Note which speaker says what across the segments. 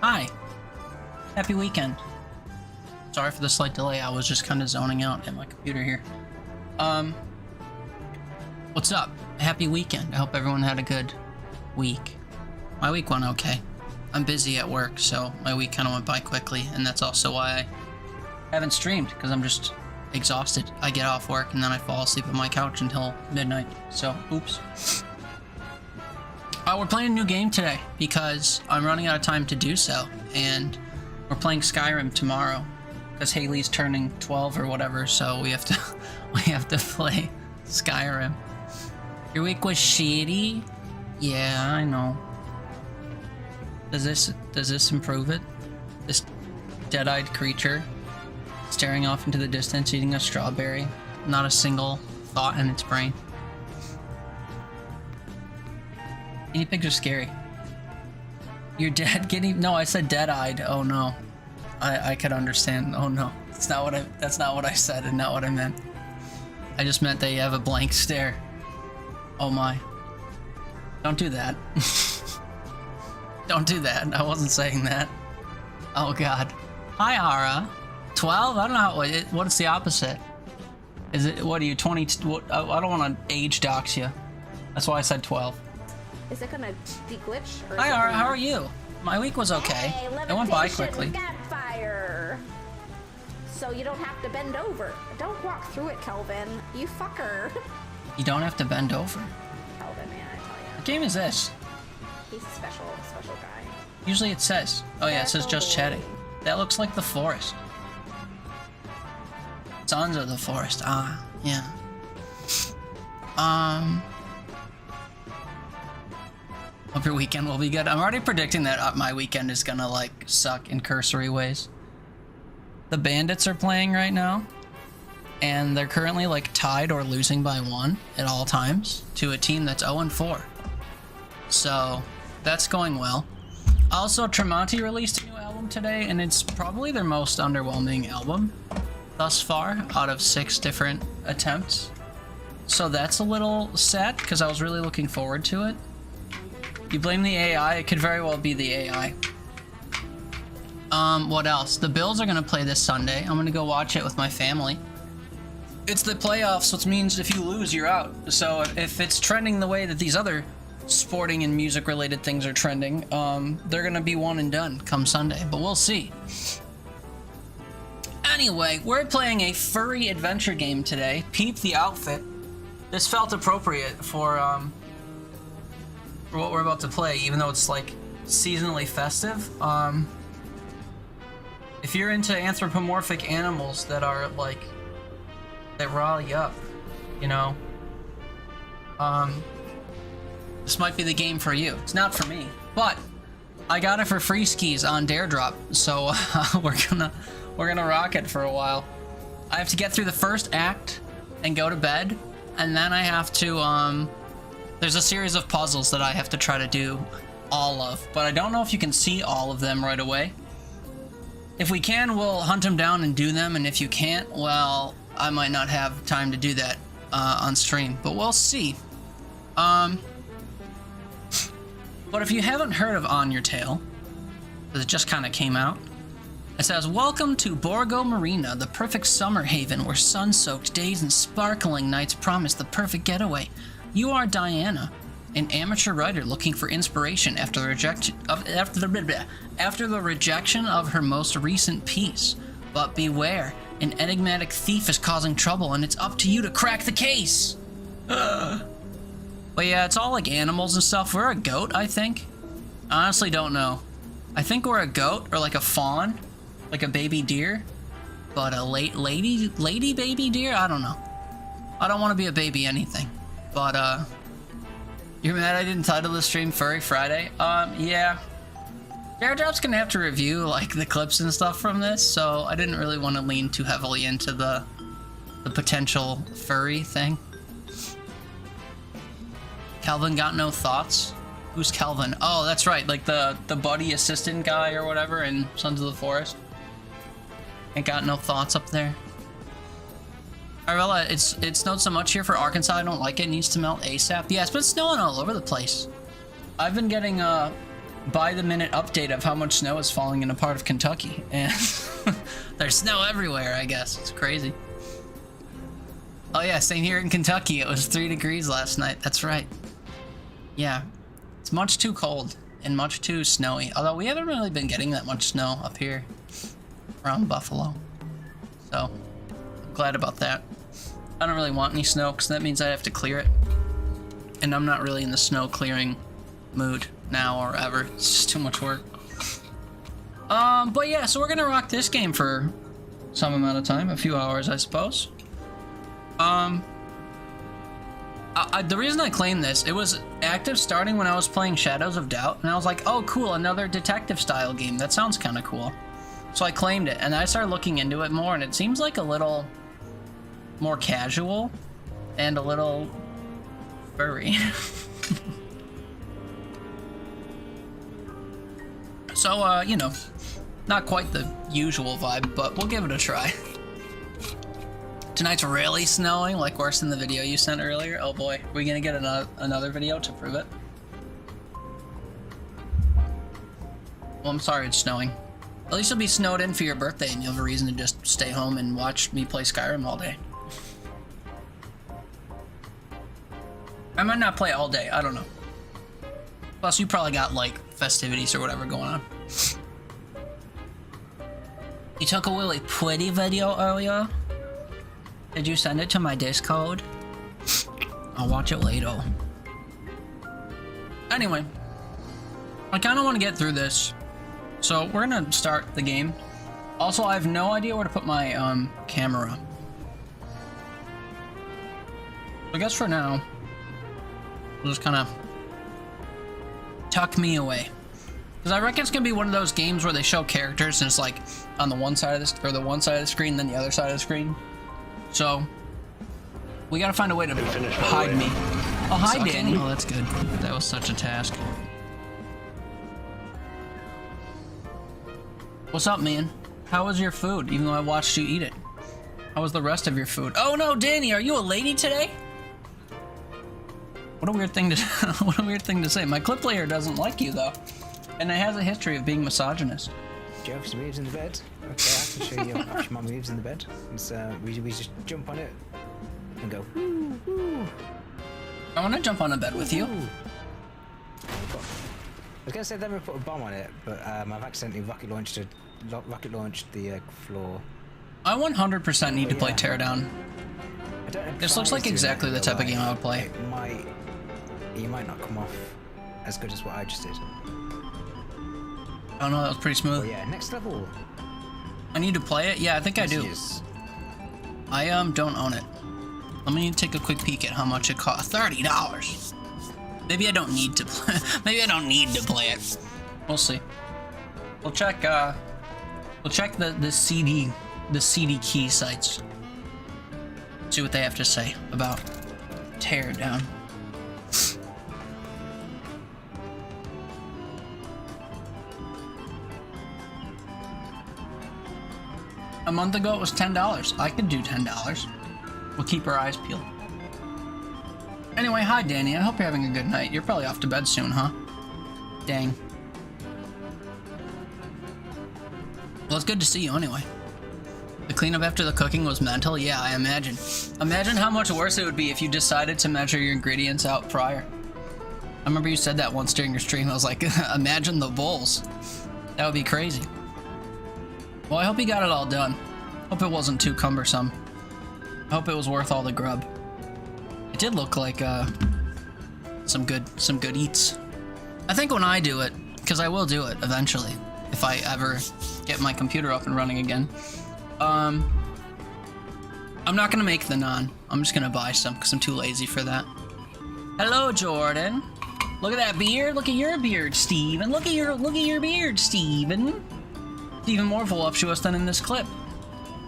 Speaker 1: Hi. Happy weekend. Sorry for the slight delay. I was just kind of zoning out at my computer here. What's up? Happy weekend. I hope everyone had a good week. My week went okay. I'm busy at work, so my week kind of went by quickly, and that's also why I haven't streamed, because I'm just exhausted. I get off work and then I fall asleep on my couch until midnight. So, oops. We're playing a new game today because I'm running out of time to do so, and we're playing Skyrim tomorrow because Haley's turning 12 or whatever, so we have to play Skyrim. Your week was shitty? Yeah, I know. Does this improve it? This dead-eyed creature staring off into the distance, eating a strawberry, not a single thought in its brain. Guinea pigs are scary. You're dead, guinea? No, I said dead-eyed. Oh no, I could understand. Oh no, that's not what I said, and not what I meant. I just meant they have a blank stare. Oh my! Don't do that. Don't do that. I wasn't saying that. Oh god. Hi, Ara. 12? I don't know how, what's the opposite? Is it, what are you, 20? What, I don't want to age dox you. That's why I said 12.
Speaker 2: Is it gonna de-glitch?
Speaker 1: Hi, Ara, how are you? My week was okay.
Speaker 2: Hey,
Speaker 1: it went by quickly.
Speaker 2: Fire. So you don't have to bend over. Don't walk through it, Kelvin. You fucker.
Speaker 1: You don't have to bend over.
Speaker 2: Kelvin, man, I tell you.
Speaker 1: What game is this?
Speaker 2: He's a special guy.
Speaker 1: Usually it says. Oh yeah, it says just chatting. That looks like the forest. Sons of the forest. Ah, yeah. Hope your weekend will be good. I'm already predicting that my weekend is gonna like suck in cursory ways. The Bandits are playing right now, and they're currently like tied or losing by 1 at all times to a team that's 0-4. So that's going well. Also, Tremonti released a new album today, and it's probably their most underwhelming album thus far out of 6 different attempts. So that's a little sad because I was really looking forward to it. You blame the AI, it could very well be the AI. What else? The Bills are gonna play this Sunday. I'm gonna go watch it with my family. It's the playoffs, which means if you lose, you're out. So if it's trending the way that these other sporting and music related things are trending, they're gonna be one and done come Sunday, but we'll see. Anyway, we're playing a furry adventure game today. Peep the outfit. This felt appropriate for what we're about to play, even though it's like seasonally festive. If you're into anthropomorphic animals that are like, that rile you up, you know, this might be the game for you. It's not for me, but I got it for free skis on DareDrop, so we're gonna rock it for a while. I have to get through the first act and go to bed, and then I have to there's a series of puzzles that I have to try to do all of, but I don't know if you can see all of them right away. If we can, we'll hunt them down and do them, and if you can't, well, I might not have time to do that on stream, but we'll see. But if you haven't heard of On Your Tail, because it just kind of came out, it says, welcome to Borgo Marina, the perfect summer haven where sun-soaked days and sparkling nights promise the perfect getaway. You are Diana, an amateur writer looking for inspiration after the rejection of her most recent piece. But beware, an enigmatic thief is causing trouble, and it's up to you to crack the case. But yeah, it's all like animals and stuff. We're a goat, I think. I honestly don't know. I think we're a goat or like a fawn, like a baby deer. But a lady baby deer? I don't know. I don't want to be a baby anything. But you're mad I didn't title the stream Furry Friday? Yeah. DareDrop's gonna have to review like the clips and stuff from this, so I didn't really want to lean too heavily into the potential furry thing. Kelvin got no thoughts? Who's Kelvin? Oh, that's right, like the buddy assistant guy or whatever in Sons of the Forest. Ain't got no thoughts up there. Arvella, it snowed so much here for Arkansas, I don't like it. It needs to melt ASAP. Yeah, it's been snowing all over the place. I've been getting by-the-minute update of how much snow is falling in a part of Kentucky, and there's snow everywhere, I guess. It's crazy. Oh yeah, same here in Kentucky. It was 3 degrees last night. That's right. Yeah, it's much too cold and much too snowy. Although we haven't really been getting that much snow up here around Buffalo. So, I'm glad about that. I don't really want any snow because that means I have to clear it. And I'm not really in the snow clearing mood now or ever. It's just too much work. But yeah, so we're gonna rock this game for some amount of time, a few hours, I suppose. The reason I claimed this, it was active starting when I was playing Shadows of Doubt, and I was like, oh cool, another detective style game. That sounds kind of cool. So I claimed it, and I started looking into it more, and it seems like a little more casual and a little furry. So, you know, not quite the usual vibe, but we'll give it a try. Tonight's really snowing, like worse than the video you sent earlier. Oh boy, are we gonna get another video to prove it? Well, I'm sorry it's snowing. At least you'll be snowed in for your birthday and you'll have a reason to just stay home and watch me play Skyrim all day. I might not play all day, I don't know. Plus, you probably got, like, festivities or whatever going on. You took a really pretty video earlier? Did you send it to my Discord? I'll watch it later. Anyway, I kind of want to get through this, so we're gonna start the game. Also, I have no idea where to put my camera. I guess for now, we'll just kind of tuck me away. Because I reckon it's gonna be one of those games where they show characters and it's like on the one side of this, or the one side of the screen, then the other side of the screen. So we gotta find a way to hide me. Oh, hi, Danny. Oh, that's good. That was such a task. What's up, man? How was your food? Even though I watched you eat it. How was the rest of your food? Oh no, Danny, are you a lady today? What a weird thing to what a weird thing to say. My clip player doesn't like you though, and it has a history of being misogynist.
Speaker 3: Do you have some moves in the bed? Okay, I can show you my moves in the bed. It's, we just jump on it and go. Woo, woo.
Speaker 1: I want to jump on a bed with you.
Speaker 3: I was gonna say then we put a bomb on it, but I've accidentally rocket launched the floor.
Speaker 1: I 100% need to play Teardown. This looks like exactly the type of game I would play.
Speaker 3: You might not come off as good as what I just did.
Speaker 1: Oh no, that was pretty smooth.
Speaker 3: Oh yeah, next level.
Speaker 1: I need to play it? Yeah, I think I do.
Speaker 3: Yes.
Speaker 1: I don't own it. Let me take a quick peek at how much it costs. $30. Maybe I don't need to play. Maybe I don't need to play it. We'll see. We'll check. We'll check the CD key sites. See what they have to say about Teardown. A month ago it was $10. I could do $10. We'll keep our eyes peeled. Anyway, hi Danny, I hope you're having a good night. You're probably off to bed soon, huh? Dang. Well, it's good to see you anyway. The cleanup after the cooking was mental? Yeah, I imagine. Imagine how much worse it would be if you decided to measure your ingredients out prior. I remember you said that once during your stream. I was like, imagine the bowls. That would be crazy. Well, I hope you got it all done. Hope it wasn't too cumbersome. I hope it was worth all the grub. It did look like some good eats. I think when I do it, because I will do it eventually, if I ever get my computer up and running again, I'm not gonna make the naan. I'm just gonna buy some because I'm too lazy for that. Hello, Jordan. Look at that beard. Look at your beard, Steven. Look at your beard, Steven. It's even more voluptuous than in this clip.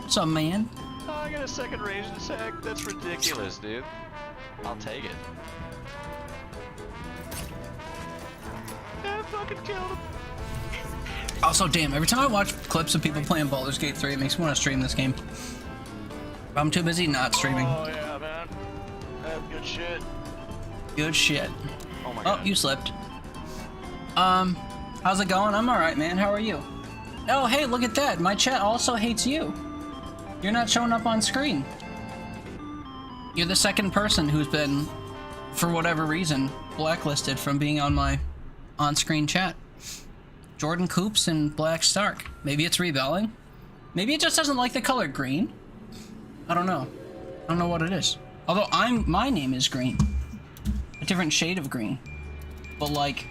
Speaker 1: What's up, man?
Speaker 4: Oh, I got a second range attack. That's ridiculous, dude. I'll take it. Yeah, I fucking killed him.
Speaker 1: Also, damn, every time I watch clips of people playing Baldur's Gate 3, it makes me want to stream this game. But I'm too busy not streaming.
Speaker 4: Oh, yeah, man. That's good shit.
Speaker 1: Good shit.
Speaker 4: Oh, my God.
Speaker 1: Oh, you slipped. How's it going? I'm alright, man. How are you? Oh, hey, look at that. My chat also hates you. You're not showing up on screen. You're the second person who's been, for whatever reason, blacklisted from being on my on-screen chat. Jordan Coops and Black Stark. Maybe it's rebelling. Maybe it just doesn't like the color green. I don't know. I don't know what it is. Although my name is green. A different shade of green. But like,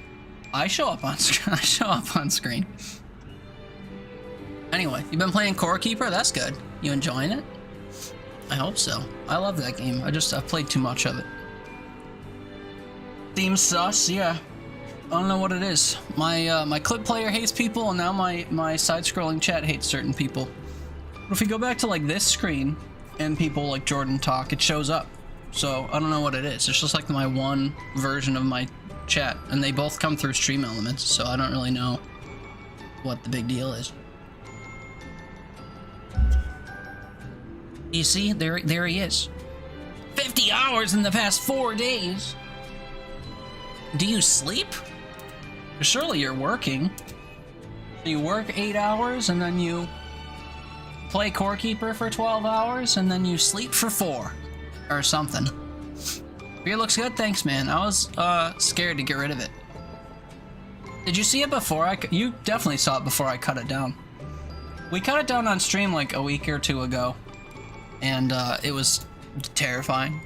Speaker 1: I show up on I show up on screen. Anyway, you've been playing Core Keeper? That's good. You enjoying it? I hope so. I love that game. I've played too much of it. Theme sus, yeah. I don't know what it is. My clip player hates people, and now my side-scrolling chat hates certain people. But if we go back to like this screen, and people like Jordan talk, it shows up. So I don't know what it is. It's just like my one version of my chat, and they both come through Stream Elements, so I don't really know what the big deal is. You see, there he is. 50 hours in the past 4 days. Do you sleep? Surely you're working. You work 8 hours and then you play Core Keeper for 12 hours and then you sleep for 4 or something. Beer looks good, thanks, man. I was scared to get rid of it. Did you see it before you definitely saw it before I cut it down. We cut it down on stream like a week or two ago, and it was terrifying.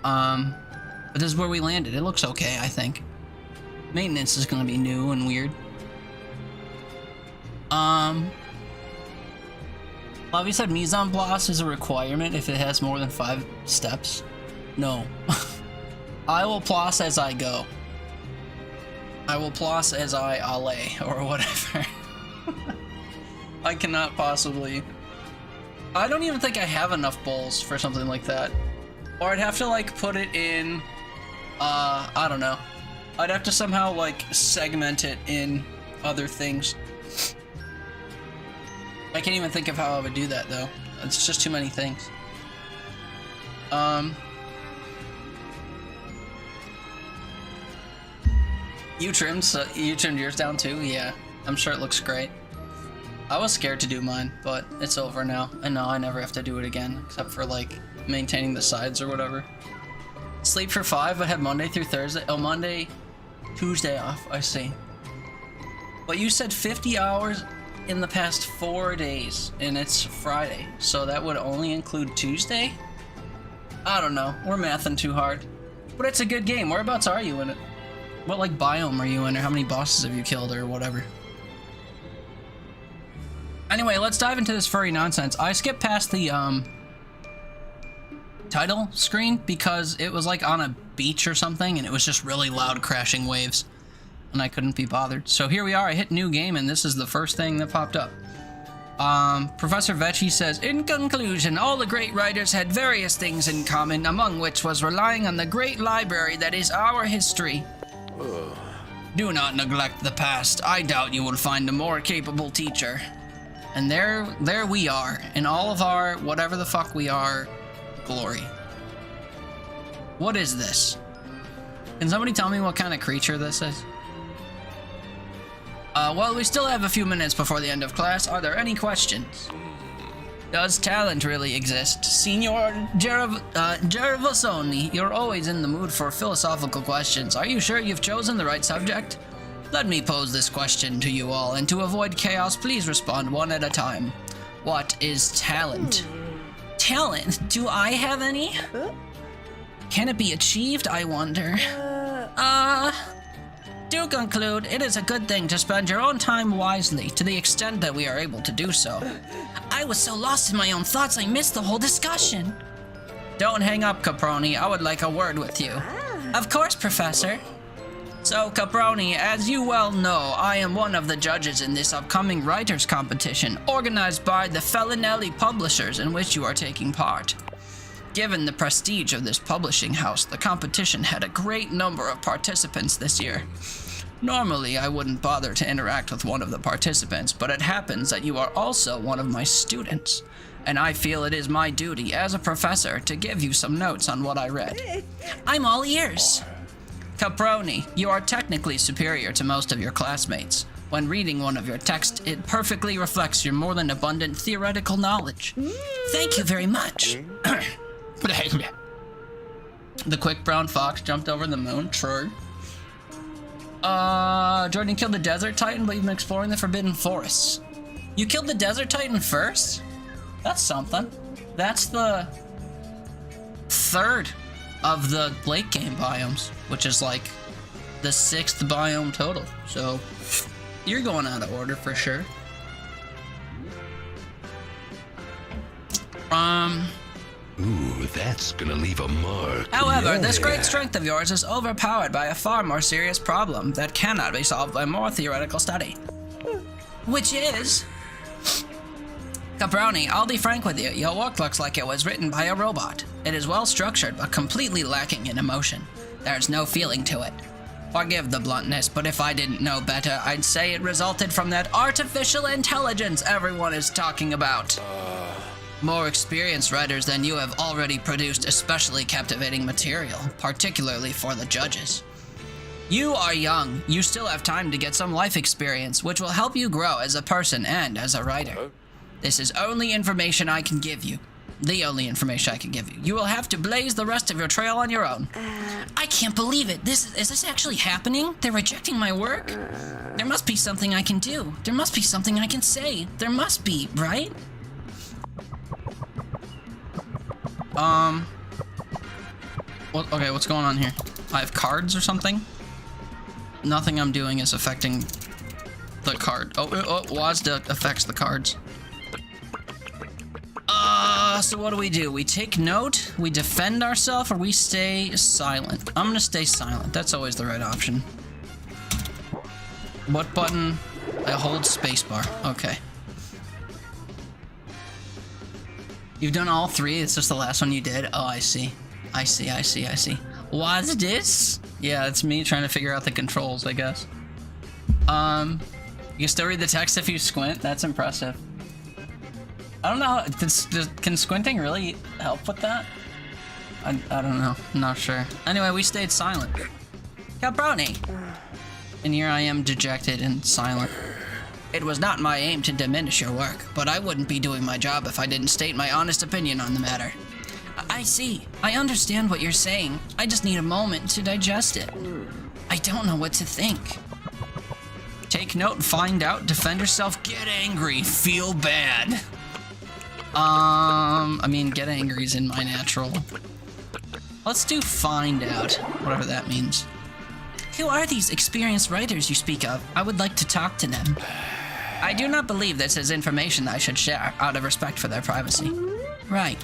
Speaker 1: But this is where we landed. It looks okay, I think. Maintenance is gonna be new and weird. Bobby said mise en place is a requirement if it has more than 5 steps. No. I will place as I go. I will place as I allay, or whatever. I cannot possibly... I don't even think I have enough bowls for something like that. Or I'd have to, like, put it in... I don't know. I'd have to somehow, like, segment it in other things. I can't even think of how I would do that, though. It's just too many things. You trimmed yours down too? Yeah. I'm sure it looks great. I was scared to do mine, but it's over now. And now I never have to do it again, except for, like, maintaining the sides or whatever. Sleep for 5, but have Monday through Thursday. Oh, Monday, Tuesday off, I see. But you said 50 hours in the past 4 days, and it's Friday, so that would only include Tuesday? I don't know, we're mathing too hard. But it's a good game. Whereabouts are you in it? What, like, biome are you in, or how many bosses have you killed, or whatever? Anyway, let's dive into this furry nonsense. I skipped past the, title screen because it was, like, on a beach or something, and it was just really loud crashing waves, and I couldn't be bothered. So here we are, I hit new game, and this is the first thing that popped up. Professor Vecchi says, in conclusion, all the great writers had various things in common, among which was relying on the great library that is our history. Do not neglect the past. I doubt you will find a more capable teacher. And there we are, in all of our, whatever the fuck we are, glory. What is this? Can somebody tell me what kind of creature this is? Well, we still have a few minutes before the end of class. Are there any questions? Does talent really exist? Signor Gervasoni, you're always in the mood for philosophical questions. Are you sure you've chosen the right subject? Let me pose this question to you all, and to avoid chaos, please respond one at a time. What is talent? Talent? Do I have any? Can it be achieved, I wonder? To conclude, it is a good thing to spend your own time wisely, to the extent that we are able to do so. I was so lost in my own thoughts, I missed the whole discussion. Don't hang up, Caproni. I would like a word with you. Of course, Professor. So, Caproni, as you well know, I am one of the judges in this upcoming writers' competition, organized by the Fellinelli publishers in which you are taking part. Given the prestige of this publishing house, the competition had a great number of participants this year. Normally, I wouldn't bother to interact with one of the participants, but it happens that you are also one of my students, and I feel it is my duty as a professor to give you some notes on what I read. I'm all ears. Caproni, you are technically superior to most of your classmates. When reading one of your texts, it perfectly reflects your more than abundant theoretical knowledge. Thank you very much. The quick brown fox jumped over the moon. True. Jordan killed the desert titan, but you've been exploring the forbidden forests. You killed the desert titan first? That's something. That's the third of the late game biomes, which is like the 6th biome total. So you're going out of order for sure.
Speaker 5: Ooh, that's gonna leave a mark.
Speaker 1: However, this great strength of yours is overpowered by a far more serious problem that cannot be solved by more theoretical study. Which is... Caproni, I'll be frank with you, your work looks like it was written by a robot. It is well structured, but completely lacking in emotion. There's no feeling to it. Forgive the bluntness, but if I didn't know better, I'd say it resulted from that artificial intelligence everyone is talking about. More experienced writers than you have already produced especially captivating material, particularly for the judges. You are young. You still have time to get some life experience, which will help you grow as a person and as a writer. This is only information I can give you. The only information I can give you. You will have to blaze the rest of your trail on your own. I can't believe it. Is this actually happening? They're rejecting my work? There must be something I can do. There must be something I can say. There must be, right? Okay, what's going on here? I have cards or something? Nothing I'm doing is affecting the card. WASDA affects the cards. So what do? We take note, we defend ourselves, or we stay silent? I'm gonna stay silent. That's always the right option. What button? I hold spacebar. Okay. You've done all 3, it's just the last one you did? Oh, I see. I see. What's this? Yeah, it's me trying to figure out the controls, I guess. You can still read the text if you squint? That's impressive. I don't know, can squinting really help with that? I don't know, I'm not sure. Anyway, we stayed silent. Caproni! And here I am dejected and silent. It was not my aim to diminish your work, but I wouldn't be doing my job if I didn't state my honest opinion on the matter. I see. I understand what you're saying. I just need a moment to digest it. I don't know what to think. Take note, find out, defend yourself, get angry, feel bad. I mean, get angry is in my natural. Let's do find out, whatever that means. Who are these experienced writers you speak of? I would like to talk to them. I do not believe this is information I should share, out of respect for their privacy. Right.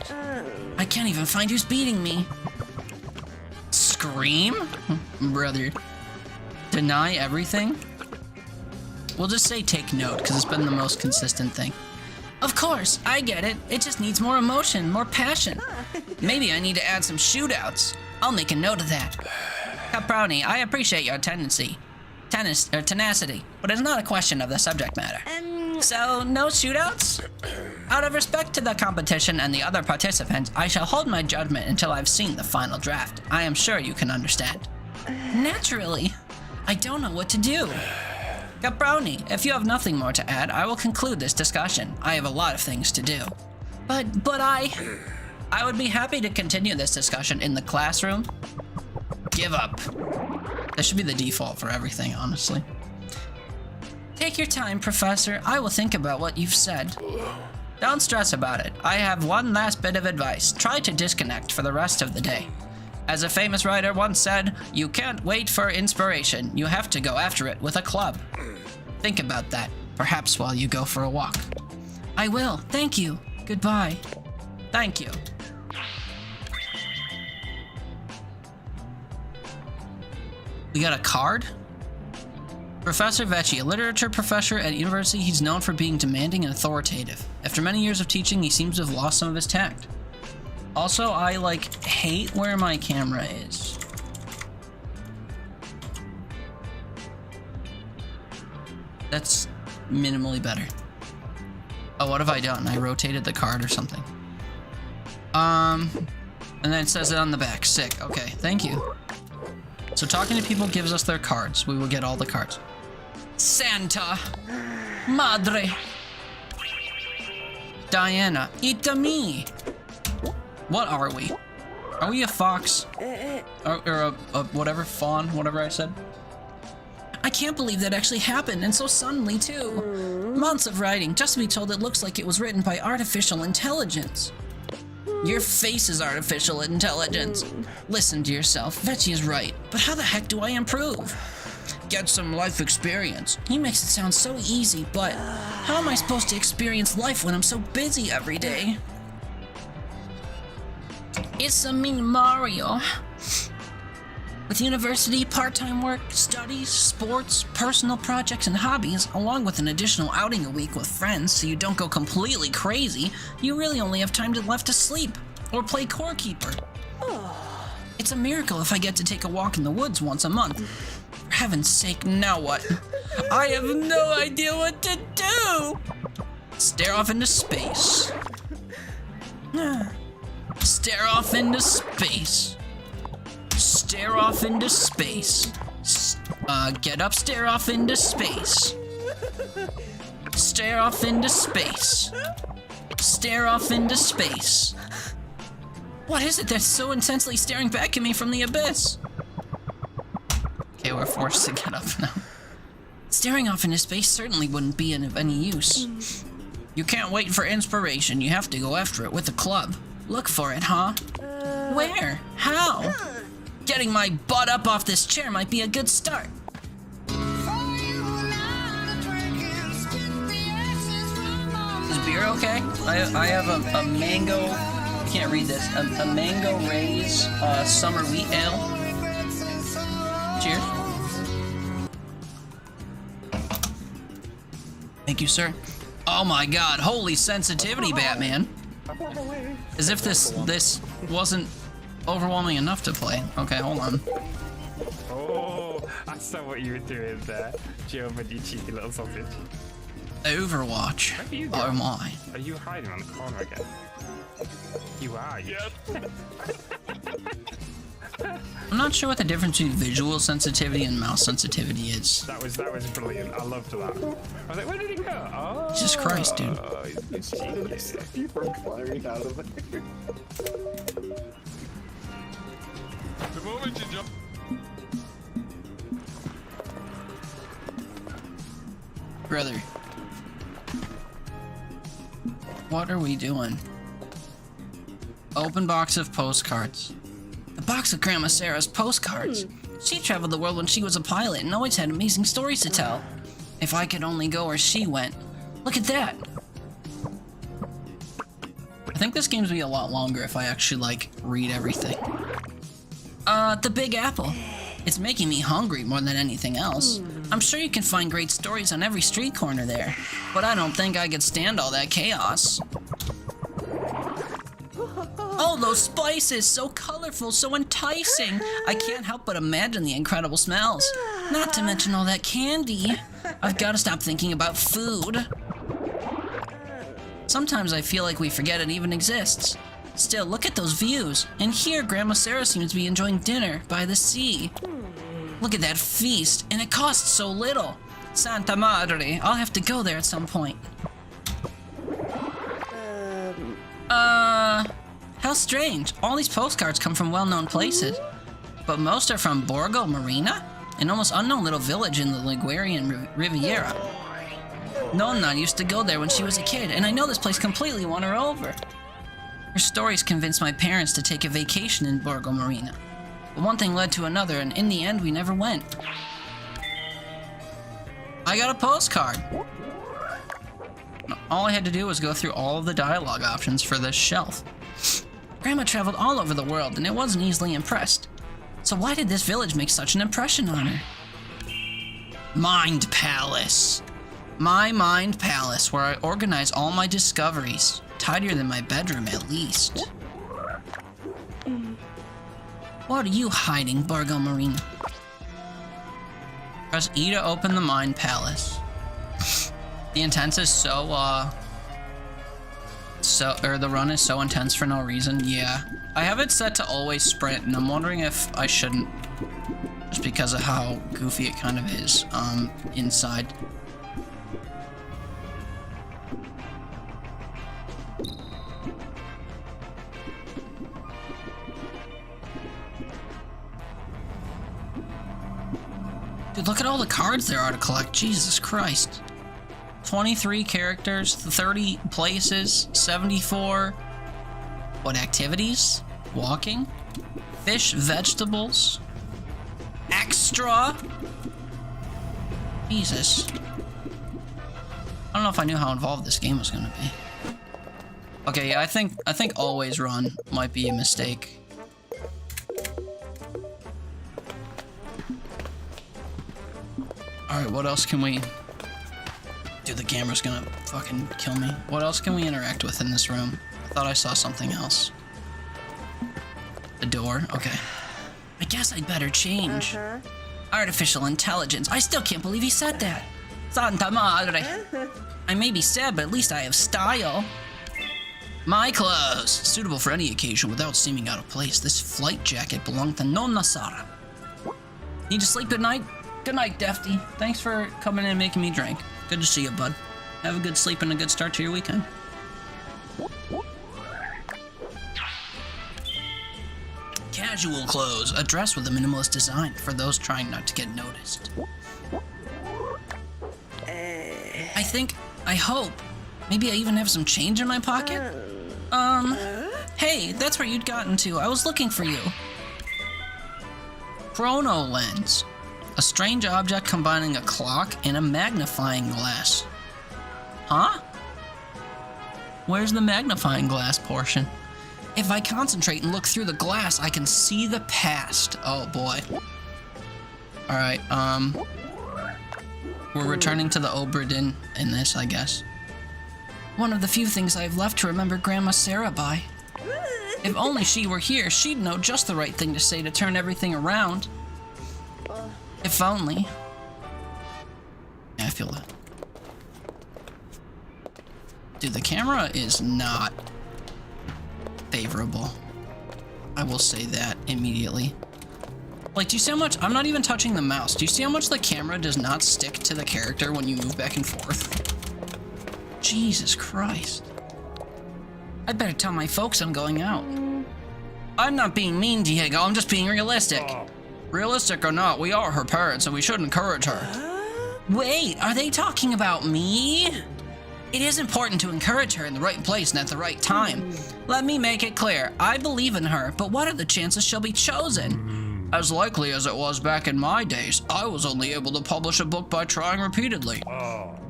Speaker 1: I can't even find who's beating me. Scream? Brother. Deny everything? We'll just say take note, because it's been the most consistent thing. Of course, I get it. It just needs more emotion, more passion. Maybe I need to add some shootouts. I'll make a note of that. Caproni, I appreciate your tenacity, but it's not a question of the subject matter. So, no shootouts? Out of respect to the competition and the other participants, I shall hold my judgment until I've seen the final draft. I am sure you can understand. Naturally. I don't know what to do. Caproni, if you have nothing more to add, I will conclude this discussion. I have a lot of things to do. But I would be happy to continue this discussion in the classroom. Give up. That should be the default for everything, honestly. Take your time, Professor. I will think about what you've said. Don't stress about it. I have one last bit of advice. Try to disconnect for the rest of the day. As a famous writer once said, you can't wait for inspiration. You have to go after it with a club. Think about that, perhaps while you go for a walk. I will. Thank you. Goodbye. Thank you. We got a card? Professor Vecchi, a literature professor at university, he's known for being demanding and authoritative. After many years of teaching, he seems to have lost some of his tact. Also, I, hate where my camera is. That's minimally better. Oh, what have I done? I rotated the card or something. And then it says it on the back. Sick. Okay, thank you. So talking to people gives us their cards. We will get all the cards. Santa. Madre. Diana. It's me. What are we? Are we a fox? Or a whatever, fawn, whatever I said? I can't believe that actually happened, and so suddenly, too. Months of writing, just to be told it looks like it was written by artificial intelligence. Your face is artificial intelligence. Listen to yourself, Vecchi is right, but how the heck do I improve? Get some life experience. He makes it sound so easy, but how am I supposed to experience life when I'm so busy every day? It's a me, Mario. With university, part-time work, studies, sports, personal projects, and hobbies, along with an additional outing a week with friends so you don't go completely crazy, you really only have time left to sleep or play core keeper. It's a miracle if I get to take a walk in the woods once a month. For heaven's sake, now what? I have no idea what to do! Stare off into space. Stare off into space. Stare off into space. Get up, stare off into space. Stare off into space. Stare off into space. What is it that's so intensely staring back at me from the abyss? Okay, we're forced to get up now. Staring off into space certainly wouldn't be of any use. You can't wait for inspiration. You have to go after it with a club. Look for it, huh? Where? How? Getting my butt up off this chair might be a good start. Is beer okay? I have a mango, I can't read this, a mango Ray's summer wheat ale. Cheers. Thank you, sir. Oh my god, holy sensitivity, Batman. As if this wasn't overwhelming enough to play. Okay, hold on.
Speaker 6: Oh, I saw what you were doing there, German, you cheeky little sausage.
Speaker 1: Overwatch. Oh my.
Speaker 6: Are you hiding on the corner again? You are. Yes.
Speaker 1: I'm not sure what the difference between visual sensitivity and mouse sensitivity is.
Speaker 6: That was brilliant. I loved that. I was like, where did he go? Oh,
Speaker 1: Jesus Christ, dude.
Speaker 6: He's cheeky.
Speaker 7: You from climbing out of there.
Speaker 4: The moment you jump.
Speaker 1: Brother. What are we doing? Open box of postcards. The box of Grandma Sarah's postcards. She traveled the world when she was a pilot and always had amazing stories to tell. If I could only go where she went. Look at that. I think this game's gonna be a lot longer if I actually, like, read everything. The Big Apple. It's making me hungry more than anything else. I'm sure you can find great stories on every street corner there, but I don't think I could stand all that chaos. Oh, those spices! So colorful, so enticing! I can't help but imagine the incredible smells. Not to mention all that candy. I've got to stop thinking about food. Sometimes I feel like we forget it even exists. Still, look at those views. And here, Grandma Sarah seems to be enjoying dinner by the sea. Look at that feast, and it costs so little. Santa Madre, I'll have to go there at some point. How strange. All these postcards come from well-known places. But most are from Borgo Marina? An almost unknown little village in the Liguerian Riviera. Nonna used to go there when she was a kid, and I know this place completely won her over. Her stories convinced my parents to take a vacation in Borgo Marina. But one thing led to another, and in the end, we never went. I got a postcard. All I had to do was go through all of the dialogue options for this shelf. Grandma traveled all over the world, and I wasn't easily impressed. So why did this village make such an impression on her? Mind Palace. My Mind Palace, where I organize all my discoveries. Tidier than my bedroom, at least. What are you hiding, Borgo Marina? Press E to open the Mind Palace. The intense is the run is so intense for no reason. Yeah. I have it set to always sprint, and I'm wondering if I shouldn't just because of how goofy it kind of is inside. Dude, look at all the cards there are to collect. Jesus Christ. 23 characters, 30 places, 74... What, activities? Walking? Fish, vegetables? Extra? Jesus. I don't know if I knew how involved this game was gonna be. Okay, yeah, I think always run might be a mistake. Alright, what else can we... Dude, the camera's gonna fucking kill me. What else can we interact with in this room? I thought I saw something else. The door? Okay. I guess I'd better change. Artificial intelligence. I still can't believe he said that. Santa madre. I may be sad, but at least I have style. My clothes. Suitable for any occasion without seeming out of place. This flight jacket belonged to Nonna Sara. Need to sleep good night? Good night, Defty. Thanks for coming in and making me drink. Good to see you, bud. Have a good sleep and a good start to your weekend. Casual clothes. A dress with a minimalist design for those trying not to get noticed. I hope. Maybe I even have some change in my pocket? Hey, that's where you'd gotten to. I was looking for you. Chrono lens. A strange object combining a clock and a magnifying glass. Huh? Where's the magnifying glass portion? If I concentrate and look through the glass, I can see the past. Oh boy. Alright, we're returning to the Oberdin in this, I guess. One of the few things I have left to remember Grandma Sarah by. If only she were here, she'd know just the right thing to say to turn everything around. If only. Yeah, I feel that. Dude, the camera is not favorable. I will say that immediately. Like, do you see how much... I'm not even touching the mouse. Do you see how much the camera does not stick to the character when you move back and forth? Jesus Christ. I'd better tell my folks I'm going out. I'm not being mean, Diego. I'm just being realistic. Realistic or not, we are her parents and we should encourage her. Wait, are they talking about me? It is important to encourage her in the right place and at the right time. Let me make it clear. I believe in her, but what are the chances she'll be chosen? As likely as it was back in my days, I was only able to publish a book by trying repeatedly.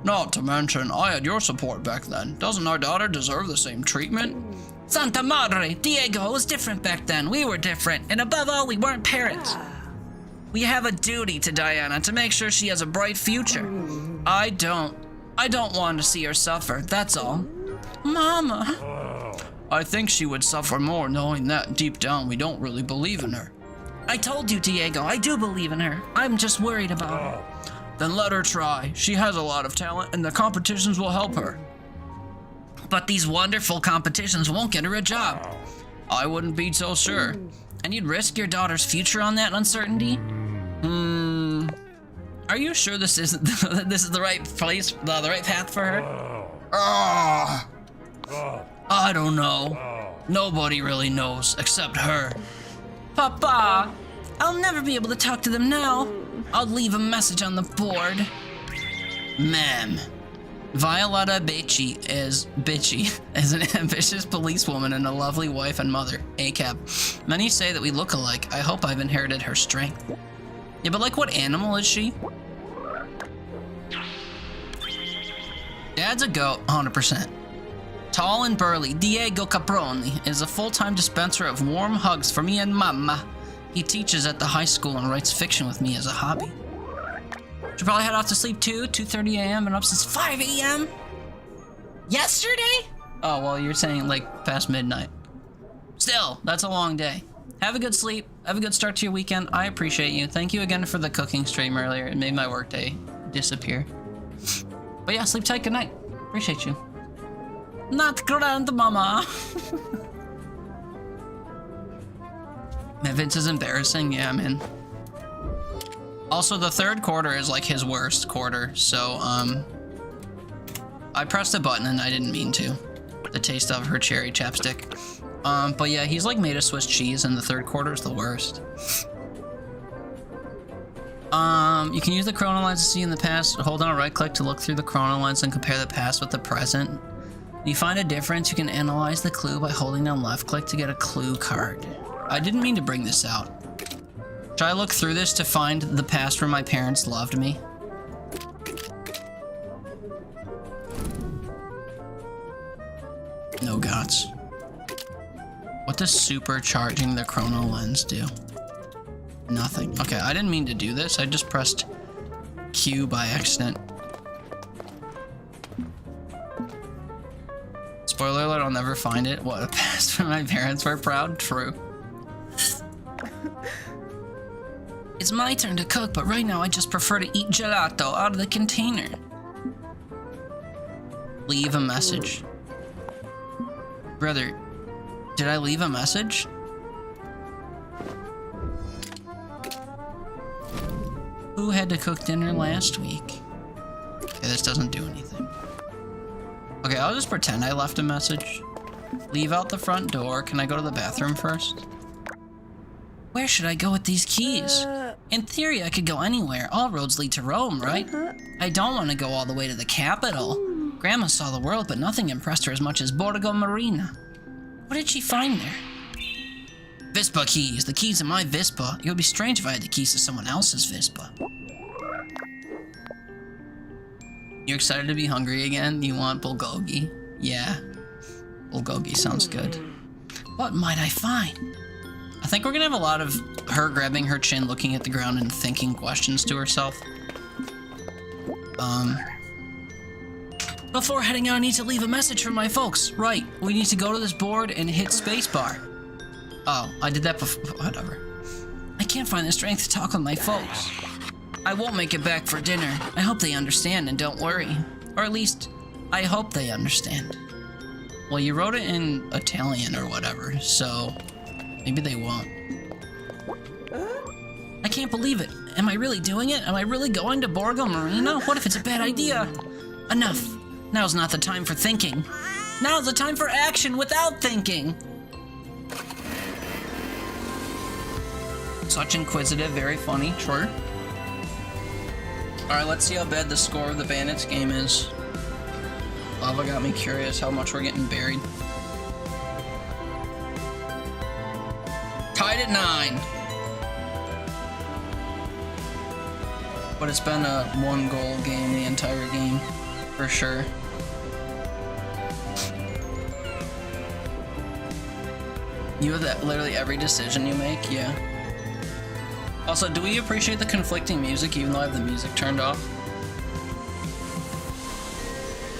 Speaker 1: Not to mention, I had your support back then. Doesn't our daughter deserve the same treatment? Santa Madre, Diego, was different back then. We were different, and above all, we weren't parents. We have a duty to Diana to make sure she has a bright future. I don't want to see her suffer, that's all. Mama. I think she would suffer more knowing that deep down we don't really believe in her. I told you, Diego, I do believe in her. I'm just worried about her. Then let her try. She has a lot of talent and the competitions will help her. But these wonderful competitions won't get her a job. I wouldn't be so sure. And you'd risk your daughter's future on that uncertainty? Are you sure this is the right place, the right path for her? I don't know. Nobody really knows except her. Papa, I'll never be able to talk to them now. I'll leave a message on the board. Ma'am, Violetta Becci is an ambitious policewoman and a lovely wife and mother. ACAB. Many say that we look alike. I hope I've inherited her strength. Yeah, but like, what animal is she? Dad's a goat, 100%. Tall and burly, Diego Caproni is a full-time dispenser of warm hugs for me and Mama. He teaches at the high school and writes fiction with me as a hobby. Should probably head off to sleep too, 2:30 a.m. and up since 5 a.m. Yesterday? Oh, well, you're saying like past midnight. Still, that's a long day. Have a good sleep. Have a good start to your weekend. I appreciate you. Thank you again for the cooking stream earlier. It made my workday disappear. But yeah, sleep tight. Good night. Appreciate you. Not grandmama. Man, Vince is embarrassing. Yeah, man. Also, the third quarter is like his worst quarter, so, I pressed a button and I didn't mean to. The taste of her cherry chapstick. But yeah, he's like made of Swiss cheese and the third quarter is the worst. You can use the chrono lens to see in the past. Hold down right click to look through the chrono lens and compare the past with the present. When you find a difference, you can analyze the clue by holding down left click to get a clue card. I didn't mean to bring this out. Should I look through this to find the past where my parents loved me? No gods. What does supercharging the chrono lens do? Nothing. Okay, I didn't mean to do this. I just pressed Q by accident. Spoiler alert, I'll never find it. What a past when my parents were proud? True. It's my turn to cook, but right now I just prefer to eat gelato out of the container. Leave a message. Brother, did I leave a message? Who had to cook dinner last week? Okay, this doesn't do anything. Okay, I'll just pretend I left a message. Leave out the front door. Can I go to the bathroom first? Where should I go with these keys? In theory, I could go anywhere. All roads lead to Rome, right? I don't want to go all the way to the capital. Grandma saw the world, but nothing impressed her as much as Borgo Marina. What did she find there? Vespa keys. The keys to my Vespa. It would be strange if I had the keys to someone else's Vespa. You're excited to be hungry again? You want bulgogi? Yeah. Bulgogi sounds good. What might I find? I think we're gonna have a lot of her grabbing her chin, looking at the ground, and thinking questions to herself. Before heading out, I need to leave a message for my folks. Right, we need to go to this board and hit spacebar. Oh, I did that before. Whatever. I can't find the strength to talk with my folks. I won't make it back for dinner. I hope they understand and don't worry. Or at least, I hope they understand. Well, you wrote it in Italian or whatever, so maybe they won't. I can't believe it. Am I really doing it? Am I really going to Borgo Marina? What if it's a bad idea? Enough. Now's not the time for thinking. Now's the time for action without thinking. Such inquisitive, very funny, true. Alright, let's see how bad the score of the Bandits game is. Lava got me curious how much we're getting buried. Tied at 9. But it's been a 1-goal game the entire game, for sure. You have that literally every decision you make, yeah. Also, do we appreciate the conflicting music even though I have the music turned off?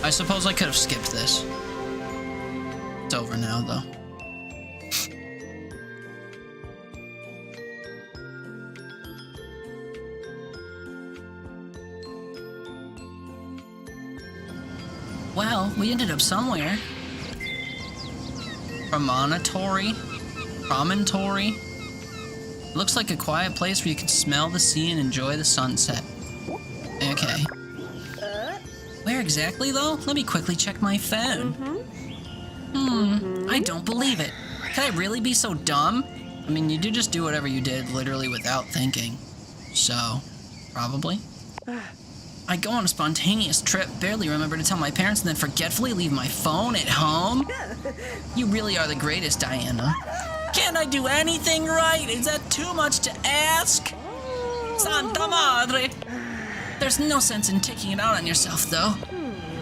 Speaker 1: I suppose I could have skipped this. It's over now, though. Well, we ended up somewhere. Promontory? Promontory? Looks like a quiet place where you can smell the sea and enjoy the sunset. Okay. Where exactly, though? Let me quickly check my phone. I don't believe it. Could I really be so dumb? I mean, you did just do whatever you did, literally without thinking. So, probably. I go on a spontaneous trip, barely remember to tell my parents, and then forgetfully leave my phone at home? You really are the greatest, Diana. Can't I do anything right? Is that too much to ask? Santa Madre! There's no sense in taking it out on yourself, though.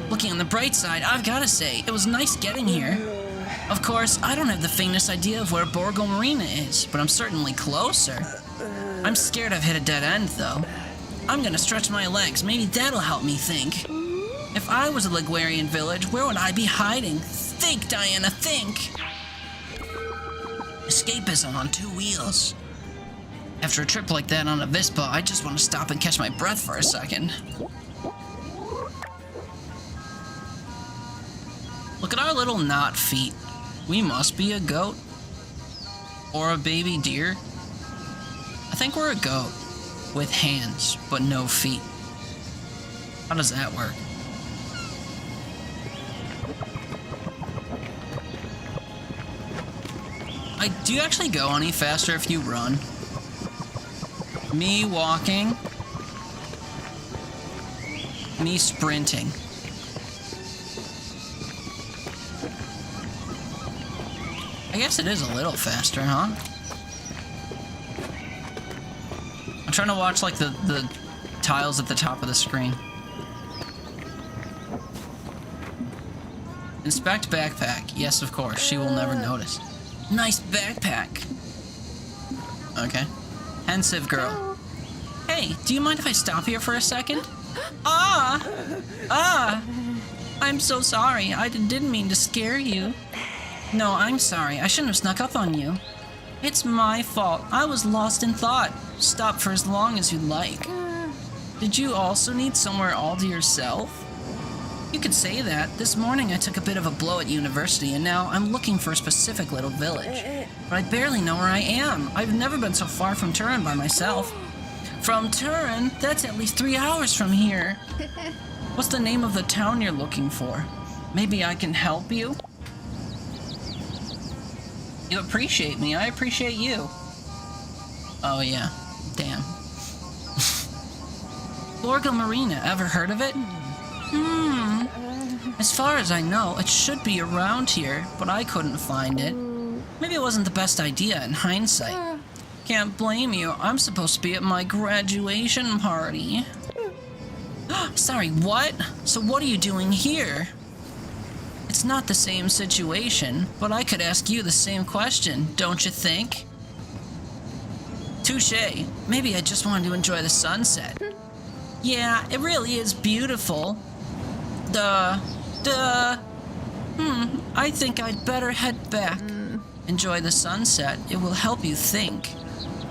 Speaker 1: Looking on the bright side, I've gotta say, it was nice getting here. Of course, I don't have the faintest idea of where Borgo Marina is, but I'm certainly closer. I'm scared I've hit a dead end, though. I'm gonna stretch my legs, maybe that'll help me think. If I was a Liguarian village, where would I be hiding? Think, Diana, think! Escapism on 2 wheels. After a trip like that on a Vespa, I just want to stop and catch my breath for a second. Look at our little knot feet. We must be a goat. Or a baby deer. I think we're a goat. with hands, but no feet. How does that work? Do you actually go any faster if you run? Me walking. Me sprinting. I guess it is a little faster, huh? I'm trying to watch like the tiles at the top of the screen. Inspect backpack. Yes, of course. She will never notice. Nice backpack. Okay. Pensive girl. Hey, do you mind if I stop here for a second? I'm so sorry. I didn't mean to scare you. No, I'm sorry. I shouldn't have snuck up on you. It's my fault. I was lost in thought. Stop for as long as you'd like. Did you also need somewhere all to yourself? You could say that. This morning I took a bit of a blow at university, and now I'm looking for a specific little village. But I barely know where I am. I've never been so far from Turin by myself. From Turin? That's at least 3 hours from here. What's the name of the town you're looking for? Maybe I can help you? You appreciate me. I appreciate you. Oh, yeah. Damn. Borgo Marina. Ever heard of it? As far as I know, it should be around here, but I couldn't find it. Maybe it wasn't the best idea in hindsight. Can't blame you. I'm supposed to be at my graduation party. Sorry, what? So what are you doing here? It's not the same situation, but I could ask you the same question, don't you think? Touché. Maybe I just wanted to enjoy the sunset. Yeah, it really is beautiful. I think I'd better head back. Enjoy the sunset. It will help you think.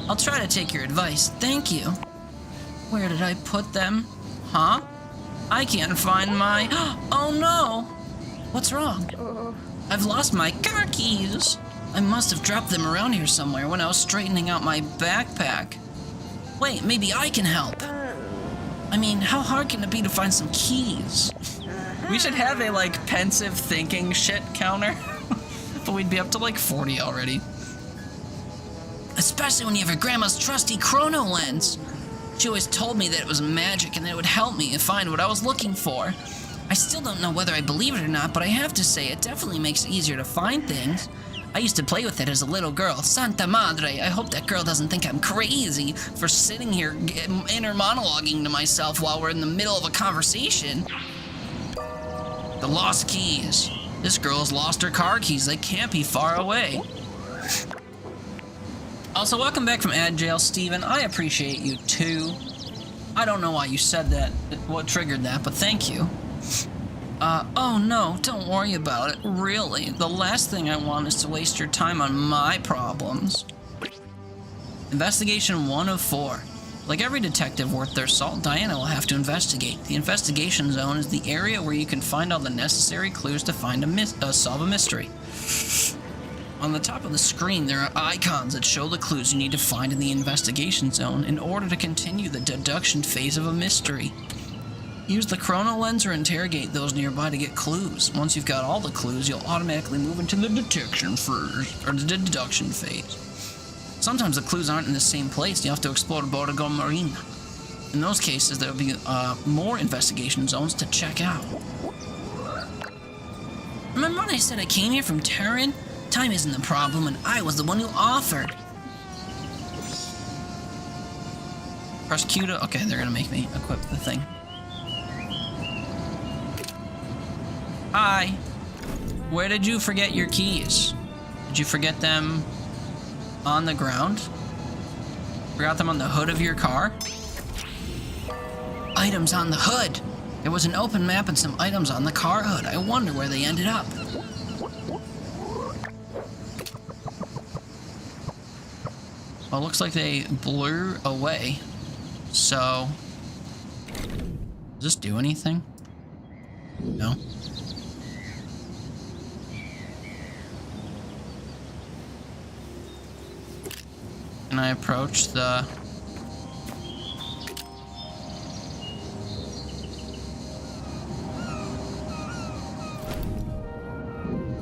Speaker 1: I'll try to take your advice. Thank you. Where did I put them? Huh? I can't find my... Oh no! What's wrong? I've lost my car keys. I must have dropped them around here somewhere when I was straightening out my backpack. Wait, maybe I can help. I mean, how hard can it be to find some keys? We should have a, like, pensive thinking shit counter. But we'd be up to, like, 40 already. Especially when you have your grandma's trusty chrono lens. She always told me that it was magic and that it would help me find what I was looking for. I still don't know whether I believe it or not, but I have to say it definitely makes it easier to find things. I used to play with it as a little girl. Santa Madre, I hope that girl doesn't think I'm crazy for sitting here inner monologuing to myself while we're in the middle of a conversation. The lost keys. This girl's lost her car keys. They can't be far away. Also, welcome back from ad jail, Steven. I appreciate you too. I don't know why you said that, what triggered that, but thank you. Oh no, don't worry about it. Really, the last thing I want is to waste your time on my problems. Investigation 1 of 4. Like every detective worth their salt, Diana will have to investigate. The investigation zone is the area where you can find all the necessary clues to find solve a mystery. On the top of the screen, there are icons that show the clues you need to find in the investigation zone in order to continue the deduction phase of a mystery. Use the chrono lens or interrogate those nearby to get clues. Once you've got all the clues, you'll automatically move into the detection phase, or the deduction phase. Sometimes the clues aren't in the same place. You have to explore Borgo Marina. In those cases, there will be more investigation zones to check out. Remember when I said I came here from Turin? Time isn't the problem, and I was the one who offered. Press Q to... Okay, they're gonna make me equip the thing. Hi. Where did you forget your keys? Did you forget them on the ground? Forgot them on the hood of your car? Items on the hood. There was an open map and some items on the car hood. I wonder where they ended up. Well, it looks like they blew away. So, does this do anything? No. Can I approach the...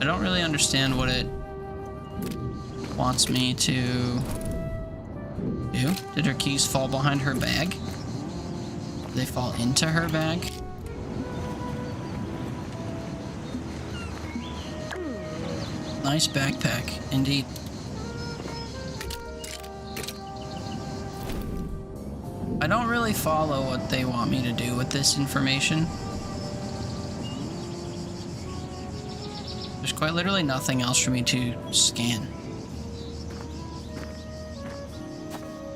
Speaker 1: I don't really understand what it wants me to do. Did her keys fall behind her bag? Did they fall into her bag? Nice backpack, indeed. I don't really follow what they want me to do with this information. There's quite literally nothing else for me to scan.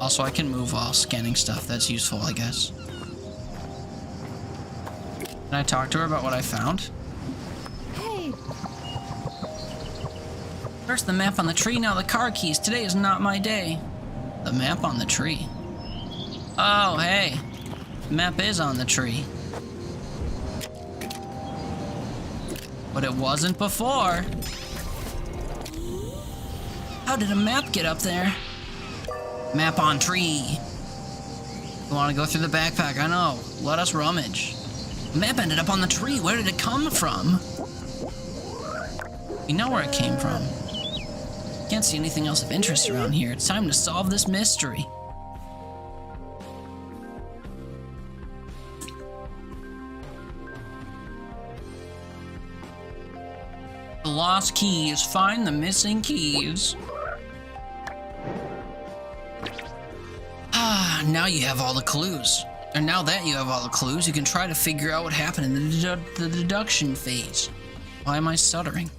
Speaker 1: Also, I can move while scanning stuff. That's useful, I guess. Can I talk to her about what I found?
Speaker 2: Hey.
Speaker 1: First the map on the tree, now the car keys. Today is not my day. The map on the tree. Oh, hey. The map is on the tree. But it wasn't before. How did a map get up there? Map on tree. You want to go through the backpack? I know. Let us rummage. The map ended up on the tree. Where did it come from? We know where it came from. Can't see anything else of interest around here. It's time to solve this mystery. The lost keys. Find the missing keys. Ah, now you have all the clues. And now that you have all the clues, you can try to figure out what happened in the deduction phase. Why am I stuttering?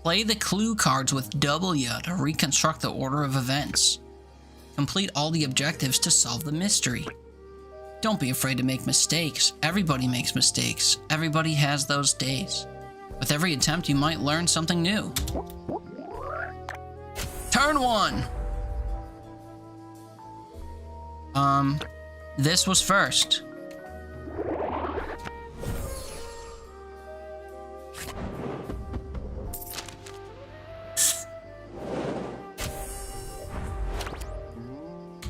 Speaker 1: Play the clue cards with W to reconstruct the order of events. Complete all the objectives to solve the mystery. Don't be afraid to make mistakes. Everybody makes mistakes. Everybody has those days. With every attempt, you might learn something new. Turn 1. This was first.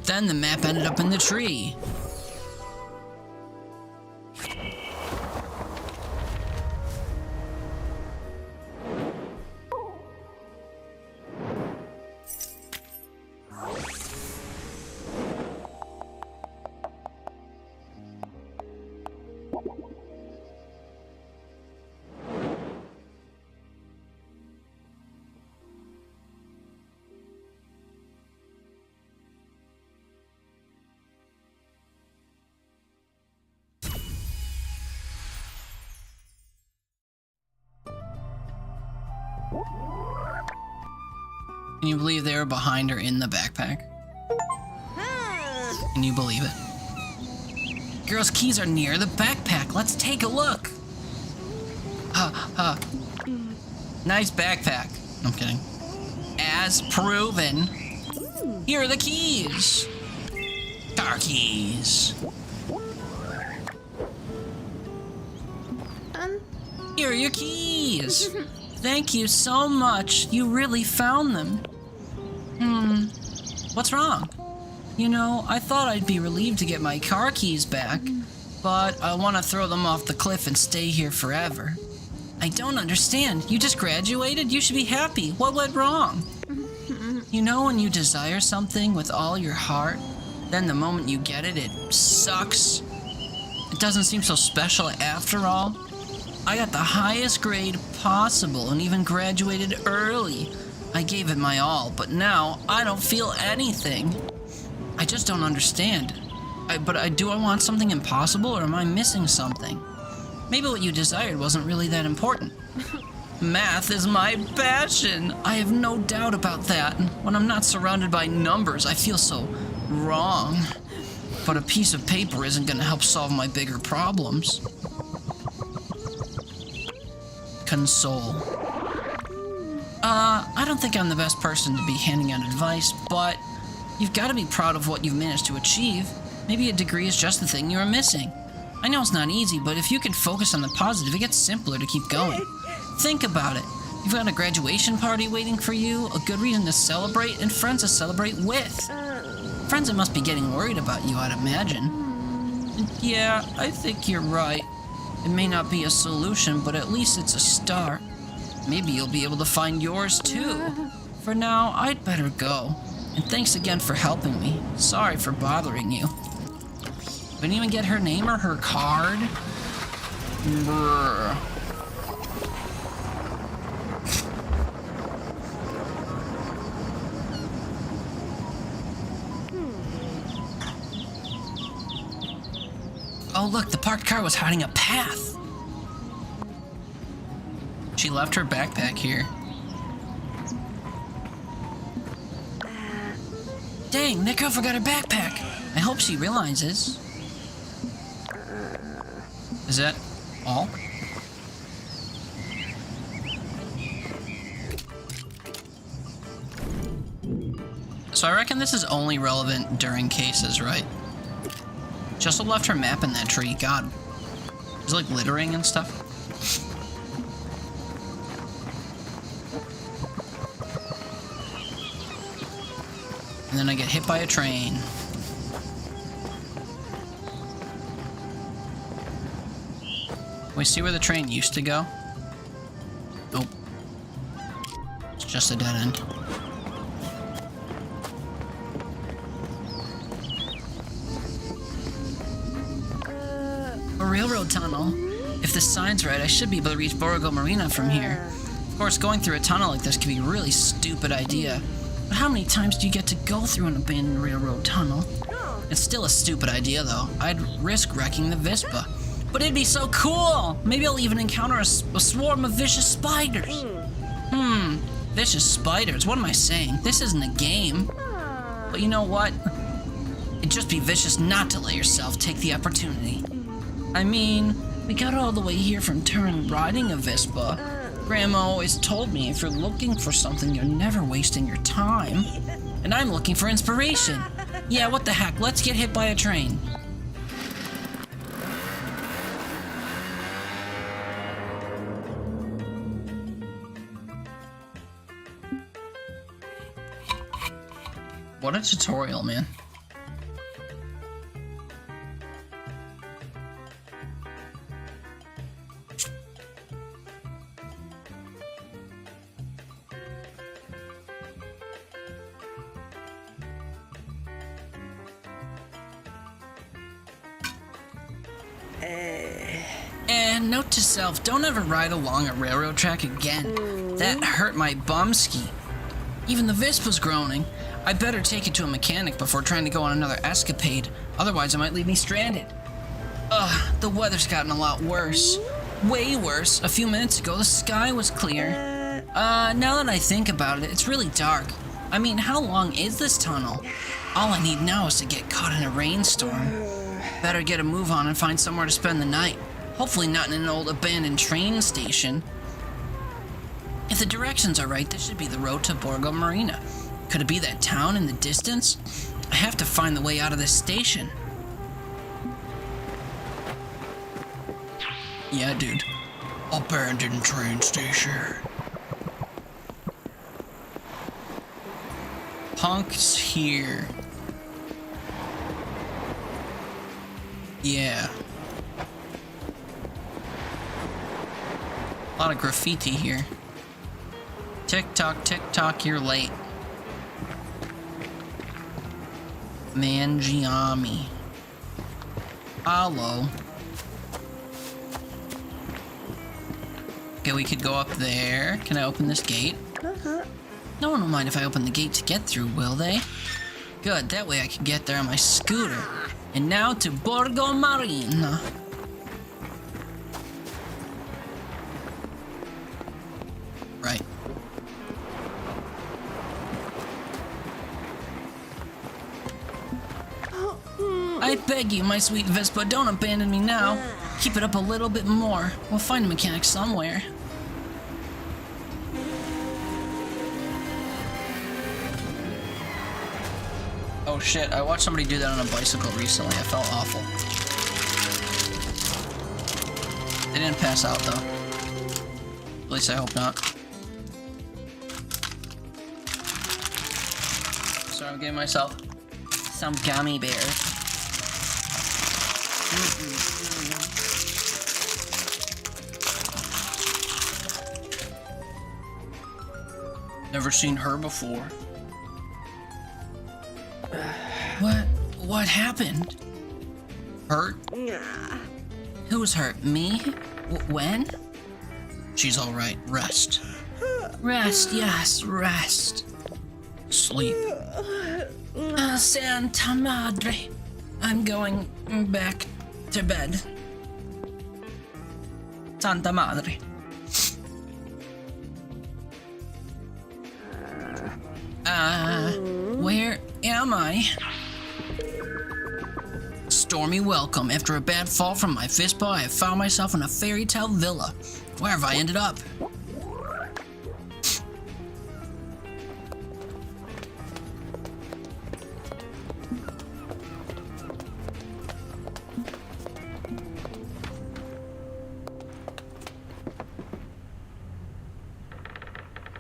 Speaker 1: Then the map ended up in the tree. Can you believe they were behind her in the backpack? Can you believe it? Girl's keys are near the backpack. Let's take a look. Nice backpack. I'm kidding. As proven, here are the keys. Car keys. Here are your keys. Thank you so much. You really found them. What's wrong? You know, I thought I'd be relieved to get my car keys back, but I want to throw them off the cliff and stay here forever. I don't understand. You just graduated? You should be happy. What went wrong? You know when you desire something with all your heart, then the moment you get it, it sucks? It doesn't seem so special after all? I got the highest grade possible and even graduated early. I gave it my all, but now I don't feel anything. I just don't understand. Do I want something impossible, or am I missing something? Maybe what you desired wasn't really that important. Math is my passion. I have no doubt about that. When I'm not surrounded by numbers, I feel so wrong. But a piece of paper isn't going to help solve my bigger problems. Console. I don't think I'm the best person to be handing out advice, but you've got to be proud of what you've managed to achieve. Maybe a degree is just the thing you were missing. I know it's not easy, but if you can focus on the positive, it gets simpler to keep going. Think about it. You've got a graduation party waiting for you, a good reason to celebrate, and friends to celebrate with. Friends that must be getting worried about you, I'd imagine. Yeah, I think you're right. It may not be a solution, but at least it's a start. Maybe you'll be able to find yours too. For now, I'd better go. And thanks again for helping me. Sorry for bothering you. We didn't even get her name or her card. Brr. Oh look, the parked car was hiding a path. She left her backpack here. Dang, that girl forgot her backpack. I hope she realizes. Is that all? So I reckon this is only relevant during cases, right? She also left her map in that tree. God. There's like littering and stuff. And then I get hit by a train. We see where the train used to go? Nope. It's just a dead end. A railroad tunnel. If the sign's right, I should be able to reach Borgo Marina from here. Of course, going through a tunnel like this could be a really stupid idea. But how many times do you get to go through an abandoned railroad tunnel? It's still a stupid idea, though. I'd risk wrecking the Vispa. But it'd be so cool! Maybe I'll even encounter a swarm of vicious spiders. Vicious spiders? What am I saying? This isn't a game. But you know what? It'd just be vicious not to let yourself take the opportunity. I mean, we got all the way here from Turin riding a Vespa. Grandma always told me if you're looking for something, you're never wasting your time. And I'm looking for inspiration. Yeah, what the heck? Let's get hit by a train. What a tutorial, man. And note to self, don't ever ride along a railroad track again. That hurt my bumski. Even the Vispa's groaning. I better take it to a mechanic before trying to go on another escapade. Otherwise, it might leave me stranded. Ugh, the weather's gotten a lot worse. Way worse. A few minutes ago, the sky was clear. Now that I think about it, it's really dark. I mean, how long is this tunnel? All I need now is to get caught in a rainstorm. Better get a move on and find somewhere to spend the night. Hopefully not in an old abandoned train station. If the directions are right, this should be the road to Borgo Marina. Could it be that town in the distance? I have to find the way out of this station. Yeah, dude. Abandoned train station. Punk's here. Yeah. A lot of graffiti here. Tick tock, you're late. Mangiami. Hello. Okay, we could go up there. Can I open this gate? No one will mind if I open the gate to get through, will they? Good, that way I can get there on my scooter. And now to Borgo Marina. Right. I beg you, my sweet Vespa, don't abandon me now. Keep it up a little bit more. We'll find a mechanic somewhere. Oh shit, I watched somebody do that on a bicycle recently. I felt awful. They didn't pass out though. At least I hope not. So I'm giving myself some gummy bears. Never seen her before. What happened? Hurt? Who's hurt? Me? When? She's all right. Rest. Rest, yes, rest. Sleep. Santa Madre. I'm going back to bed. Santa Madre. Where am I? Stormy welcome. After a bad fall from my Vespa, I have found myself in a fairy tale villa. Where have I ended up?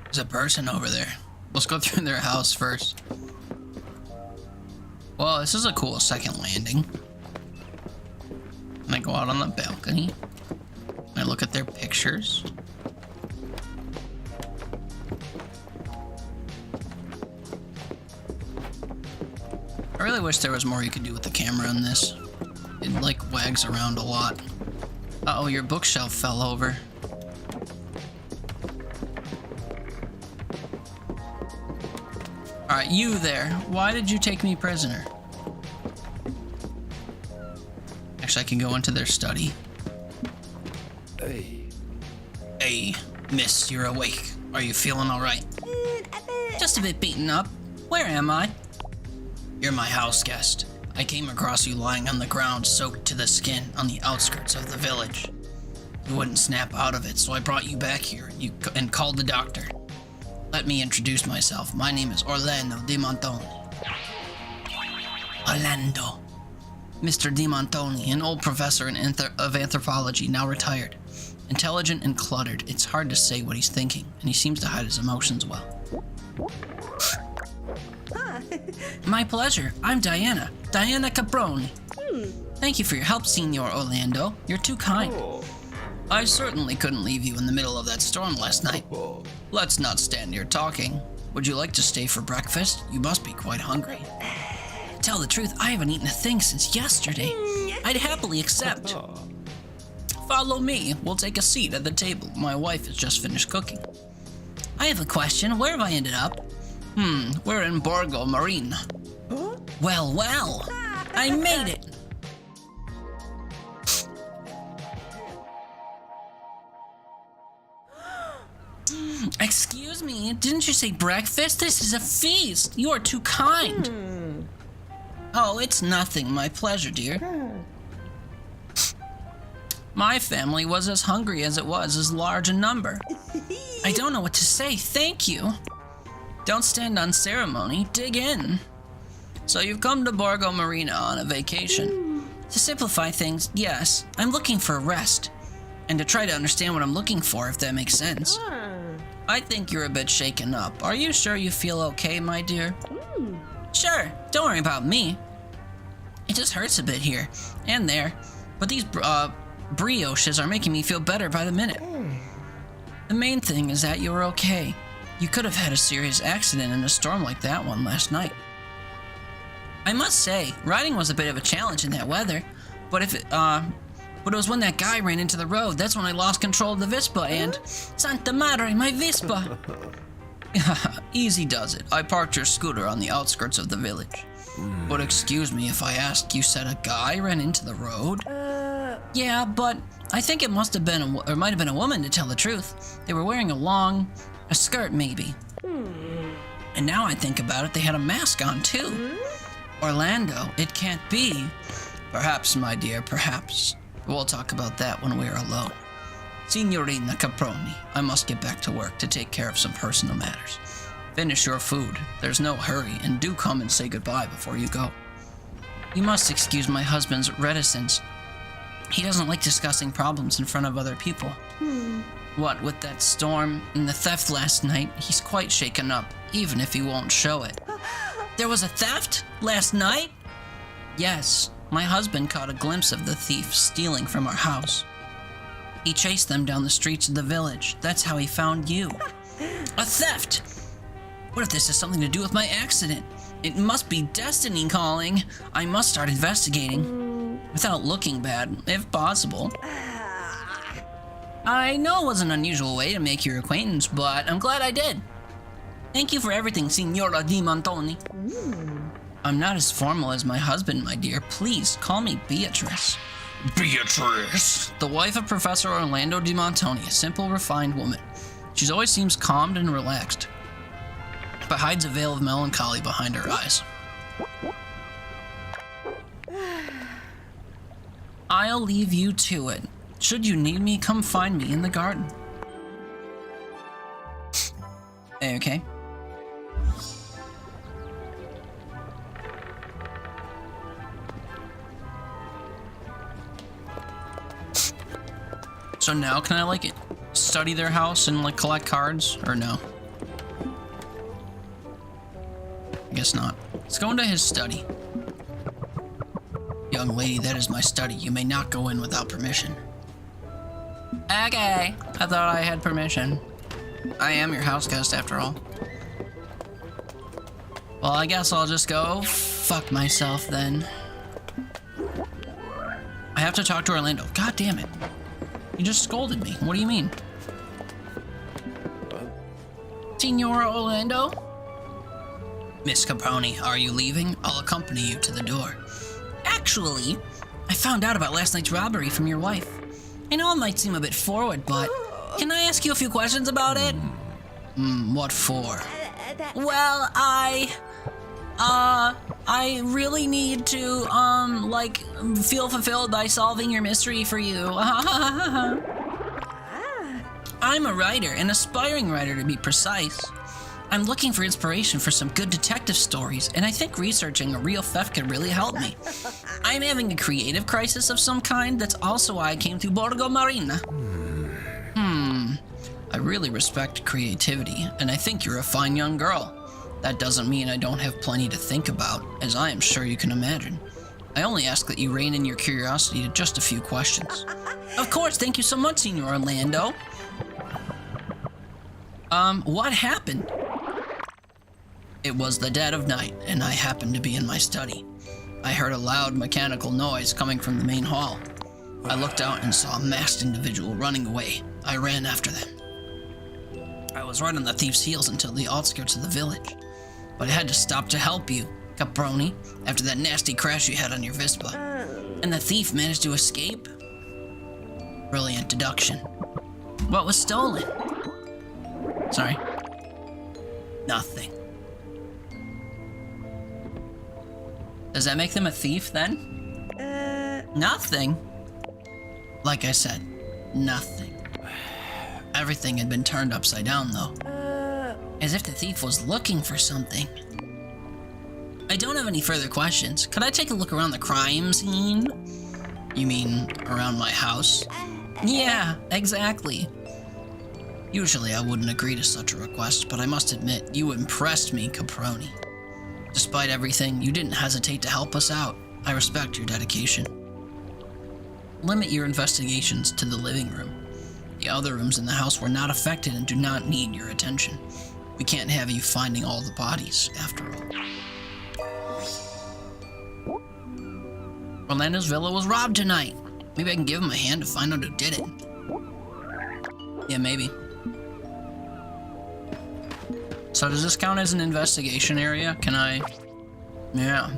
Speaker 1: There's a person over there. Let's go through their house first. Well, this is a cool second landing. And I go out on the balcony. And I look at their pictures. I really wish there was more you could do with the camera on this. It like wags around a lot. Uh-oh, your bookshelf fell over. Alright, you there. Why did you take me prisoner? Actually, I can go into their study. Hey, miss, you're awake. Are you feeling alright? Just a bit beaten up. Where am I? You're my house guest. I came across you lying on the ground, soaked to the skin, on the outskirts of the village. You wouldn't snap out of it, so I brought you back here and called the doctor. Let me introduce myself. My name is Orlando Di Montone. Orlando. Mr. Di Montone, an old professor of anthropology, now retired. Intelligent and cluttered, it's hard to say what he's thinking, and he seems to hide his emotions well. My pleasure. I'm Diana Caproni. Thank you for your help, Signor Orlando. You're too kind. I certainly couldn't leave you in the middle of that storm last night. Let's not stand here talking. Would you like to stay for breakfast? You must be quite hungry. Tell the truth, I haven't eaten a thing since yesterday. I'd happily accept. Follow me. We'll take a seat at the table. My wife has just finished cooking. I have a question. Where have I ended up? We're in Borgo Marina. Well. I made it. Excuse me, didn't you say breakfast? This is a feast. You are too kind. Oh, it's nothing. My pleasure, dear. My family was as hungry as it was as large in number. I don't know what to say. Thank you. Don't stand on ceremony. Dig in. So you've come to Borgo Marina on a vacation. To simplify things, yes, I'm looking for a rest. And to try to understand what I'm looking for, if that makes sense. I think you're a bit shaken up. Are you sure you feel okay, my dear? Sure, don't worry about me. It just hurts a bit here and there, but these brioches are making me feel better by the minute. The main thing is that you're okay. You could have had a serious accident in a storm like that one last night. I must say, riding was a bit of a challenge in that weather, but it was when that guy ran into the road. That's when I lost control of the Vespa and... Santa Madre, my Vespa! Easy does it. I parked your scooter on the outskirts of the village. But excuse me if I ask, you said a guy ran into the road? Yeah, but I think it must have been, or might have been a woman to tell the truth. They were wearing a skirt maybe. And now I think about it, they had a mask on too. Orlando, it can't be. Perhaps, my dear, perhaps. We'll talk about that when we're alone. Signorina Caproni, I must get back to work to take care of some personal matters. Finish your food. There's no hurry, and do come and say goodbye before you go. You must excuse my husband's reticence. He doesn't like discussing problems in front of other people. What with that storm and the theft last night, he's quite shaken up, even if he won't show it. There was a theft? Last night? Yes. My husband caught a glimpse of the thief stealing from our house. He chased them down the streets of the village. That's how he found you. A theft! What if this has something to do with my accident? It must be destiny calling. I must start investigating. Without looking bad, if possible. I know it was an unusual way to make your acquaintance, but I'm glad I did. Thank you for everything, Signora Di Montoni. I'm not as formal as my husband, my dear. Please, call me Beatrice. Beatrice! The wife of Professor Orlando Di Montoni, a simple, refined woman. She always seems calm and relaxed, but hides a veil of melancholy behind her eyes. I'll leave you to it. Should you need me, come find me in the garden. Okay. So now can I like study their house and like collect cards, or no? I guess not. Let's go into his study. Young lady, that is my study. You may not go in without permission. Okay, I thought I had permission. I am your house guest after all. Well, I guess I'll just go fuck myself then. I have to talk to Orlando. God damn it. You just scolded me. What do you mean? Signora Orlando? Miss Caproni, are you leaving? I'll accompany you to the door. Actually, I found out about last night's robbery from your wife. I know it might seem a bit forward, but can I ask you a few questions about it? What for? Well, I really need to, like, feel fulfilled by solving your mystery for you. I'm a writer, an aspiring writer to be precise. I'm looking for inspiration for some good detective stories, and I think researching a real theft could really help me. I'm having a creative crisis of some kind. That's also why I came to Borgo Marina. I really respect creativity, and I think you're a fine young girl. That doesn't mean I don't have plenty to think about, as I am sure you can imagine. I only ask that you rein in your curiosity to just a few questions. Of course, thank you so much, Signor Orlando. What happened? It was the dead of night, and I happened to be in my study. I heard a loud mechanical noise coming from the main hall. I looked out and saw a masked individual running away. I ran after them. I was right on the thief's heels until the outskirts of the village. But I had to stop to help you, Caproni, after that nasty crash you had on your Vespa. And the thief managed to escape? Brilliant deduction. What was stolen? Sorry. Nothing. Does that make them a thief then? Nothing. Like I said, nothing. Everything had been turned upside down though. As if the thief was looking for something. I don't have any further questions. Could I take a look around the crime scene? You mean around my house? Yeah, exactly. Usually I wouldn't agree to such a request, but I must admit, you impressed me, Caproni. Despite everything, you didn't hesitate to help us out. I respect your dedication. Limit your investigations to the living room. The other rooms in the house were not affected and do not need your attention. We can't have you finding all the bodies, after all. Orlando's villa was robbed tonight. Maybe I can give him a hand to find out who did it. Yeah, maybe. So does this count as an investigation area? Can I? Yeah.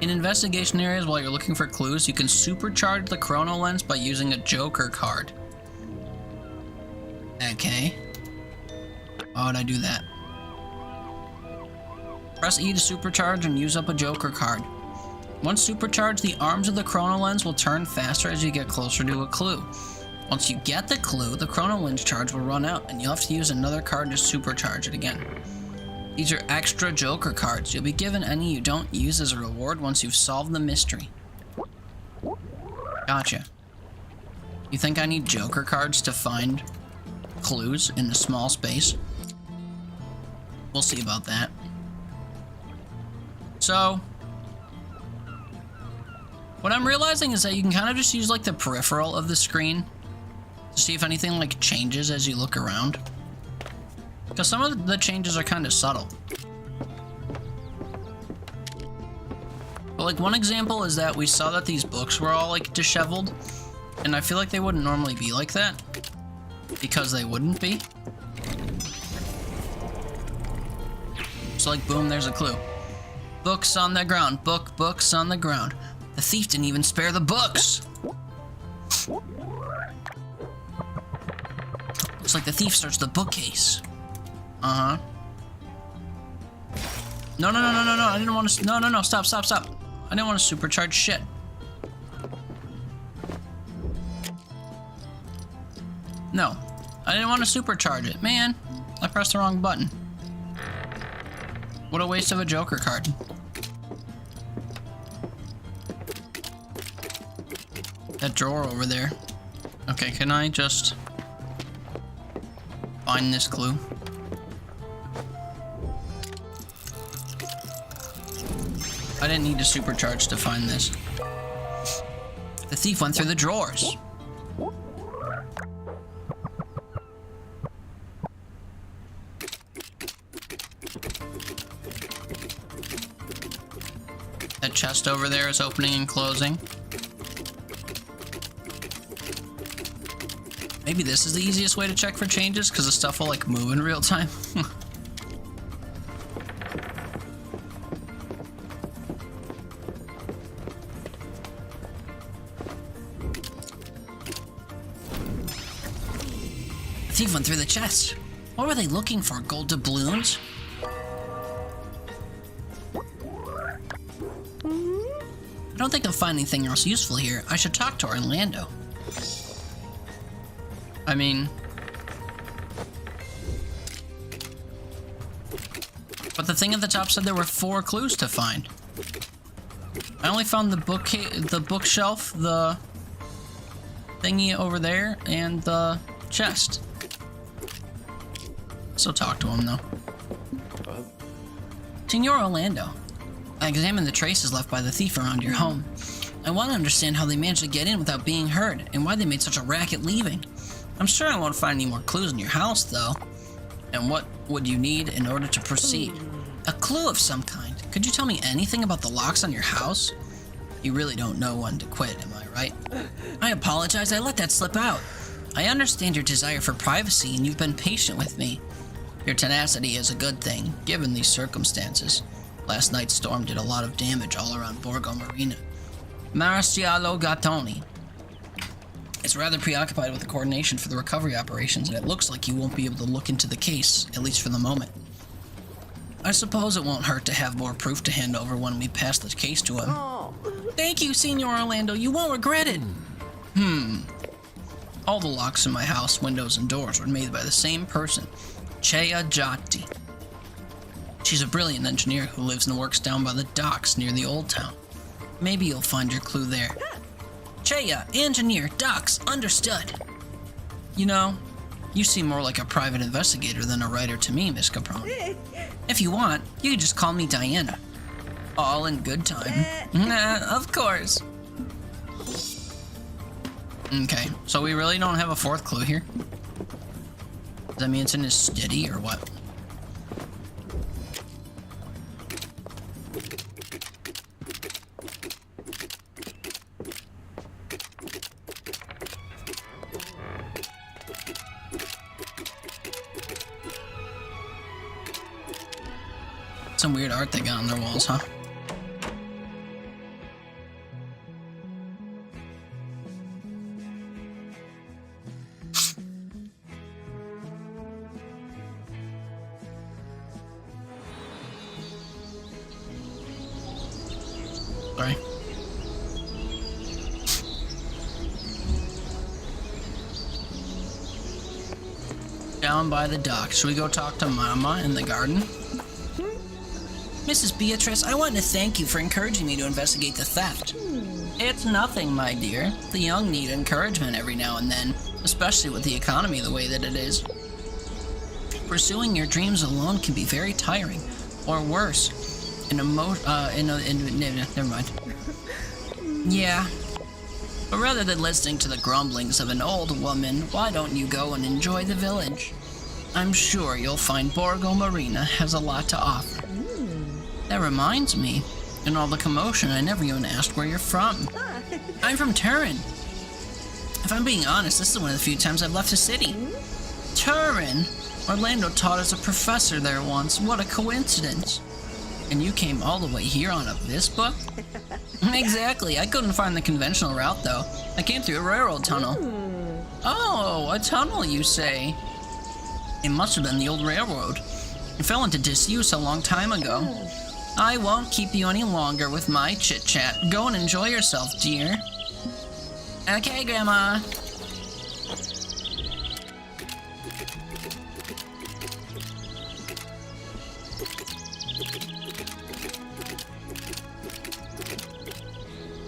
Speaker 1: In investigation areas, while you're looking for clues, you can supercharge the chrono lens by using a Joker card. Okay. Why would I do that? Press E to supercharge and use up a Joker card. Once supercharged, the arms of the chrono lens will turn faster as you get closer to a clue. Once you get the clue, the chrono lens charge will run out and you'll have to use another card to supercharge it again. These are extra Joker cards. You'll be given any you don't use as a reward once you've solved the mystery. Gotcha. You think I need Joker cards to find clues in a small space? We'll see about that. So, what I'm realizing is that you can kind of just use like the peripheral of the screen to see if anything like changes as you look around. Because some of the changes are kind of subtle. But like one example is that we saw that these books were all like disheveled. And I feel like they wouldn't normally be like that. Because they wouldn't be. So like boom, there's a clue. Books on the ground. Books on the ground. The thief didn't even spare the books. Looks like the thief searched the bookcase. Uh-huh. No, I didn't want to... No, stop. I didn't want to supercharge shit. No, I didn't want to supercharge it. Man, I pressed the wrong button. What a waste of a Joker card. That drawer over there. Okay, can I just find this clue? I didn't need to supercharge to find this. The thief went through the drawers. That chest over there is opening and closing. Maybe this is the easiest way to check for changes, because the stuff will like move in real time. The thief went through the chest. What were they looking for? Gold doubloons? I don't think I'll find anything else useful here. I should talk to Orlando. I mean... But the thing at the top said there were 4 clues to find. I only found the bookshelf, the thingy over there, and the chest. So talk to him, though. Senor Orlando, I examined the traces left by the thief around your home. I want to understand how they managed to get in without being heard, and why they made such a racket leaving. I'm sure I won't find any more clues in your house, though. And what would you need in order to proceed? A clue of some kind. Could you tell me anything about the locks on your house? You really don't know when to quit, am I right? I apologize, I let that slip out. I understand your desire for privacy, and you've been patient with me. Your tenacity is a good thing, given these circumstances. Last night's storm did a lot of damage all around Borgo Marina. Marcialo Gattoni is rather preoccupied with the coordination for the recovery operations, and it looks like you won't be able to look into the case, at least for the moment. I suppose it won't hurt to have more proof to hand over when we pass the case to him.
Speaker 2: Oh.
Speaker 1: Thank you, Senor Orlando. You won't regret it. All the locks in my house, windows, and doors were made by the same person, Chea Jotti. She's a brilliant engineer who lives and works down by the docks near the old town. Maybe you'll find your clue there. Chea, engineer, docks, understood. You know, you seem more like a private investigator than a writer to me, Miss Caproni. If you want, you can just call me Diana. All in good time. Of course. Okay, so we really don't have a 4th clue here? Does that mean it's in his steady or what? Some weird art they got on their walls, huh? Sorry. Down by the dock. Should we go talk to Mama in the garden? Mrs. Beatrice, I want to thank you for encouraging me to investigate the theft. It's nothing, my dear. The young need encouragement every now and then, especially with the economy the way that it is. Pursuing your dreams alone can be very tiring, or worse, never mind. Yeah. But rather than listening to the grumblings of an old woman, why don't you go and enjoy the village? I'm sure you'll find Borgo Marina has a lot to offer. That reminds me, in all the commotion, I never even asked where you're from. I'm from Turin. If I'm being honest, this is one of the few times I've left the city. Turin? Orlando taught as a professor there once. What a coincidence. And you came all the way here on a Vespa? Exactly. I couldn't find the conventional route, though. I came through a railroad tunnel. Oh, a tunnel, you say? It must have been the old railroad. It fell into disuse a long time ago. I won't keep you any longer with my chit-chat. Go and enjoy yourself, dear. Okay, Grandma.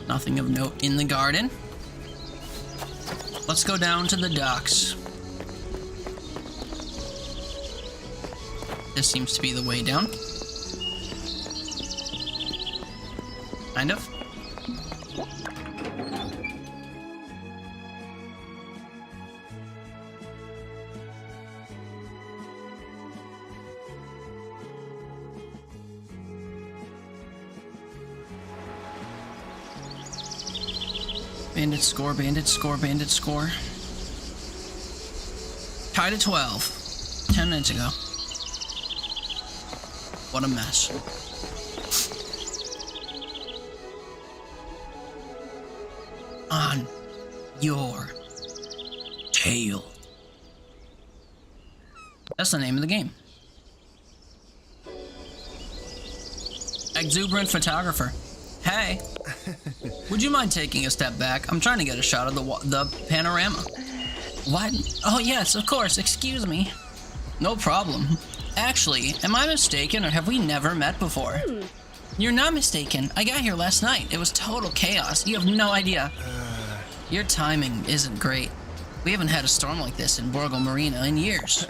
Speaker 1: Nothing of note in the garden. Let's go down to the docks. This seems to be the way down. Kind of. Bandit score, bandit score, bandit score. Tied at 12. 10 minutes ago. What a mess. On your tail. That's the name of the game. Exuberant photographer. Hey, would you mind taking a step back? I'm trying to get a shot of the panorama. What? Oh yes, of course, excuse me. No problem. Actually, am I mistaken or have we never met before? You're not mistaken. I got here last night. It was total chaos. You have no idea. Your timing isn't great. We haven't had a storm like this in Borgo Marina in years.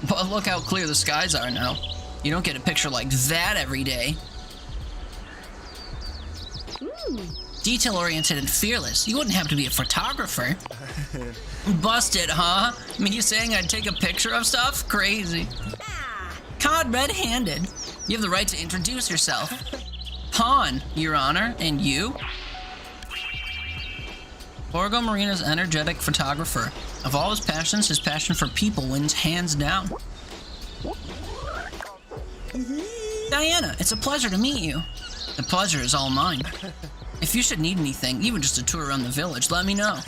Speaker 1: But look how clear the skies are now. You don't get a picture like that every day. Detail-oriented and fearless. You wouldn't have to be a photographer. Busted, huh? Me saying I'd take a picture of stuff? Crazy. Caught red-handed. You have the right to introduce yourself. Pawn, Your Honor, and you? Borgo Marina's energetic photographer. Of all his passions, his passion for people wins hands down. Diana, it's a pleasure to meet you. The pleasure is all mine. If you should need anything, even just a tour around the village, let me know.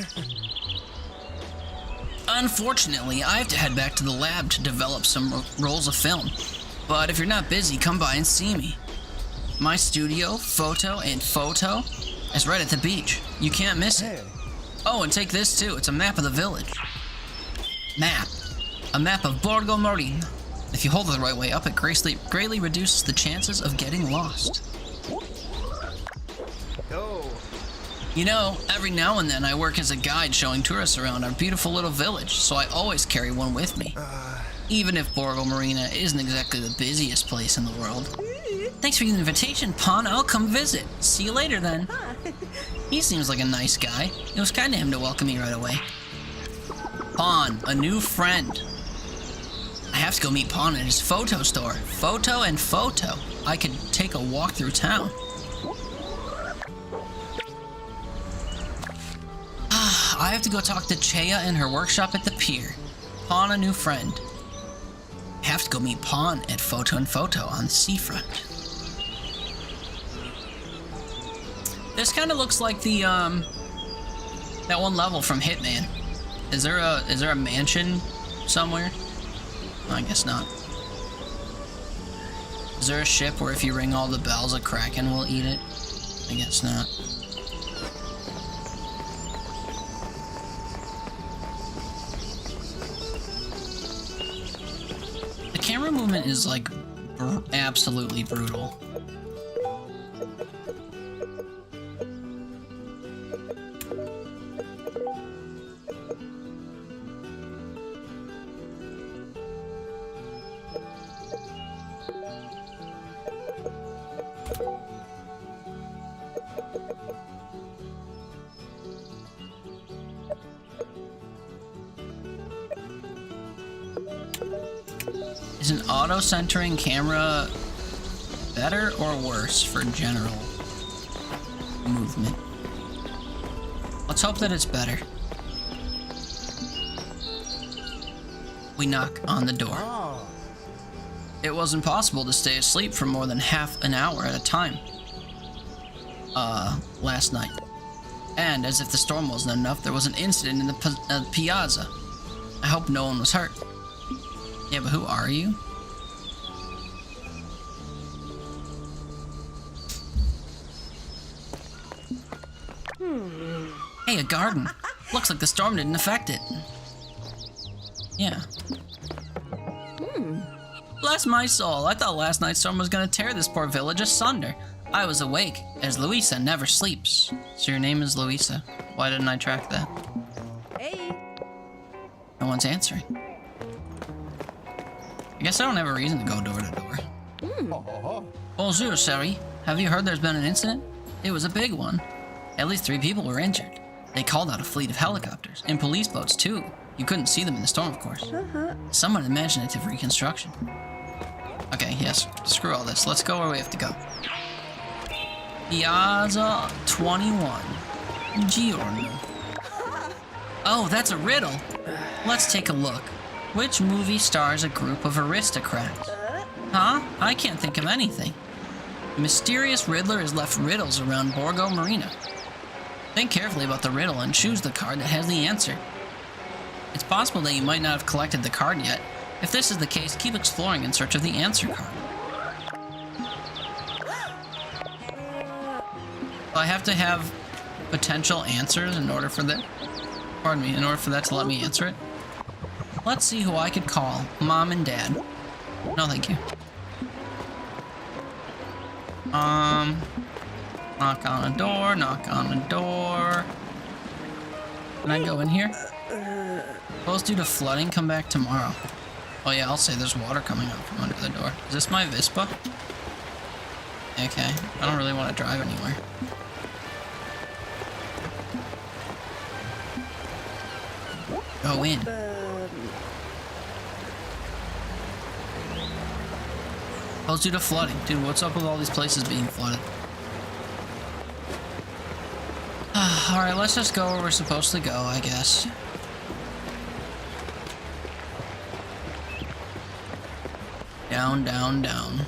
Speaker 1: Unfortunately, I have to head back to the lab to develop some rolls of film. But if you're not busy, come by and see me. My studio, photo, is right at the beach. You can't miss it. Oh, and take this too. It's a map of the village. Map. A map of Borgo Marina. If you hold it the right way up, it greatly reduces the chances of getting lost. You know, every now and then I work as a guide showing tourists around our beautiful little village, so I always carry one with me. Even if Borgo Marina isn't exactly the busiest place in the world. Thanks for the invitation, Pawn. I'll come visit. See you later, then. He seems like a nice guy. It was kind of him to welcome me right away. Pawn, a new friend. I have to go meet Pawn at his photo store. Photo. I could take a walk through town. I have to go talk to Chea in her workshop at the pier. Pawn, a new friend. I have to go meet Pawn at Photo on the seafront. This kind of looks like the that one level from Hitman. Is there a mansion somewhere? I guess not. Is there a ship where if you ring all the bells, a kraken will eat it? I guess not. The camera movement is like absolutely brutal. Is an auto-centering camera better or worse for general movement? Let's hope that it's better. We knock on the door. It wasn't possible to stay asleep for more than half an hour at a time. Last night. And as if the storm wasn't enough, there was an incident in the piazza. I hope no one was hurt. Yeah, but who are you? Hey, a garden. Looks like the storm didn't affect it. Yeah. Bless my soul, I thought last night's storm was gonna tear this poor village asunder. I was awake, as Luisa never sleeps. So your name is Luisa. Why didn't I track that?
Speaker 2: Hey.
Speaker 1: No one's answering. I guess I don't have a reason to go door to door. Bonjour, Sherry. Have you heard there's been an incident? It was a big one. At least 3 people were injured. They called out a fleet of helicopters, and police boats too. You couldn't see them in the storm, of course. Somewhat imaginative reconstruction. Okay, yes, screw all this. Let's go where we have to go. Piazza 21. Giorno. Oh, that's a riddle. Let's take a look. Which movie stars a group of aristocrats? Huh? I can't think of anything. The mysterious Riddler has left riddles around Borgo Marina. Think carefully about the riddle and choose the card that has the answer. It's possible that you might not have collected the card yet. If this is the case, keep exploring in search of the answer card. So I have to have potential answers in order for that... Pardon me, in order for that to let me answer it? Let's see who I could call. Mom and Dad. No, thank you. Knock on a door, knock on a door. Can I go in here? Supposed due to flooding, come back tomorrow. Oh yeah, I'll say there's water coming out from under the door. Is this my Vespa? Okay, I don't really want to drive anywhere. Go in. Supposed due to flooding. Dude, what's up with all these places being flooded? Alright, let's just go where we're supposed to go, I guess. Down, down, down.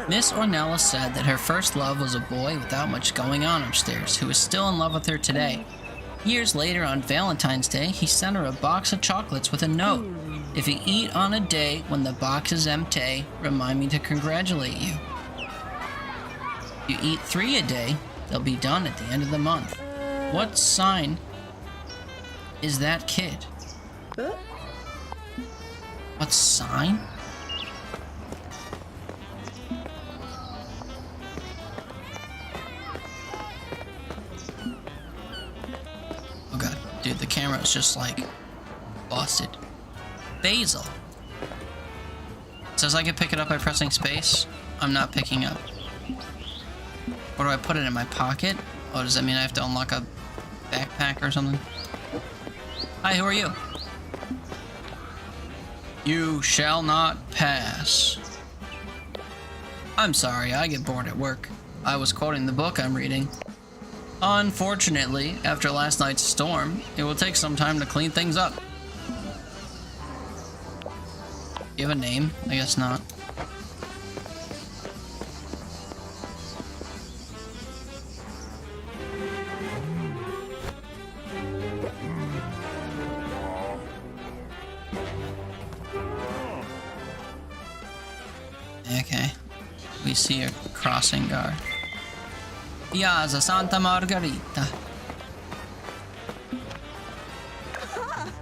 Speaker 1: Miss Ornella said that her first love was a boy without much going on upstairs, who is still in love with her today. Years later, on Valentine's Day, he sent her a box of chocolates with a note. If you eat on a day when the box is empty, remind me to congratulate you. You eat 3 a day, they'll be done at the end of the month. What sign is that kid? What sign? Oh god, dude, the camera is just like busted. Basil. It says I can pick it up by pressing space. I'm not picking up. Where do I put it, in my pocket? Oh, does that mean I have to unlock a backpack or something? Hi, who are you? You shall not pass. I'm sorry, I get bored at work. I was quoting the book I'm reading. Unfortunately, after last night's storm, it will take some time to clean things up. You have a name? I guess not. Okay. We see a crossing guard. Piazza Santa Margherita.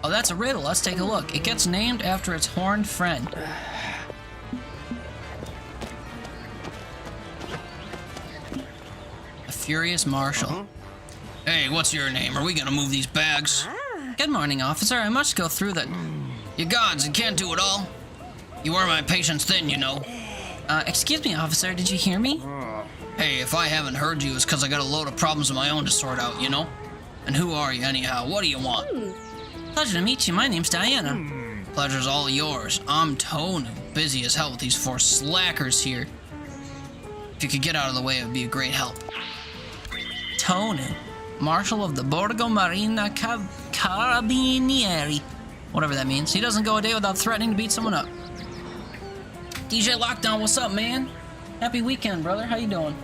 Speaker 1: Oh, that's a riddle. Let's take a look. It gets named after its horned friend. A furious marshal. Hey, what's your name? Are we gonna move these bags? Good morning, officer. I must go through the... You gods, you can't do it all. You are my patience thin, you know. Excuse me, officer. Did you hear me? Hey, if I haven't heard you, it's because I got a load of problems of my own to sort out, you know? And who are you, anyhow? What do you want? Pleasure to meet you. My name's Diana. Pleasure's all yours. I'm Tonu, busy as hell with these 4 slackers here. If you could get out of the way, it would be a great help. Tonu, Marshal of the Borgo Marina Carabinieri. Whatever that means. He doesn't go a day without threatening to beat someone up. DJ Lockdown, what's up, man? Happy weekend, brother. How you doing?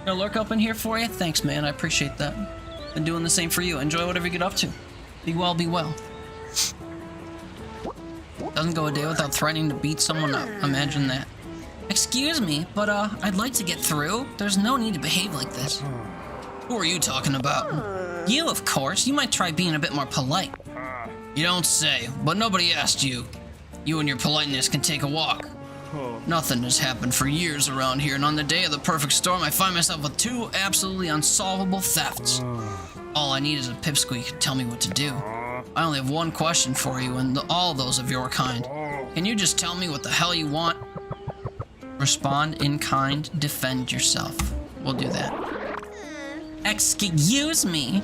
Speaker 1: Gonna lurk up in here for you? Thanks, man. I appreciate that. Been doing the same for you. Enjoy whatever you get up to. Be well, be well. Doesn't go a day without threatening to beat someone up. Imagine that. Excuse me, but I'd like to get through. There's no need to behave like this. Who are you talking about? You, of course. You might try being a bit more polite. You don't say, but nobody asked you. You and your politeness can take a walk. Nothing has happened for years around here, and on the day of the perfect storm, I find myself with 2 absolutely unsolvable thefts. All I need is a pipsqueak to tell me what to do. I only have one question for you, and all those of your kind. Can you just tell me what the hell you want? Respond in kind, defend yourself. We'll do that. Excuse me,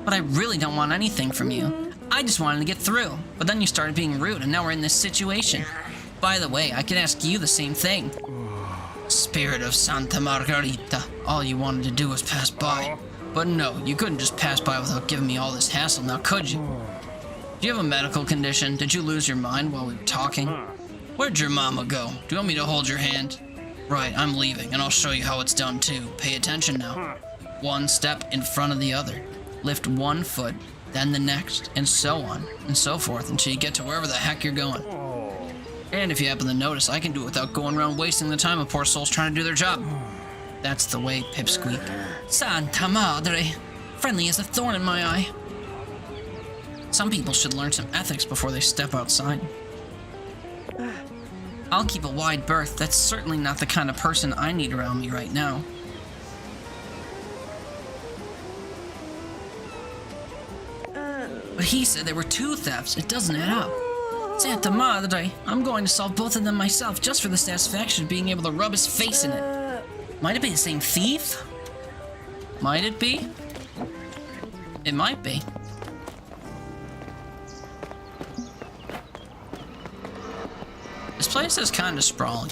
Speaker 1: but I really don't want anything from you. I just wanted to get through, but then you started being rude, and now we're in this situation. By the way, I could ask you the same thing. Spirit of Santa Margarita, all you wanted to do was pass by. But no, you couldn't just pass by without giving me all this hassle, now could you? Do you have a medical condition? Did you lose your mind while we were talking? Where'd your mama go? Do you want me to hold your hand? Right, I'm leaving, and I'll show you how it's done too. Pay attention now. 1 step in front of the other. Lift 1 foot, then the next, and so on, and so forth, until you get to wherever the heck you're going. And if you happen to notice, I can do it without going around wasting the time of poor souls trying to do their job. That's the way, Pipsqueak. Santa Madre. Friendly as a thorn in my eye. Some people should learn some ethics before they step outside. I'll keep a wide berth. That's certainly not the kind of person I need around me right now. But he said there were 2 thefts. It doesn't add up. Santa Madre, I'm going to solve both of them myself just for the satisfaction of being able to rub his face in it. Might it be the same thief? Might it be? It might be. This place is kind of sprawling.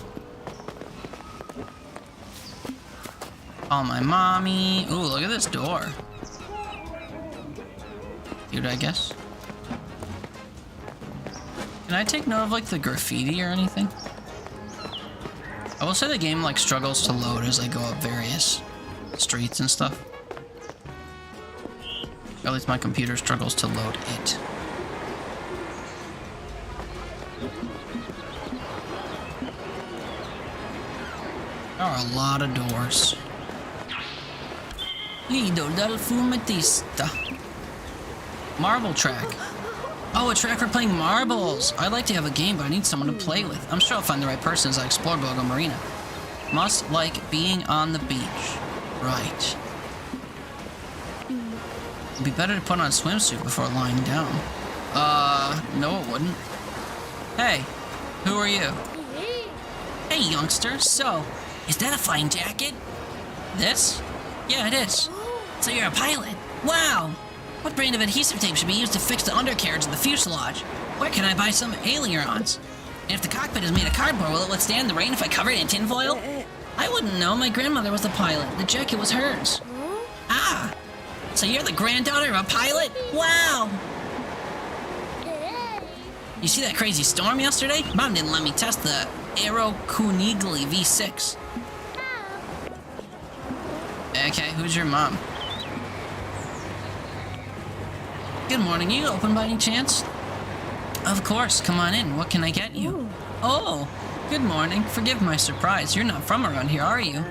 Speaker 1: Call my mommy. Ooh, look at this door. Cute, I guess. Can I take note of, like, the graffiti or anything? I will say the game, like, struggles to load as I go up various streets and stuff. Or at least my computer struggles to load it. There are a lot of doors. Lido del Fumetista. Marble track. Oh, a track for playing marbles. I'd like to have a game, but I need someone to play with. I'm sure I'll find the right person as I explore Borgo Marina. Must like being on the beach. Right. It'd be better to put on a swimsuit before lying down. No it wouldn't. Hey, who are you? Hey, youngster. So, is that a flying jacket? This? Yeah, it is. So you're a pilot. Wow. What brand of adhesive tape should be used to fix the undercarriage of the fuselage? Where can I buy some ailerons? And if the cockpit is made of cardboard, will it withstand the rain if I cover it in tinfoil? I wouldn't know. My grandmother was the pilot. The jacket was hers. Ah! So you're the granddaughter of a pilot? Wow! You see that crazy storm yesterday? Mom didn't let me test the Aero Kunigli V6. Okay, who's your mom? Good morning. You open by any chance? Of course. Come on in. What can I get you? Oh, good morning. Forgive my surprise. You're not from around here, are you?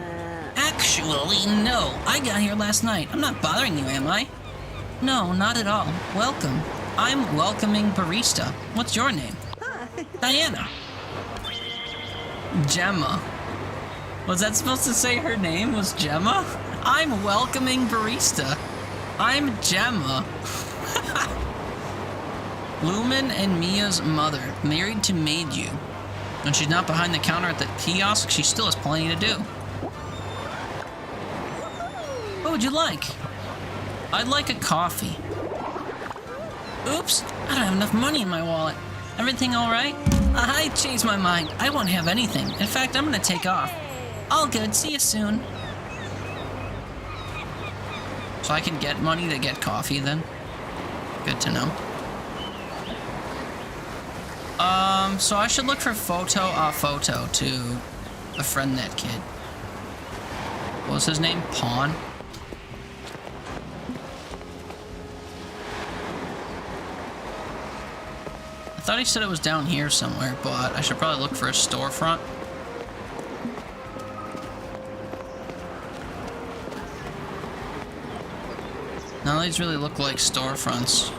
Speaker 1: Actually, no. I got here last night. I'm not bothering you, am I? No, not at all. Welcome. I'm welcoming barista. What's your name? Diana. Gemma. Was that supposed to say her name was Gemma? I'm welcoming barista. I'm Gemma. Lumen and Mia's mother, married to Maid You. When she's not behind the counter at the kiosk, she still has plenty to do. would you like? I'd like a coffee. Oops, I don't have enough money in my wallet. Everything all right? I changed my mind. I won't have anything. In fact, I'm gonna take off. All good, see you soon. So I can get money to get coffee then? Good to know. So I should look for photo to befriend that kid. What was his name? Pawn? I thought he said it was down here somewhere, but I should probably look for a storefront. None of these really look like storefronts.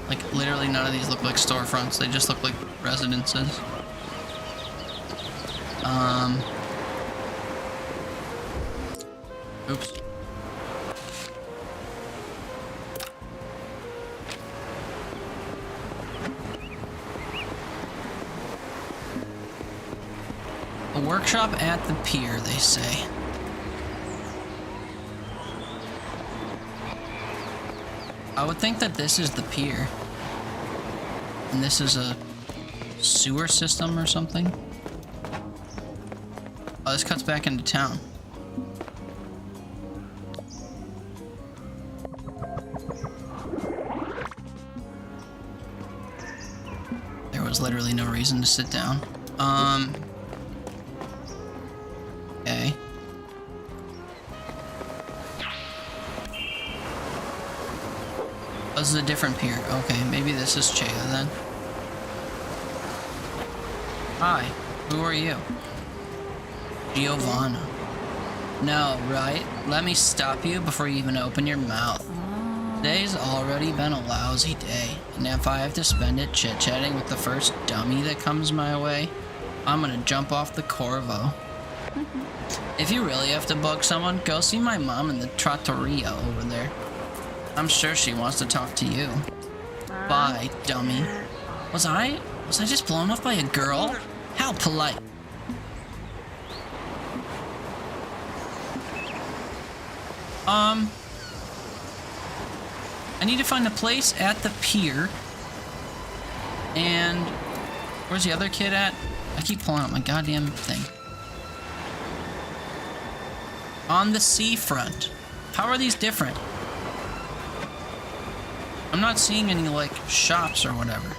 Speaker 1: Like, literally none of these look like storefronts. They just look like residences. Oops. A workshop at the pier, they say. I would think that this is the pier. And this is a sewer system or something. Oh, this cuts back into town. There was literally no reason to sit down. Okay. This is a different pier. Okay, maybe this is Chea then. Hi, who are you? Giovanna. No, right? Let me stop you before you even open your mouth. Today's already been a lousy day, and if I have to spend it chit-chatting with the first dummy that comes my way, I'm gonna jump off the Corvo. If you really have to bug someone, go see my mom in the trattoria over there. I'm sure she wants to talk to you. Bye, dummy. Was I just blown off by a girl? How polite. I need to find a place at the pier. And where's the other kid at? I keep pulling up my goddamn thing. On the seafront. How are these different? I'm not seeing any, like, shops or whatever.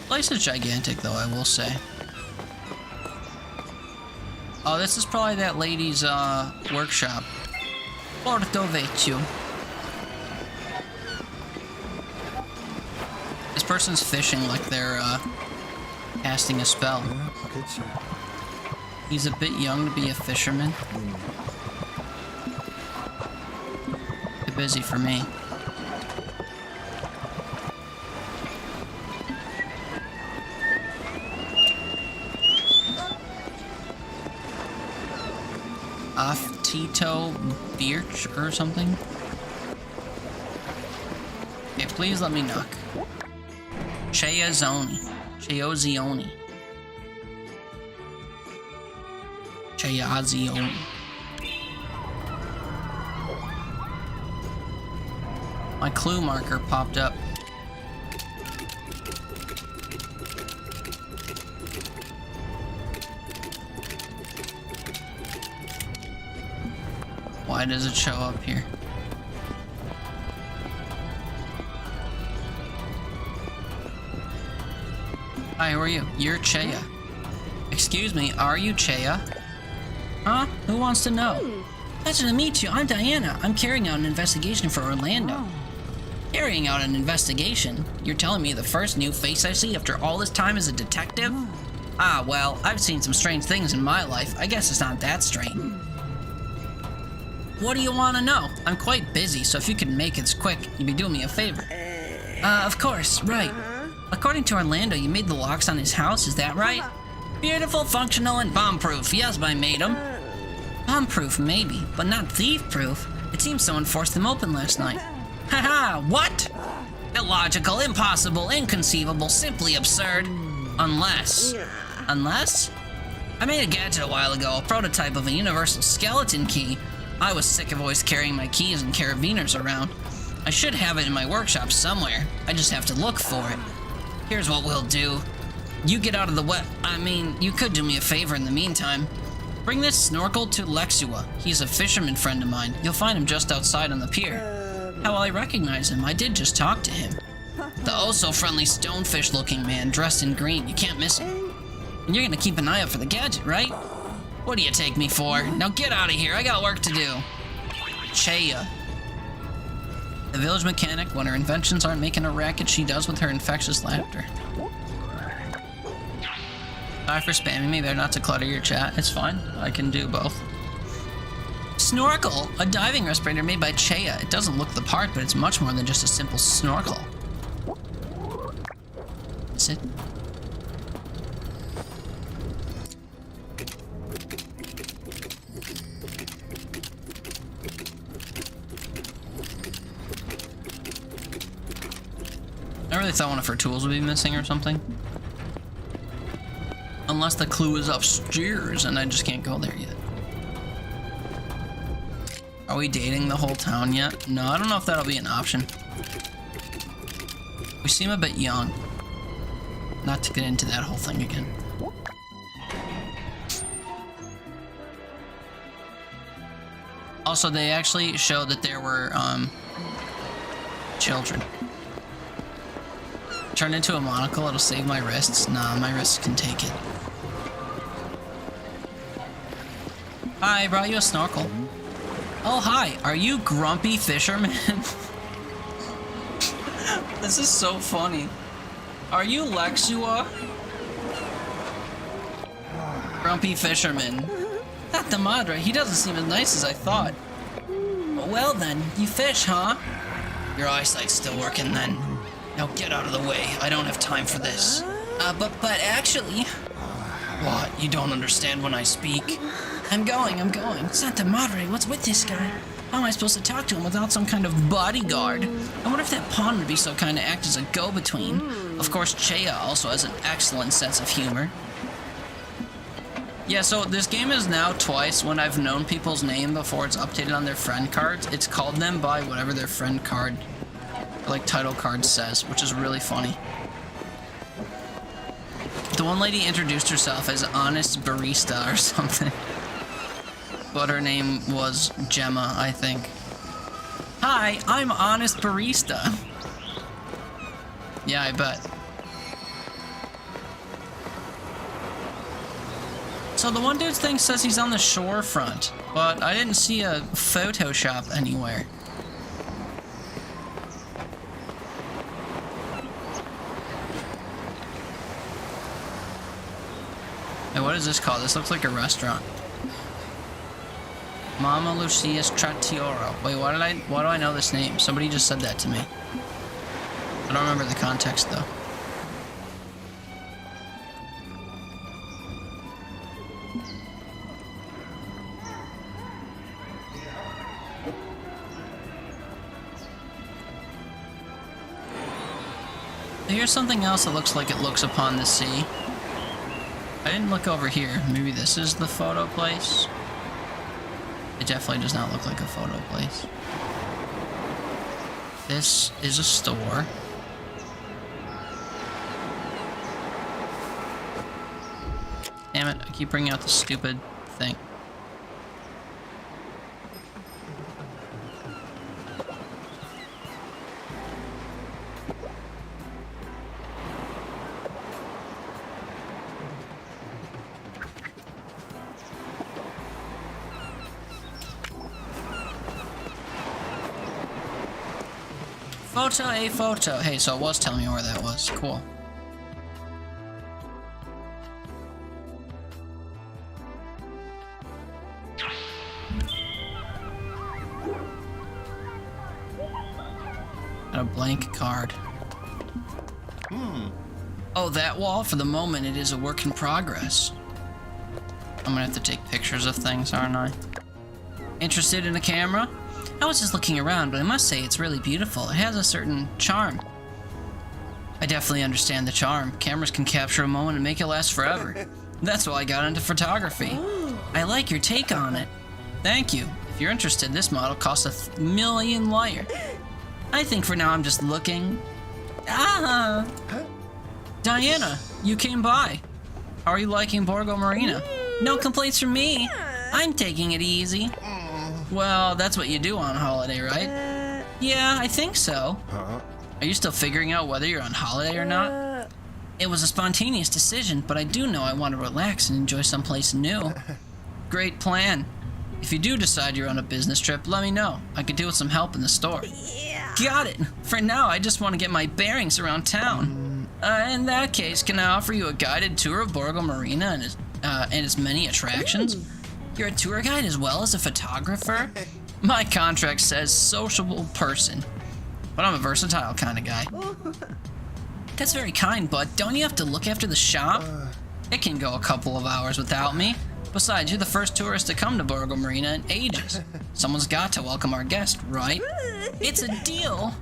Speaker 1: Place is gigantic, though, I will say. Oh, this is probably that lady's, workshop. Porto Vecchio. This person's fishing like they're, casting a spell. He's a bit young to be a fisherman. Too busy for me. Tito Birch or something? Okay, please let me knock. Cheazioni. Cheazioni. Cheazioni. My clue marker popped up. Why does it show up here? Hi, who are you? You're Chea. Excuse me, are you Chea? Huh? Who wants to know? Pleasure to meet you. I'm Diana. I'm carrying out an investigation for Orlando. Carrying out an investigation? You're telling me the first new face I see after all this time as a detective? Ah, well, I've seen some strange things in my life. I guess it's not that strange. What do you want to know? I'm quite busy, so if you could make it quick, you'd be doing me a favor. Of course, right. According to Orlando, you made the locks on his house, is that right? Beautiful, functional, and bomb-proof. Yes, I made them. Bomb-proof, maybe, but not thief-proof. It seems someone forced them open last night. Haha, what? Illogical, impossible, inconceivable, simply absurd. Unless... Unless? I made a gadget a while ago, a prototype of a universal skeleton key. I was sick of always carrying my keys and carabiners around. I should have it in my workshop somewhere. I just have to look for it. Here's what we'll do. You get out of the wet. I mean, you could do me a favor in the meantime. Bring this snorkel to Lexua. He's a fisherman friend of mine. You'll find him just outside on the pier. How will I recognize him? I did just talk to him. The oh-so-friendly stonefish-looking man dressed in green. You can't miss him. And you're gonna keep an eye out for the gadget, right? What do you take me for? Now get out of here. I got work to do. Cheya. The village mechanic, when her inventions aren't making a racket, she does with her infectious laughter. Sorry for spamming me. Better not to clutter your chat. It's fine. I can do both. Snorkel, a diving respirator made by Cheya. It doesn't look the part, but it's much more than just a simple snorkel. Sit. I really thought one of her tools would be missing or something. Unless the clue is upstairs and I just can't go there yet. Are we dating the whole town yet? No, I don't know if that'll be an option. We seem a bit young. Not to get into that whole thing again. Also, they actually showed that there were, children. Turn into a monocle, it'll save my wrists. Nah, my wrists can take it. Hi, I brought you a snorkel. Oh, hi. Are you Grumpy Fisherman? This is so funny. Are you Lexua? Grumpy Fisherman. Not the Madre. He doesn't seem as nice as I thought. Well then, you fish, huh? Your eyesight's still working then. Now get out of the way. I don't have time for this. But actually... What? You don't understand when I speak? I'm going. Santa Madre, what's with this guy? How am I supposed to talk to him without some kind of bodyguard? I wonder if that pawn would be so kind to act as a go-between. Of course, Cheya also has an excellent sense of humor. Yeah, so this game is now twice when I've known people's name before it's updated on their friend cards. It's called them by whatever their friend card, like title card says, which is really funny. The one lady introduced herself as Honest Barista or something. But her name was Gemma, I think. Hi, I'm Honest Barista. Yeah, I bet. So the one dude's thing says he's on the shore front, but I didn't see a photo shop anywhere. Hey, what is this called? This looks like a restaurant. Mama Lucia's Trattoria. Wait, why do I know this name? Somebody just said that to me. I don't remember the context though. Here's something else that looks like it looks upon the sea. I didn't look over here. Maybe this is the photo place? It definitely does not look like a photo place. This is a store. Damn it, I keep bringing out the stupid thing. A photo. Hey, so it was telling me where that was. Cool. Got a blank card. Oh, that wall? For the moment, it is a work in progress. I'm gonna have to take pictures of things, aren't I? Interested in a camera? I was just looking around, but I must say it's really beautiful. It has a certain charm. I definitely understand the charm. Cameras can capture a moment and make it last forever. That's why I got into photography. I like your take on it. Thank you. If you're interested, this model costs $1 million. I think for now I'm just looking. Ah! Diana, you came by. How are you liking Borgo Marina? No complaints from me. I'm taking it easy. Well, that's what you do on holiday, right? Yeah, I think so. Are you still figuring out whether you're on holiday or not? It was a spontaneous decision, but I do know I want to relax and enjoy someplace new. Great plan. If you do decide you're on a business trip, let me know. I could do with some help in the store.
Speaker 2: Yeah.
Speaker 1: Got it. For now, I just want to get my bearings around town. In that case, can I offer you a guided tour of Borgo Marina and its many attractions? You're a tour guide as well as a photographer? My contract says sociable person, but I'm a versatile kind of guy. That's very kind, but don't you have to look after the shop? It can go a couple of hours without me. Besides, you're the first tourist to come to Borgo Marina in ages. Someone's got to welcome our guest, right? It's a deal.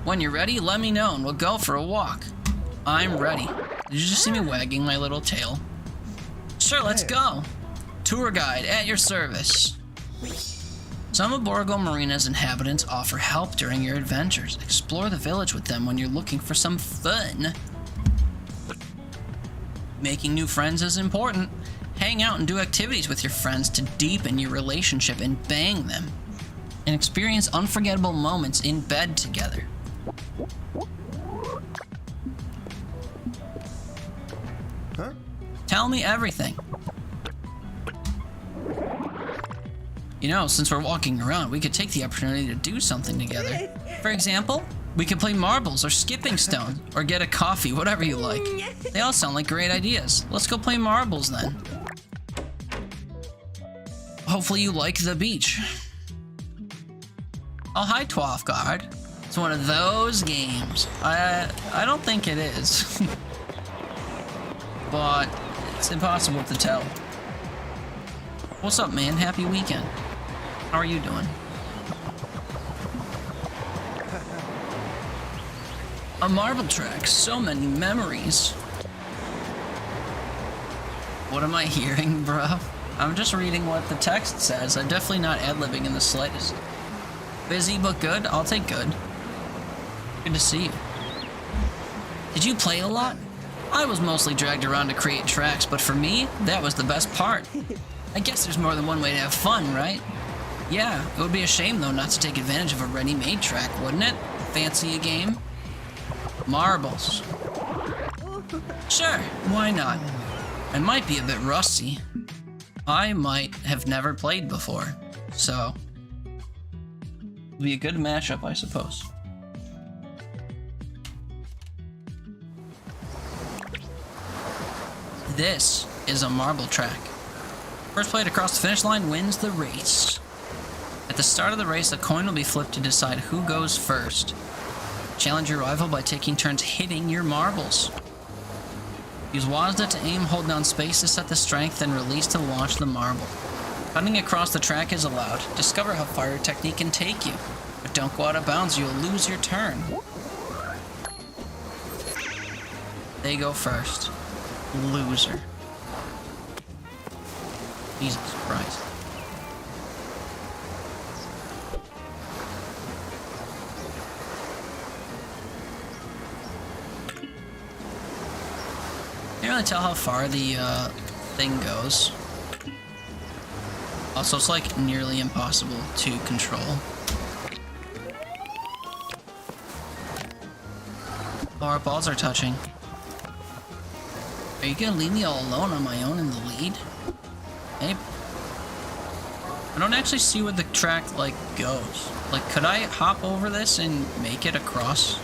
Speaker 1: When you're ready, let me know and we'll go for a walk. I'm ready. Did you just see me wagging my little tail? Sure, let's go. Tour guide at your service. Some of Borgo Marina's inhabitants offer help during your adventures. Explore the village with them when you're looking for some fun. Making new friends is important. Hang out and do activities with your friends to deepen your relationship and bang them. And experience unforgettable moments in bed together. Tell me everything. You know, since we're walking around, we could take the opportunity to do something together. For example, we could play marbles or skipping stones or get a coffee, whatever you like. They all sound like great ideas. Let's go play marbles then. Hopefully you like the beach. Oh, hi, Twelfth Guard. It's one of those games. I don't think it is. But it's impossible to tell. What's up, man? Happy weekend. How are you doing? A marble track, so many memories. What am I hearing, bro? I'm just reading what the text says. I'm definitely not ad-libbing in the slightest. Busy but good? I'll take good. Good to see you. Did you play a lot? I was mostly dragged around to create tracks, but for me, that was the best part. I guess there's more than one way to have fun, right? Yeah, it would be a shame, though, not to take advantage of a ready-made track, wouldn't it? Fancy a game? Marbles. Sure, why not? I might be a bit rusty. I might have never played before, so it'll be a good matchup, I suppose. This is a marble track. First player to cross the finish line wins the race. At the start of the race, a coin will be flipped to decide who goes first. Challenge your rival by taking turns hitting your marbles. Use WASD to aim, hold down space to set the strength, and release to launch the marble. Cutting across the track is allowed. Discover how far your technique can take you. But don't go out of bounds, you'll lose your turn. They go first. Loser. Jesus Christ. Can't really tell how far the thing goes. Also, it's like nearly impossible to control. Oh, our balls are touching. Are you gonna leave me all alone on my own in the lead? Maybe. I don't actually see where the track, like, goes. Like, could I hop over this and make it across?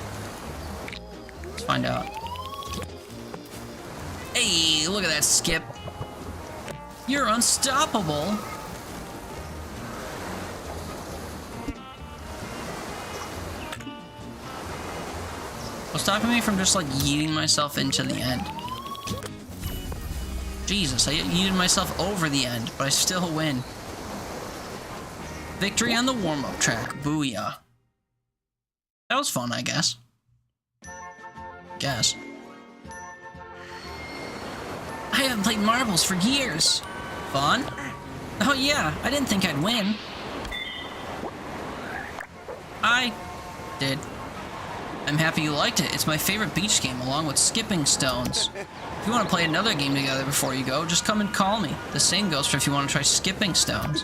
Speaker 1: Let's find out. Hey, look at that skip. You're unstoppable. What's stopping me from just, like, yeeting myself into the end? Jesus, I yeeted myself over the end, but I still win. Victory on the warm-up track. Booyah. That was fun, I guess. I haven't played marbles for years. Fun? Oh yeah, I didn't think I'd win. I did. I'm happy you liked it. It's my favorite beach game, along with skipping stones. If you want to play another game together before you go, just come and call me. The same goes for if you want to try skipping stones.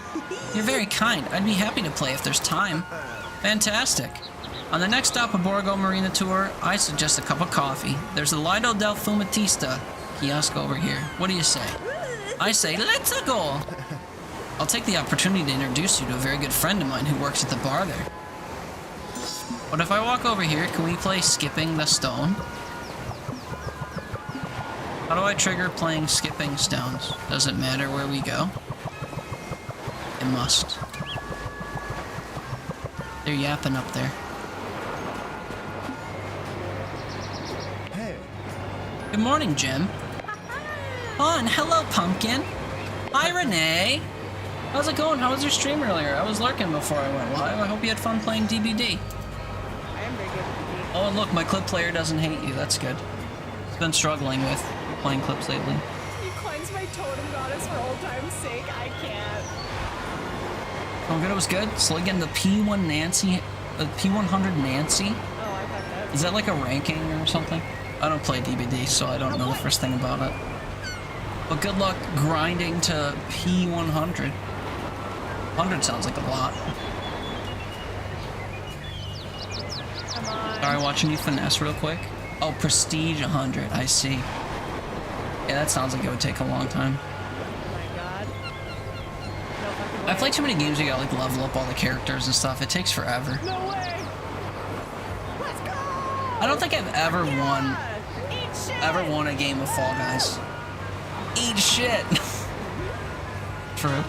Speaker 1: You're very kind. I'd be happy to play if there's time. Fantastic. On the next stop of Borgo Marina tour, I suggest a cup of coffee. There's the Lido del Fumatista kiosk over here. What do you say? I say, let's go! I'll take the opportunity to introduce you to a very good friend of mine who works at the bar there. But if I walk over here, can we play Skipping the Stone? How do I trigger playing Skipping Stones? Does it matter where we go? It must. They're yapping up there.
Speaker 7: Hey.
Speaker 1: Good morning, Jim. Hello, Pumpkin. Hi, Renee. How's it going? How was your stream earlier? I was lurking before I went live. I hope you had fun playing DBD.
Speaker 8: I am very good at
Speaker 1: Oh, and look, my clip player doesn't hate you. That's good. It's been struggling with playing clips lately.
Speaker 8: He claims my totem goddess for old time's sake. I can't.
Speaker 1: Oh, good. It was good. Slowly getting the P1 Nancy, P100 Nancy.
Speaker 8: Oh, I thought that.
Speaker 1: Is that like a ranking or something? I don't play DBD, so I don't know the first thing about it. But good luck grinding to P100. 100 sounds like a lot.
Speaker 8: Come on.
Speaker 1: Sorry, watching you finesse real quick. Oh, Prestige 100. I see. Yeah, that sounds like it would take a long time.
Speaker 8: Oh my god. No fucking way.
Speaker 1: I play too many games. You gotta like level up all the characters and stuff. It takes forever.
Speaker 8: No way. Let's go.
Speaker 1: I don't think I've ever won.
Speaker 8: Eat shit.
Speaker 1: Ever won a game of Fall Guys. Eat shit. True.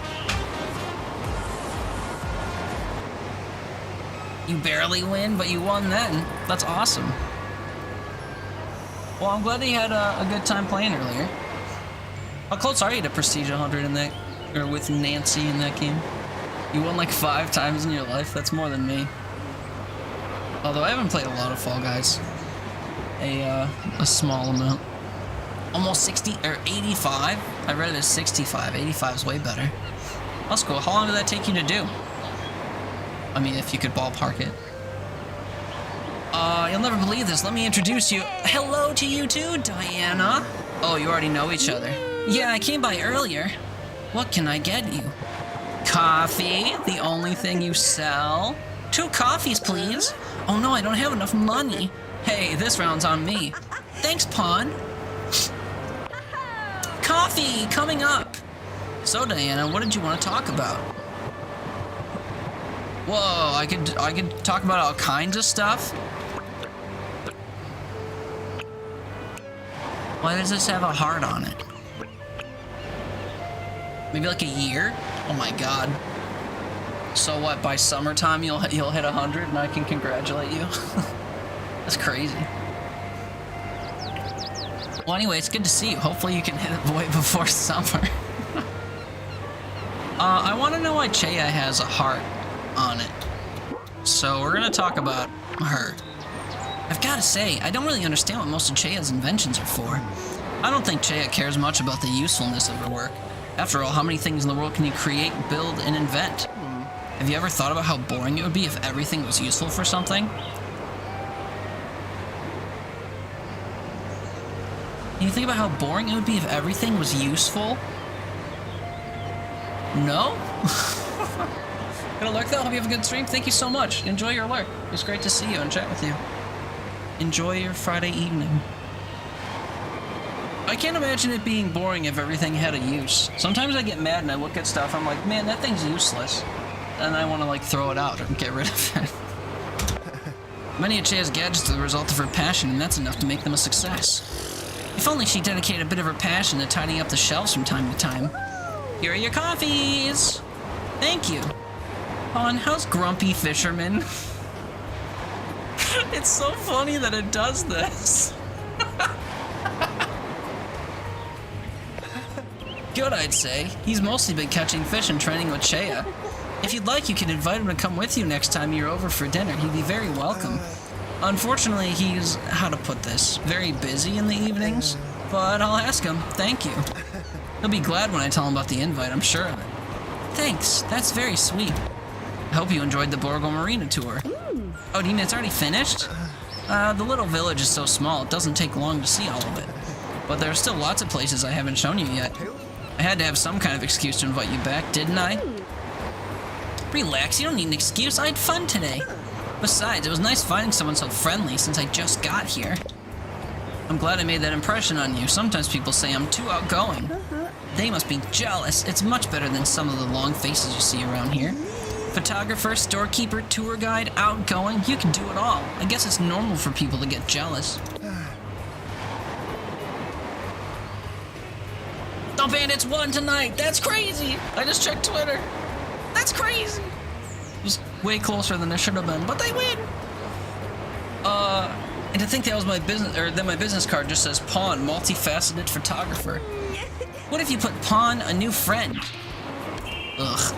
Speaker 1: You barely win, but you won then. That's awesome. Well, I'm glad that you had a good time playing earlier. How close are you to Prestige 100 in that, or with Nancy in that game? You won like 5 times in your life. That's more than me. Although I haven't played a lot of Fall Guys. A small amount. Almost 60 or 85. I read it as 65. 85 is way better. That's cool. How long did that take you to do? I mean, if you could ballpark it. You'll never believe this. Let me introduce you. Hello to you too, Diana. Oh, you already know each other. Yeah, I came by earlier. What can I get you? Coffee? The only thing you sell? 2 coffees, please. Oh no, I don't have enough money. Hey, this round's on me. Thanks, Pawn. Coffee coming up. So, Diana, what did you want to talk about? Whoa, I could talk about all kinds of stuff. Why does this have a heart on it? Maybe like a year? Oh my god. So what, by summertime you'll hit 100 and I can congratulate you? That's crazy. Well, anyway, it's good to see you. Hopefully you can hit it way before summer. I want to know why Chea has a heart on it. So we're gonna talk about her. I've got to say, I don't really understand what most of Chea's inventions are for. I don't think Chea cares much about the usefulness of her work. After all, how many things in the world can you create, build, and invent? Have you ever thought about how boring it would be if everything was useful for something? Can you think about how boring it would be if everything was useful? No? Gonna lurk though? Hope you have a good stream. Thank you so much. Enjoy your lurk. It was great to see you and chat with you. Enjoy your Friday evening. I can't imagine it being boring if everything had a use. Sometimes I get mad and I look at stuff, I'm like, man, that thing's useless. And I want to like throw it out and get rid of it. Many of Chea's gadgets are the result of her passion, and that's enough to make them a success. If only she dedicated a bit of her passion to tidying up the shelves from time to time. Here are your coffees! Thank you. Hon, how's Grumpy Fisherman? It's so funny that it does this. Good, I'd say. He's mostly been catching fish and training with Chea. If you'd like, you can invite him to come with you next time you're over for dinner. He'd be very welcome. Unfortunately, he's, how to put this, very busy in the evenings, but I'll ask him. Thank you. He'll be glad when I tell him about the invite, I'm sure of it. Thanks, that's very sweet. I hope you enjoyed the Borgo Marina tour. Oh, do you mean it's already finished? The little village is so small, it doesn't take long to see all of it. But there are still lots of places I haven't shown you yet. I had to have some kind of excuse to invite you back, didn't I? Relax, you don't need an excuse, I had fun today. Besides, it was nice finding someone so friendly since I just got here. I'm glad I made that impression on you. Sometimes people say I'm too outgoing. They must be jealous. It's much better than some of the long faces you see around here. Photographer, storekeeper, tour guide, outgoing, you can do it all. I guess it's normal for people to get jealous. The Bandits won tonight! That's crazy! I just checked Twitter. That's crazy! It was way closer than it should have been, but they win! And to think that was my business, or that my business card just says Pawn, multifaceted photographer. What if you put Pawn, a new friend? Ugh.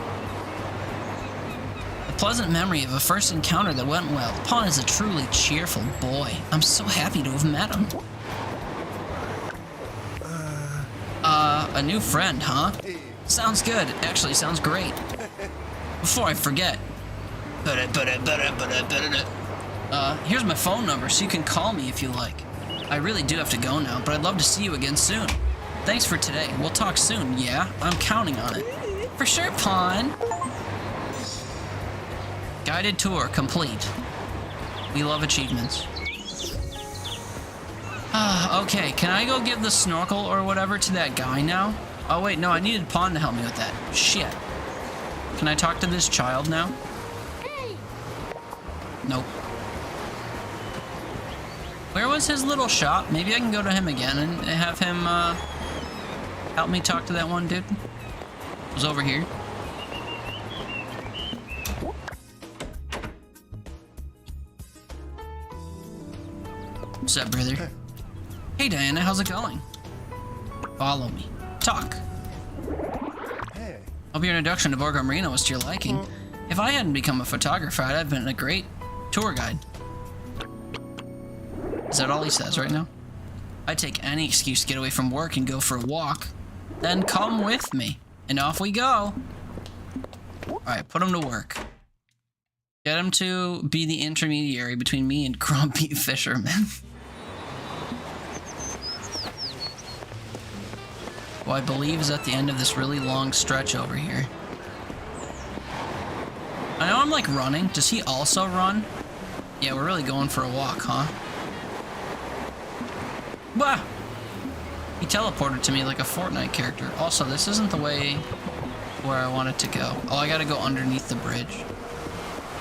Speaker 1: A pleasant memory of a first encounter that went well. Pawn is a truly cheerful boy. I'm so happy to have met him. A new friend, huh? Sounds good. Actually, sounds great. Before I forget. Here's my phone number so you can call me if you like. I really do have to go now, but I'd love to see you again soon. Thanks for today. We'll talk soon, yeah? I'm counting on it. For sure, Pawn. Guided tour complete. We love achievements. Okay, can I go give the snorkel or whatever to that guy now? Oh wait, no, I needed Pawn to help me with that. Shit. Can I talk to this child now? Nope. Where was his little shop? Maybe I can go to him again and have him, help me talk to that one dude. It was over here. What's up, brother? Hey, Diana, how's it going? Follow me. Talk.
Speaker 7: Hey.
Speaker 1: Hope your introduction to Borgo Marina was to your liking. If I hadn't become a photographer, I'd have been a great tour guide. Is that all he says right now? I'd take any excuse to get away from work and go for a walk. Then come with me. And off we go. Alright, put him to work. Get him to be the intermediary between me and grumpy fishermen. Who I believe is at the end of this really long stretch over here. I know I'm like running. Does he also run? Yeah, we're really going for a walk, huh? Bah! He teleported to me like a Fortnite character. Also, this isn't the way where I want it to go. Oh, I gotta go underneath the bridge.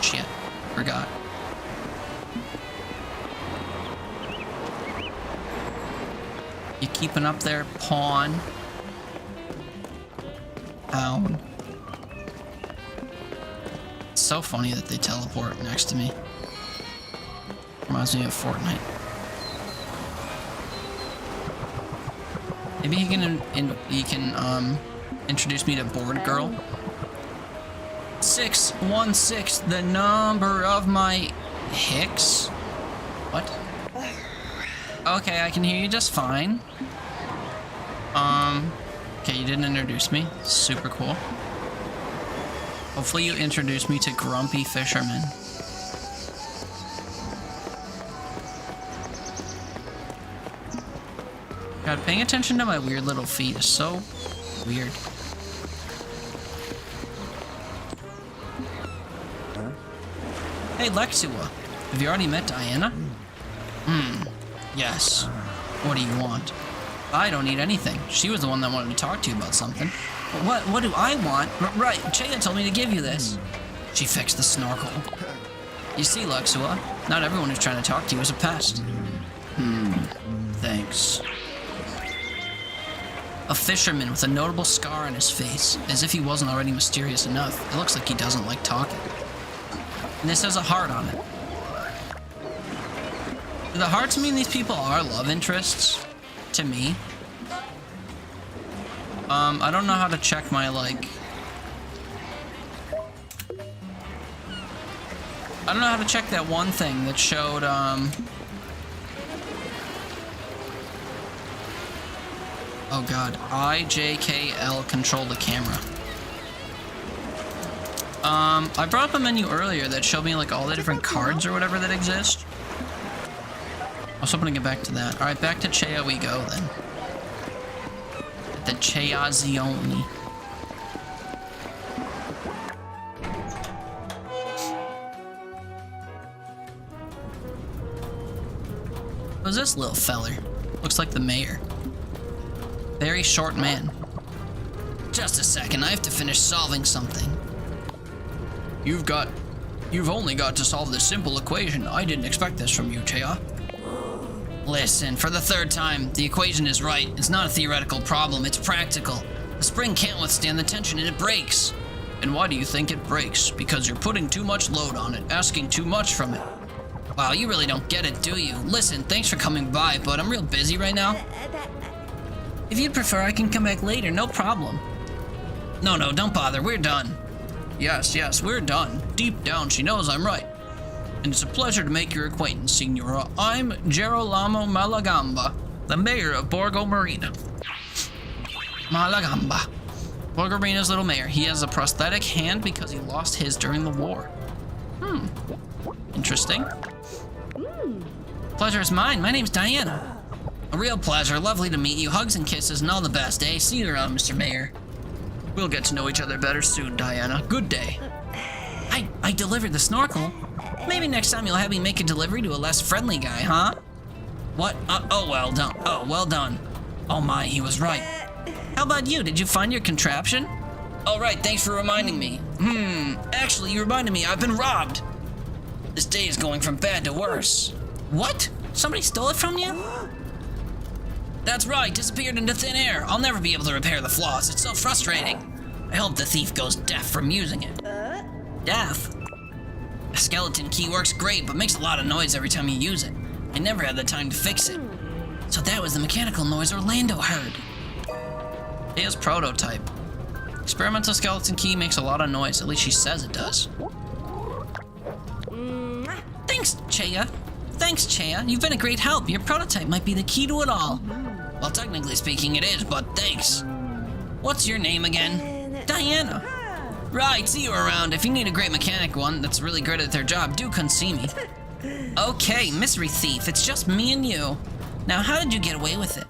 Speaker 1: Shit. Forgot. You keeping up there, Pawn? Ow. It's so funny that they teleport next to me. Reminds me of Fortnite. Maybe he can introduce me to Board Girl. 616, the number of my Hicks. What? Okay, I can hear you just fine. Okay, you didn't introduce me. Super cool. Hopefully you introduce me to Grumpy Fisherman. God, paying attention to my weird little feet is so weird. Hey, Lexua. Have you already met Diana? Yes. What do you want? I don't need anything. She was the one that wanted to talk to you about something. What do I want? Right, Chaya told me to give you this. She fixed the snorkel. You see, Lexua, not everyone who's trying to talk to you is a pest. Thanks. A fisherman with a notable scar on his face, as if he wasn't already mysterious enough. It looks like he doesn't like talking. And this has a heart on it. Do the hearts mean these people are love interests? To me? I don't know how to check my, like... I don't know how to check that one thing that showed, oh god, IJKL control the camera. I brought up a menu earlier that showed me like all the different cards or whatever that exist. I was hoping to get back to that. Alright, back to Chea we go then. The Cheazioni. Who's this little feller? Looks like the mayor. Very short man. Just a second, I have to finish solving something. You've only got to solve this simple equation. I didn't expect this from you, Chea. Listen, for the third time, the equation is right. It's not a theoretical problem, it's practical. The spring can't withstand the tension and it breaks. And why do you think it breaks? Because you're putting too much load on it, asking too much from it. Wow, you really don't get it, do you? Listen, thanks for coming by, but I'm real busy right now. If you'd prefer, I can come back later, no problem. No, don't bother, we're done. Yes, we're done. Deep down, she knows I'm right. And it's a pleasure to make your acquaintance, Signora. I'm Gerolamo Malagamba, the mayor of Borgo Marina. Malagamba. Borgo Marina's little mayor. He has a prosthetic hand because he lost his during the war. Interesting. Pleasure is mine. My name's Diana. A real pleasure. Lovely to meet you. Hugs and kisses and all the best, eh? See you around, Mr. Mayor. We'll get to know each other better soon, Diana. Good day. I delivered the snorkel. Maybe next time you'll have me make a delivery to a less friendly guy, huh? What? Oh, well done. Oh, well done. Oh my, he was right. How about you? Did you find your contraption? Oh, right, thanks for reminding me. Actually, you reminded me I've been robbed. This day is going from bad to worse. What? Somebody stole it from you? That's right, disappeared into thin air. I'll never be able to repair the flaws. It's so frustrating. I hope the thief goes deaf from using it. Deaf? A skeleton key works great, but makes a lot of noise every time you use it. I never had the time to fix it. So that was the mechanical noise Orlando heard. His prototype. Experimental skeleton key makes a lot of noise, at least she says it does. Thanks, Chea. Thanks, Chea. You've been a great help. Your prototype might be the key to it all. Well, technically speaking, it is, but thanks. What's your name again? Diana. Right, see you around. If you need a great mechanic one that's really good at their job, do come see me. Okay, mystery thief, it's just me and you. Now, how did you get away with it?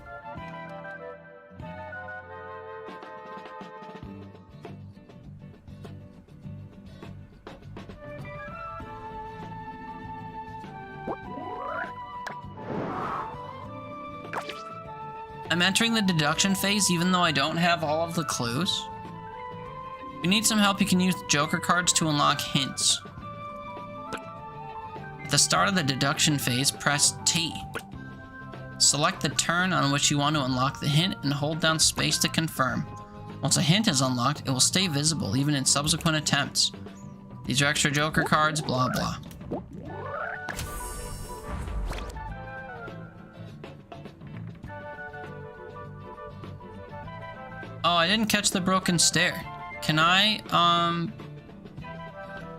Speaker 1: I'm entering the deduction phase even though I don't have all of the clues. If you need some help, you can use Joker cards to unlock hints. At the start of the deduction phase, press T. Select the turn on which you want to unlock the hint and hold down space to confirm. Once a hint is unlocked, it will stay visible even in subsequent attempts. These are extra Joker cards, blah blah. Oh, I didn't catch the broken stair. Can I,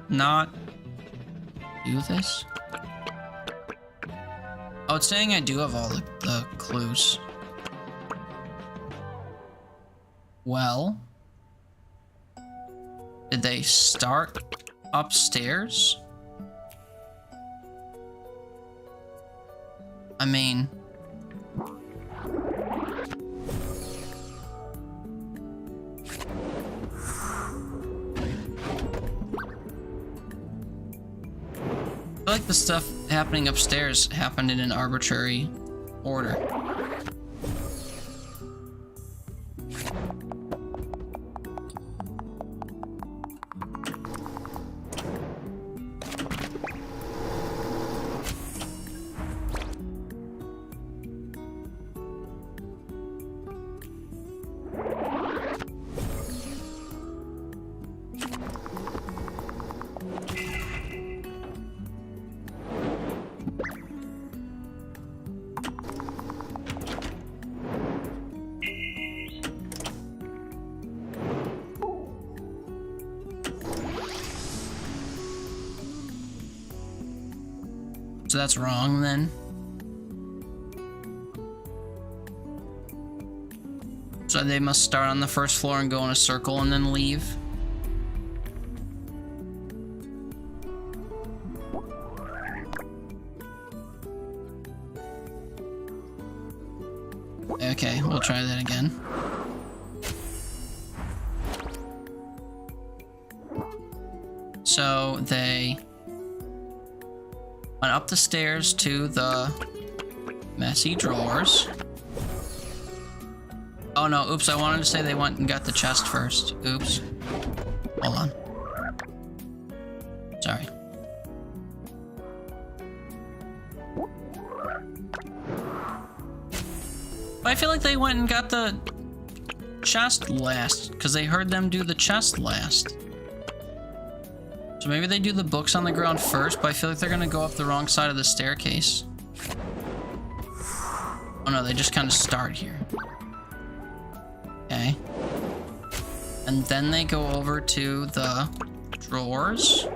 Speaker 1: not do this? Oh, it's saying I do have all the clues. Well, did they start upstairs? I mean... I feel like the stuff happening upstairs happened in an arbitrary order. So that's wrong then. So they must start on the first floor and go in a circle and then leave. Okay, we'll try that again. So they went up the stairs to the messy drawers. Oh no, oops, I wanted to say they went and got the chest first. Oops. Hold on. Sorry. I feel like they went and got the chest last, because they heard them do the chest last. So maybe they do the books on the ground first, but I feel like they're gonna go up the wrong side of the staircase. Oh no, they just kind of start here. Okay. And then they go over to the drawers.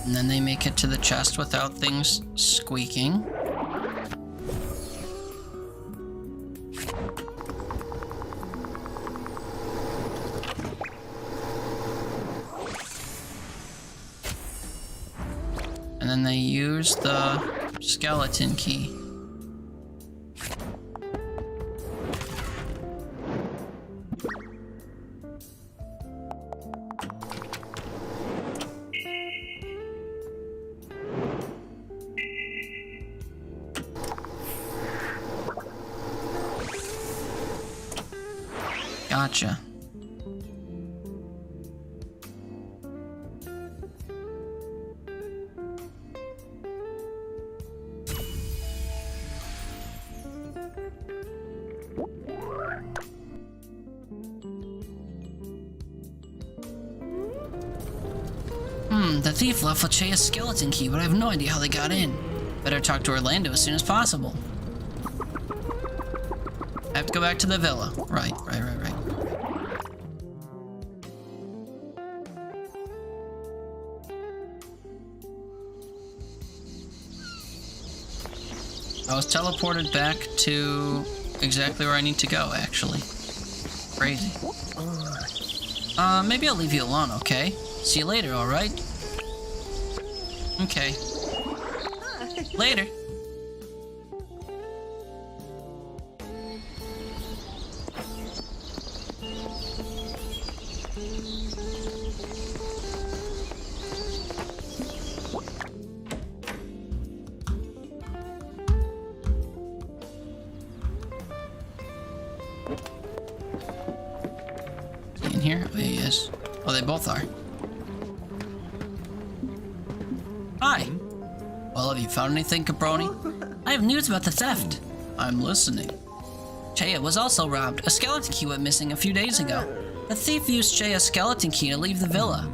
Speaker 1: And then they make it to the chest without things squeaking. And then they use the skeleton key. Gotcha. The thief left Lachea's skeleton key, but I have no idea how they got in. Better talk to Orlando as soon as possible. I have to go back to the villa. Right. I was teleported back to exactly where I need to go, actually. Crazy. Maybe I'll leave you alone, okay? See you later, alright? Okay. Later. Is he in here? Oh, yeah, he is. Oh, they both are. Hi. Well, have you found anything, Caproni? I have news about the theft. I'm listening. Chea was also robbed. A skeleton key went missing a few days ago. The thief used Chea's skeleton key to leave the villa.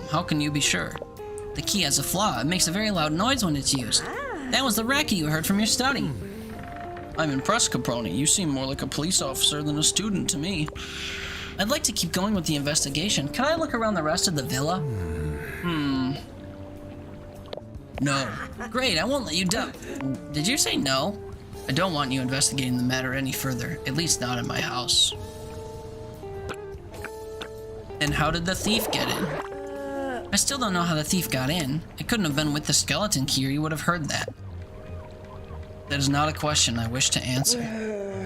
Speaker 1: How can you be sure? The key has a flaw. It makes a very loud noise when it's used. That was the racket you heard from your study. I'm impressed, Caproni. You seem more like a police officer than a student to me. I'd like to keep going with the investigation. Can I look around the rest of the villa? No. Great, I won't let you do. Did you say no? I don't want you investigating the matter any further, at least not in my house. Then how did the thief get in? I still don't know how the thief got in. It couldn't have been with the skeleton key or you would have heard that. That is not a question I wish to answer.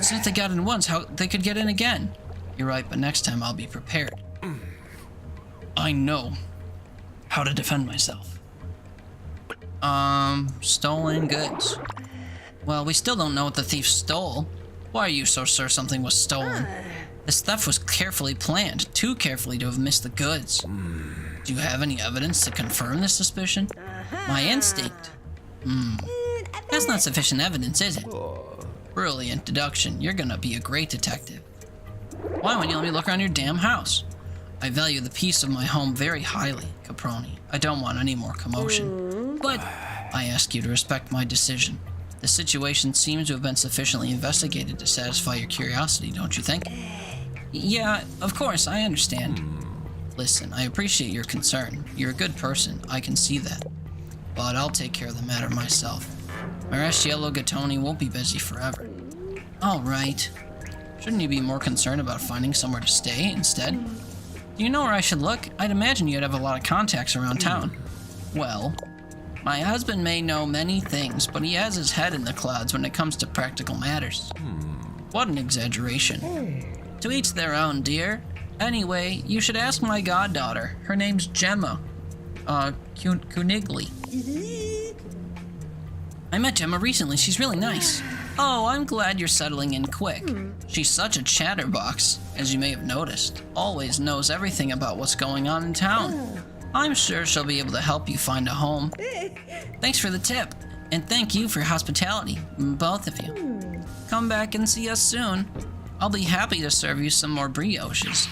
Speaker 1: Since they got in once, how they could get in again? You're right, but next time I'll be prepared. I know how to defend myself. Stolen goods. Well, we still don't know what the thief stole. Why are you so sure something was stolen? This theft was carefully planned, too carefully to have missed the goods. Do you have any evidence to confirm this suspicion? My instinct. That's not sufficient evidence, is it? Brilliant deduction. You're gonna be a great detective. Why won't you let me look around your damn house? I value the peace of my home very highly, Caproni. I don't want any more commotion. But I ask you to respect my decision. The situation seems to have been sufficiently investigated to satisfy your curiosity, don't you think? Yeah, of course, I understand. Listen, I appreciate your concern. You're a good person, I can see that. But I'll take care of the matter myself. Marestiello Gattoni won't be busy forever. Alright. Shouldn't you be more concerned about finding somewhere to stay instead? Do you know where I should look? I'd imagine you'd have a lot of contacts around town. Well, my husband may know many things, but he has his head in the clouds when it comes to practical matters. What an exaggeration. To each their own, dear. Anyway, you should ask my goddaughter. Her name's Gemma. Kunigli. I met Gemma recently. She's really nice. Oh, I'm glad you're settling in quick. She's such a chatterbox, as you may have noticed. Always knows everything about what's going on in town. I'm sure she'll be able to help you find a home. Thanks for the tip, and thank you for your hospitality, both of you. Come back and see us soon. I'll be happy to serve you some more brioches.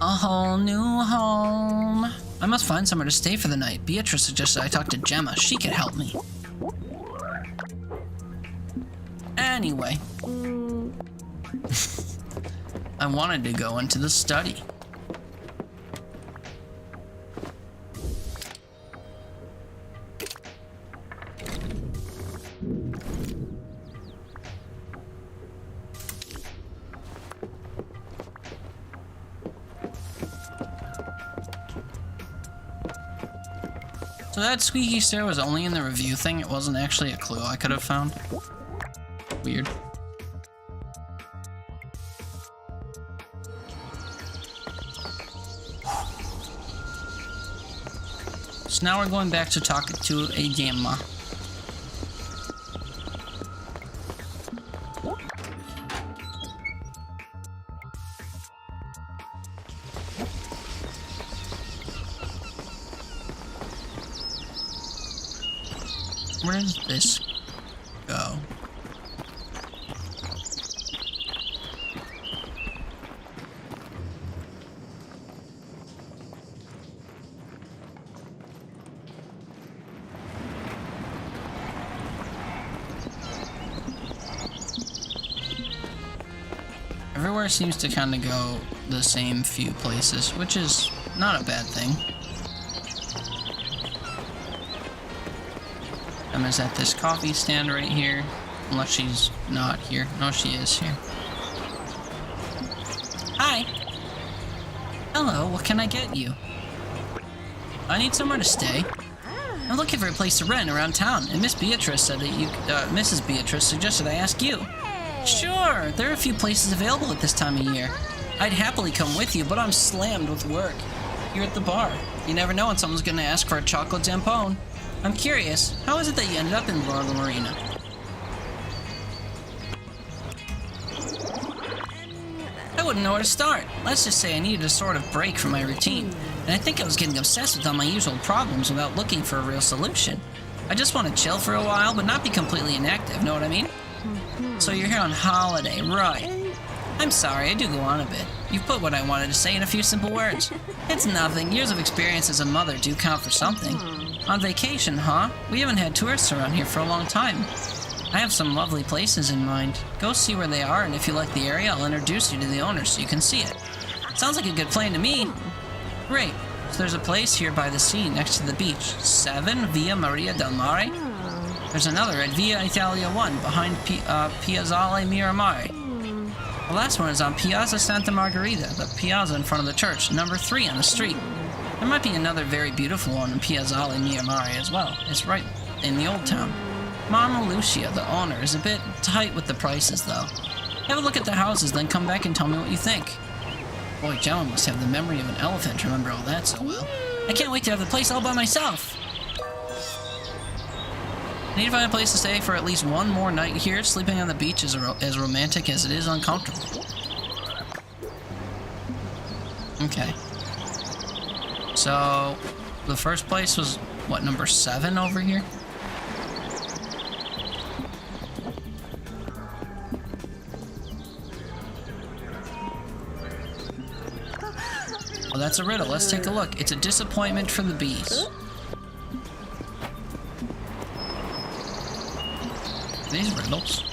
Speaker 1: A whole new home. I must find somewhere to stay for the night. Beatrice suggested I talk to Gemma. She could help me. Anyway. I wanted to go into the study. So that squeaky stair was only in the review thing, it wasn't actually a clue I could have found. Weird. So now we're going back to talk to a Gemma. Where does this go? Everywhere seems to kind of go the same few places, which is not a bad thing. Emma's at this coffee stand right here. Unless she's not here. No, she is here. Hi! Hello, what can I get you? I need somewhere to stay. I'm looking for a place to rent around town, and Miss Beatrice said that you, Mrs. Beatrice suggested I ask you. Sure, there are a few places available at this time of year. I'd happily come with you, but I'm slammed with work. Here at the bar. You never know when someone's gonna ask for a chocolate zampone. I'm curious, how is it that you ended up in Laurel Marina? I wouldn't know where to start. Let's just say I needed a sort of break from my routine, and I think I was getting obsessed with all my usual problems without looking for a real solution. I just want to chill for a while, but not be completely inactive, know what I mean? So you're here on holiday, right? I'm sorry, I do go on a bit. You've put what I wanted to say in a few simple words. It's nothing. Years of experience as a mother do count for something. On vacation, huh? We haven't had tourists around here for a long time. I have some lovely places in mind. Go see where they are, and if you like the area, I'll introduce you to the owner so you can see it. Sounds like a good plan to me. Great. So there's a place here by the sea next to the beach. 7 Via Maria del Mare. There's another at Via Italia 1 behind Piazzale Miramare. The last one is on Piazza Santa Margherita, the piazza in front of the church, number 3 on the street. There might be another very beautiful one in Piazzale Miramare as well. It's right in the old town. Mama Lucia, the owner, is a bit tight with the prices though. Have a look at the houses, then come back and tell me what you think. Boy, Gemma must have the memory of an elephant to remember all that so well. I can't wait to have the place all by myself. I need to find a place to stay for at least one more night here. Sleeping on the beach is as romantic as it is uncomfortable. Okay. So, the first place was, what, number 7 over here? Well, that's a riddle. Let's take a look. It's a disappointment for the bees. these riddles.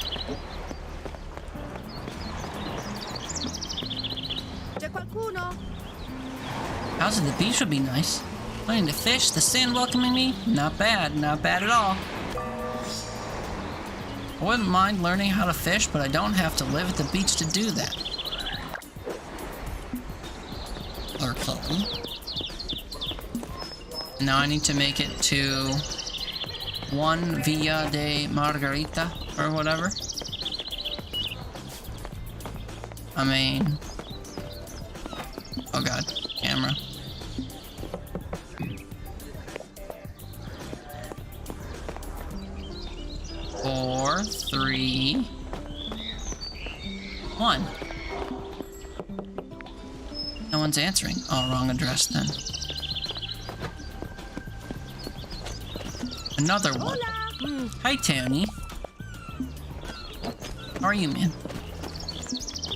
Speaker 1: House at the beach would be nice. Learning to fish, the sand welcoming me, not bad at all. I wouldn't mind learning how to fish, but I don't have to live at the beach to do that. Or something. Now I need to make it to 1 Villa de Margarita, or whatever. I mean... Oh god, camera. 4, 3, 1. No one's answering. Oh, wrong address then. Another one. Hi, Tony. How are you, man?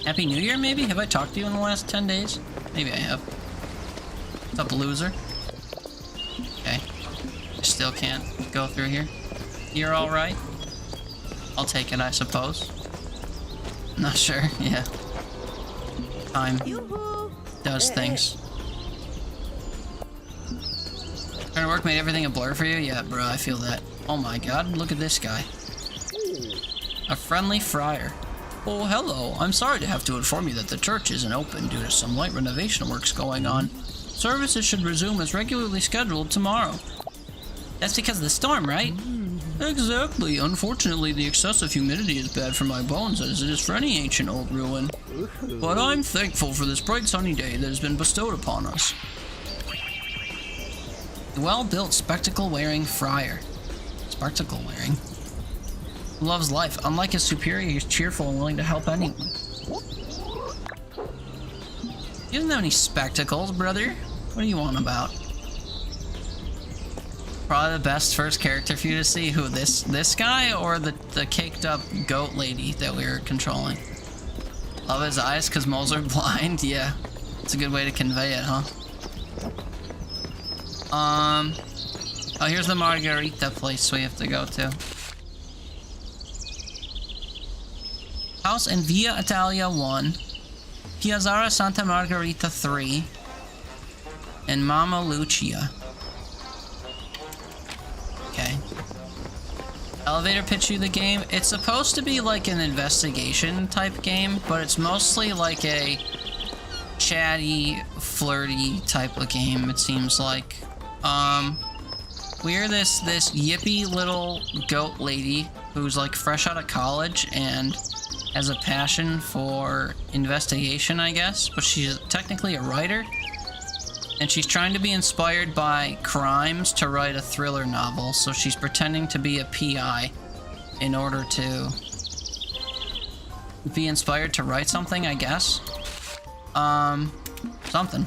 Speaker 1: Happy New Year, maybe? Have I talked to you in the last 10 days? Maybe I have. What's up, loser? Okay. Still can't go through here. You're alright? I'll take it, I suppose. Not sure, yeah. Time does things. Trying to work made everything a blur for you? Yeah, bro, I feel that. Oh my god, look at this guy. A friendly friar. Oh, hello. I'm sorry to have to inform you that the church isn't open due to some light renovation works going on. Services should resume as regularly scheduled tomorrow. That's because of the storm, right? Exactly. Unfortunately, the excessive humidity is bad for my bones, as it is for any ancient old ruin. But I'm thankful for this bright sunny day that has been bestowed upon us. A well-built, spectacle-wearing friar. Spectacle-wearing? Who loves life. Unlike his superior, he's cheerful and willing to help anyone. He doesn't have any spectacles, brother. What are you on about? Probably the best first character for you to see. Who, this guy or the caked up goat lady that we were controlling? Love his eyes because moles are blind? Yeah. It's a good way to convey it, huh? Oh, here's the Margarita place we have to go to. House in Via Italia 1, Piazzara Santa Margherita 3, and Mama Lucia. Okay. Elevator pitch you the game. It's supposed to be like an investigation type game, but it's mostly like a chatty, flirty type of game, it seems like. We're this yippy little goat lady who's like fresh out of college and has a passion for investigation, I guess, but she's technically a writer. And she's trying to be inspired by crimes to write a thriller novel, so she's pretending to be a PI in order to be inspired to write something, I guess. Something.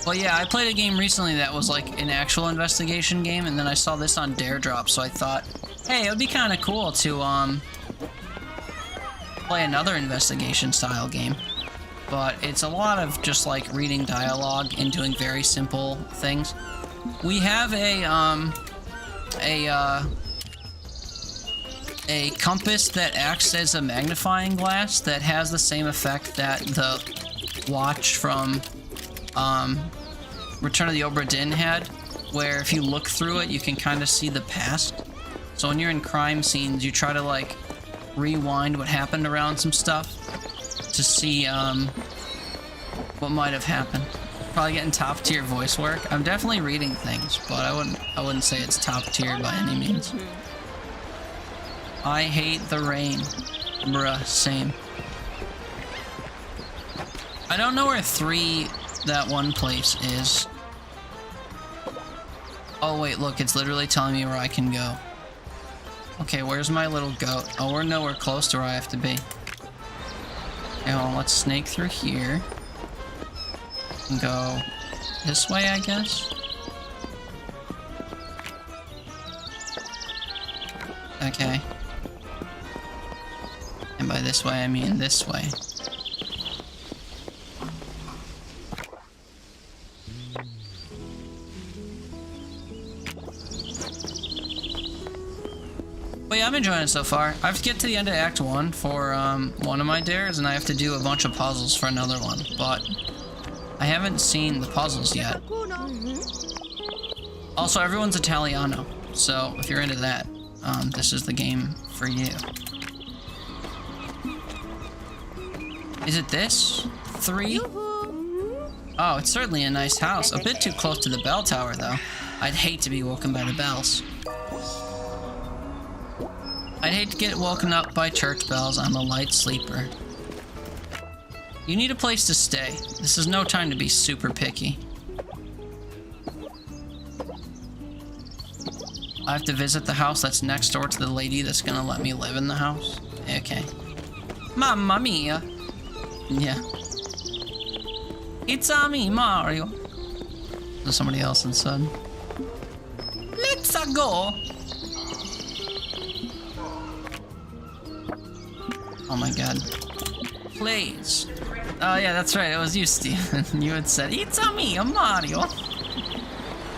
Speaker 1: Well, yeah, I played a game recently that was like an actual investigation game, and then I saw this on DareDrop, so I thought, hey, it would be kind of cool to, play another investigation style game. But it's a lot of just like reading dialogue and doing very simple things. We have a compass that acts as a magnifying glass that has the same effect that the watch from Return of the Obra Dinn had, where if you look through it, you can kind of see the past. So when you're in crime scenes, you try to like rewind what happened around some stuff to see what might have happened. Probably getting top tier voice work. I'm definitely reading things, but I wouldn't say it's top tier by any means. I hate the rain. Bruh, same. I don't know where 3, that one place, is. Oh wait, look, it's literally telling me where I can go. Okay, where's my little goat? Oh, we're nowhere close to where I have to be. Okay, hold on, let's snake through here. And go this way, I guess? Okay. And by this way, I mean this way. But yeah, I'm enjoying it so far. I have to get to the end of Act 1 for one of my dares, and I have to do a bunch of puzzles for another one. But I haven't seen the puzzles yet. Also, everyone's Italiano, so if you're into that, this is the game for you. Is it this? 3? Oh, it's certainly a nice house. A bit too close to the bell tower, though. I'd hate to be woken by the bells. I'd hate to get woken up by church bells. I'm a light sleeper. You need a place to stay. This is no time to be super picky. I have to visit the house that's next door to the lady that's gonna let me live in the house. Okay. Mamma mia. Yeah. It's me, Mario. There's somebody else inside. Let's go. Oh my god. Please. Oh yeah, that's right. It was you, Steven. You had said, it's me, Mario.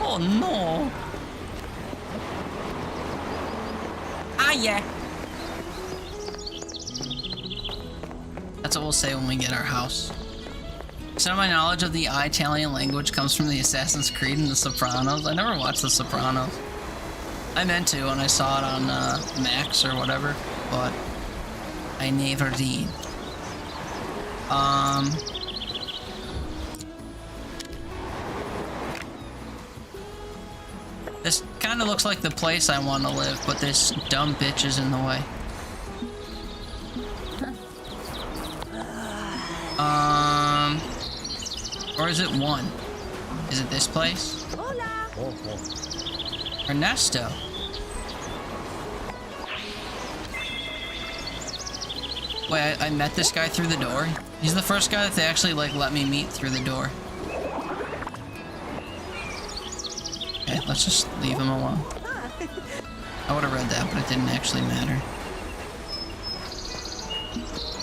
Speaker 1: Oh no. Ah yeah. That's what we'll say when we get our house. Some of my knowledge of the Italian language comes from the Assassin's Creed and the Sopranos. I never watched the Sopranos. I meant to when I saw it on Max or whatever, but I never did. This kind of looks like the place I want to live, but this dumb bitch is in the way. Or is it 1? Is it this place? Ernesto. Wait, I met this guy through the door? He's the first guy that they actually, like, let me meet through the door. Okay, let's just leave him alone. I would have read that, but it didn't actually matter.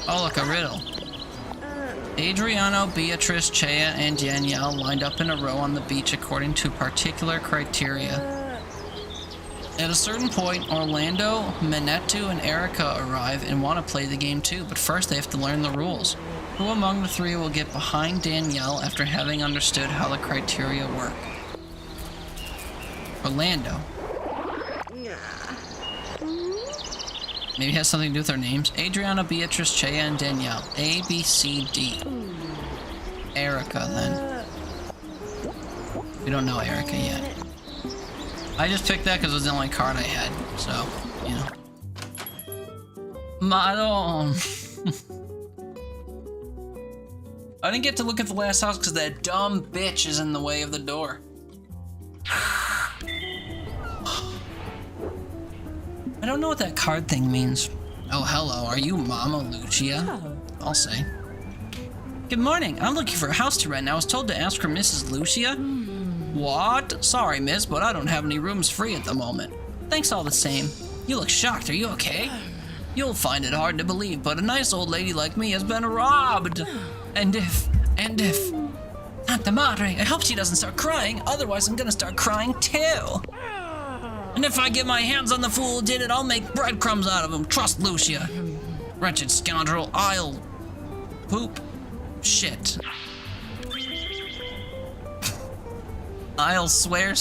Speaker 1: Oh, look, a riddle. Adriano, Beatrice, Chea, and Danielle lined up in a row on the beach according to particular criteria. At a certain point, Orlando, Minetto, and Erica arrive and want to play the game too, but first they have to learn the rules. Who among the 3 will get behind Danielle after having understood how the criteria work? Orlando. Maybe it has something to do with their names. Adriana, Beatrice, Chea, and Danielle. A, B, C, D. Erica, then. We don't know Erica yet. I just picked that because it was the only card I had, so, you know. Madon. I didn't get to look at the last house because that dumb bitch is in the way of the door. I don't know what that card thing means. Oh, hello. Are you Mama Lucia? I'll say. Good morning. I'm looking for a house to rent. I was told to ask for Mrs. Lucia. What? Sorry, miss, but I don't have any rooms free at the moment. Thanks all the same. You look shocked. Are you okay? You'll find it hard to believe, but a nice old lady like me has been robbed. And if... Tanta Madre, I hope she doesn't start crying. Otherwise, I'm gonna start crying too. And if I get my hands on the fool who did it, I'll make breadcrumbs out of him. Trust Lucia. Wretched scoundrel, I'll... poop. Shit. I'll swear.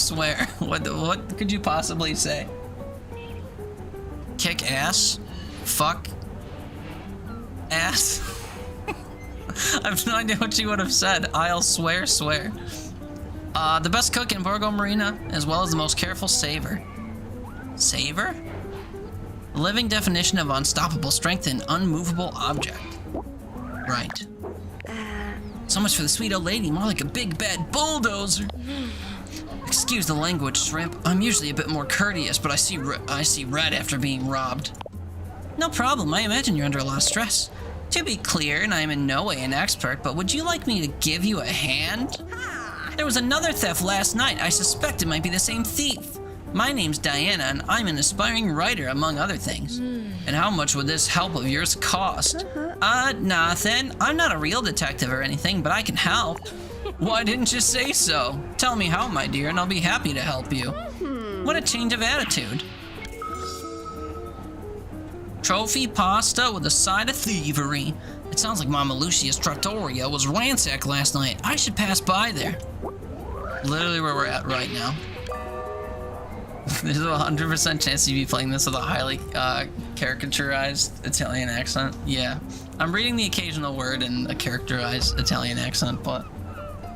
Speaker 1: What could you possibly say? Kick ass? Fuck? Ass? I have no idea what she would have said. I'll swear. The best cook in Borgo Marina, as well as the most careful saver. Saver? The living definition of unstoppable strength and unmovable object. Right. So much for the sweet old lady, more like a big bad bulldozer. Excuse the language, shrimp. I'm usually a bit more courteous, but I see red after being robbed. No problem, I imagine you're under a lot of stress. To be clear, and I am in no way an expert, but would you like me to give you a hand? There was another theft last night. I suspect it might be the same thief. My name's Diana, and I'm an aspiring writer, among other things. And how much would this help of yours cost? Nothing. I'm not a real detective or anything, but I can help. Why didn't you say so? Tell me how, my dear, and I'll be happy to help you. What a change of attitude. Trophy pasta with a side of thievery. It sounds like Mama Lucia's trattoria was ransacked last night. I should pass by there. Literally where we're at right now. There's a 100% chance you'd be playing this with a highly caricaturized Italian accent. Yeah. I'm reading the occasional word in a characterized Italian accent, but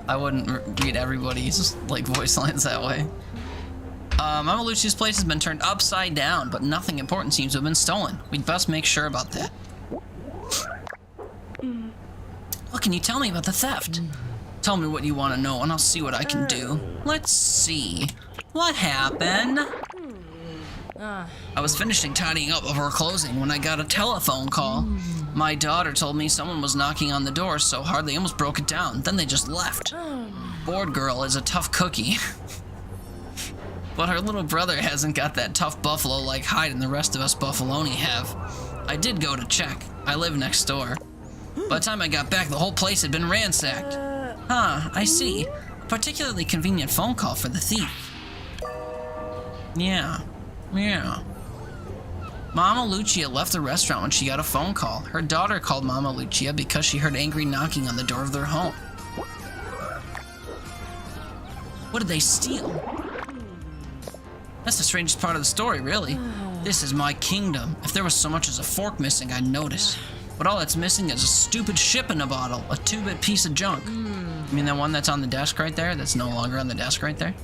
Speaker 1: I wouldn't read everybody's like voice lines that way. Mama Lucia's place has been turned upside down, but nothing important seems to have been stolen. We'd best make sure about that. What can you tell me about the theft? Tell me what you want to know, and I'll see what I can do. Let's see. What happened? I was finishing tidying up before closing when I got a telephone call. My daughter told me someone was knocking on the door so hard they almost broke it down. Then they just left. Bored girl is a tough cookie. But her little brother hasn't got that tough buffalo-like hide and the rest of us Buffaloni have. I did go to check. I live next door. By the time I got back, the whole place had been ransacked. Huh, I see. A particularly convenient phone call for the thief. Yeah. Mama Lucia left the restaurant when she got a phone call. Her daughter called Mama Lucia because she heard angry knocking on the door of their home. What did they steal? That's the strangest part of the story, really. This is my kingdom. If there was so much as a fork missing, I'd notice. But all that's missing is a stupid ship in a bottle, a two-bit piece of junk. You mean that one that's on the desk right there? That's no longer on the desk right there?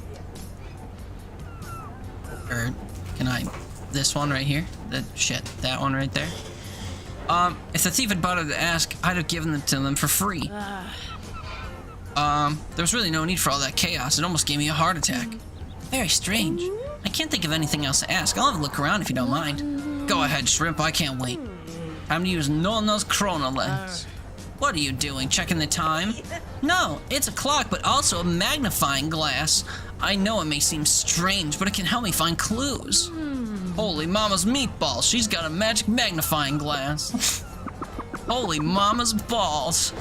Speaker 1: Or can I... this one right here? That one right there? If the thief had bothered to ask, I'd have given them to them for free. There was really no need for all that chaos. It almost gave me a heart attack. Very strange. I can't think of anything else to ask. I'll have a look around if you don't mind. Go ahead, Shrimp. I can't wait. Time to use Nonna's Chrono Lens. What are you doing? Checking the time? No, it's a clock, but also a magnifying glass. I know it may seem strange, but it can help me find clues. Holy mama's meatballs. She's got a magic magnifying glass. Holy mama's balls.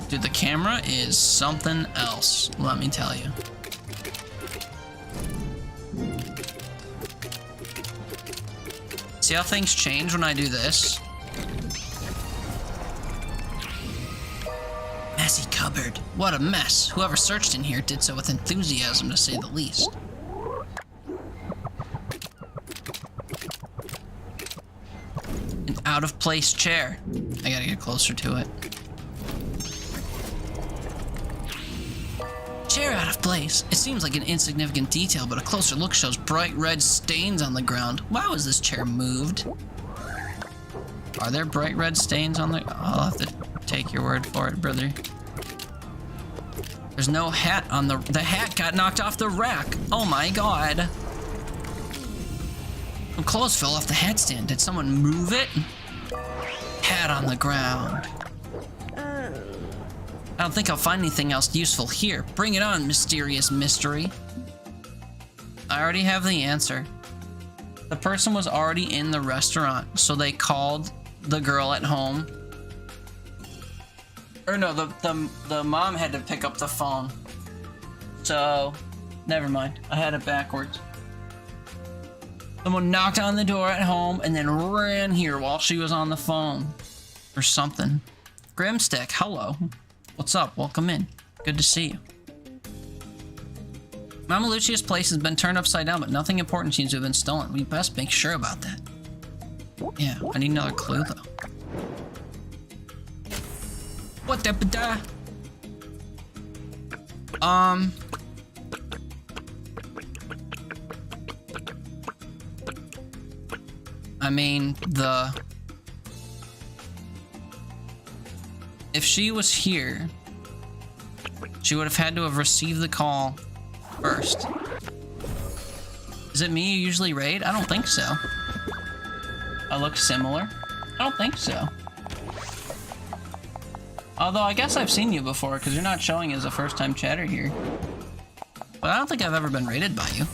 Speaker 1: Dude, the camera is something else, let me tell you. See how things change when I do this? Messy cupboard. What a mess. Whoever searched in here did so with enthusiasm, to say the least. An out-of-place chair. I gotta get closer to it. Chair out of place. It seems like an insignificant detail, but a closer look shows bright red stains on the ground. Why was this chair moved? Are there bright red stains on the... I'll have to take your word for it, brother. There's no hat on the... The hat got knocked off the rack. Oh my god. Some clothes fell off the hat stand. Did someone move it? Hat on the ground. I don't think I'll find anything else useful here. Bring it on, mysterious mystery. I already have the answer. The person was already in the restaurant, so they called the girl at home. Or no, the mom had to pick up the phone. So, never mind. I had it backwards. Someone knocked on the door at home and then ran here while she was on the phone. Or something. Grimstick, hello. What's up? Welcome in. Good to see you. Mama Lucia's place has been turned upside down, but nothing important seems to have been stolen. We best make sure about that. Yeah, I need another clue, though. What the... I mean, if she was here, she would have had to have received the call first. Is it me you usually raid? I don't think so. I look similar? I don't think so. Although I guess I've seen you before, because you're not showing as a first-time chatter here. But I don't think I've ever been raided by you.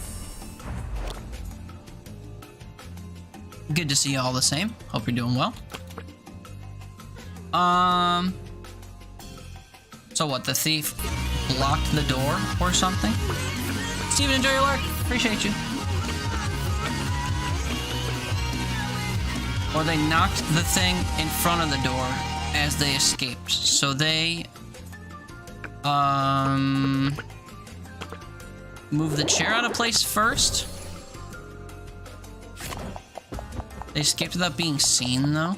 Speaker 1: Good to see you all the same. Hope you're doing well. So what, the thief blocked the door or something? Steven, enjoy your work. Appreciate you. Or they knocked the thing in front of the door as they escaped. So they move the chair out of place first. They escaped without being seen, though.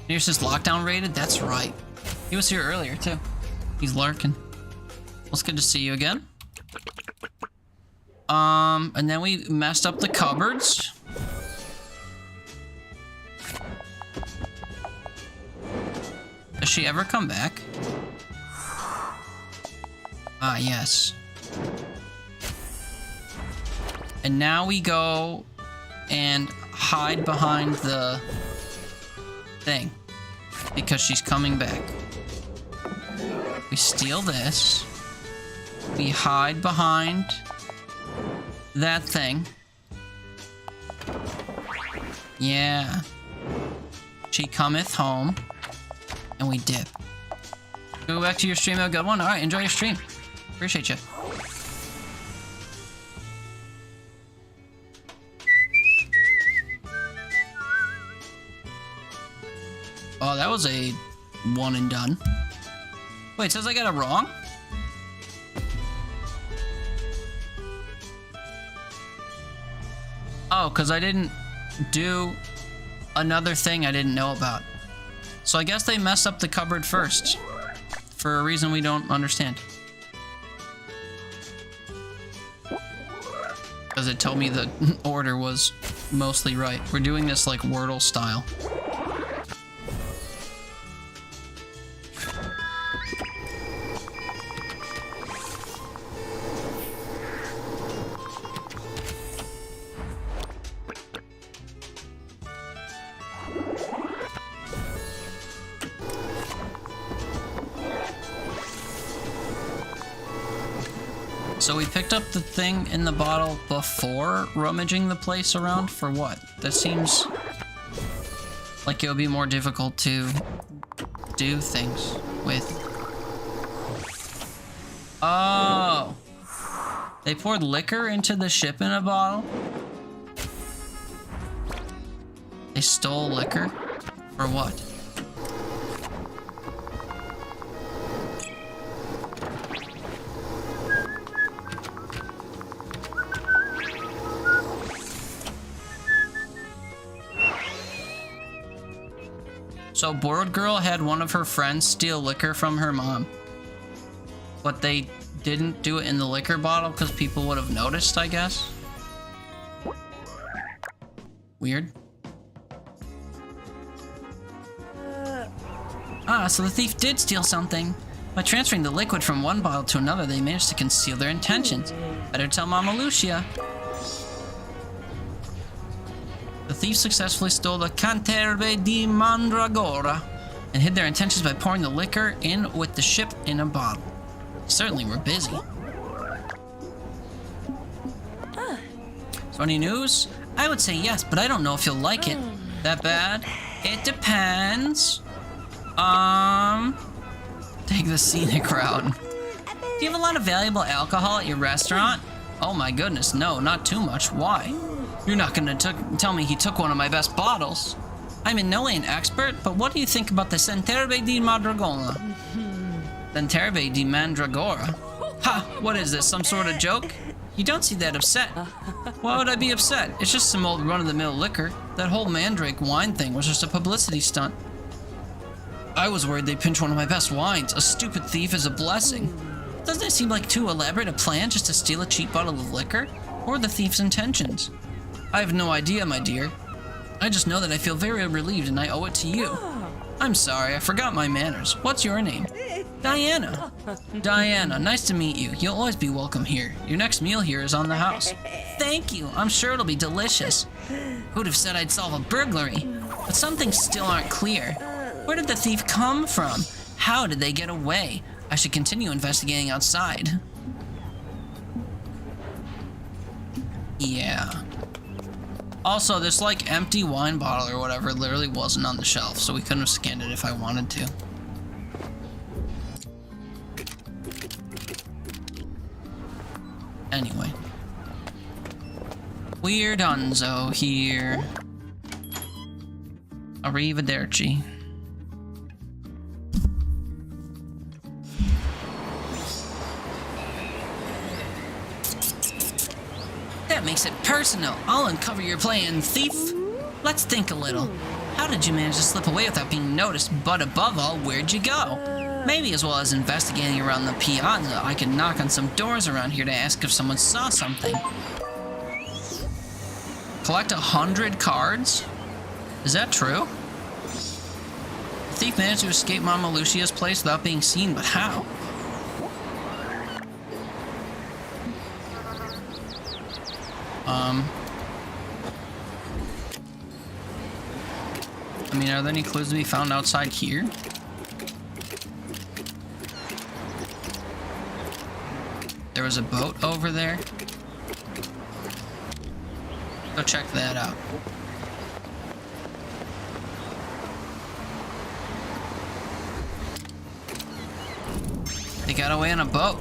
Speaker 1: Here's his lockdown rated? That's right. He was here earlier, too. He's lurking. Well, it's good to see you again. And then we messed up the cupboards. Does she ever come back? Ah, yes. And now we go and hide behind the thing because she's coming back. We steal this. We hide behind that thing. Yeah. She cometh home. And we dip. Go back to your stream, have a good one. Alright, enjoy your stream. Appreciate you. Oh, that was a one and done. Wait, it says I got it wrong? Oh, because I didn't do another thing I didn't know about. So I guess they messed up the cupboard first. For a reason we don't understand. Because it told me the order was mostly right. We're doing this like Wordle style. So we picked up the thing in the bottle before rummaging the place around for what? That seems like it would be more difficult to do things with. Oh! They poured liquor into the ship in a bottle? They stole liquor? For what? So Bored Girl had one of her friends steal liquor from her mom. But they didn't do it in the liquor bottle because people would have noticed, I guess. Weird. Ah, so the thief did steal something. By transferring the liquid from one bottle to another, they managed to conceal their intentions. Better tell Mama Lucia. The thieves successfully stole the Canterve di Mandragora and hid their intentions by pouring the liquor in with the ship in a bottle. Certainly we're busy. So any news? I would say yes, but I don't know if you'll like it. That bad? It depends. Take the scenic route. Do you have a lot of valuable alcohol at your restaurant? Oh my goodness, no, not too much. Why? You're not gonna tell me he took one of my best bottles. I'm in no way an expert, but what do you think about the Canterve di Mandragora? Canterve di Mandragora? Ha! What is this, some sort of joke? You don't seem that upset. Why would I be upset? It's just some old run-of-the-mill liquor. That whole Mandrake wine thing was just a publicity stunt. I was worried they'd pinch one of my best wines. A stupid thief is a blessing. Doesn't it seem like too elaborate a plan just to steal a cheap bottle of liquor? Or the thief's intentions? I have no idea, my dear. I just know that I feel very relieved and I owe it to you. I'm sorry, I forgot my manners. What's your name? Diana. Diana, nice to meet you. You'll always be welcome here. Your next meal here is on the house. Thank you. I'm sure it'll be delicious. Who'd have said I'd solve a burglary? But some things still aren't clear. Where did the thief come from? How did they get away? I should continue investigating outside. Yeah. Also, this like empty wine bottle or whatever literally wasn't on the shelf, so we couldn't have scanned it if I wanted to. Anyway. Weirdunzo here. Arrivederci. That makes it personal. I'll uncover your plan, thief. Let's think a little. How did you manage to slip away without being noticed? But above all, where'd you go? Maybe as well as investigating around the piazza, I could knock on some doors around here to ask if someone saw something. Collect 100 cards? Is that true? The thief managed to escape Mama Lucia's place without being seen, but how? I mean, are there any clues to be found outside here? There was a boat over there. Go check that out. They got away on a boat.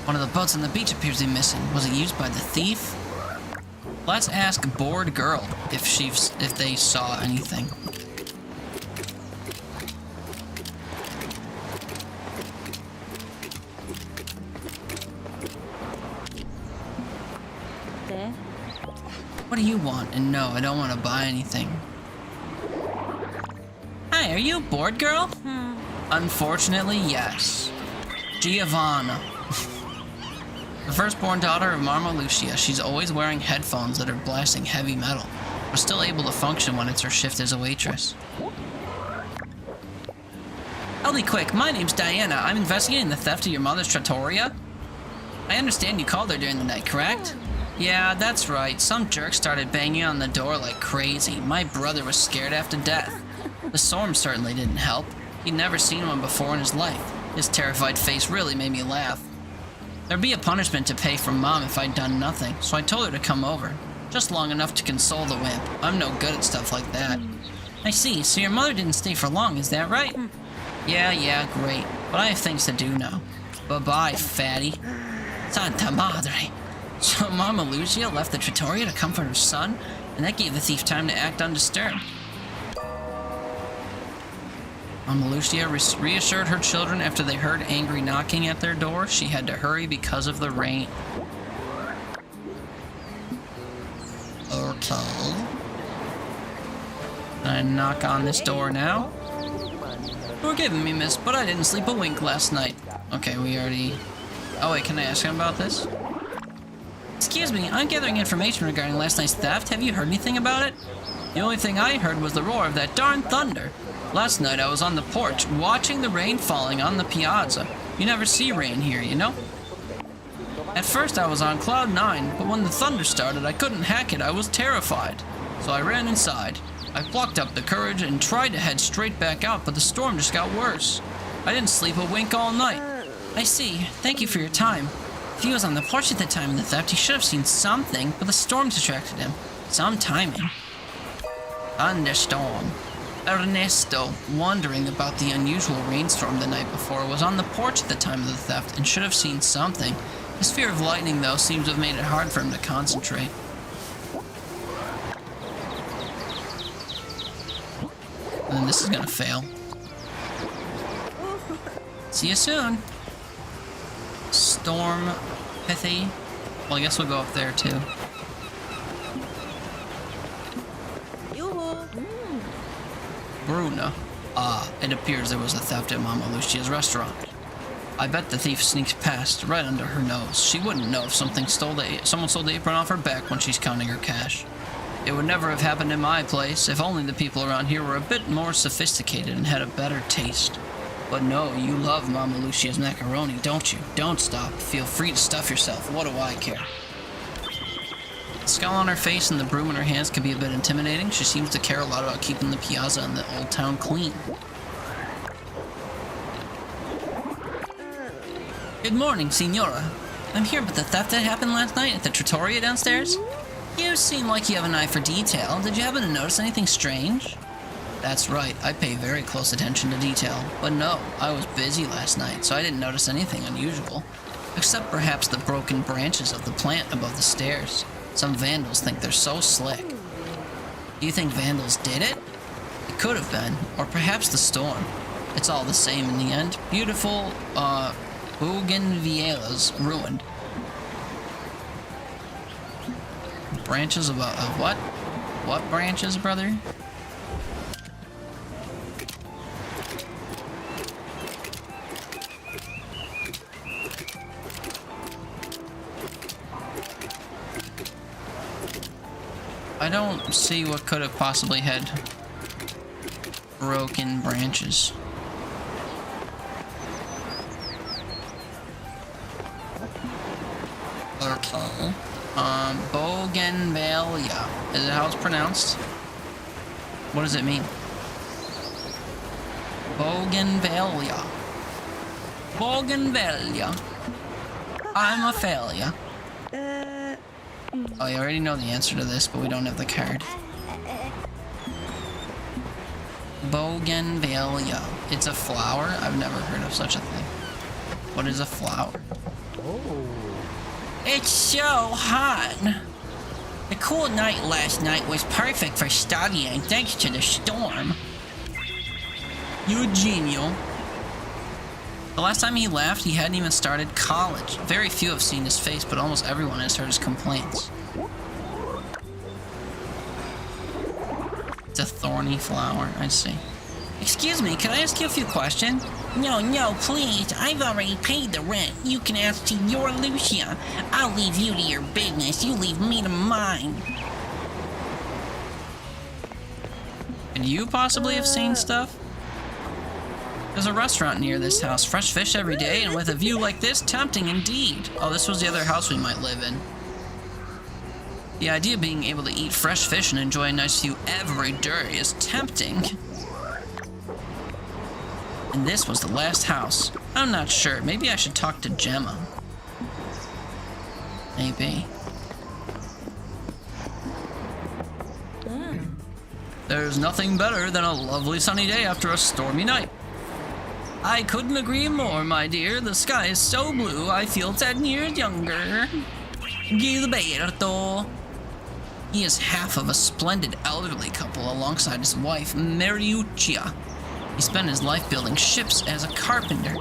Speaker 1: One of the boats on the beach appears to be missing. Was it used by the thief? Let's ask Bored Girl if they saw anything. What do you want? And no, I don't want to buy anything. Hi, are you a Bored Girl? Unfortunately, yes. Giovanna. The firstborn daughter of Mama Lucia, she's always wearing headphones that are blasting heavy metal, but still able to function when it's her shift as a waitress. I'll be quick, my name's Diana. I'm investigating the theft of your mother's trattoria. I understand you called her during the night, correct? Yeah, that's right. Some jerk started banging on the door like crazy. My brother was scared half to death. The storm certainly didn't help. He'd never seen one before in his life. His terrified face really made me laugh. There'd be a punishment to pay from Mom if I'd done nothing, so I told her to come over. Just long enough to console the wimp. I'm no good at stuff like that. I see, so your mother didn't stay for long, is that right? Yeah, great. But I have things to do now. Bye-bye, fatty. Santa Madre. So Mama Lucia left the trattoria to comfort her son, and that gave the thief time to act undisturbed. Mama Lucia reassured her children after they heard angry knocking at their door. She had to hurry because of the rain. Okay. I knock on this door now. Forgive me, miss, but I didn't sleep a wink last night. Okay, we already... Oh wait, can I ask him about this? Excuse me, I'm gathering information regarding last night's theft. Have you heard anything about it? The only thing I heard was the roar of that darn thunder. Last night I was on the porch, watching the rain falling on the piazza. You never see rain here, you know? At first I was on cloud 9, but when the thunder started I couldn't hack it. I was terrified. So I ran inside. I plucked up the courage and tried to head straight back out, but the storm just got worse. I didn't sleep a wink all night. I see. Thank you for your time. If he was on the porch at the time of the theft, he should have seen something, but the storm distracted him. Some timing. Thunderstorm. Ernesto, wondering about the unusual rainstorm the night before, was on the porch at the time of the theft and should have seen something. His fear of lightning, though, seems to have made it hard for him to concentrate. And then this is gonna fail. See you soon. Storm Pithy. Well, I guess we'll go up there too. Bruna. It appears there was a theft at Mama Lucia's restaurant. I bet the thief sneaks past right under her nose. She wouldn't know if someone stole the apron off her back when she's counting her cash. It would never have happened in my place if only the people around here were a bit more sophisticated and had a better taste. But no, you love Mama Lucia's macaroni, don't you? Don't stop. Feel free to stuff yourself. What do I care? The scowl on her face and the broom in her hands can be a bit intimidating. She seems to care a lot about keeping the piazza and the old town clean. Good morning, Signora. I'm here about the theft that happened last night at the trattoria downstairs. You seem like you have an eye for detail. Did you happen to notice anything strange? That's right, I pay very close attention to detail. But no, I was busy last night, so I didn't notice anything unusual. Except perhaps the broken branches of the plant above the stairs. Some vandals think they're so slick. Do you think vandals did it? It could have been, or perhaps the storm. It's all the same in the end. Beautiful, bougainvilleas ruined. Branches of what? What branches, brother? I don't see what could have possibly had broken branches. Okay. Bougainvillea. Is it how it's pronounced? What does it mean? Bougainvillea. Bougainvillea. I'm a failure. Oh, you already know the answer to this, but we don't have the card. Bougainvillea. It's a flower? I've never heard of such a thing. What is a flower?
Speaker 3: Oh.
Speaker 1: It's so hot. The cool night last night was perfect for studying thanks to the storm. Eugenio. The last time he left, he hadn't even started college. Very few have seen his face, but almost everyone has heard his complaints. It's a thorny flower, I see. Excuse me, can I ask you a few questions? No, please. I've already paid the rent. You can ask to your Lucia. I'll leave you to your business. You leave me to mine. Could you possibly have seen stuff? There's a restaurant near this house. Fresh fish every day, and with a view like this, tempting indeed. Oh, this was the other house we might live in. The idea of being able to eat fresh fish and enjoy a nice view every day is tempting. And this was the last house. I'm not sure. Maybe I should talk to Gemma. Maybe. There's nothing better than a lovely sunny day after a stormy night. I couldn't agree more, my dear. The sky is so blue, I feel 10 years younger. Gilberto. He is half of a splendid elderly couple alongside his wife, Mariuccia. He spent his life building ships as a carpenter.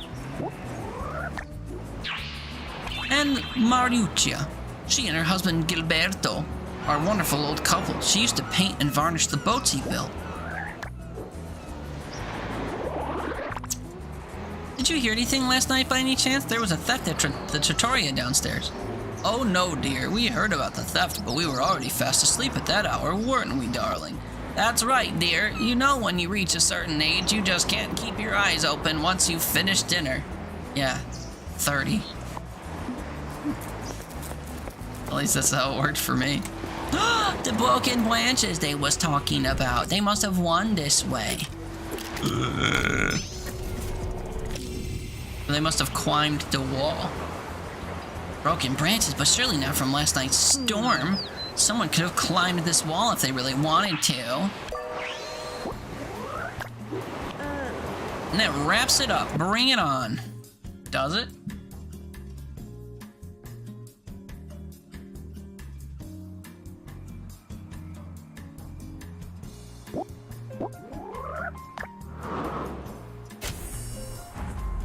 Speaker 1: And Mariuccia, she and her husband Gilberto are a wonderful old couple. She used to paint and varnish the boats he built. Did you hear anything last night by any chance? There was a theft at the trattoria downstairs. Oh no, dear. We heard about the theft, but we were already fast asleep at that hour, weren't we, darling? That's right, dear. You know when you reach a certain age, you just can't keep your eyes open once you've finished dinner. Yeah, 30. At least that's how it worked for me. The broken branches they was talking about. They must have won this way. They must have climbed the wall. Broken branches, but surely not from last night's storm. Someone could have climbed this wall if they really wanted to. And that wraps it up. Bring it on. Does it?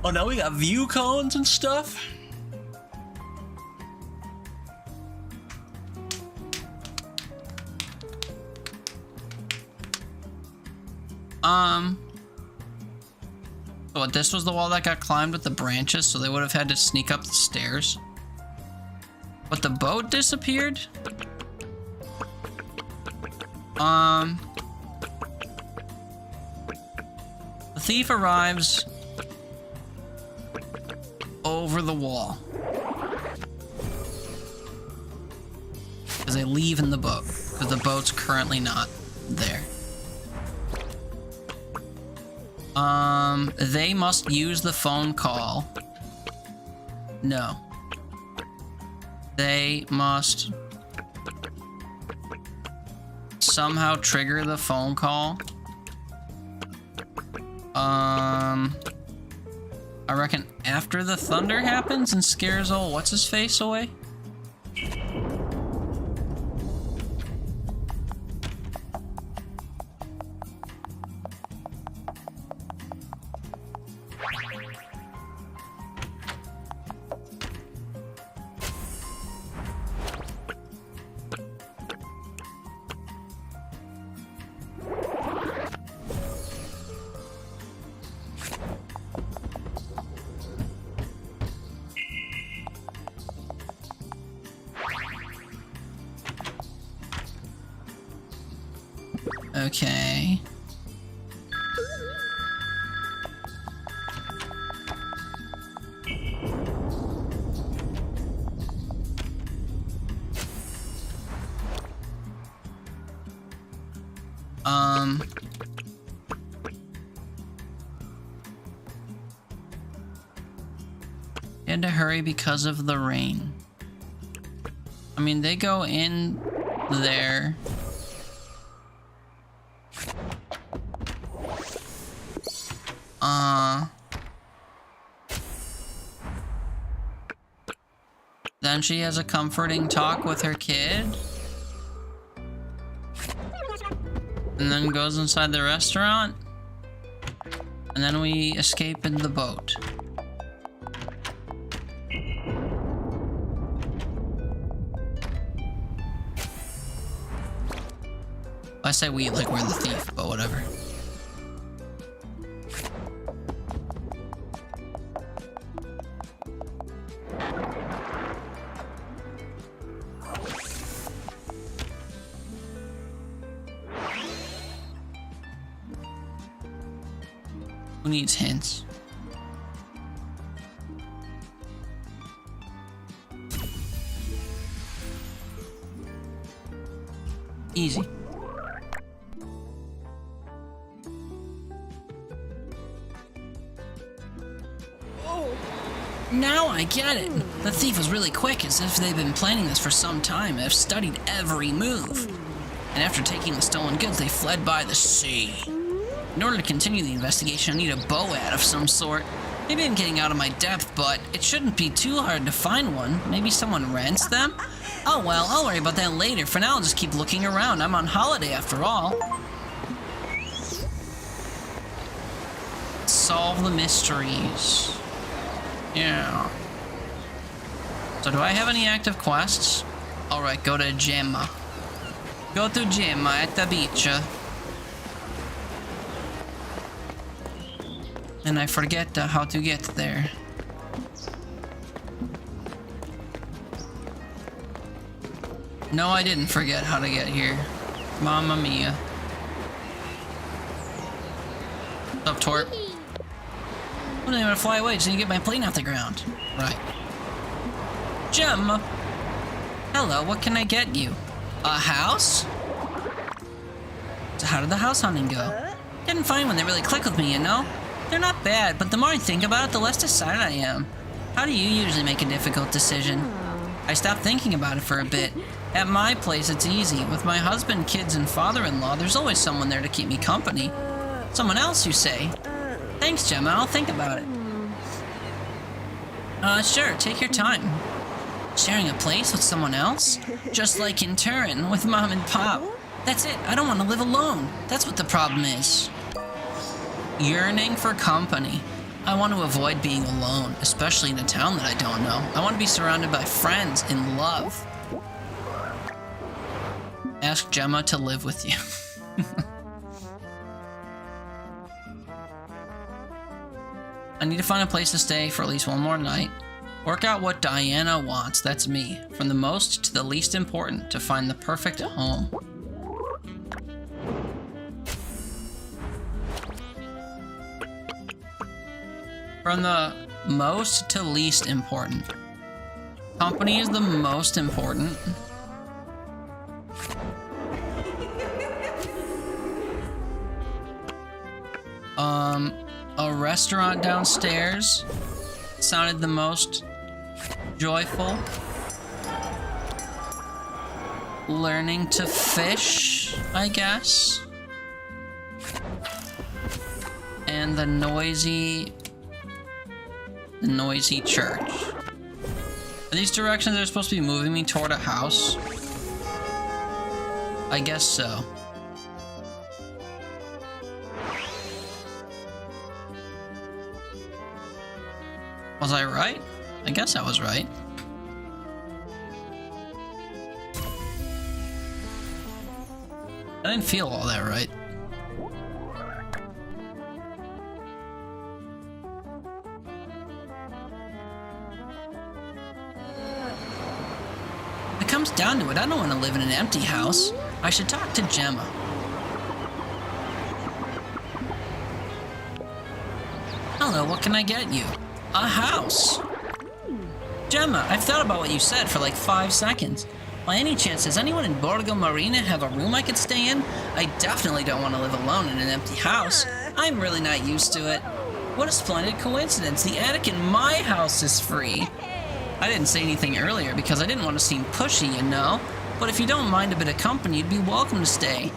Speaker 1: Oh, now we got view cones and stuff? So this was the wall that got climbed with the branches, so they would have had to sneak up the stairs. But the boat disappeared? The thief arrives over the wall. Because they leave in the boat, because the boat's currently not there. They must use the phone call. No. They must somehow trigger the phone call. I reckon after the thunder happens and scares old what's-his-face away? Okay. Had to hurry because of the rain. I mean, they go in there. Then she has a comforting talk with her kid. And then goes inside the restaurant. And then we escape in the boat. I say we like we're the thief, but whatever. Who needs hints? Easy. Now I get it. The thief was really quick, as if they've been planning this for some time and have studied every move. And after taking the stolen goods, they fled by the sea. In order to continue the investigation, I need a boat of some sort. Maybe I'm getting out of my depth, but it shouldn't be too hard to find one. Maybe someone rents them? Oh well, I'll worry about that later. For now, I'll just keep looking around. I'm on holiday after all. Solve the mysteries. Yeah. So do I have any active quests? Alright, go to Gemma. Go to Gemma at the beach. And I forget how to get there. No, I didn't forget how to get here. Mamma mia. What's up, Torp? I don't even want to fly away, just need to get my plane off the ground. Right. Gemma! Hello, what can I get you? A house? So how did the house hunting go? Didn't find one that really clicked with me, you know? They're not bad, but the more I think about it, the less decided I am. How do you usually make a difficult decision? I stopped thinking about it for a bit. At my place, it's easy. With my husband, kids, and father-in-law, there's always someone there to keep me company. Someone else, you say? Thanks, Gemma. I'll think about it. Sure. Take your time. Sharing a place with someone else? Just like in Turin, with Mom and Pop. That's it. I don't want to live alone. That's what the problem is. Yearning for company. I want to avoid being alone, especially in a town that I don't know. I want to be surrounded by friends in love. Ask Gemma to live with you. I need to find a place to stay for at least one more night. Work out what Diana wants, that's me. From the most to the least important, to find the perfect home. From the most to least important. Company is the most important. A restaurant downstairs sounded the most joyful. Learning to fish, I guess. And the noisy the noisy church. Are these directions that are supposed to be moving me toward a house? I guess so. Was I right? I guess I was right. I didn't feel all that right. If it comes down to it, I don't want to live in an empty house. I should talk to Gemma. Hello, what can I get you? A house. Gemma, I've thought about what you said for like 5 seconds. By any chance, does anyone in Borgo Marina have a room I could stay in? I definitely don't want to live alone in an empty house. I'm really not used to it. What a splendid coincidence. The attic in my house is free. I didn't say anything earlier because I didn't want to seem pushy, you know? But if you don't mind a bit of company, you'd be welcome to stay.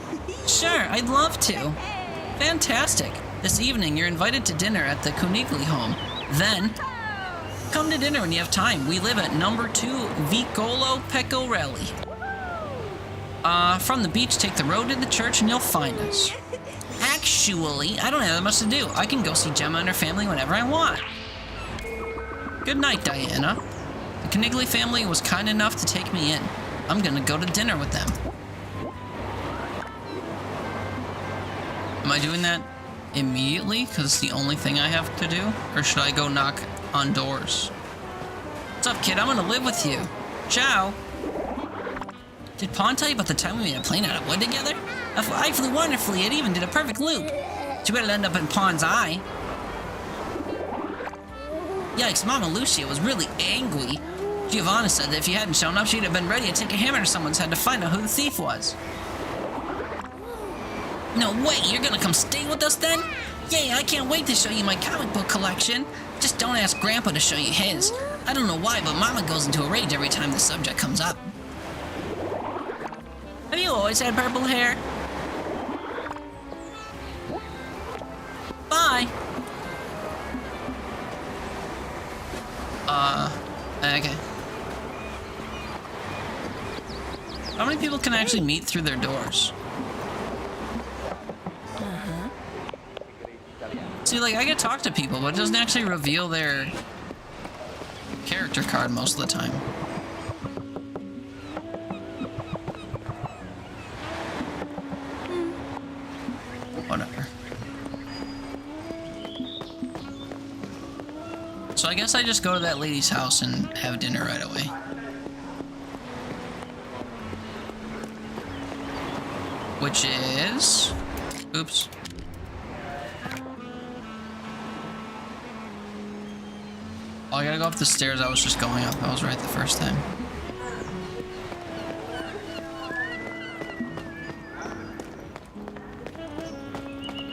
Speaker 1: Sure, I'd love to. Fantastic. This evening, you're invited to dinner at the Conigli home. Then, come to dinner when you have time. We live at number 2 Vicolo Pecorelli. From the beach, take the road to the church and you'll find us. Actually, I don't have that much to do. I can go see Gemma and her family whenever I want. Good night, Diana. The Conigli family was kind enough to take me in. I'm gonna go to dinner with them. Am I doing that immediately? Because it's the only thing I have to do? Or should I go knock on doors? What's up, kid? I'm gonna live with you. Ciao. Did Pawn tell you about the time we made a plane out of wood together? I flew wonderfully. It even did a perfect loop. Too bad it ended up in Pawn's eye. Yikes, Mama Lucia was really angry. Giovanna said that if you hadn't shown up, she'd have been ready to take a hammer to someone's head to find out who the thief was. No way, you're gonna come stay with us then? Yay, I can't wait to show you my comic book collection. Just don't ask Grandpa to show you his. I don't know why, but Mama goes into a rage every time the subject comes up. Have you always had purple hair? Bye. Okay. How many people can actually meet through their doors? See, like, I can talk to people, but it doesn't actually reveal their character card most of the time. Whatever. So I guess I just go to that lady's house and have dinner right away. Which is... Oops. Oh, I gotta go up the stairs I was just going up. I was right the first time.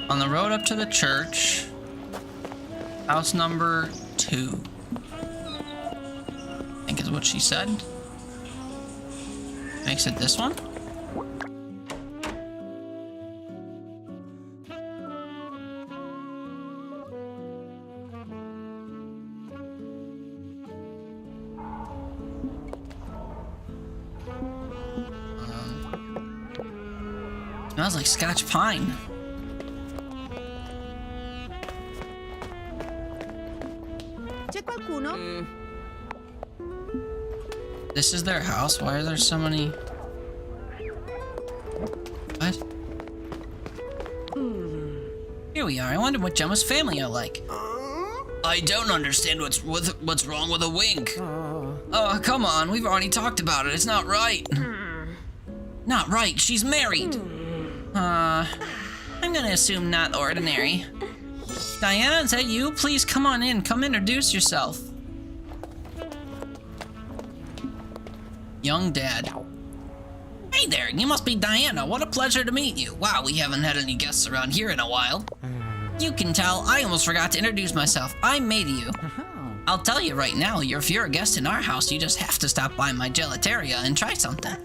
Speaker 1: On the road up to the church, house number 2. I think is what she said. Makes it this one? Smells like Scotch pine.
Speaker 8: C'è qualcuno?
Speaker 1: This is their house? Why are there so many... What? Here we are. I wonder what Gemma's family are like. I don't understand what's wrong with a wink. Oh, come on. We've already talked about it. It's not right. Not right. She's married. I'm gonna assume not ordinary. Diana, is that you? Please come on in. Come introduce yourself. Young dad. Hey there, you must be Diana. What a pleasure to meet you. Wow, we haven't had any guests around here in a while. You can tell, I almost forgot to introduce myself. I'm May to you. I'll tell you right now, if you're a guest in our house, you just have to stop by my gelateria and try something.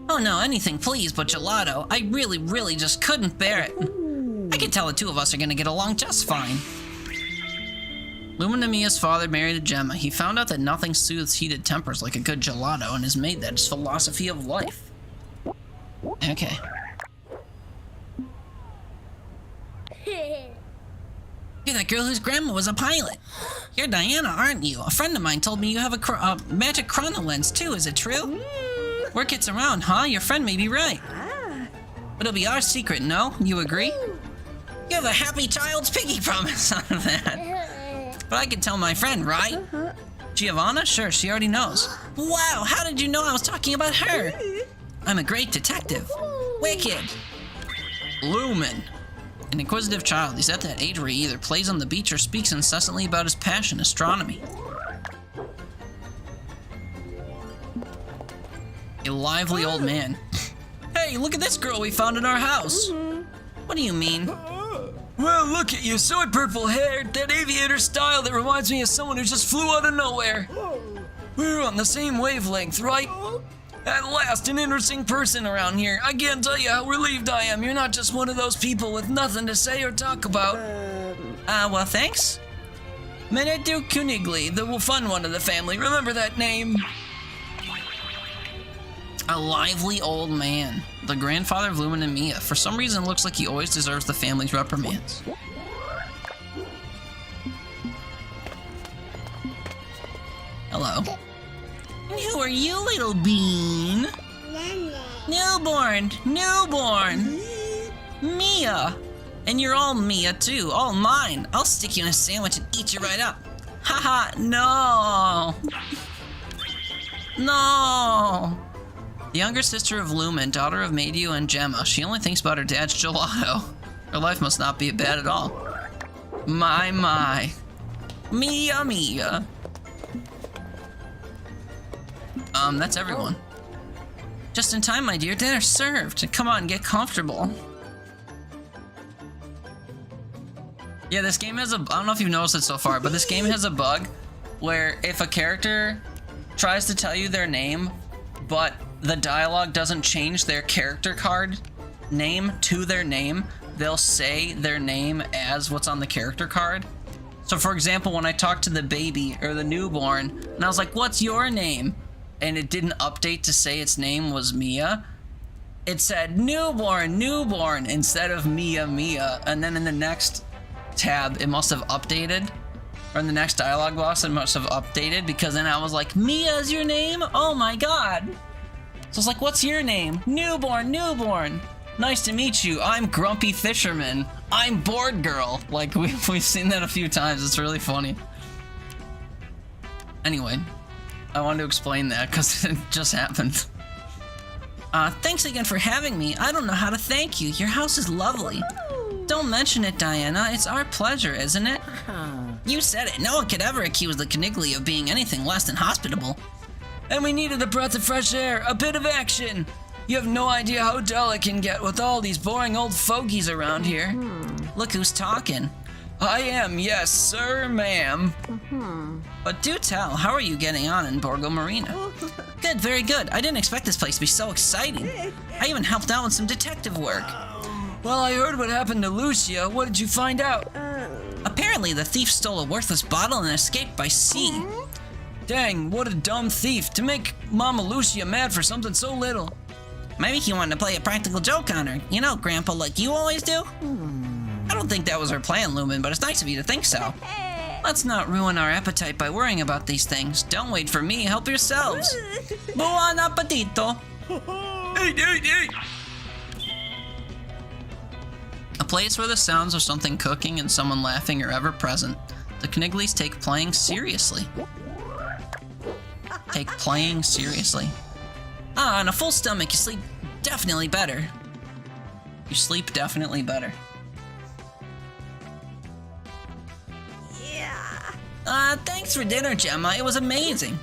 Speaker 1: Oh no, anything please but gelato. I really just couldn't bear it. I can tell the two of us are gonna get along just fine. Lumen and Mia's father married Gemma. He found out that nothing soothes heated tempers like a good gelato and has made that his philosophy of life. Okay. You're that girl whose grandma was a pilot. You're Diana, aren't you? A friend of mine told me you have a magic chrono lens too. Is it true? Word gets around, huh? Your friend may be right. But it'll be our secret, no? You agree? You have a happy child's piggy promise out of that. But I can tell my friend, right? Giovanna? Sure, she already knows. Wow, how did you know I was talking about her? I'm a great detective. Wicked. Lumen. An inquisitive child. He's at that age where he either plays on the beach or speaks incessantly about his passion, astronomy. A lively old man. Hey, look at this girl we found in our house. What do you mean? Well, look at you, sword purple hair, that aviator style that reminds me of someone who just flew out of nowhere. We're on the same wavelength, right? At last, an interesting person around here. I can't tell you how relieved I am. You're not just one of those people with nothing to say or talk about. Well, thanks. Menedu Kunigli, the fun one of the family. Remember that name? A lively old man. The grandfather of Lumen and Mia. For some reason, it looks like he always deserves the family's reprimands. Hello. And who are you, little bean? Newborn! Newborn! Mia! And you're all Mia, too. All mine. I'll stick you in a sandwich and eat you right up. Haha, no! No! The younger sister of Lumen, daughter of Meidu and Gemma. She only thinks about her dad's gelato. Her life must not be bad at all. My. Mia, Mia. That's everyone. Just in time, my dear. Dinner's served. Come on, get comfortable. Yeah, this game has I don't know if you've noticed it so far, but this game has a bug where if a character tries to tell you their name, but the dialogue doesn't change their character card name to their name, they'll say their name as what's on the character card. So for example, when I talked to the baby or the newborn, and I was like, what's your name? And it didn't update to say its name was Mia. It said newborn, newborn, instead of Mia, Mia. And then in the next tab, it must have updated. Or in the next dialogue box, it must have updated, because then I was like, Mia is your name? Oh my god. So it's like, what's your name? Newborn, newborn. Nice to meet you. I'm Grumpy Fisherman. I'm Bored Girl. Like, we've seen that a few times. It's really funny. Anyway, I wanted to explain that because it just happened. Thanks again for having me. I don't know how to thank you. Your house is lovely. Don't mention it, Diana. It's our pleasure, isn't it? You said it. No one could ever accuse the Knigly of being anything less than hospitable. And we needed a breath of fresh air, a bit of action. You have no idea how dull it can get with all these boring old fogies around here. Look who's talking. I am, yes, sir, ma'am. But do tell, how are you getting on in Borgo Marina? Good, very good. I didn't expect this place to be so exciting. I even helped out with some detective work. Well, I heard what happened to Lucia. What did you find out? Apparently, the thief stole a worthless bottle and escaped by sea. Dang, what a dumb thief. To make Mama Lucia mad for something so little. Maybe he wanted to play a practical joke on her. You know, Grandpa, like you always do. I don't think that was her plan, Lumen, but it's nice of you to think so. Let's not ruin our appetite by worrying about these things. Don't wait for me, help yourselves. Buon appetito. Hey. A place where the sounds of something cooking and someone laughing are ever present. The Kniglies take playing seriously. Take playing seriously. On a full stomach, you sleep definitely better. You sleep definitely better. Thanks for dinner, Gemma. It was amazing.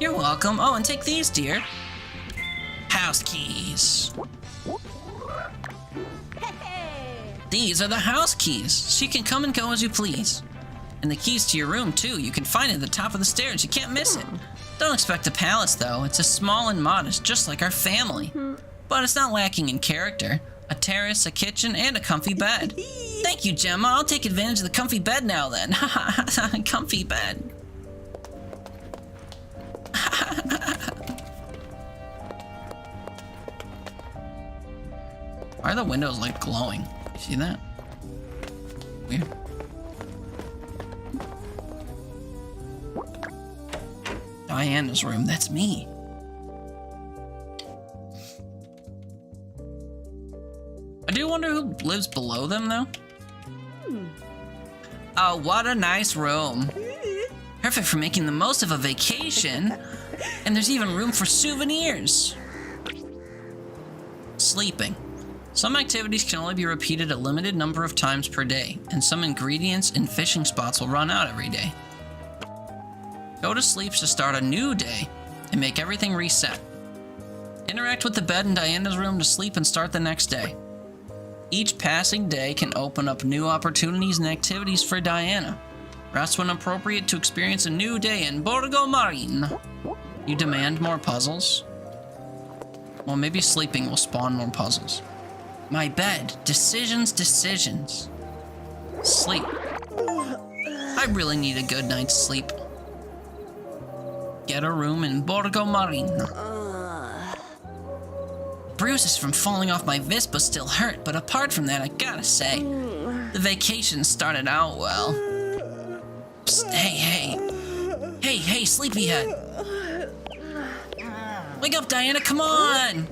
Speaker 1: You're welcome. Oh, and take these, dear. House keys. These are the house keys, so you can come and go as you please. And the keys to your room, too. You can find it at the top of the stairs. You can't miss it. Don't expect a palace, though. It's a small and modest, just like our family. But it's not lacking in character. a terrace, a kitchen, and a comfy bed. Thank you, Gemma. I'll take advantage of the comfy bed now then. Comfy bed. Why are the windows like glowing? You see that? Weird. Diana's room, that's me. I do wonder who lives below them though. Oh, what a nice room. Perfect for making the most of a vacation. And there's even room for souvenirs. Sleeping. Some activities can only be repeated a limited number of times per day, and some ingredients and fishing spots will run out every day. Go to sleep to start a new day and make everything reset. Interact with the bed in Diana's room to sleep and start the next day. Each passing day can open up new opportunities and activities for Diana. Rest when appropriate to experience a new day in Borgo Marine. You demand more puzzles? Well, maybe sleeping will spawn more puzzles. My bed. Decisions, decisions. Sleep. I really need a good night's sleep. Get a room in Borgo Marine. Bruises from falling off my Vespa still hurt, but apart from that, I gotta say, the vacation started out well. Psst, hey, sleepyhead. Wake up, Diana, come on!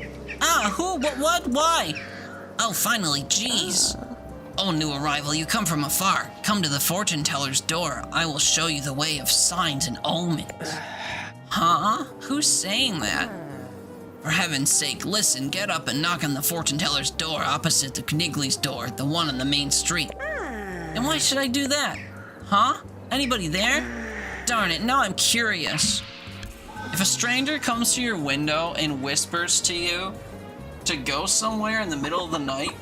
Speaker 1: Who, what, why? Oh, finally, jeez. Oh, new arrival, you come from afar. Come to the fortune teller's door. I will show you the way of signs and omens. Huh? Who's saying that? For heaven's sake, listen, get up and knock on the fortune teller's door opposite the Knigley's door, the one on the main street. And why should I do that? Huh? Anybody there? Darn it, now I'm curious. If a stranger comes to your window and whispers to you to go somewhere in the middle of the night,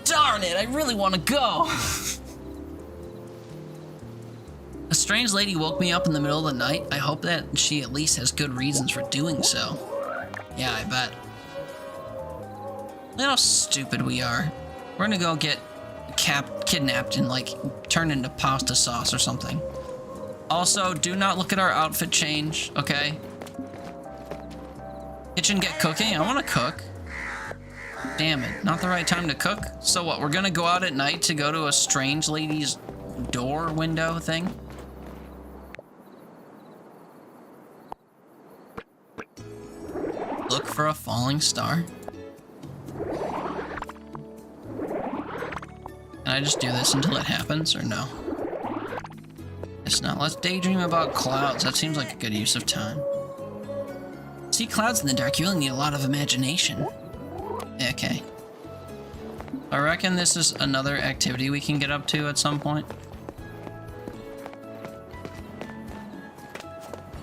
Speaker 1: darn it, I really want to go. A strange lady woke me up in the middle of the night. I hope that she at least has good reasons for doing so. Yeah, I bet. Look how stupid we are. We're gonna go get kidnapped and like turned into pasta sauce or something. Also, do not look at our outfit change, okay? Kitchen, get cooking. I want to cook. Damn it, not the right time to cook. So what, we're gonna go out at night to go to a strange lady's door window thing? Look for a falling star. Can I just do this until it happens, or no? It's not. Let's daydream about clouds. That seems like a good use of time. See clouds in the dark, you really need a lot of imagination. Okay. I reckon this is another activity we can get up to at some point.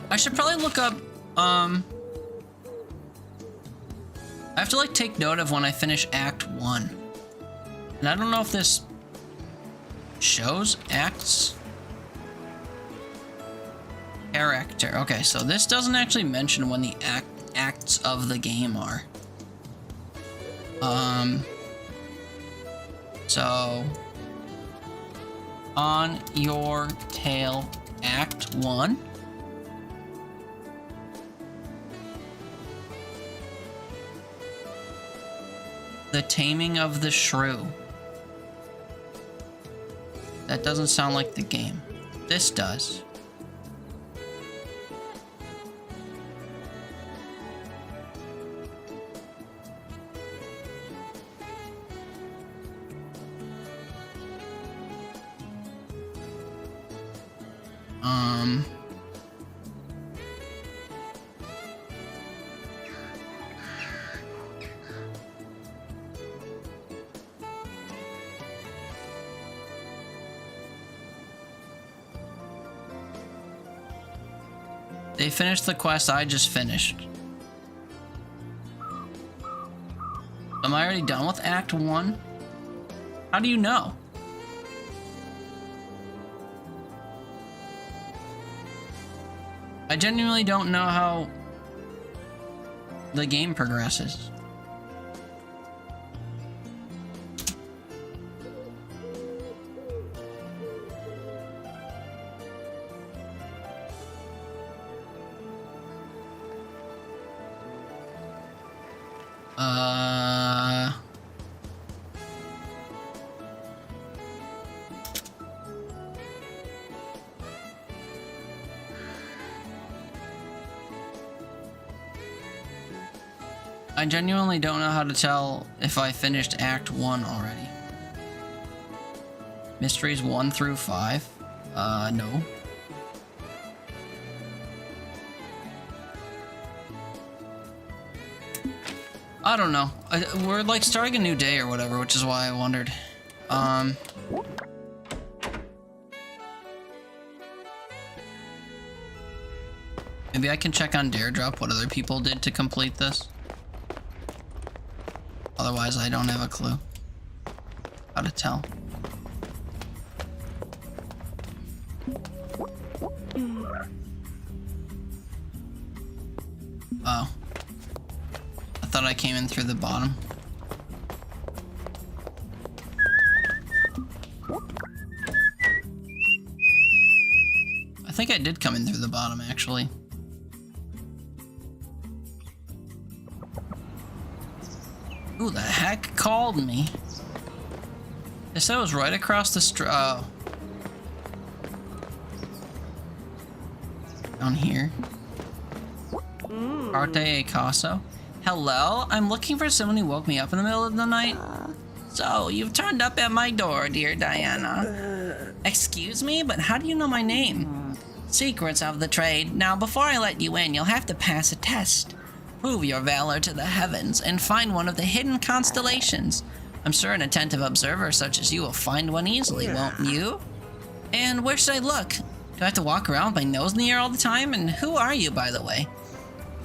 Speaker 1: I should probably look up, I have to like take note of when I finish Act 1. And I don't know if this shows acts. Character. Okay, so this doesn't actually mention when the acts of the game are. So on your tail, Act 1. The Taming of the Shrew. That doesn't sound like the game. This does. They finished the quest I just finished. Am I already done with Act 1? How do you know? I genuinely don't know how the game progresses. I genuinely don't know how to tell if I finished Act 1 already. Mysteries 1 through 5? No. I don't know. We're like starting a new day or whatever, which is why I wondered. Maybe I can check on DareDrop what other people did to complete this. Otherwise, I don't have a clue how to tell. Oh. I thought I came in through the bottom. I think I did come in through the bottom, actually. Who the heck called me? They said it was right across the street. Oh. Down here. Arte Caso. Hello? I'm looking for someone who woke me up in the middle of the night. So, you've turned up at my door, dear Diana. Excuse me, but how do you know my name? Secrets of the trade. Now, before I let you in, you'll have to pass a test. Prove your valor to the heavens and find one of the hidden constellations. I'm sure an attentive observer such as you will find one easily, won't you? And where should I look? Do I have to walk around with my nose in the air all the time? And who are you, by the way?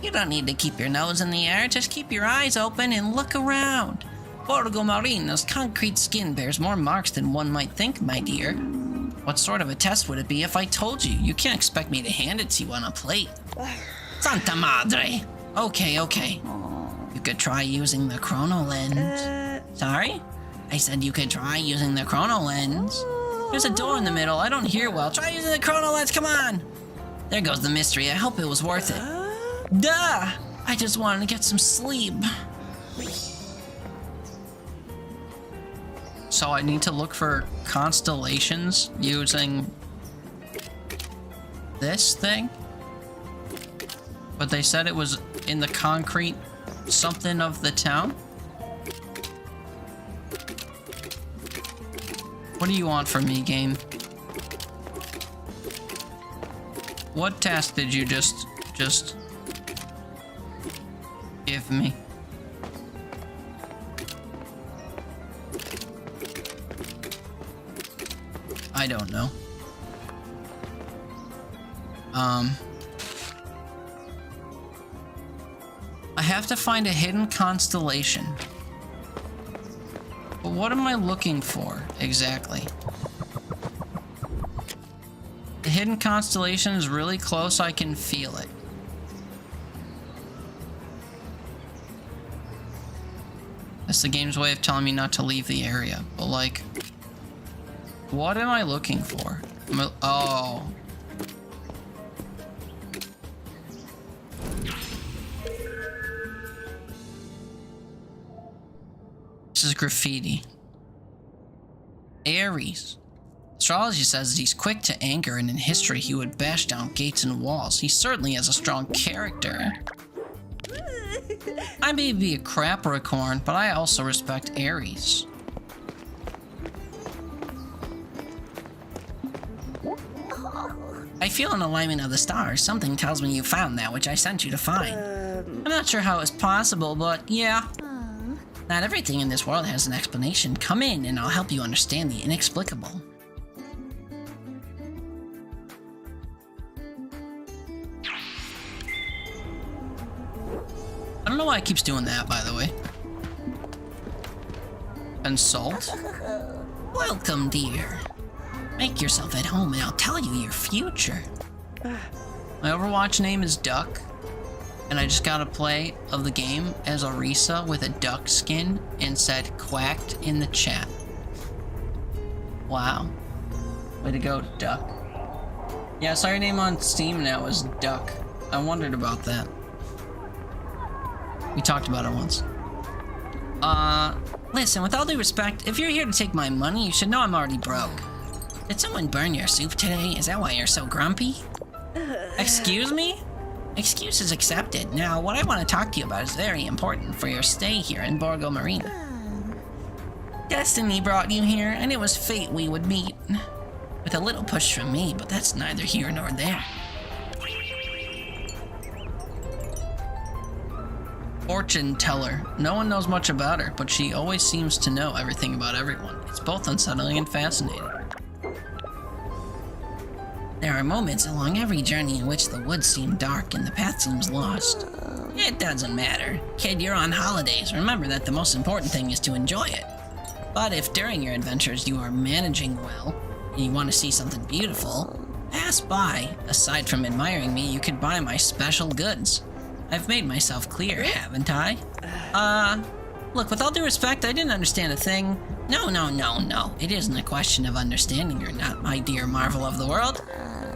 Speaker 1: You don't need to keep your nose in the air, just keep your eyes open and look around. Borgo Marino's concrete skin bears more marks than one might think, my dear. What sort of a test would it be if I told you? You can't expect me to hand it to you on a plate. Santa Madre! Okay. You could try using the chrono lens. Sorry? I said you could try using the chrono lens. There's a door in the middle, I don't hear well. Try using the chrono lens, come on! There goes the mystery, I hope it was worth it. Duh! I just wanted to get some sleep. So I need to look for constellations using this thing? But they said it was in the concrete something of the town? What do you want from me, game? What task did you just give me? I don't know. I have to find a hidden constellation. But what am I looking for, exactly? The hidden constellation is really close, I can feel it. That's the game's way of telling me not to leave the area, but like... What am I looking for? Oh. This is graffiti. Ares. Astrology says that he's quick to anger, and in history he would bash down gates and walls. He certainly has a strong character. I may be a Capricorn, but I also respect Ares. I feel an alignment of the stars. Something tells me you found that which I sent you to find. I'm not sure how it's possible, but yeah. Not everything in this world has an explanation. Come in and I'll help you understand the inexplicable. I don't know why it keeps doing that, by the way. Consult? Welcome, dear. Make yourself at home and I'll tell you your future. My Overwatch name is Duck, and I just got a play of the game as Orisa with a duck skin and said quacked in the chat. Wow. Way to go, Duck. Yeah, I saw your name on Steam now is Duck. I wondered about that. We talked about it once. Listen, with all due respect, if you're here to take my money, you should know I'm already broke. Did someone burn your soup today? Is that why you're so grumpy? Excuse me? Excuses accepted. Now, what I want to talk to you about is very important for your stay here in Borgo Marina. Destiny brought you here, and it was fate we would meet. With a little push from me, but that's neither here nor there. Fortune teller. No one knows much about her, but she always seems to know everything about everyone. It's both unsettling and fascinating. There are moments along every journey in which the woods seem dark and the path seems lost. It doesn't matter. Kid, you're on holidays. Remember that the most important thing is to enjoy it. But if during your adventures you are managing well, and you want to see something beautiful, pass by. Aside from admiring me, you could buy my special goods. I've made myself clear, haven't I? Look, with all due respect, I didn't understand a thing. No. It isn't a question of understanding or not, my dear marvel of the world.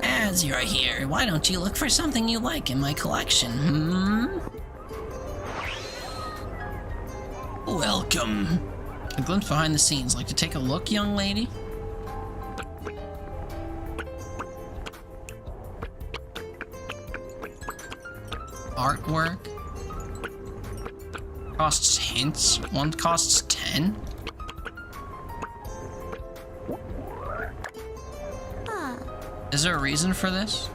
Speaker 1: As you're here, why don't you look for something you like in my collection, Welcome. A glimpse behind the scenes. Like to take a look, young lady? Artwork. Costs hints. One costs 10. Is there a reason for this?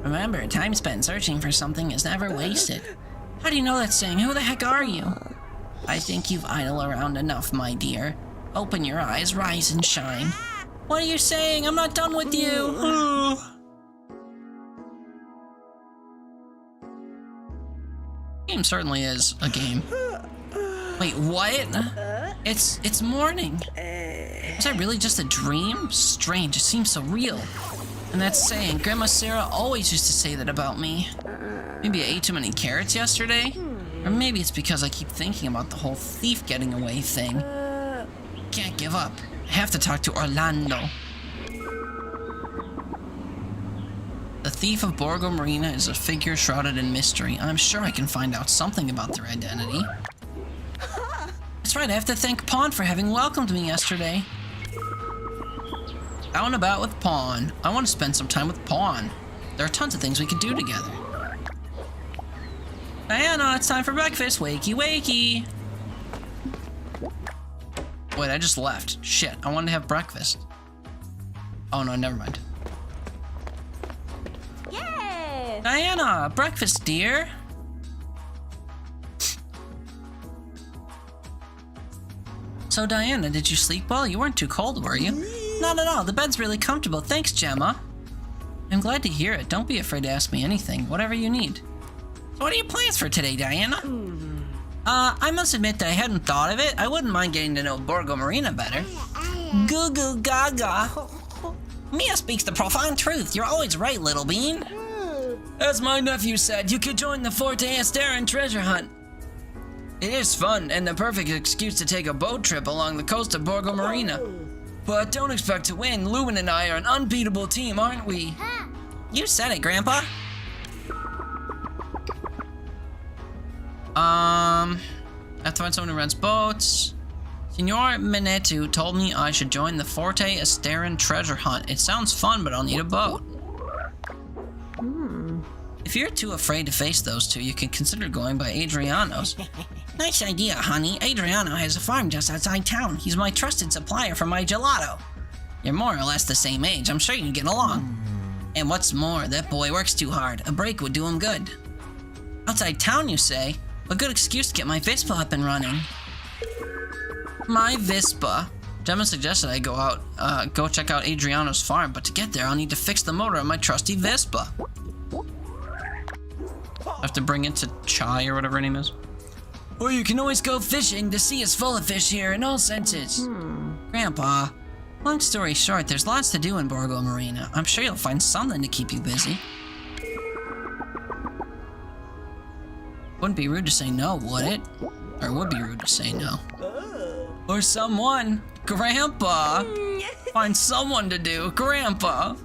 Speaker 1: Remember, time spent searching for something is never wasted. How do you know that saying? Who the heck are you? I think you've idled around enough, my dear. Open your eyes, rise and shine. What are you saying? I'm not done with you. Game certainly is a game. Wait, what? It's morning. Was that really just a dream? Strange, it seems so real. And that saying, Grandma Sarah always used to say that about me. Maybe I ate too many carrots yesterday? Or maybe it's because I keep thinking about the whole thief getting away thing. Can't give up. I have to talk to Orlando. The thief of Borgo Marina is a figure shrouded in mystery. I'm sure I can find out something about their identity. That's right, I have to thank Pawn for having welcomed me yesterday. Out and about with Pawn. I want to spend some time with Pawn. There are tons of things we could do together. Diana, it's time for breakfast. Wakey, wakey. Wait, I just left. Shit, I wanted to have breakfast. Oh no, never mind.
Speaker 2: Yay!
Speaker 1: Diana, breakfast, dear. So Diana, did you sleep well? You weren't too cold, were you? Not at all. The bed's really comfortable. Thanks, Gemma. I'm glad to hear it. Don't be afraid to ask me anything, whatever you need. So what are your plans for today, Diana? I must admit that I hadn't thought of it. I wouldn't mind getting to know Borgo Marina better. Goo goo gaga. Mia speaks the profound truth. You're always right, little bean. As my nephew said, you could join the Forte Esteran treasure hunt. It is fun and the perfect excuse to take a boat trip along the coast of Borgo Marina. But don't expect to win. Lewin and I are an unbeatable team, aren't we? You said it, Grandpa. I have to find someone who rents boats. Signor Minetu told me I should join the Forte Esteran treasure hunt. It sounds fun, but I'll need a boat. If you're too afraid to face those two, you can consider going by Adriano's. Nice idea, honey. Adriano has a farm just outside town. He's my trusted supplier for my gelato. You're more or less the same age. I'm sure you'd get along. And what's more, that boy works too hard. A break would do him good. Outside town, you say? A good excuse to get my Vespa up and running. My Vespa. Gemma suggested I go check out Adriano's farm, but to get there, I'll need to fix the motor of my trusty Vespa. I have to bring it to Chai or whatever her name is. Or you can always go fishing. The sea is full of fish here in all senses. Grandpa, long story short, there's lots to do in Borgo Marina. I'm sure you'll find something to keep you busy. Wouldn't be rude to say no, would it? Or it would be rude to say no. Or someone. Grandpa. Find someone to do. Grandpa.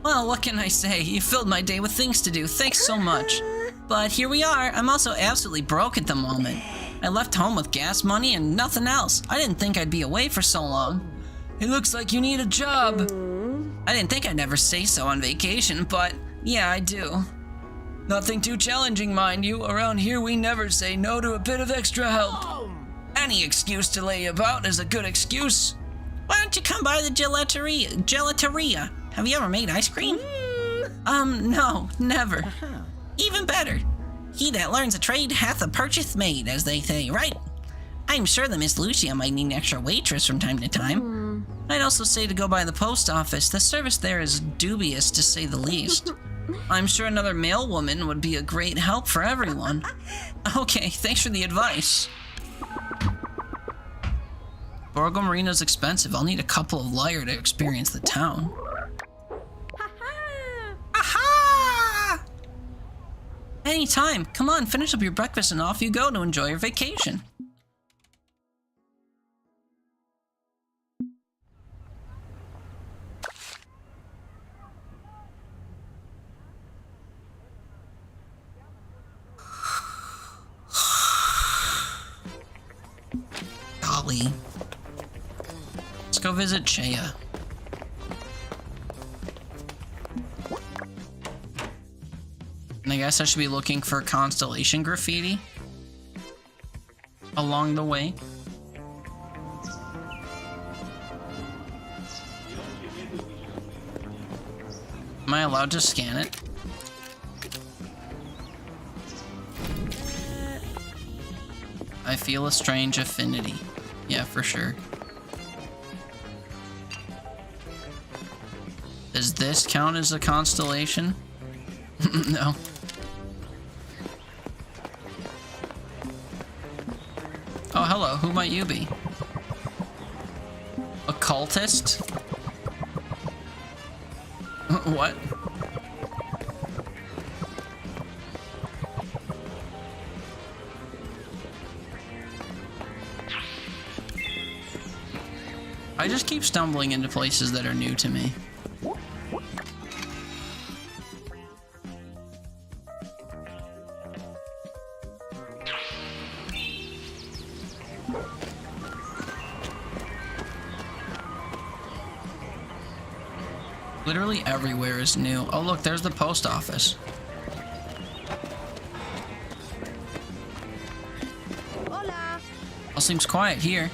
Speaker 1: Well, what can I say? You filled my day with things to do. Thanks so much. But here we are. I'm also absolutely broke at the moment. I left home with gas money and nothing else. I didn't think I'd be away for so long. It looks like you need a job. I didn't think I'd ever say so on vacation, but yeah, I do. Nothing too challenging, mind you. Around here, we never say no to a bit of extra help. Any excuse to lay about is a good excuse. Why don't you come by the gelateria? Have you ever made ice cream? No, never. Even better. He that learns a trade hath a purchase made, as they say, right? I'm sure that Miss Lucia might need an extra waitress from time to time. I'd also say to go by the post office. The service there is dubious, to say the least. I'm sure another mail woman would be a great help for everyone. Okay, thanks for the advice. Borgo Marino's expensive. I'll need a couple of lyre to experience the town. Aha! Anytime. Come on, finish up your breakfast and off you go to enjoy your vacation. Golly. Let's go visit Chea. And I guess I should be looking for constellation graffiti along the way. Am I allowed to scan it? I feel a strange affinity. Yeah, for sure. Does this count as a constellation? No. Oh, hello. Who might you be? A cultist? What? I just keep stumbling into places that are new to me. Literally everywhere is new. Oh look, there's the post office.
Speaker 2: Hola.
Speaker 1: All seems quiet here.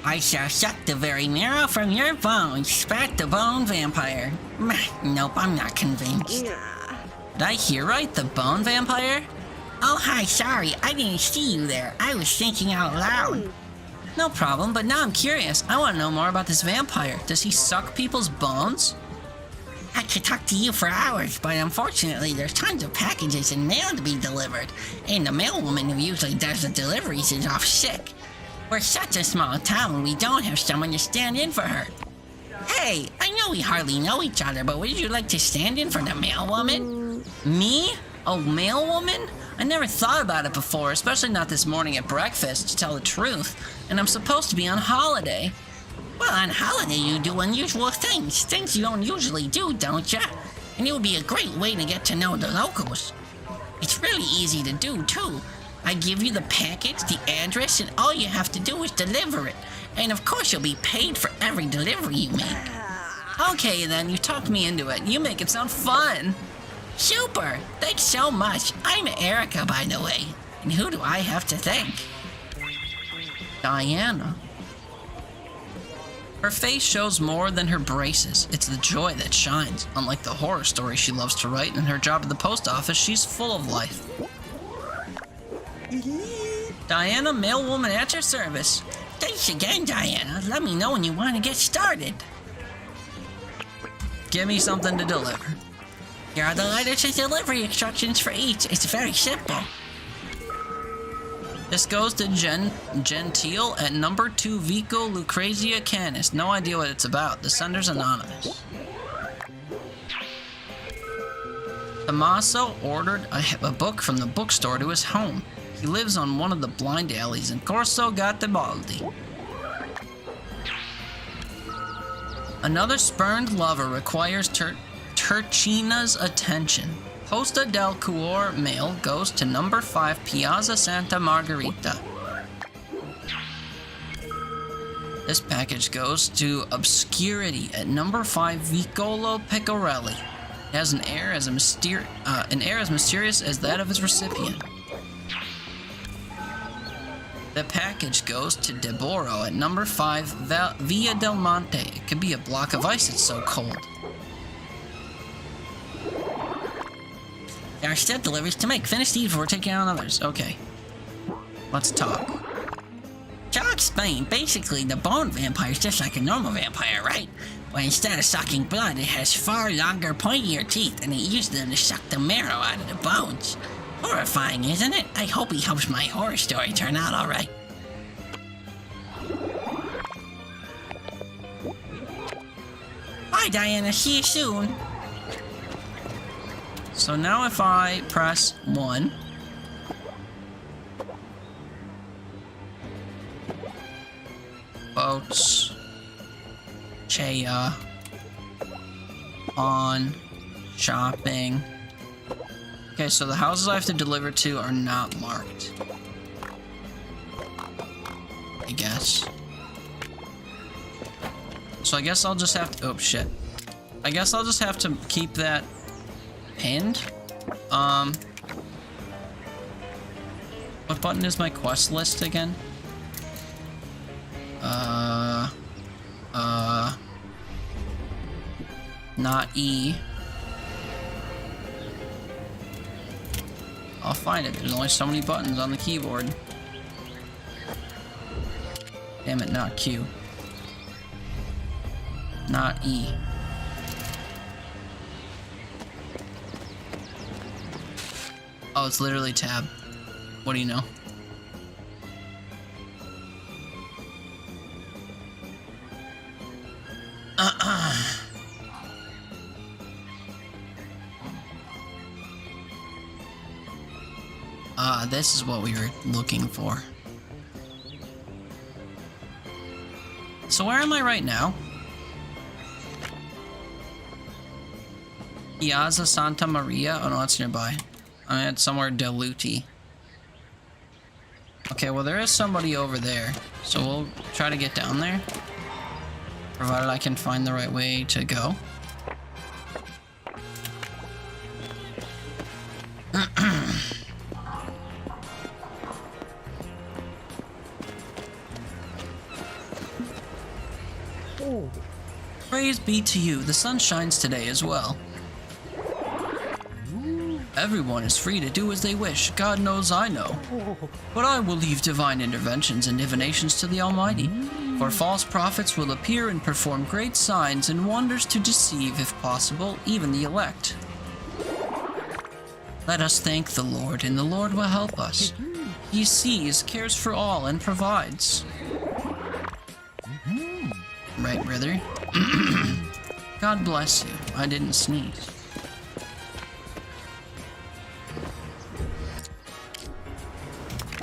Speaker 9: I shall suck the very marrow from your bones, spat the bone vampire. Nope, I'm not convinced.
Speaker 1: Did I hear right? The bone vampire?
Speaker 9: Oh, hi, sorry, I didn't see you there. I was thinking out loud.
Speaker 1: No problem, but now I'm curious. I want to know more about this vampire. Does he suck people's bones?
Speaker 9: I could talk to you for hours, but unfortunately there's tons of packages and mail to be delivered, and the mailwoman who usually does the deliveries is off sick. We're such a small town, we don't have someone to stand in for her. Hey, I know we hardly know each other, but would you like to stand in for the mailwoman?
Speaker 1: Me? A mailwoman? I never thought about it before, especially not this morning at breakfast, to tell the truth. And I'm supposed to be on holiday.
Speaker 9: Well, on holiday you do unusual things you don't usually do, don't ya? And it would be a great way to get to know the locals. It's really easy to do, too. I give you the package, the address, and all you have to do is deliver it. And of course you'll be paid for every delivery you make.
Speaker 1: Okay then, you talked me into it. You make it sound fun.
Speaker 9: Super! Thanks so much. I'm Erica, by the way. And who do I have to thank?
Speaker 1: Diana. Her face shows more than her braces. It's the joy that shines. Unlike the horror stories she loves to write, in her job at the post office, she's full of life. Diana, mailwoman at your service.
Speaker 9: Thanks again, Diana. Let me know when you want to get started.
Speaker 1: Give me something to deliver.
Speaker 9: Here are the letters and delivery instructions for each. It's very simple.
Speaker 1: This goes to Gentile at number 2 Vico Lucrezia Canis. No idea what it's about. The sender's anonymous. Tommaso ordered a book from the bookstore to his home. He lives on one of the blind alleys in Corso Garibaldi. Another spurned lover requires Turchina's attention. Posta del Cuor mail goes to number 5 Piazza Santa Margherita. This package goes to Obscurity at number 5 Vicolo Pecorelli. It has an air as mysterious as that of its recipient. The package goes to Deborah at number 5 Via del Monte. It could be a block of ice, it's so cold.
Speaker 9: There are still deliveries to make. Finish these before taking on others.
Speaker 1: Okay. Let's talk.
Speaker 9: To explain, basically the bone vampire is just like a normal vampire, right? But instead of sucking blood, it has far longer, pointier teeth, and it uses them to suck the marrow out of the bones. Horrifying, isn't it? I hope he helps my horror story turn out alright. Bye, Diana. See you soon.
Speaker 1: So now if I press 1, boats, Chaya, on, shopping. Okay, so the houses I have to deliver to are not marked, I guess. So I guess I'll just have to, oh shit. I guess I'll just have to keep that pinned. What button is my quest list again? Not E. I'll find it. There's only so many buttons on the keyboard. Damn it, not Q. Not E. Oh, it's literally tab. What do you know? This is what we were looking for. So where am I right now? Piazza Santa Maria? Oh no, that's nearby. I'm at somewhere Deluti. Okay, well there is somebody over there. So we'll try to get down there. Provided I can find the right way to go. Praise be to you, the sun shines today as well. Everyone is free to do as they wish, God knows I know. But I will leave divine interventions and divinations to the Almighty, for false prophets will appear and perform great signs and wonders to deceive, if possible, even the elect. Let us thank the Lord, and the Lord will help us. He sees, cares for all, and provides. Right, brother? God bless you. I didn't sneeze.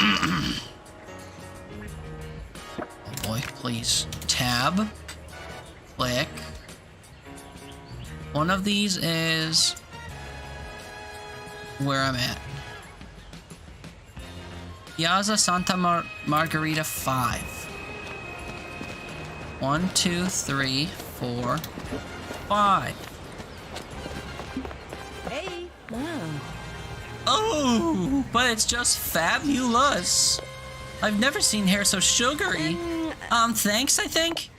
Speaker 1: Oh boy, please. Tab. Click. One of these is where I'm at. Piazza Santa Margherita 5. 1, 2, 3, 4, 5.
Speaker 8: Hey.
Speaker 1: Oh, but it's just fabulous. I've never seen hair so sugary. Thanks, I think.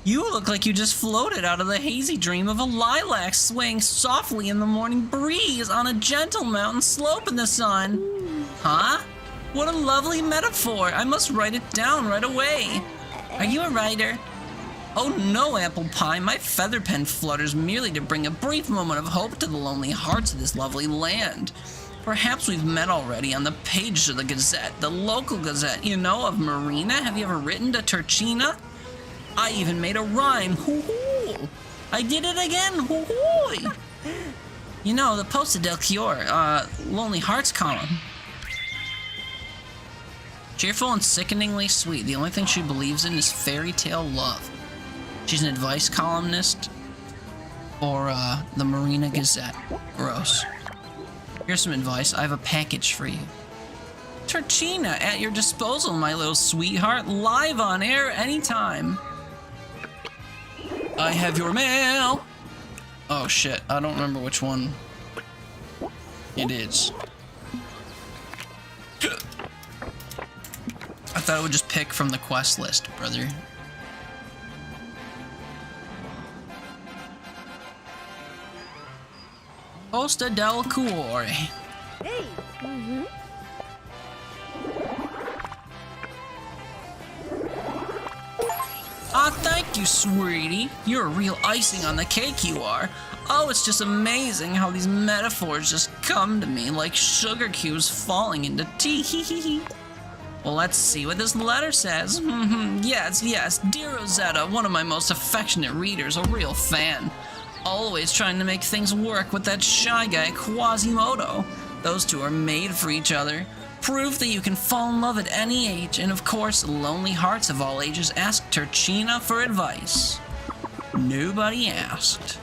Speaker 1: You look like you just floated out of the hazy dream of a lilac swaying softly in the morning breeze on a gentle mountain slope in the sun. Huh? What a lovely metaphor. I must write it down right away. Are you a writer? Oh no, Apple Pie, my feather pen flutters merely to bring a brief moment of hope to the lonely hearts of this lovely land. Perhaps we've met already on the pages of the Gazette, the local Gazette, you know, of Marina. Have you ever written to Turchina? I even made a rhyme. Hoo-hoo! I did it again. Hoo-hoo! You know, the Posta del Cuor, Lonely Hearts column. Cheerful and sickeningly sweet. The only thing she believes in is fairy tale love. She's an advice columnist. or the Marina Gazette. Gross. Here's some advice. I have a package for you. Torchina, at your disposal, my little sweetheart. Live on air anytime. I have your mail. Oh shit, I don't remember which one it is. I thought it would just pick from the quest list, brother. Costa del Cuore.
Speaker 8: Hey.
Speaker 1: Ah, thank you, sweetie. You're a real icing on the cake, you are. Oh, it's just amazing how these metaphors just come to me like sugar cubes falling into tea. Well, let's see what this letter says. Yes, dear Rosetta, one of my most affectionate readers, a real fan. Always trying to make things work with that shy guy, Quasimodo. Those two are made for each other. Proof that you can fall in love at any age, and of course, lonely hearts of all ages ask Torchina for advice. Nobody asked.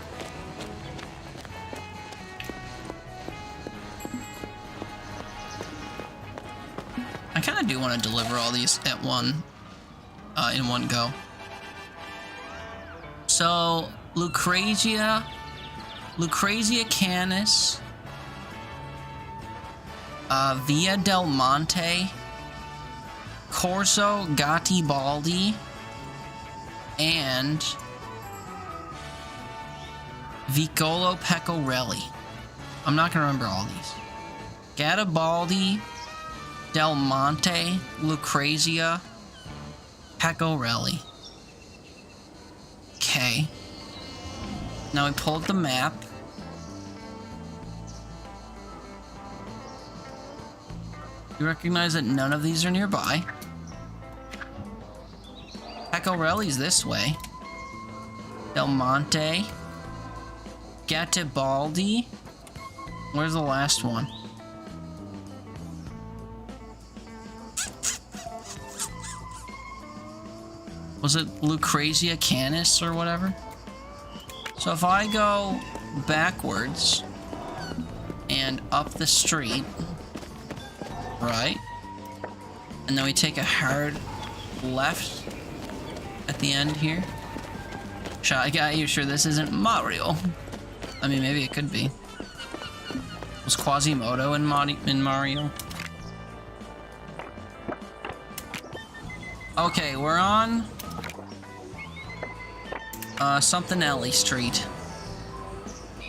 Speaker 1: I kind of do want to deliver all these at in one go. So, Lucrezia Canis, Via del Monte, Corso Garibaldi, and Vicolo Pecorelli. I'm not gonna remember all these. Garibaldi, Del Monte, Lucrezia, Pecorelli. Okay. Now we pulled the map. You recognize that none of these are nearby. Pecorelli's this way. Del Monte. Garibaldi. Where's the last one? Was it Lucrezia Canis or whatever? So if I go backwards and up the street, right? And then we take a hard left at the end here. Shy guy, you sure this isn't Mario? I mean, maybe it could be. Was Quasimodo in Mario? Okay, we're on something Alley Street.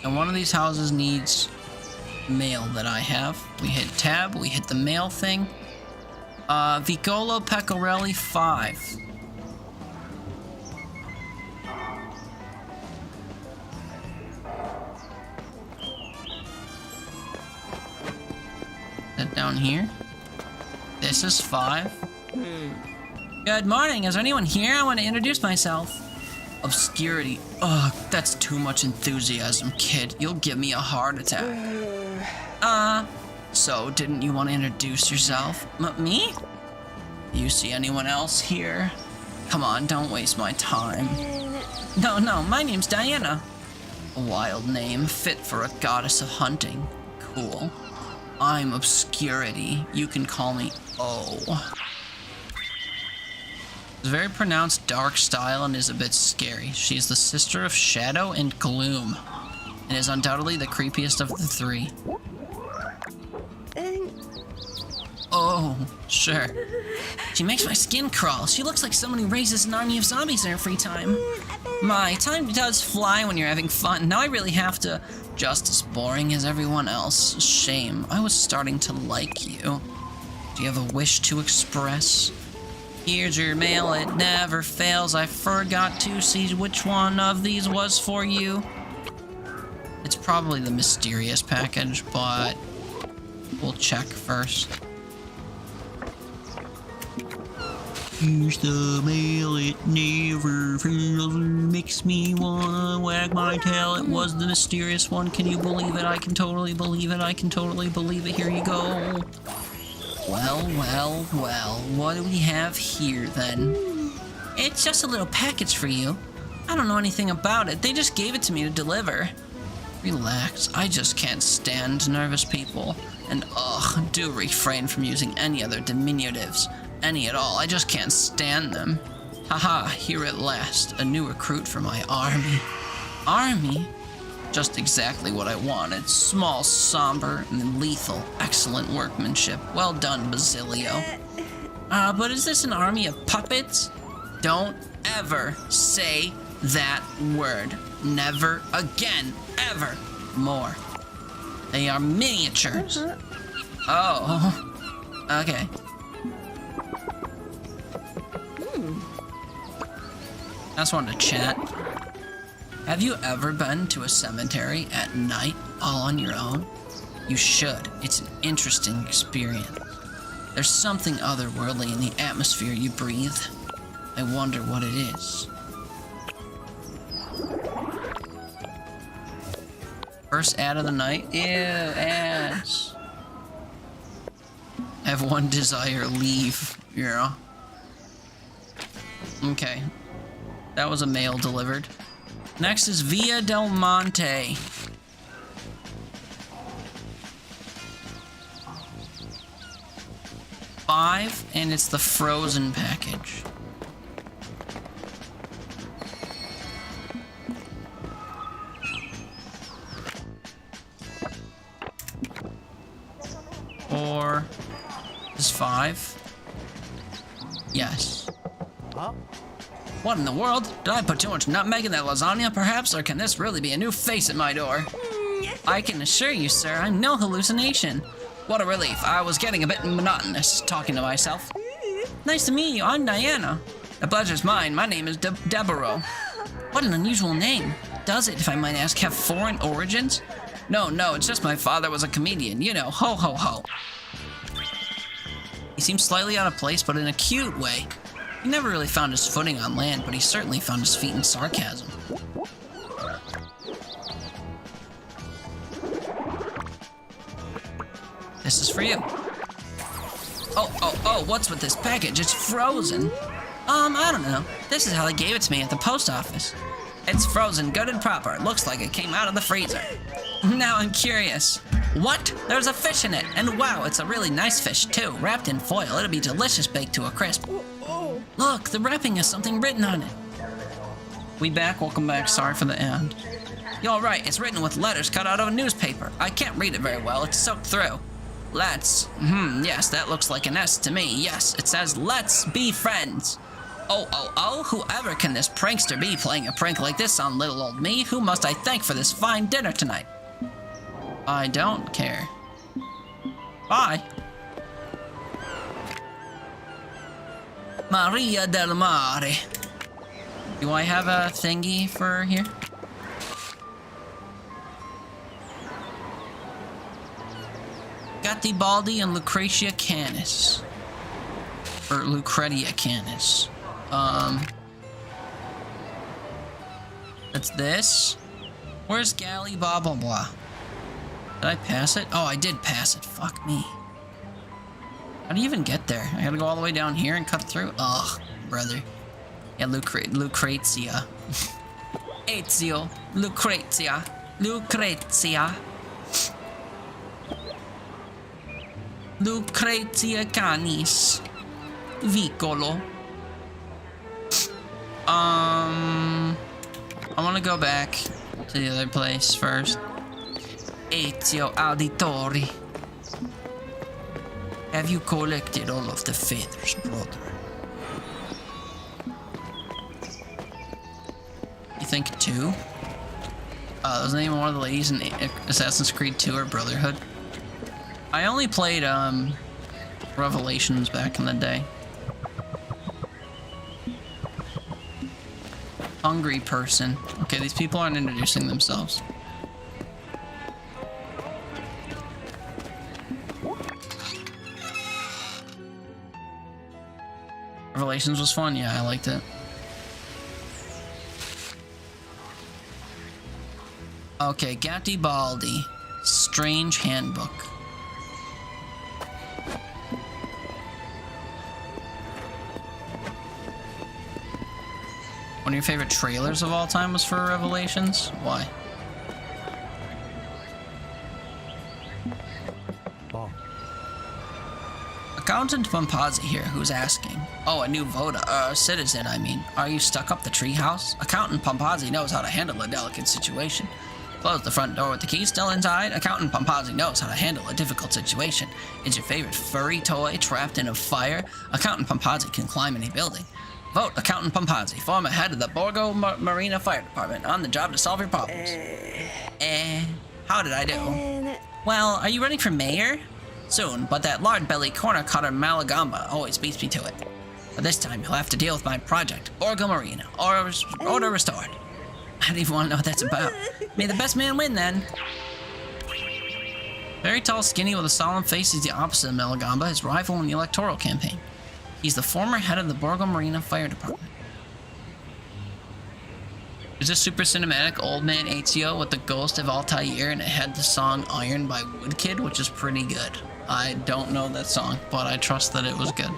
Speaker 1: And one of these houses needs mail that I have. We hit tab, we hit the mail thing. Vicolo Pecorelli 5. That down here. This is 5. Good morning, is there anyone here? I want to introduce myself. Obscurity. Ugh, that's too much enthusiasm, kid. You'll give me a heart attack. So didn't you want to introduce yourself? Me? You see anyone else here? Come on, don't waste my time. No, my name's Diana. A wild name, fit for a goddess of hunting. Cool. I'm Obscurity. You can call me O. It's a very pronounced dark style and is a bit scary. She is the sister of Shadow and Gloom, and is undoubtedly the creepiest of the three. Oh, sure. She makes my skin crawl. She looks like someone who raises an army of zombies in her free time. My time does fly when you're having fun. Now I really have to. Just as boring as everyone else. Shame. I was starting to like you. Do you have a wish to express? Here's your mail, it never fails. I forgot to see which one of these was for you. It's probably the mysterious package, but we'll check first. Here's the mail, it never fails. Makes me wanna wag my tail. It was the mysterious one. Can you believe it? I can totally believe it. I can totally believe it. Here you go. Well, what do we have here then? It's just a little package for you. I don't know anything about it. They just gave it to me to deliver. Relax. I just can't stand nervous people. And ugh, do refrain from using any other diminutives. Any at all. I just can't stand them. Haha, here at last. A new recruit for my army. Army? Just exactly what I wanted. Small, somber, and lethal. Excellent workmanship. Well done, Basilio. But is this an army of puppets? Don't ever say that word. Never again. Ever. More. They are miniatures. Oh. Okay. I just wanted to chat. Have you ever been to a cemetery at night all on your own? You should. It's an interesting experience. There's something otherworldly in the atmosphere you breathe. I wonder what it is. First ad of the night? Ew, ass. I have one desire, leave. Yeah. Okay. That was a mail delivered. Next is Via del Monte. $5, and it's the frozen package. Or is $5? Yes.
Speaker 3: Huh?
Speaker 1: What in the world? Did I put too much nutmeg in that lasagna, perhaps? Or can this really be a new face at my door? I can assure you, sir, I'm no hallucination. What a relief. I was getting a bit monotonous talking to myself. Nice to meet you. I'm Diana. The pleasure's mine. My name is Deborah. What an unusual name. Does it, if I might ask, have foreign origins? No, it's just my father was a comedian. You know, ho ho ho. He seems slightly out of place, but in a cute way. He never really found his footing on land, but he certainly found his feet in sarcasm. This is for you. Oh, what's with this package? It's frozen. I don't know. This is how they gave it to me at the post office. It's frozen, good and proper. It looks like it came out of the freezer. Now I'm curious. What? There's a fish in it. And wow, it's a really nice fish too. Wrapped in foil. It'll be delicious baked to a crisp. Look, the wrapping has something written on it. We back, welcome back, sorry for the end. You're right, it's written with letters cut out of a newspaper. I can't read it very well, it's soaked through. Let's, yes, that looks like an S to me. Yes, it says, let's be friends. Oh, whoever can this prankster be playing a prank like this on little old me? Who must I thank for this fine dinner tonight? I don't care. Bye. Maria del Mare. Do I have a thingy for here? Garibaldi and Lucretia Canis. Or Lucretia Canis. That's this. Where's Galley blah blah blah? Did I pass it? Oh, I did pass it. Fuck me. How do you even get there? I gotta go all the way down here and cut through? Ugh, brother. Yeah, Lucrezia. Ezio. Lucrezia. Lucrezia Canis. Vicolo. I wanna go back to the other place first. Ezio Auditori. Have you collected all of the feathers, brother? You think 2? Wasn't even one of the ladies in Assassin's Creed 2 or Brotherhood? I only played, Revelations back in the day. Hungry person. Okay, these people aren't introducing themselves. Revelations was fun, yeah, I liked it. Okay, Garibaldi. Strange Handbook. One of your favorite trailers of all time was for Revelations? Why?
Speaker 3: Oh.
Speaker 1: Accountant Pompazi here, who's asking. Oh, a new citizen, I mean. Are you stuck up the treehouse? Accountant Pompazi knows how to handle a delicate situation. Close the front door with the key still inside. Accountant Pompazi knows how to handle a difficult situation. Is your favorite furry toy trapped in a fire? Accountant Pompazi can climb any building. Vote Accountant Pompazi, former head of the Borgo Marina Fire Department, on the job to solve your problems. How did I do? Well, are you running for mayor? Soon, but that lard-bellied corner cutter Malagamba always beats me to it. But this time, you'll have to deal with my project, Borgo Marina, order restored. I don't even want to know what that's about. May the best man win, then. Very tall, skinny, with a solemn face, he's the opposite of Malagamba, his rival in the electoral campaign. He's the former head of the Borgo Marina Fire Department. There's a super cinematic Old Man Ezio with the ghost of Altair, and it had the song Iron by Woodkid, which is pretty good. I don't know that song, but I trust that it was good.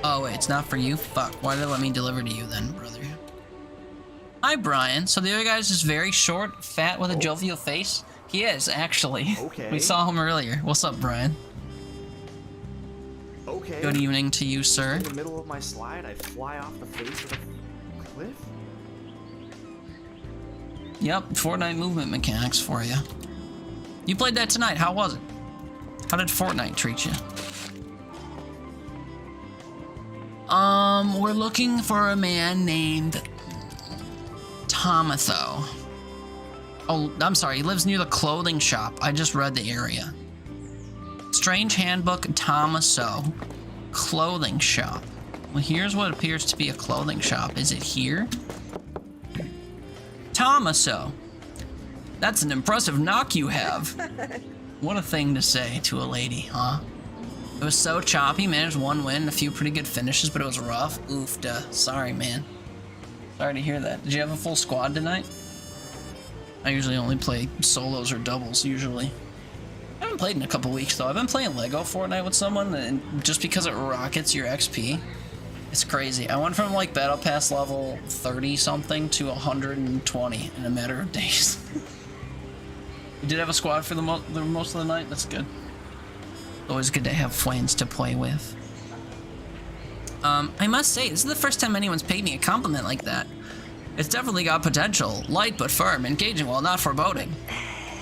Speaker 1: Oh wait, it's not for you? Fuck, why did it let me deliver to you then, brother? Hi, Brian. So the other guy's just very short, fat, with a jovial face? He is, actually.
Speaker 7: Okay.
Speaker 1: We saw him earlier. What's up, Brian?
Speaker 7: Okay.
Speaker 1: Good evening to you, sir.
Speaker 7: In the middle of my slide, I fly off the face of the cliff?
Speaker 1: Yep, Fortnite movement mechanics for you. You played that tonight. How was it? How did Fortnite treat you? We're looking for a man named Tomatho. Oh, I'm sorry, he lives near the clothing shop. I just read the area. Strange Handbook Tomaso. Clothing shop. Well, here's what appears to be a clothing shop. Is it here? Tomaso. That's an impressive knock you have. What a thing to say to a lady, huh? It was so choppy, managed one win, a few pretty good finishes, but it was rough. Oof, duh. Sorry, man. Sorry to hear that. Did you have a full squad tonight? I usually only play solos or doubles, usually. I haven't played in a couple weeks, though. I've been playing Lego Fortnite with someone, and just because it rockets your XP, it's crazy. I went from, like, Battle Pass level 30-something to 120 in a matter of days. You did have a squad for the most of the night? That's good. Always good to have friends to play with. I must say, this is the first time anyone's paid me a compliment like that. It's definitely got potential. Light but firm, engaging while not foreboding.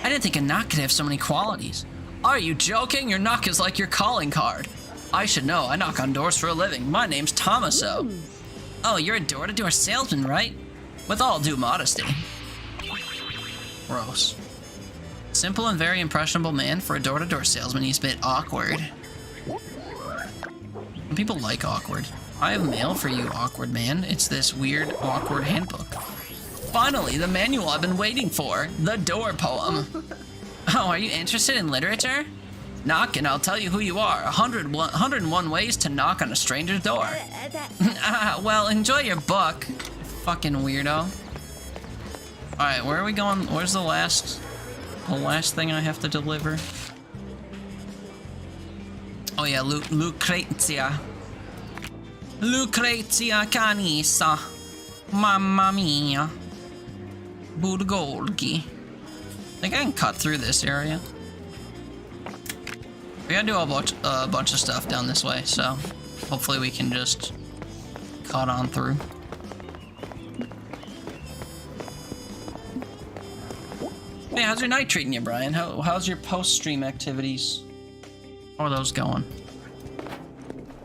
Speaker 1: I didn't think a knock could have so many qualities. Are you joking? Your knock is like your calling card. I should know. I knock on doors for a living. My name's Tomaso. Oh, you're a door-to-door salesman, right? With all due modesty. Gross. Simple and very impressionable man. For a door-to-door salesman, he's a bit awkward. People like awkward. I have mail for you, awkward man. It's this weird, awkward handbook. Finally, the manual I've been waiting for. The door poem. Oh, are you interested in literature? Knock and I'll tell you who you are. 101 ways to knock on a stranger's door. Well, enjoy your book, fucking weirdo. Alright, where are we going? Where's the last thing I have to deliver? Oh yeah, Lucrezia. Lucrezia Canisa. Mamma mia. Budgolgi. I think I can cut through this area. We gotta do a bunch of stuff down this way, so hopefully we can just cut on through. Hey, how's your night treating you, Brian? How's your post-stream activities? How are those going?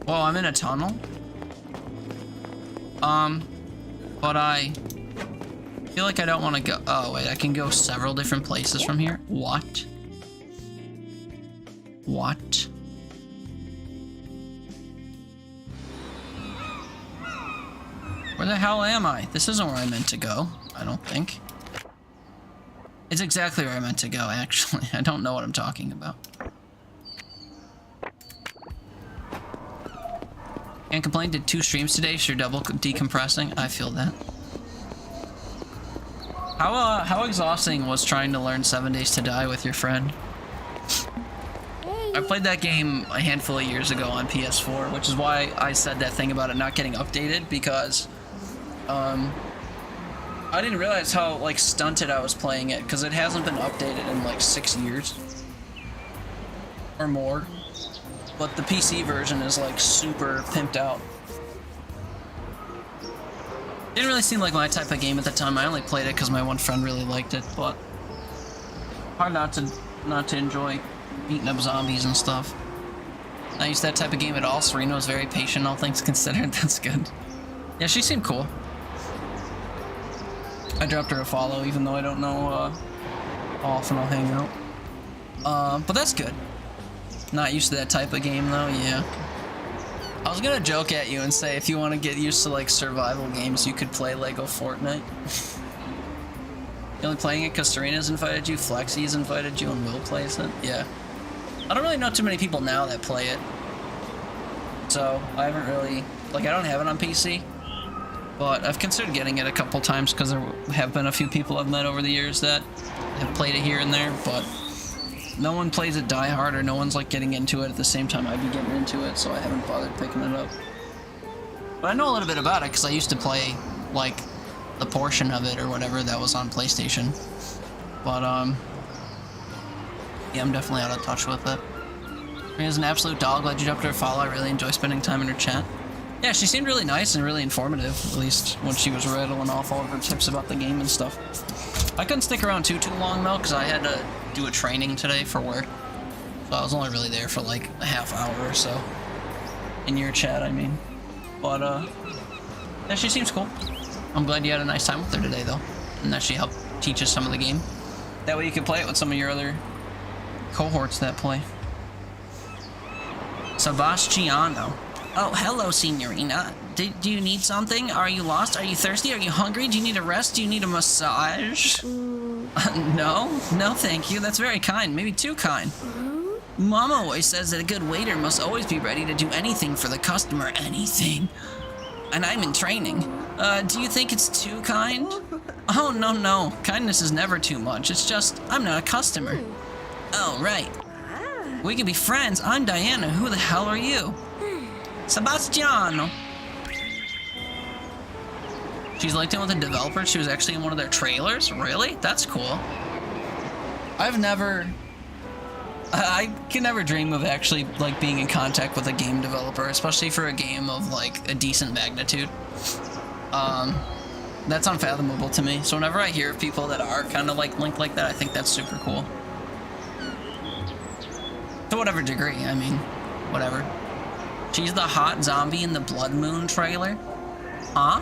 Speaker 1: Whoa, I'm in a tunnel? But I feel like I don't want to go. Oh, wait, I can go several different places from here. What? What? Where the hell am I? This isn't where I meant to go, I don't think. It's exactly where I meant to go, actually. I don't know what I'm talking about. Can't complain, did 2 streams today, so you're double decompressing. I feel that. How exhausting was trying to learn 7 Days to Die with your friend? I played that game a handful of years ago on PS4, which is why I said that thing about it not getting updated, because I didn't realize how like stunted I was playing it, because it hasn't been updated in like 6 years or more. But the PC version is like super pimped out. Didn't really seem like my type of game at the time. I only played it because my one friend really liked it, but hard not to enjoy beating up zombies and stuff. Not used to that type of game at all. Serena was very patient, all things considered. That's good. Yeah, she seemed cool. I dropped her a follow, even though I don't know how often I'll hang out. But that's good. Not used to that type of game though, yeah. I was gonna joke at you and say if you want to get used to like survival games, you could play Lego Fortnite. You're only playing it because Serena's invited you, Flexy's invited you, and Will plays it? Yeah. I don't really know too many people now that play it. So, I haven't really... Like, I don't have it on PC. But I've considered getting it a couple times because there have been a few people I've met over the years that have played it here and there, but no one plays it die hard, or no one's like getting into it at the same time I'd be getting into it, so I haven't bothered picking it up. But I know a little bit about it because I used to play like the portion of it or whatever that was on PlayStation. But yeah, I'm definitely out of touch with it. Serena's an absolute dog. Glad you dropped her a follow. I really enjoy spending time in her chat. Yeah, she seemed really nice and really informative, at least when she was rattling off all of her tips about the game and stuff. I couldn't stick around too long though, because I had to do a training today for work. So I was only really there for like a half hour or so. In your chat, I mean. But yeah, she seems cool. I'm glad you had a nice time with her today though, and that she helped teach us some of the game. That way you can play it with some of your other cohorts that play. Sebastiano. Oh, hello, Signorina. Do you need something? Are you lost? Are you thirsty? Are you hungry? Do you need a rest? Do you need a massage? No, thank you. That's very kind. Maybe too kind. Mama always says that a good waiter must always be ready to do anything for the customer. Anything. And I'm in training. Do you think it's too kind? Oh, no. Kindness is never too much. It's just, I'm not a customer. Oh, right. We can be friends. I'm Diana. Who the hell are you? Sebastiano. She's linked in with a developer. She was actually in one of their trailers. Really? That's cool. I can never dream of actually like being in contact with a game developer, especially for a game of like a decent magnitude. That's unfathomable to me. So whenever I hear of people that are kind of like linked like that, I think that's super cool. To whatever degree, I mean, whatever. She's the hot zombie in the Blood Moon trailer? Huh?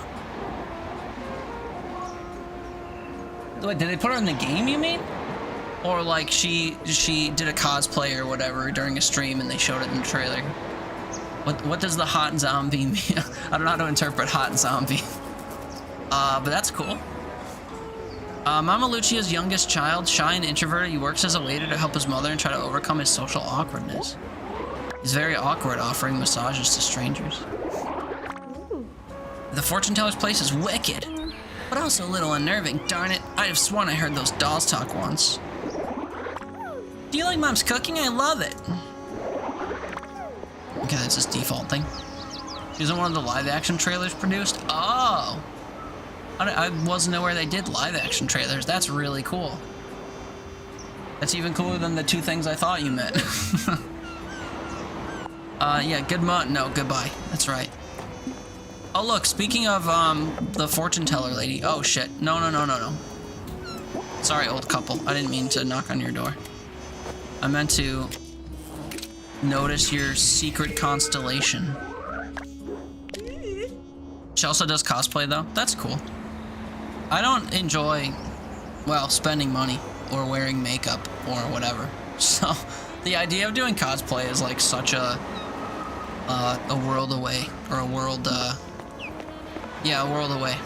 Speaker 1: Wait, did they put her in the game, you mean? Or like she did a cosplay or whatever during a stream and they showed it in the trailer? What does the hot zombie mean? I don't know how to interpret hot zombie. But that's cool. Mama Lucia's youngest child, shy and introverted, he works as a waiter to help his mother and try to overcome his social awkwardness. He's very awkward offering massages to strangers. The fortune teller's place is wicked, but also a little unnerving. Darn it, I'd have sworn I heard those dolls talk once. Do you like Mom's cooking? I love it. Okay, that's his default thing. She was in one of the live-action trailers produced? Oh! I wasn't aware they did live-action trailers. That's really cool. That's even cooler than the two things I thought you meant. Yeah, no, goodbye. That's right. Oh, look, speaking of, the fortune teller lady. Oh, shit. No. Sorry, old couple. I didn't mean to knock on your door. I meant to notice your secret constellation. She also does cosplay, though. That's cool. I don't enjoy, well, spending money or wearing makeup or whatever. So, the idea of doing cosplay is, like, such a world away, or a world away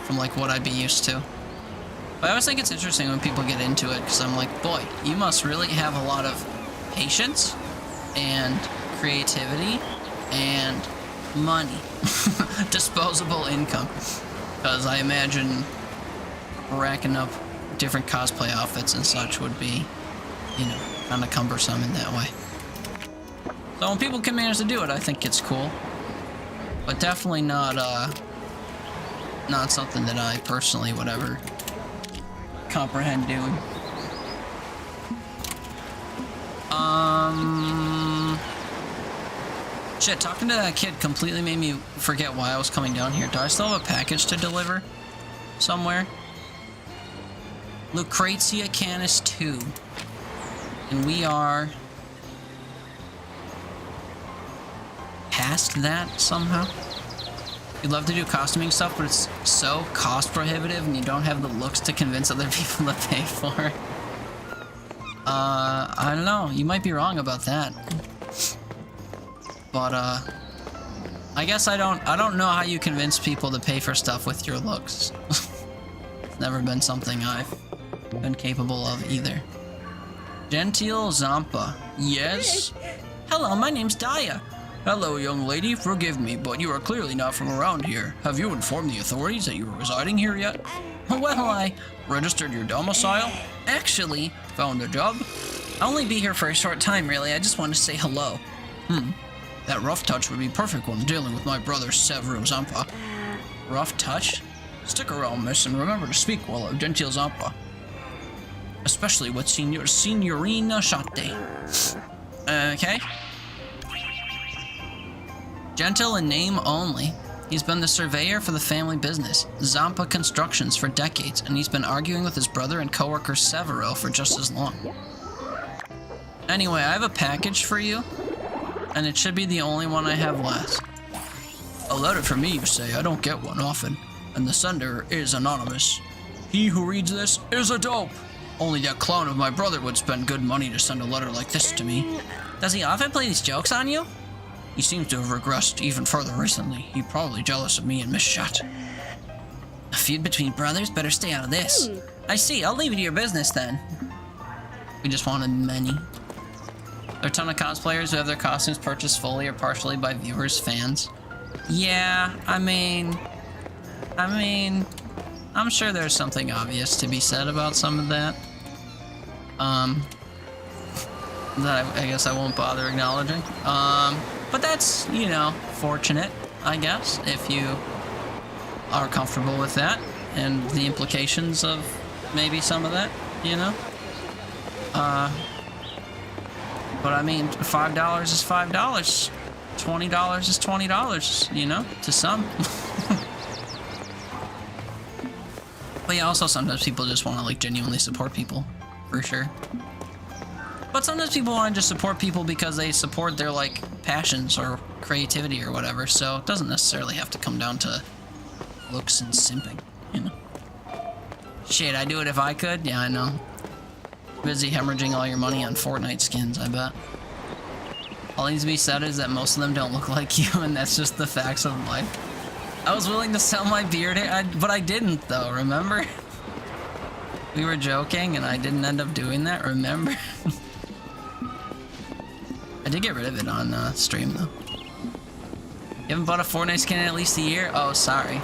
Speaker 1: from like what I'd be used to. But I always think it's interesting when people get into it, because I'm like, boy, you must really have a lot of patience and creativity and money, disposable income, because I imagine racking up different cosplay outfits and such would be, you know, kind of cumbersome in that way. So when people can manage to do it, I think it's cool. But definitely not something that I personally would ever comprehend doing. Shit, talking to that kid completely made me forget why I was coming down here. Do I still have a package to deliver somewhere? Lucrezia Canis 2. And we are past that somehow. You'd love to do costuming stuff, but it's so cost prohibitive and you don't have the looks to convince other people to pay for it. I don't know. You might be wrong about that. But, I guess I don't know how you convince people to pay for stuff with your looks. It's never been something I've been capable of either. Gentile Zampa. Yes? Hello, my name's Daya. Hello, young lady. Forgive me, but you are clearly not from around here. Have you informed the authorities that you are residing here yet? Well, I registered your domicile. Actually, found a job. I'll only be here for a short time, really. I just want to say hello. That rough touch would be perfect when dealing with my brother, Severu Zampa. Rough touch? Stick around, miss, and remember to speak well of Gentile Zampa. Especially with Signorina Shate. Okay. Gentle in name only. He's been the surveyor for the family business, Zampa Constructions, for decades, and he's been arguing with his brother and coworker Severo for just as long. Anyway, I have a package for you, and it should be the only one I have left. A letter from me, you say? I don't get one often, and the sender is anonymous. He who reads this is a dope. Only that clown of my brother would spend good money to send a letter like this to me. Does he often play these jokes on you? He seems to have regressed even further recently. He's probably jealous of me and Miss Shut. A feud between brothers? Better stay out of this. I see. I'll leave you to your business then. We just wanted many. There are a ton of cosplayers who have their costumes purchased fully or partially by viewers, fans. Yeah, I mean, I'm sure there's something obvious to be said about some of that. That I guess I won't bother acknowledging. But that's, you know, fortunate, I guess, if you are comfortable with that and the implications of maybe some of that, you know? But I mean, $5 is $5. $20 is $20, you know, to some. But yeah, also sometimes people just want to, like, genuinely support people, for sure. But sometimes people want to just support people because they support their, like, passions or creativity or whatever, so it doesn't necessarily have to come down to looks and simping, you know? Shit, I'd do it if I could? Yeah, I know. Busy hemorrhaging all your money on Fortnite skins, I bet. All needs to be said is that most of them don't look like you, and that's just the facts of life. I was willing to sell my beard hair, but I didn't, though, remember? We were joking, and I didn't end up doing that, remember? I did get rid of it on stream, though. You haven't bought a Fortnite skin in at least a year? Oh, sorry.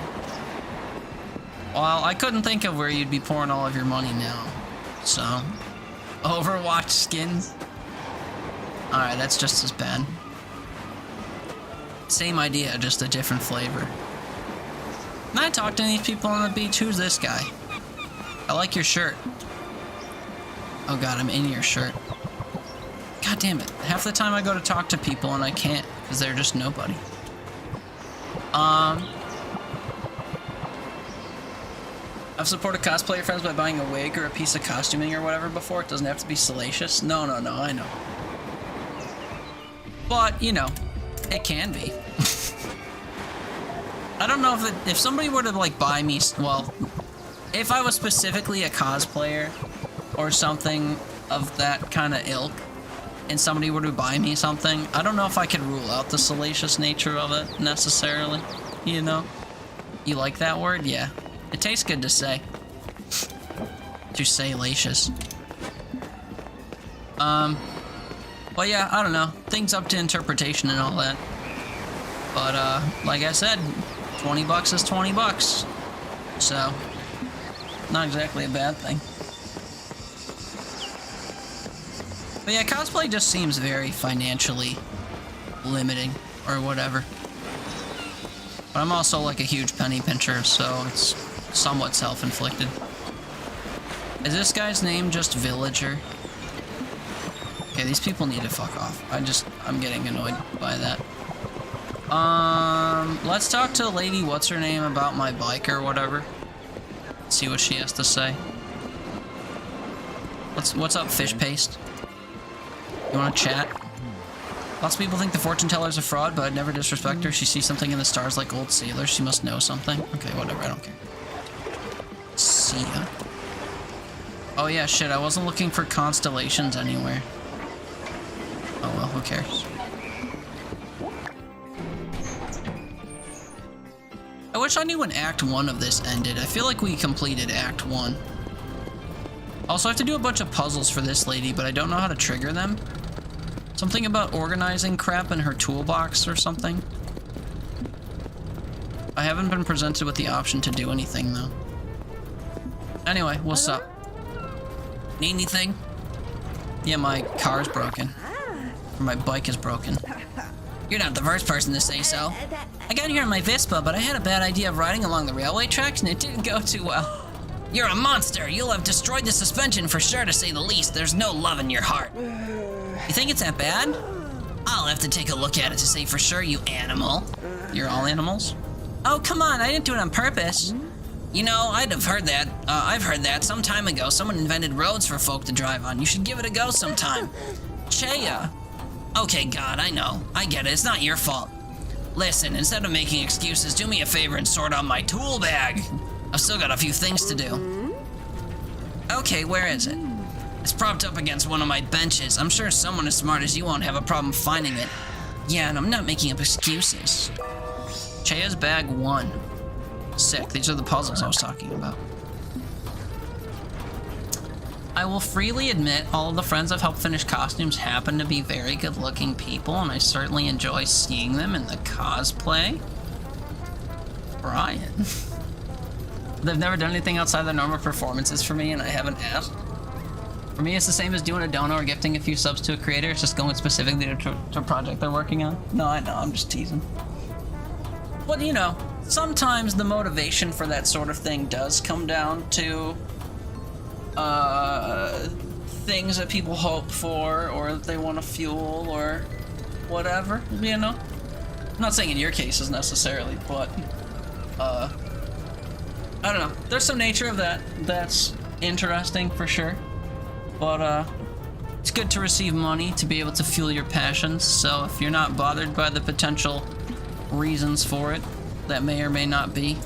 Speaker 1: Well, I couldn't think of where you'd be pouring all of your money now. So, Overwatch skins? Alright, that's just as bad. Same idea, just a different flavor. And I talked to these people on the beach. Who's this guy? I like your shirt. Oh god, I'm in your shirt. God damn it. Half the time I go to talk to people and I can't, because they're just nobody. I've supported cosplayer friends by buying a wig or a piece of costuming or whatever before. It doesn't have to be salacious. No, I know. But, you know, it can be. I don't know if somebody were to, like, buy me, well, if I was specifically a cosplayer or something of that kind of ilk, and somebody were to buy me something, I don't know if I could rule out the salacious nature of it, necessarily, you know? You like that word? Yeah. It tastes good to say. To say salacious. Well, yeah, I don't know. Things up to interpretation and all that. But, like I said, 20 bucks is 20 bucks. So, not exactly a bad thing. But yeah, cosplay just seems very financially limiting or whatever. But I'm also like a huge penny pincher, so it's somewhat self-inflicted. Is this guy's name just Villager? Okay, these people need to fuck off. I'm getting annoyed by that. Let's talk to Lady What's Her Name about my bike or whatever. See what she has to say. What's up, Fish Paste? You wanna chat? Lots of people think the fortune teller's a fraud, but I'd never disrespect her. She sees something in the stars like old sailors. She must know something. Okay, whatever, I don't care. See ya. Oh yeah, shit, I wasn't looking for constellations anywhere. Oh well, who cares? I wish I knew when Act 1 of this ended. I feel like we completed Act 1. Also, I have to do a bunch of puzzles for this lady, but I don't know how to trigger them. Something about organizing crap in her toolbox or something. I haven't been presented with the option to do anything, though. Anyway, what's up? Need anything? Yeah, my car's broken. Or my bike is broken. You're not the first person to say so. I got here on my Vespa, but I had a bad idea of riding along the railway tracks and it didn't go too well. You're a monster. You'll have destroyed the suspension for sure, to say the least. There's no love in your heart. You think it's that bad? I'll have to take a look at it to say for sure, you animal. You're all animals? Oh, come on. I didn't do it on purpose. You know, I've heard that some time ago. Someone invented roads for folk to drive on. You should give it a go sometime. Cheya. Okay, God, I know. I get it. It's not your fault. Listen, instead of making excuses, do me a favor and sort out my tool bag. I've still got a few things to do. Okay, where is it? It's propped up against one of my benches. I'm sure someone as smart as you won't have a problem finding it. Yeah, and I'm not making up excuses. Cheya's bag 1. Sick. These are the puzzles I was talking about. I will freely admit all of the friends I've helped finish costumes happen to be very good-looking people, and I certainly enjoy seeing them in the cosplay. Brian. They've never done anything outside their normal performances for me, and I haven't asked. For me, it's the same as doing a dono or gifting a few subs to a creator. It's just going specifically to a project they're working on. No, I know, I'm just teasing. But, you know, sometimes the motivation for that sort of thing does come down to things that people hope for or that they want to fuel or whatever, you know? I'm not saying in your cases necessarily, but I don't know. There's some nature of that that's interesting for sure. But it's good to receive money to be able to fuel your passions. So if you're not bothered by the potential reasons for it that may or may not be,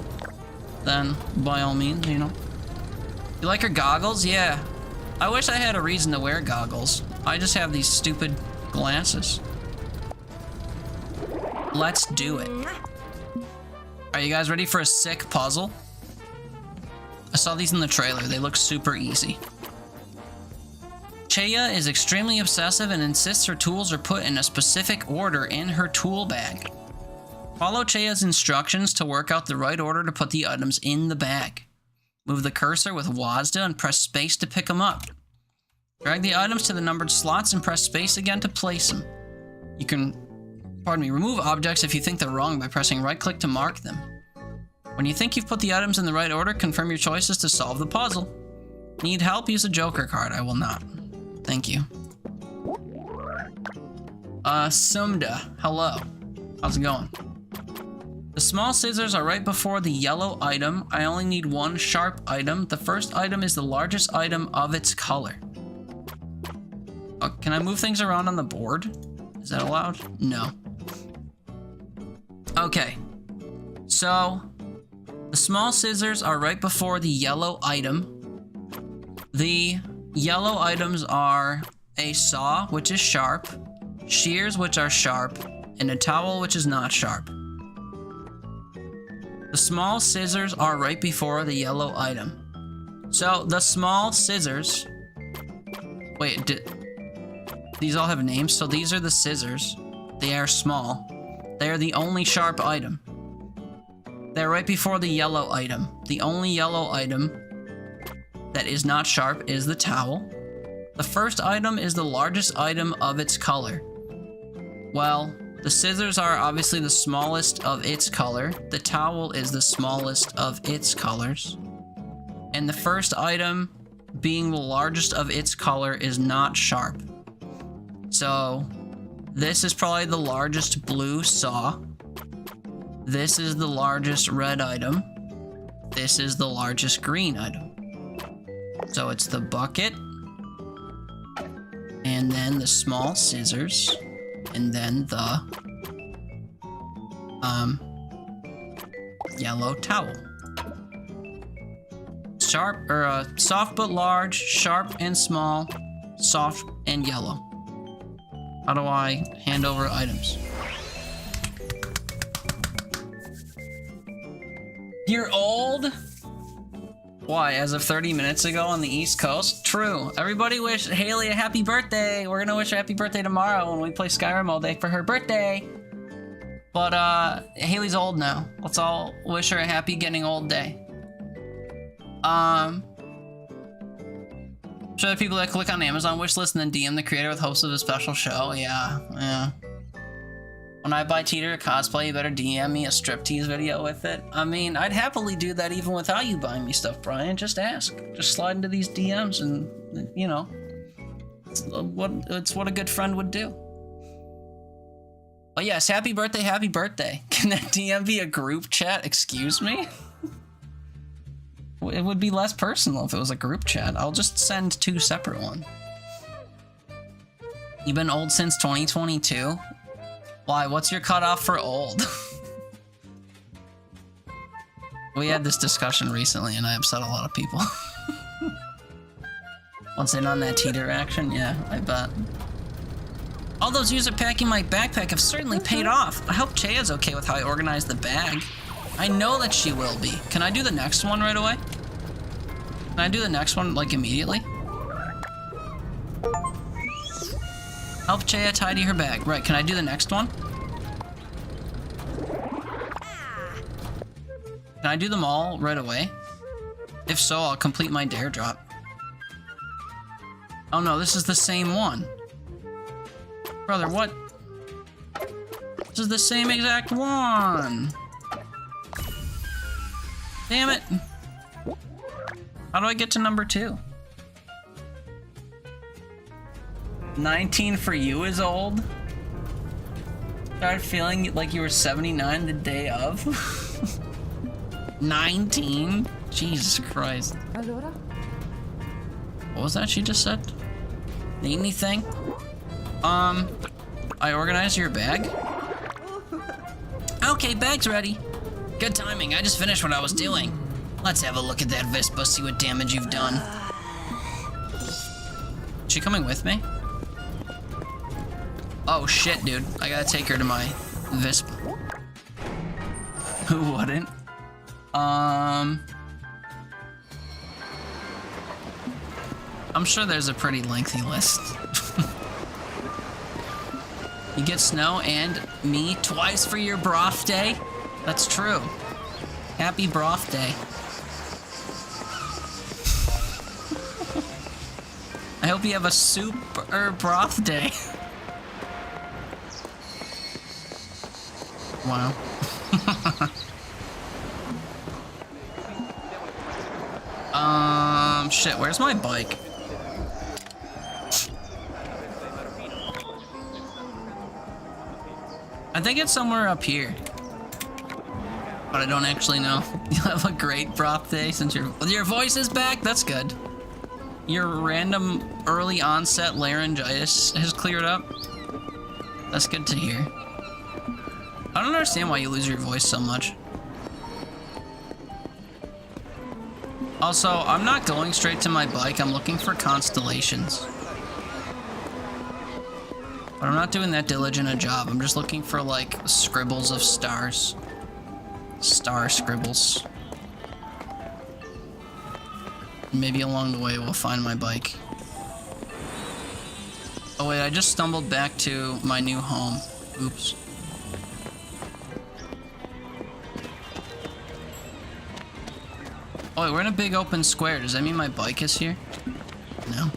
Speaker 1: then by all means, you know. You like her goggles? Yeah. I wish I had a reason to wear goggles. I just have these stupid glasses. Let's do it. Are you guys ready for a sick puzzle? I saw these in the trailer. They look super easy. Cheya is extremely obsessive and insists her tools are put in a specific order in her tool bag. Follow Cheya's instructions to work out the right order to put the items in the bag. Move the cursor with WASD and press space to pick them up. Drag the items to the numbered slots and press space again to place them. You can, remove objects if you think they're wrong by pressing right-click to mark them. When you think you've put the items in the right order, confirm your choices to solve the puzzle. Need help? Use a Joker card. I will not. Thank you. Sumda. Hello. How's it going? The small scissors are right before the yellow item. I only need one sharp item. The first item is the largest item of its color. Oh, can I move things around on the board? Is that allowed? No. Okay. So, the small scissors are right before the yellow item. The yellow items are a saw, which is sharp, shears, which are sharp, and a towel, which is not sharp. The small scissors are right before the yellow item. So, the small scissors... Wait, these all have names? So these are the scissors. They are small. They are the only sharp item. They're right before the yellow item. The only yellow item that is not sharp is the towel. The first item is the largest item of its color. Well, The scissors are obviously the smallest of its color. The towel is the smallest of its colors. And the first item, being the largest of its color, is not sharp. So, this is probably the largest blue saw. This is the largest red item. This is the largest green item. So it's the bucket, and then the small scissors, and then the yellow towel. Sharp, or soft but large, sharp and small, soft and yellow. How do I hand over items? You're old? Why, as of 30 minutes ago on the East Coast? True. Everybody wish Haley a happy birthday. We're gonna wish her a happy birthday tomorrow when we play Skyrim all day for her birthday. But, Haley's old now. Let's all wish her a happy getting old day. Show the people that click on Amazon wishlist and then DM the creator with hopes of a special show. Yeah. When I buy Teeter a cosplay, you better DM me a striptease video with it. I mean, I'd happily do that even without you buying me stuff, Brian. Just ask. Just slide into these DMs and, you know, it's what a good friend would do. But yes, happy birthday, happy birthday. Can that DM be a group chat? Excuse me? It would be less personal if it was a group chat. I'll just send 2 separate ones. You've been old since 2022? Why? What's your cutoff for old? We had this discussion recently and I upset a lot of people. Once in on that Teeter action? Yeah, I bet. All those years of packing my backpack have certainly paid off. I hope Chea's okay with how I organized the bag. I know that she will be. Can I do the next one right away? Can I do the next one, like, immediately? Help Chea tidy her bag. Right, can I do the next one? Can I do them all right away? If so, I'll complete my DareDrop. Oh no, this is the same one. Brother, what? This is the same exact one. Damn it. How do I get to number 2? 19 for you is old? Started feeling like you were 79 the day of? 19? Jesus Christ.
Speaker 8: Allora?
Speaker 1: What was that she just said? Need anything? I organized your bag? Okay, bag's ready. Good timing, I just finished what I was doing. Let's have a look at that Vispa, see what damage you've done. Is she coming with me? Oh shit, dude. I gotta take her to my Visp. Who wouldn't? I'm sure there's a pretty lengthy list. You get Snow and me twice for your broth day? That's true. Happy broth day. I hope you have a super broth day. Wow. Shit, where's my bike? I think it's somewhere up here. But I don't actually know. You have a great broth day since your voice is back? That's good. Your random early onset laryngitis has cleared up. That's good to hear. I don't understand why you lose your voice so much. Also, I'm not going straight to my bike. I'm looking for constellations. But I'm not doing that diligent a job. I'm just looking for, like, scribbles of stars. Star scribbles. Maybe along the way we'll find my bike. Oh wait, I just stumbled back to my new home. Oops. Oh wait, we're in a big open square. Does that mean my bike is here? No.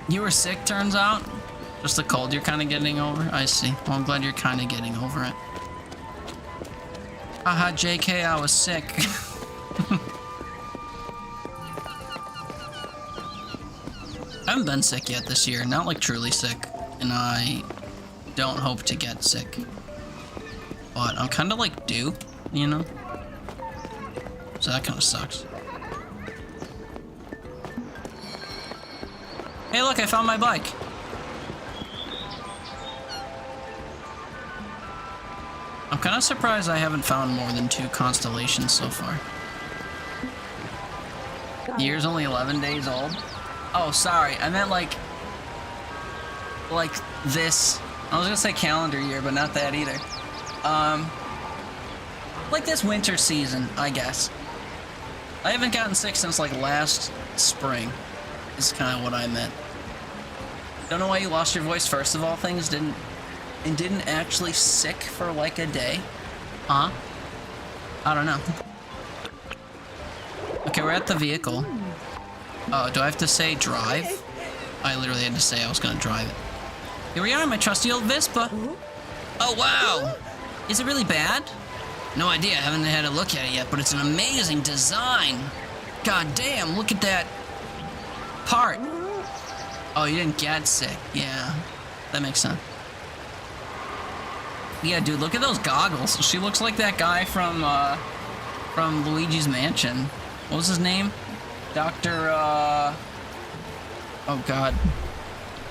Speaker 1: You were sick, turns out? Just the cold you're kind of getting over? I see. Well, I'm glad you're kind of getting over it. Haha, JK, I was sick. I haven't been sick yet this year. Not like truly sick. And I don't hope to get sick. But I'm kind of like due, you know? So that kind of sucks. Hey, look, I found my bike. I'm kind of surprised I haven't found more than 2 constellations so far. The year's only 11 days old. Oh, sorry. I meant like this. I was gonna say calendar year, but not that either. Like this winter season, I guess. I haven't gotten sick since like last spring. Is kind of what I meant. Don't know why you lost your voice. First of all, things didn't actually sick for like a day, huh? I don't know. Okay, we're at the vehicle. Oh, do I have to say drive? I literally had to say I was gonna drive it. Here we are, my trusty old Vespa. Oh wow, is it really bad? No idea. I haven't had a look at it yet, but it's an amazing design. God damn, look at that part. Oh, you didn't get sick. Yeah, that makes sense. Yeah, dude, look at those goggles. She looks like that guy from Luigi's Mansion. What was his name? Dr. Oh god.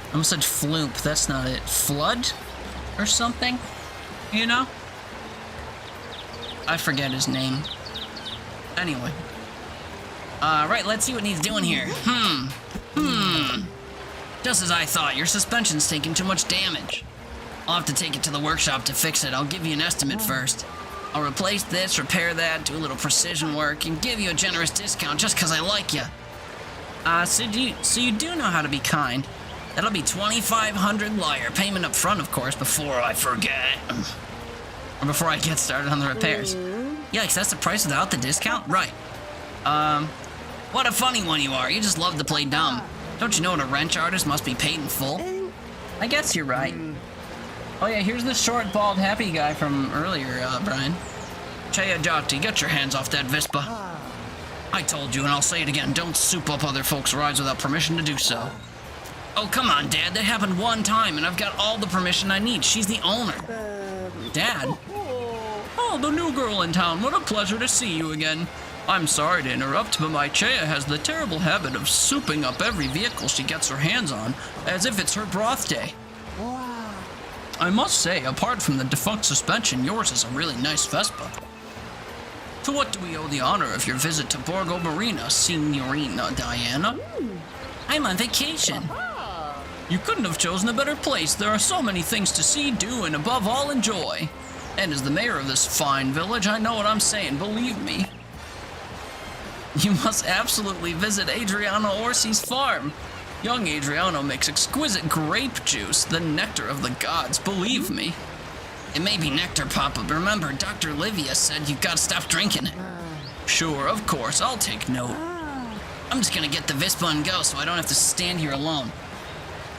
Speaker 1: I almost said Floop. That's not it. Flood? Or something? You know? I forget his name. Anyway. Right, let's see what needs doing here. Just as I thought, your suspension's taking too much damage. I'll have to take it to the workshop to fix it. I'll give you an estimate first. I'll replace this, repair that, do a little precision work, and give you a generous discount just because I like you. So you do know how to be kind. That'll be 2,500 lire. Payment up front, of course, before I forget. Or before I get started on the repairs. Yikes, that's the price without the discount? Right. What a funny one you are. You just love to play dumb. Don't you know what a wrench artist must be paid in full? I guess you're right. Oh yeah, here's the short, bald, happy guy from earlier, Brian. Chaya Jati, get your hands off that Vespa. I told you, and I'll say it again, don't soup up other folks' rides without permission to do so. Oh, come on, Dad, that happened one time, and I've got all the permission I need. She's the owner. Dad? Oh, the new girl in town. What a pleasure to see you again. I'm sorry to interrupt, but my Chaya has the terrible habit of souping up every vehicle she gets her hands on, as if it's her broth day. I must say, apart from the defunct suspension, yours is a really nice Vespa. To what do we owe the honor of your visit to Borgo Marina, Signorina Diana? I'm on vacation. You couldn't have chosen a better place. There are so many things to see, do, and above all, enjoy. And as the mayor of this fine village, I know what I'm saying, believe me. You must absolutely visit Adriano Orsi's farm. Young Adriano makes exquisite grape juice, the nectar of the gods, believe me. It may be nectar, Papa, but remember, Dr. Livia said you've got to stop drinking it. Sure, of course, I'll take note. I'm just gonna get the Vespa and go so I don't have to stand here alone.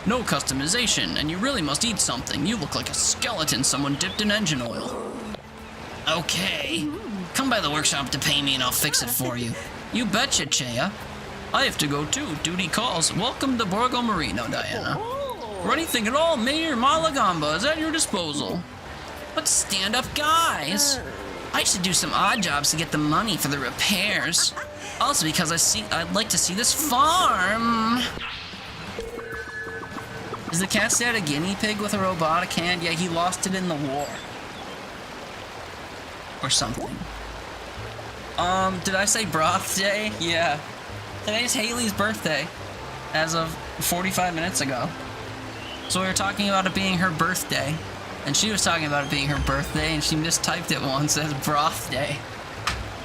Speaker 1: No customization, and you really must eat something. You look like a skeleton someone dipped in engine oil. Okay. Come by the workshop to pay me and I'll fix it for you. You betcha, Chaya. I have to go too. Duty calls. Welcome to Borgo Marino, Diana. For anything at all, Mayor Malagamba is at your disposal. But stand up, guys. I should do some odd jobs to get the money for the repairs. Also because I'd like to see this farm. Is the cat's dad a guinea pig with a robotic hand? Yeah, he lost it in the war. Or something. Did I say broth day? Yeah. Today's Haley's birthday, as of 45 minutes ago. So we were talking about it being her birthday, and she was talking about it being her birthday, and she mistyped it once as broth day.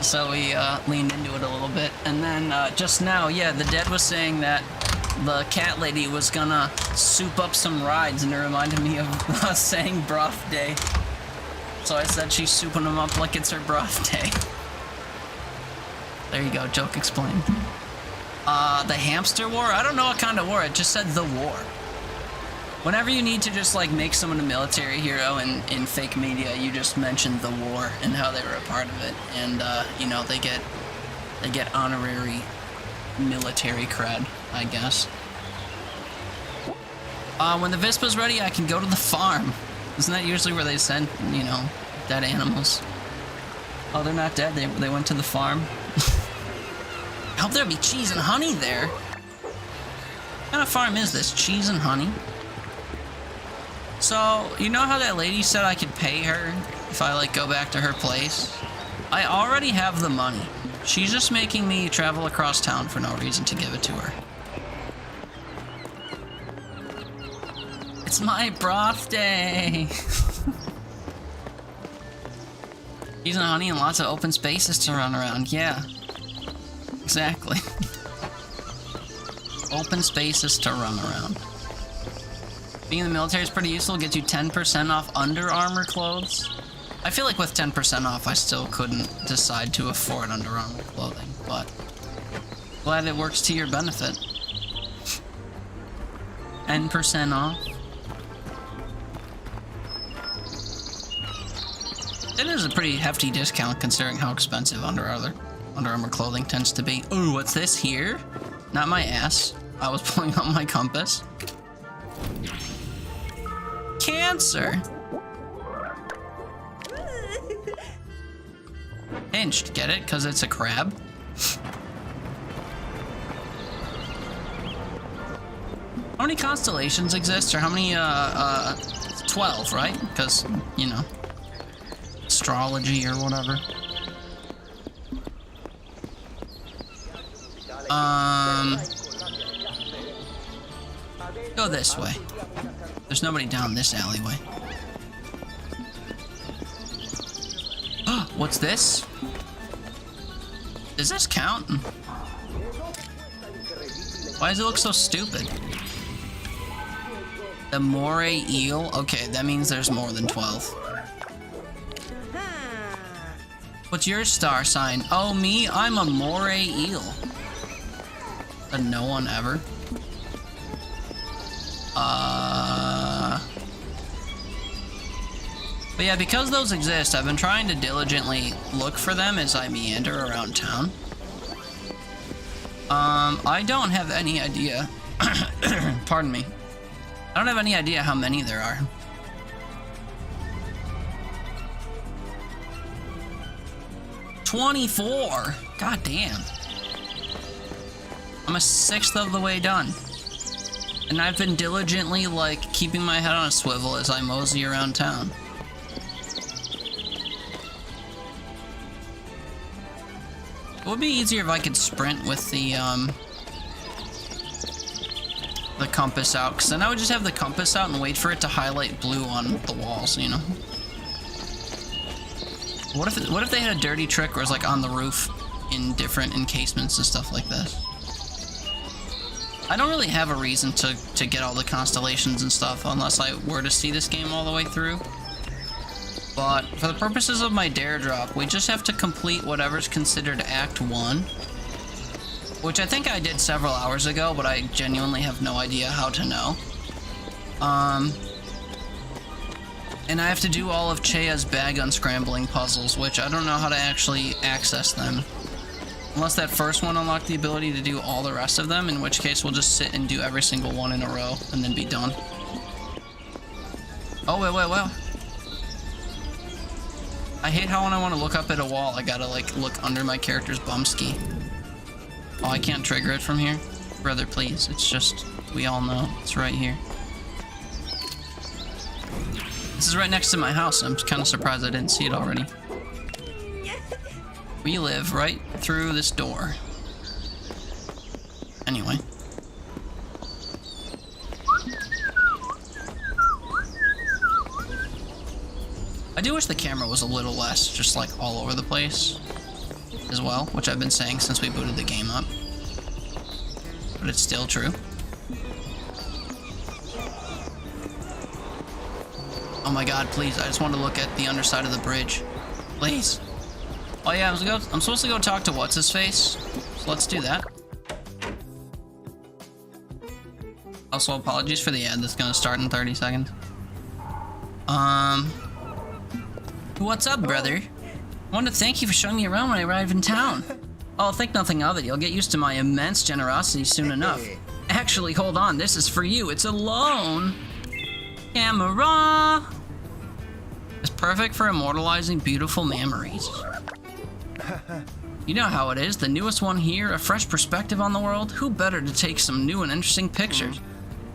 Speaker 1: So we leaned into it a little bit, and then just now, yeah, the dad was saying that the cat lady was gonna soup up some rides, and it reminded me of us saying broth day. So I said she's souping them up like it's her broth day. There you go, joke explained. The hamster war? I don't know what kind of war. It just said the war. Whenever you need to just like make someone a military hero in fake media, you just mention the war and how they were a part of it, and you know, they get honorary military cred, I guess. When the Vispa's ready, I can go to the farm. Isn't that usually where they send, you know, dead animals? Oh, they're not dead. They went to the farm. I hope there'll be cheese and honey there. What kind of farm is this? Cheese and honey? So, you know how that lady said I could pay her if I, like, go back to her place? I already have the money. She's just making me travel across town for no reason to give it to her. It's my birthday! Cheese and honey and lots of open spaces to run around. Yeah. Exactly. Open spaces to run around. Being in the military is pretty useful. Gets you 10% off Under Armour clothes. I feel like with 10% off, I still couldn't decide to afford Under Armour clothing, but glad it works to your benefit. 10% off. It is a pretty hefty discount considering how expensive Under Armour clothing tends to be. Ooh, what's this here? Not my ass. I was pulling out my compass. Cancer. Pinched, get it? Because it's a crab. How many constellations exist, or how many, 12, right? Because, you know, astrology or whatever. Go this way. There's nobody down this alleyway. What's this? Does this count? Why does it look so stupid? The moray eel? Okay, that means there's more than 12. What's your star sign? Oh, me? I'm a moray eel. But no one ever. But yeah, because those exist, I've been trying to diligently look for them as I meander around town. I don't have any idea. Pardon me. I don't have any idea how many there are. $24! God damn. I'm a sixth of the way done. And I've been diligently, like, keeping my head on a swivel as I mosey around town. It would be easier if I could sprint with the compass out, because then I would just have the compass out and wait for it to highlight blue on the walls, you know? What if they had a dirty trick where it's like on the roof in different encasements and stuff like this? I don't really have a reason to get all the constellations and stuff unless I were to see this game all the way through. But for the purposes of my DareDrop, we just have to complete whatever's considered Act 1. Which I think I did several hours ago, but I genuinely have no idea how to know. And I have to do all of Chea's bag unscrambling puzzles, which I don't know how to actually access them. Unless that first one unlocked the ability to do all the rest of them, in which case we'll just sit and do every single one in a row and then be done. Oh, wait. I hate how when I want to look up at a wall, I gotta, like, look under my character's bumski. Oh, I can't trigger it from here? Brother, please. It's just, we all know. It's right here. This is right next to my house. I'm kind of surprised I didn't see it already. We live right through this door. Anyway. I do wish the camera was a little less just like all over the place as well, which I've been saying since we booted the game up. But it's still true. Oh my god, please, I just want to look at the underside of the bridge. Please. Oh yeah, I'm supposed to go talk to what's-his-face, so let's do that. Also, apologies for the ad that's gonna start in 30 seconds. What's up, brother? I want to thank you for showing me around when I arrive in town. Oh, think nothing of it. You'll get used to my immense generosity soon enough. Actually, hold on. This is for you. It's a loan. Camera. It's perfect for immortalizing beautiful memories. You know how it is. The newest one here, a fresh perspective on the world. Who better to take some new and interesting pictures?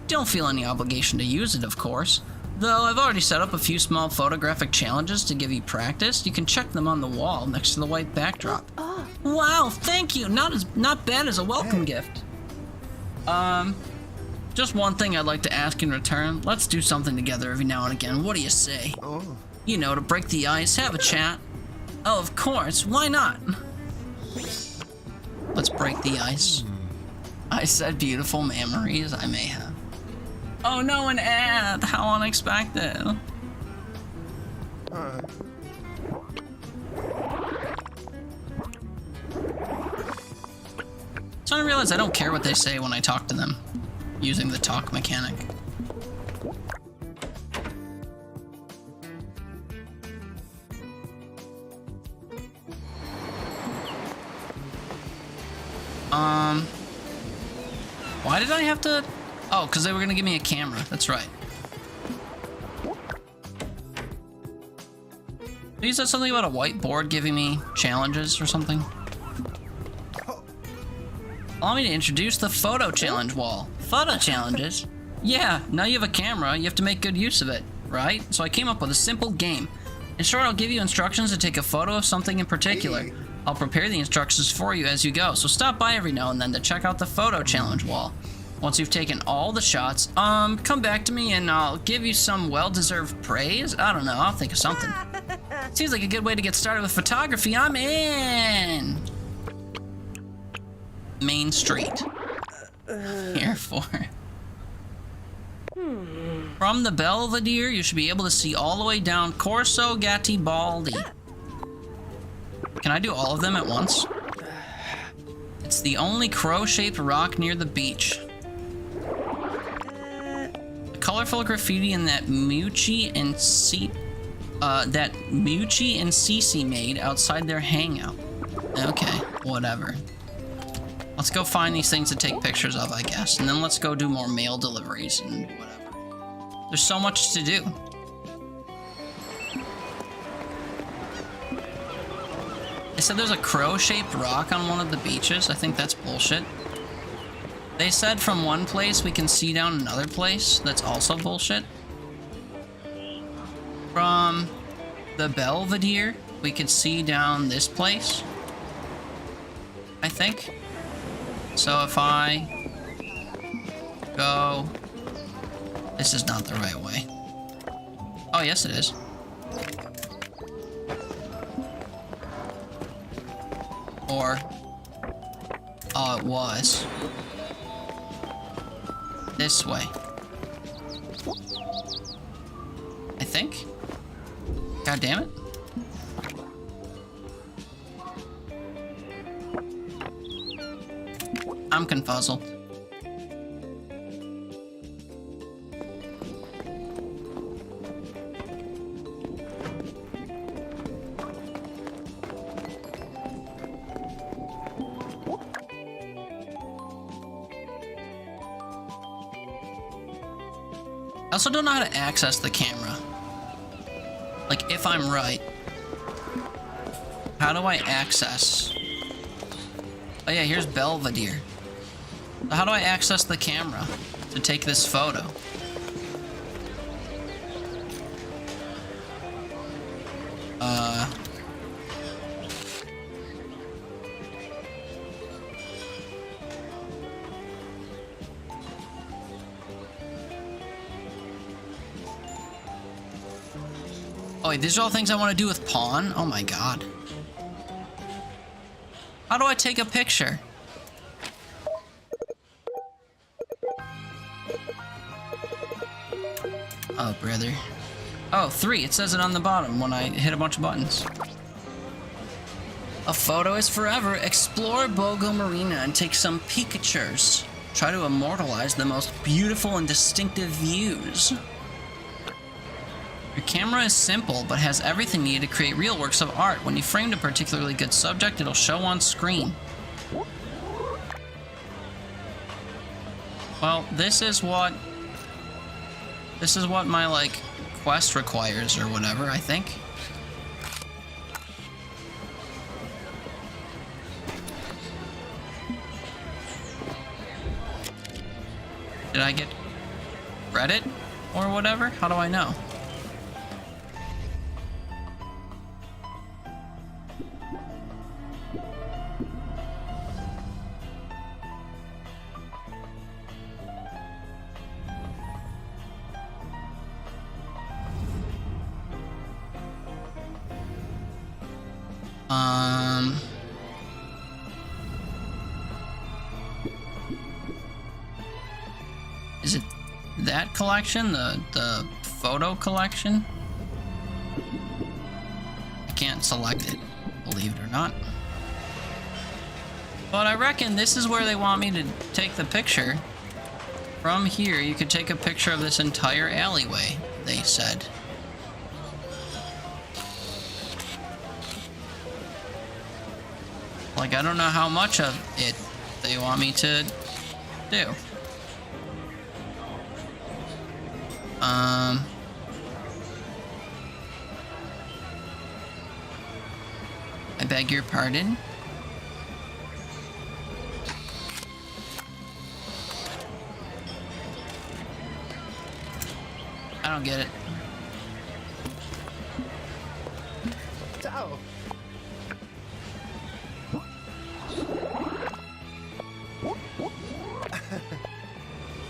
Speaker 1: Don't feel any obligation to use it, of course. Though I've already set up a few small photographic challenges to give you practice. You can check them on the wall next to the white backdrop. Wow, thank you. Not bad as a welcome gift. Just one thing I'd like to ask in return. Let's do something together every now and again. What do you say? You know, to break the ice, have a chat. Oh, of course. Why not? Let's break the ice. I said beautiful memories. I may have. Oh no, an ad! How unexpected. So I realize I don't care what they say when I talk to them, using the talk mechanic. Why did I have to... Oh, because they were going to give me a camera. That's right. You said something about a whiteboard giving me challenges or something? Allow me to introduce the photo challenge wall. Photo challenges? Yeah, now you have a camera, you have to make good use of it, right? So I came up with a simple game. In short, I'll give you instructions to take a photo of something in particular. I'll prepare the instructions for you as you go, so stop by every now and then to check out the photo challenge wall. Once you've taken all the shots, come back to me and I'll give you some well-deserved praise. I don't know, I'll think of something. Seems like a good way to get started with photography. I'm in! Main Street. Here for. From the Belvedere, you should be able to see all the way down Corso Garibaldi. Can I do all of them at once? It's the only crow-shaped rock near the beach. The colorful graffiti in that Mucci and Cece made outside their hangout. Okay, whatever. Let's go find these things to take pictures of, I guess. And then let's go do more mail deliveries and whatever. There's so much to do. They said there's a crow-shaped rock on one of the beaches. I think that's bullshit. They said from one place we can see down another place. That's also bullshit. From the Belvedere, we could see down this place, I think. So if I go... This is not the right way. Oh, yes it is. Or... Oh, it was. This way. I think. God damn it. I'm confuzzled. I also don't know how to access the camera. Like, if I'm right. How do I access? Oh yeah, here's Belvedere. So how do I access the camera to take this photo? Oh wait, these are all things I want to do with Pawn? Oh my god. How do I take a picture? Oh, brother. Oh, 3. It says it on the bottom when I hit a bunch of buttons. A photo is forever. Explore Bogo Marina and take some pictures. Try to immortalize the most beautiful and distinctive views. Your camera is simple, but has everything needed to create real works of art. When you framed a particularly good subject, it'll show on screen. Well, this is what my, like, quest requires or whatever, I think. Did I get credit or whatever? How do I know? Is it that collection? The photo collection? I can't select it, believe it or not. But I reckon this is where they want me to take the picture. From here, you could take a picture of this entire alleyway, they said. Like, I don't know how much of it they want me to do. I beg your pardon? I don't get it.
Speaker 3: Oh.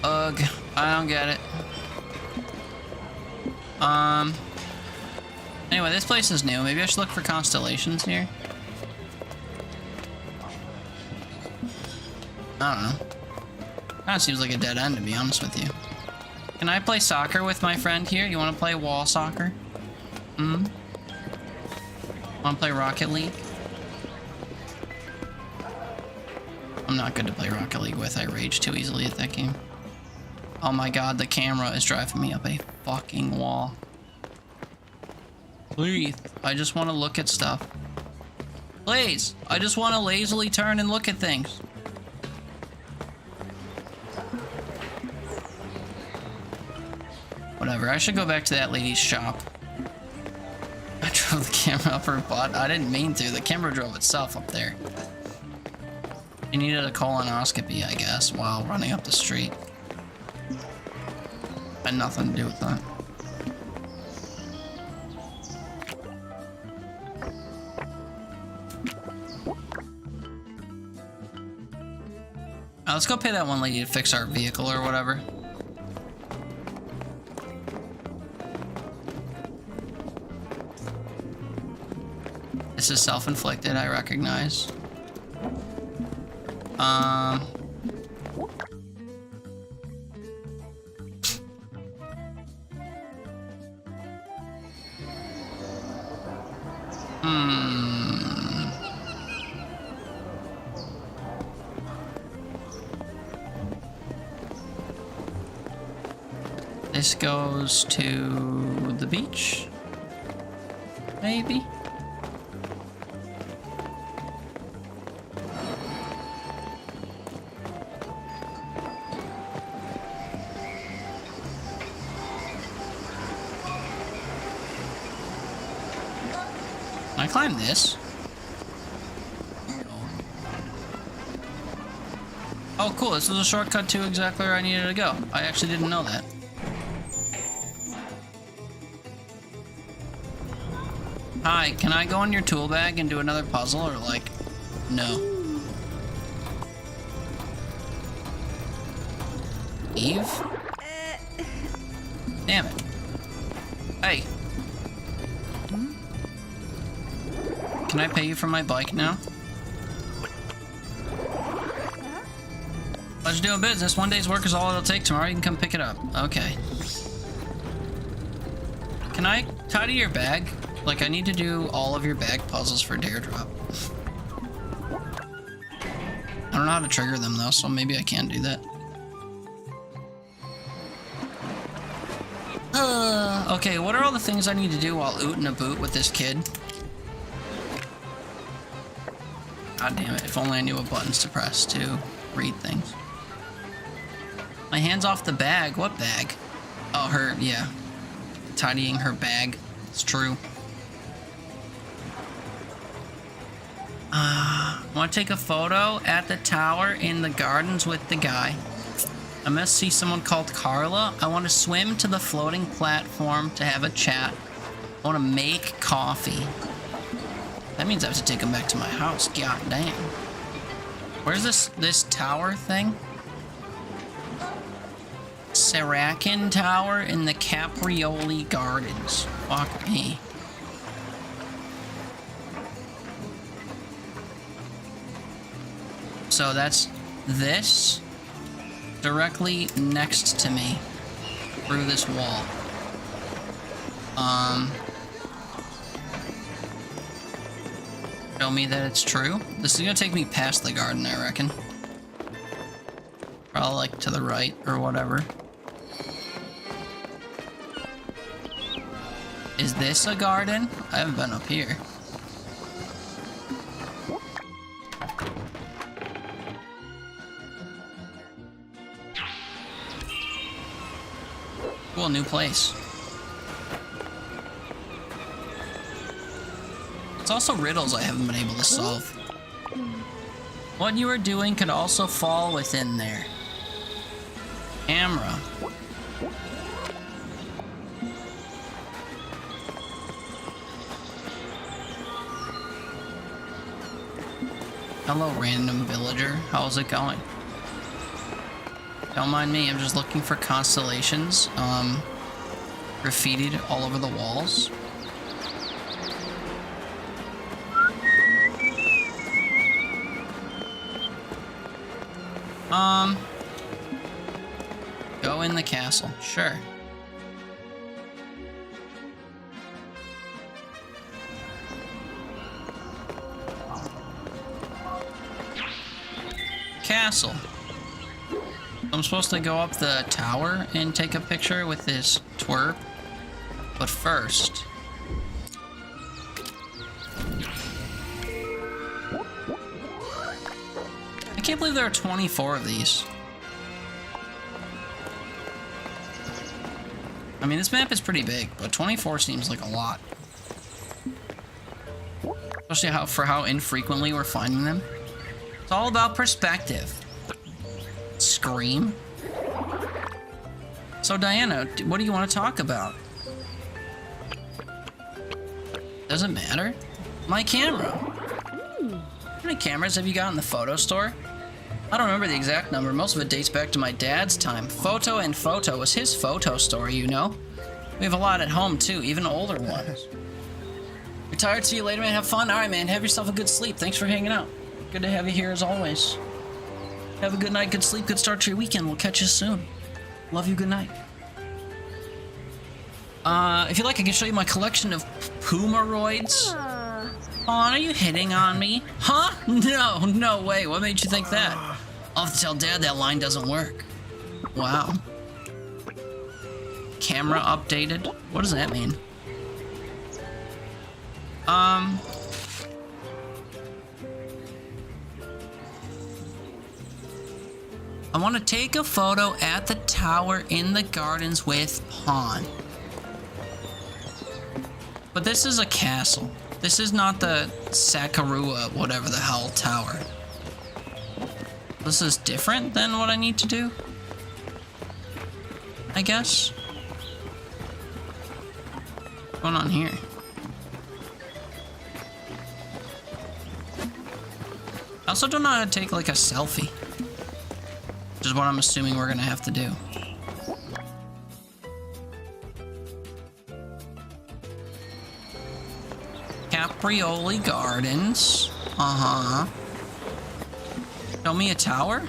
Speaker 1: Ugh, I don't get it. Anyway, this place is new. Maybe I should look for constellations here. I don't know. Kinda seems like a dead end, to be honest with you. Can I play soccer with my friend here? You wanna play wall soccer? Wanna play Rocket League? I'm not good to play Rocket League with. I rage too easily at that game. Oh my god, the camera is driving me up a fucking wall. Please, I just want to look at stuff. Please, I just want to lazily turn and look at things. Whatever, I should go back to that lady's shop. I drove the camera up her butt. I didn't mean to. The camera drove itself up there. She needed a colonoscopy, I guess, while running up the street. Had nothing to do with that. Let's go pay that one lady to fix our vehicle or whatever. This is self-inflicted, I recognize. This goes to the beach, maybe? Can I climb this? Oh, cool. This is a shortcut to exactly where I needed to go. I actually didn't know that. Hi, can I go in your tool bag and do another puzzle, or like, no? Eve? Damn it. Hey. Can I pay you for my bike now? Let's do a business. One day's work is all it'll take. Tomorrow you can come pick it up. Okay. Can I tidy your bag? Like, I need to do all of your bag puzzles for DareDrop. I don't know how to trigger them, though, so maybe I can do that. Okay, what are all the things I need to do while ootin' a boot with this kid? God damn it, if only I knew what buttons to press to read things. My hand's off the bag. What bag? Oh, her, yeah. Tidying her bag. It's true. Want to take a photo at the tower in the gardens with the guy. I must see someone called Carla. I want to swim to the floating platform to have a chat. I want to make coffee. That means I have to take him back to my house. God damn. Where's this tower thing? Sarakin Tower in the Caprioli Gardens. Fuck me. So that's this directly next to me through this wall. Show me that it's true. This is gonna take me past the garden, I reckon. Probably like to the right or whatever. Is this a garden? I haven't been up here. Cool, new place. It's also riddles I haven't been able to solve. What you are doing could also fall within there. Camera. Hello, random villager. How's it going? Don't mind me, I'm just looking for constellations, graffitied all over the walls. Go in the castle, sure. Castle. I'm supposed to go up the tower and take a picture with this twerp. But first... I can't believe there are 24 of these. I mean, this map is pretty big, but 24 seems like a lot. Especially for how infrequently we're finding them. It's all about perspective. Scream. So Diana, what do you want to talk about? Doesn't matter. My camera. How many cameras have you got in the photo store? I don't remember the exact number. Most of it dates back to my dad's time. Photo and Photo was his photo store, you know? We have a lot at home too, even older ones. Retired, see you later, man. Have fun. Alright, man. Have yourself a good sleep. Thanks for hanging out. Good to have you here as always. Have a good night, good sleep, good start to your weekend. We'll catch you soon. Love you, good night. If you like, I can show you my collection of Pumaroids. Aw, are you hitting on me? Huh? No way. What made you think that? I'll have to tell Dad that line doesn't work. Wow. Camera updated? What does that mean? I want to take a photo at the tower in the gardens with Pawn. But this is a castle. This is not the Sakurua, whatever the hell, tower. This is different than what I need to do? I guess? What's going on here? I also don't know how to take like a selfie. Which is what I'm assuming we're gonna have to do. Caprioli Gardens. Uh-huh. Show me a tower?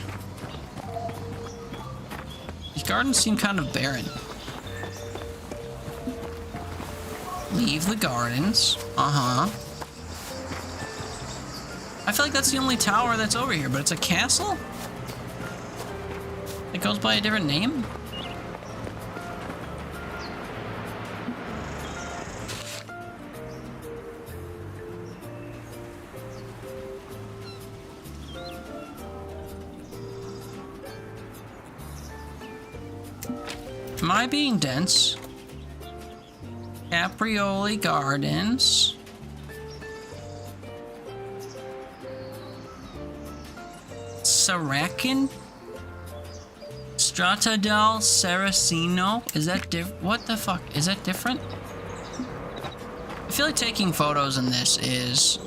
Speaker 1: These gardens seem kind of barren. Leave the gardens. Uh-huh. I feel like that's the only tower that's over here, but it's a castle? It goes by a different name? Am I being dense? Caprioli Gardens. Sarakin? Strata del Saraceno? Is that what the fuck? Is that different? I feel like taking photos in this is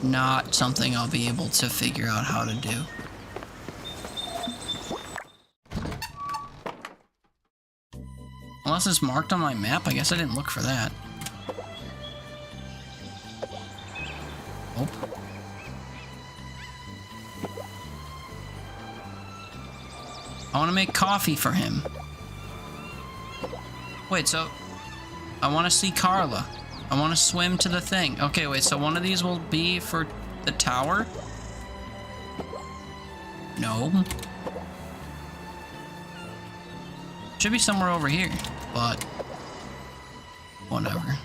Speaker 1: not something I'll be able to figure out how to do. Unless it's marked on my map, I guess I didn't look for that. Nope. I want to make coffee for him. Wait, so I want to see Carla. I want to swim to the thing. Okay, wait, so one of these will be for the tower? No. Should be somewhere over here, but whatever.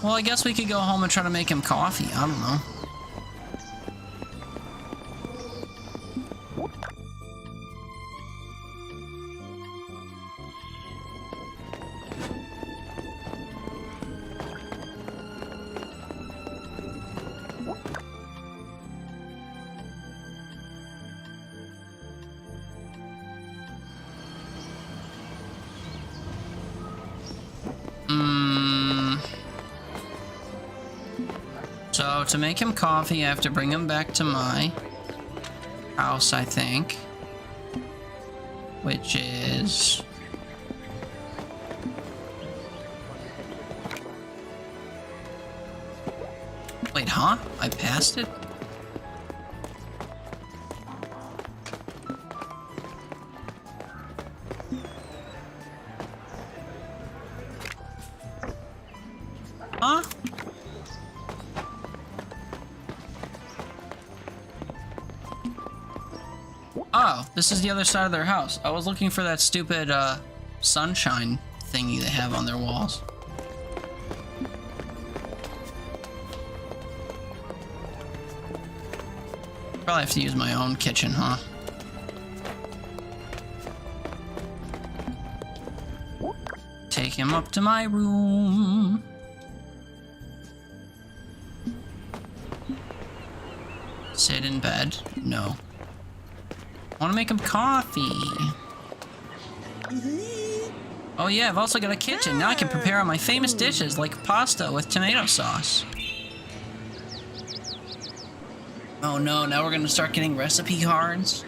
Speaker 1: Well, I guess we could go home and try to make him coffee. I don't know. So, to make him coffee, I have to bring him back to my house, I think. Which is... Wait, huh? I passed it? Huh? Oh, this is the other side of their house. I was looking for that stupid, sunshine thingy they have on their walls. Probably have to use my own kitchen, huh? Take him up to my room. Sit in bed? No. I want to make him coffee. Oh yeah, I've also got a kitchen. Now I can prepare all my famous dishes like pasta with tomato sauce. Oh no, now we're gonna start getting recipe cards.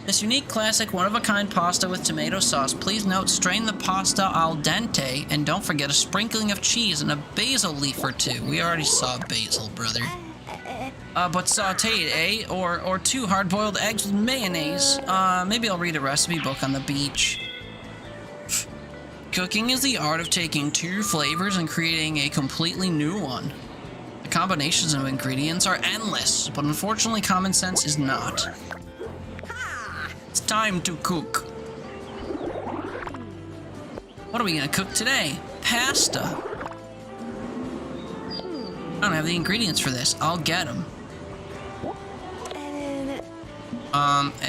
Speaker 1: This unique classic one-of-a-kind pasta with tomato sauce. Please note, strain the pasta al dente and don't forget a sprinkling of cheese and a basil leaf or two. We already saw basil, brother. But sauteed, eh? Or 2 hard-boiled eggs with mayonnaise. Maybe I'll read a recipe book on the beach. Cooking is the art of taking 2 flavors and creating a completely new one. The combinations of ingredients are endless, but unfortunately common sense is not. It's time to cook. What are we gonna cook today? Pasta. I don't have the ingredients for this. I'll get them.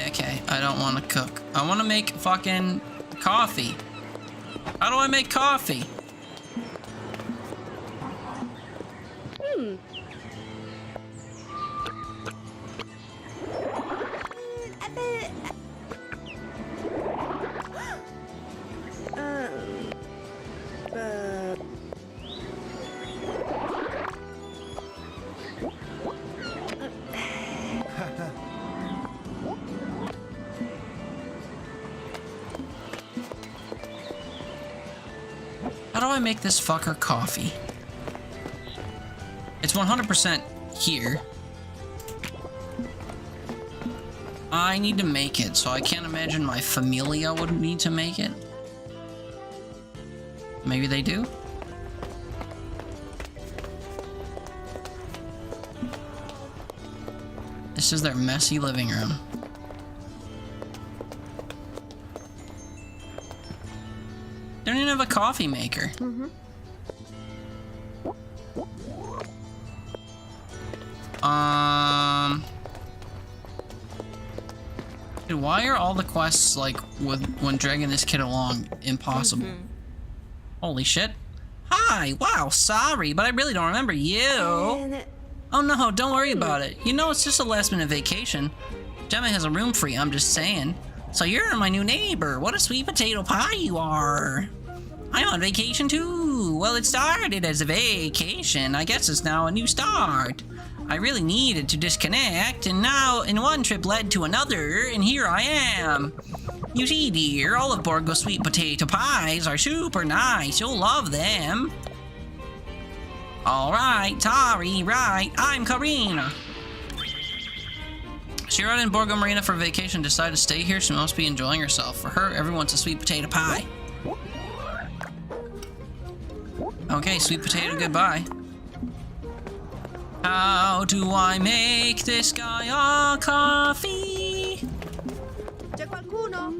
Speaker 1: Okay, I don't want to cook. I want to make fucking coffee. How do I make coffee? How do I make this fucker coffee? It's 100% here. I need to make it, so I can't imagine my familia would need to make it. Maybe they do? This is their messy living room. They don't even have a coffee maker. Dude, why are all the quests, like, when dragging this kid along, impossible? Holy shit. Hi! Wow, sorry, but I really don't remember you. Oh no, don't worry about it. You know, it's just a last-minute vacation. Gemma has a room free, I'm just saying. So you're my new neighbor. What a sweet potato pie you are. I'm on vacation too. Well, it started as a vacation. I guess it's now a new start. I really needed to disconnect, and now in one trip led to another, and here I am. You see, dear, all of Borgo's sweet potato pies are super nice. You'll love them. All right, sorry, right. I'm Karina. She arrived in Borgo Marina for vacation, decided to stay here. She must be enjoying herself. For her, everyone's a sweet potato pie. Okay, sweet potato, goodbye. How do I make this guy a coffee?
Speaker 8: C'è qualcuno?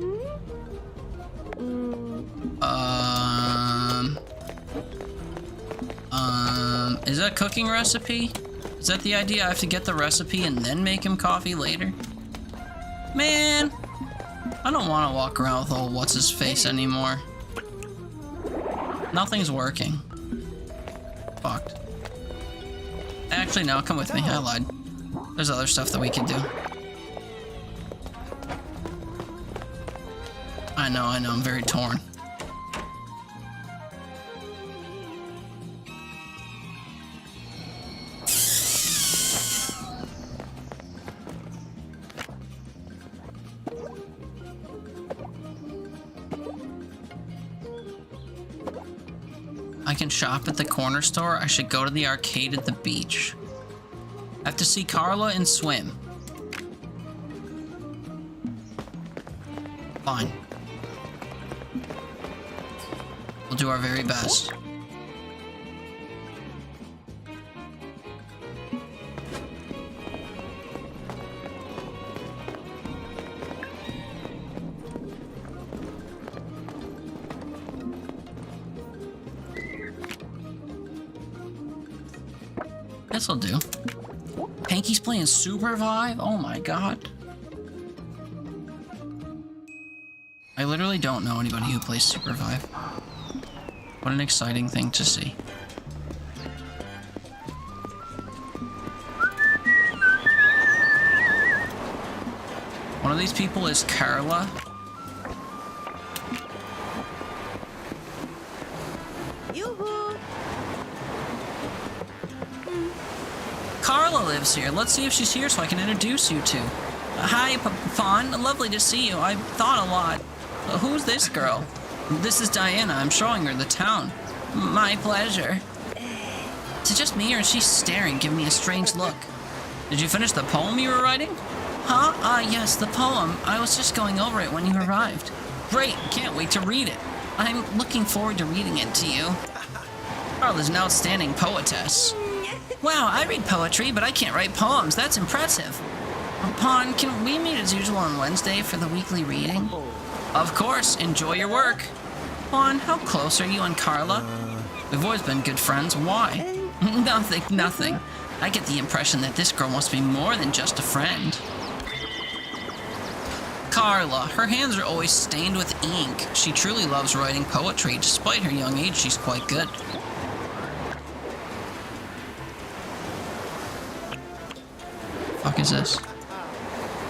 Speaker 1: Is that a cooking recipe? Is that the idea? I have to get the recipe and then make him coffee later? Man, I don't want to walk around with old what's-his-face anymore. Nothing's working. Fucked. Actually, no, come with me. I lied. There's other stuff that we can do. I know, I'm very torn. I can shop at the corner store. I should go to the arcade at the beach. I have to see Carla and swim. Fine. We'll do our very best. This'll do. Panky's playing Super Vive? Oh my god. I literally don't know anybody who plays Super Vive. What an exciting thing to see. One of these people is Carla.
Speaker 8: Yoo-hoo!
Speaker 1: Carla lives here. Let's see if she's here so I can introduce you to. Hi, Fawn. Lovely to see you. I've thought a lot. Who's this girl? This is Diana. I'm showing her the town. My pleasure. Is it just me or is she staring, giving me a strange look? Did you finish the poem you were writing? Huh? Yes, the poem. I was just going over it when you arrived. Great. Can't wait to read it. I'm looking forward to reading it to you. Carla's an outstanding poetess. Wow, I read poetry, but I can't write poems. That's impressive. Pawn, can we meet as usual on Wednesday for the weekly reading? Of course. Enjoy your work. Pawn, how close are you and Carla? We've always been good friends. Why? Nothing. I get the impression that this girl must be more than just a friend. Carla, her hands are always stained with ink. She truly loves writing poetry. Despite her young age, she's quite good. Fuck is this?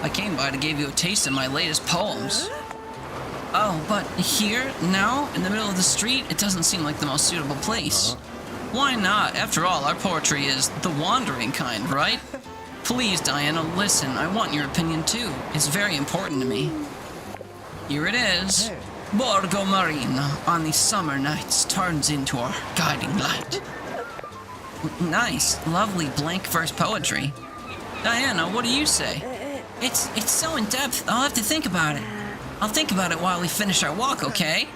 Speaker 1: I came by to give you a taste of my latest poems. Oh, but here, now, in the middle of the street, it doesn't seem like the most suitable place. Why not? After all, our poetry is the wandering kind, right? Please, Diana, listen. I want your opinion too. It's very important to me. Here it is. Borgo Marina on these summer nights turns into our guiding light. Nice, lovely blank verse poetry. Diana, what do you say? It's so in-depth, I'll have to think about it. I'll think about it while we finish our walk, okay?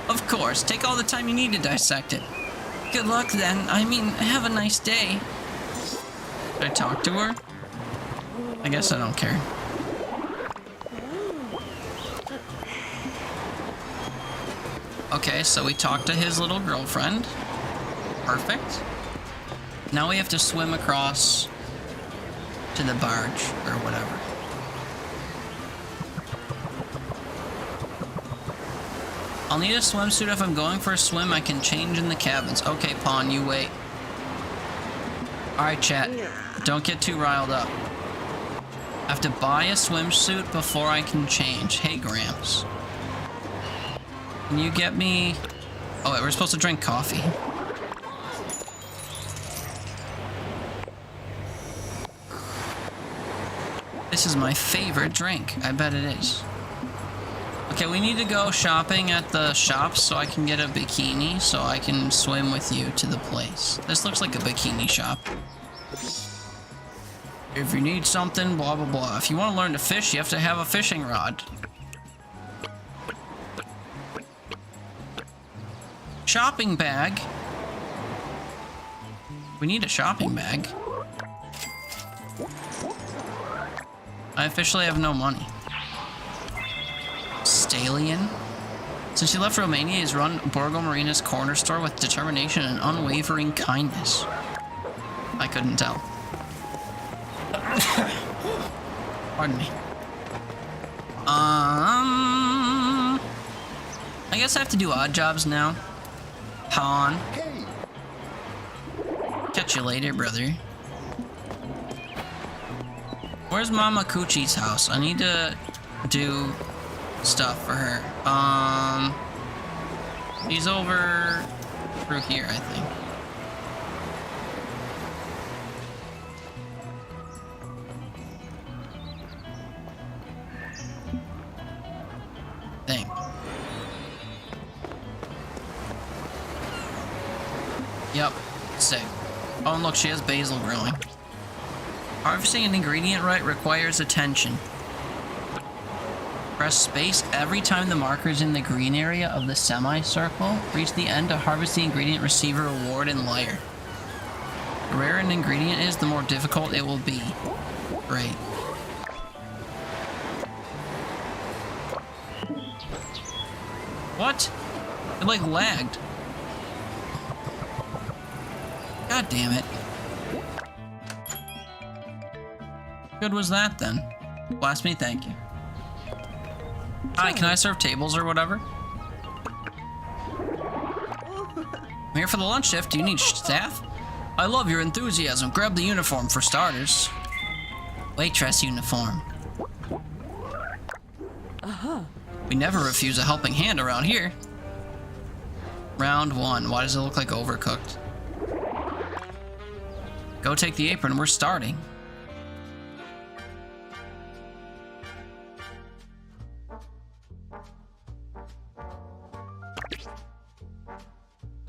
Speaker 1: Of course, take all the time you need to dissect it. Good luck then. I mean, have a nice day. Should I talk to her? I guess I don't care. Okay, so we talked to his little girlfriend. Perfect. Now we have to swim across to the barge or whatever. I'll need a swimsuit if I'm going for a swim. I can change in the cabins. Okay, Pawn, you wait. Alright, chat. Don't get too riled up. I have to buy a swimsuit before I can change. Hey, Gramps. Can you get me... Oh, wait, we're supposed to drink coffee. This is my favorite drink. I bet it is. Okay, we need to go shopping at the shops so I can get a bikini so I can swim with you to the place. This looks like a bikini shop. If you need something, blah, blah, blah. If you want to learn to fish, you have to have a fishing rod. Shopping bag. We need a shopping bag. I officially have no money. Stallion. Since he left Romania, he's run Borgo Marina's corner store with determination and unwavering kindness. I couldn't tell. Pardon me. I guess I have to do odd jobs now. Pawn. Catch you later, brother. Where's Mama Coochie's house? I need to do stuff for her. He's over through here, I think. Yep, sick. Oh, and look, she has basil growing. Harvesting an ingredient right requires attention. Press space every time the marker is in the green area of the semicircle. Reach the end to harvest the ingredient, receive a reward in lighter. The rarer an ingredient is, the more difficult it will be. Great. What? It like lagged. God damn it. Good was that then? Blast me, thank you. Hi, can I serve tables or whatever? I'm here for the lunch shift. Do you need staff? I love your enthusiasm. Grab the uniform for starters. Waitress uniform. We never refuse a helping hand around here. Round one. Why does it look like overcooked? Go take the apron. We're starting.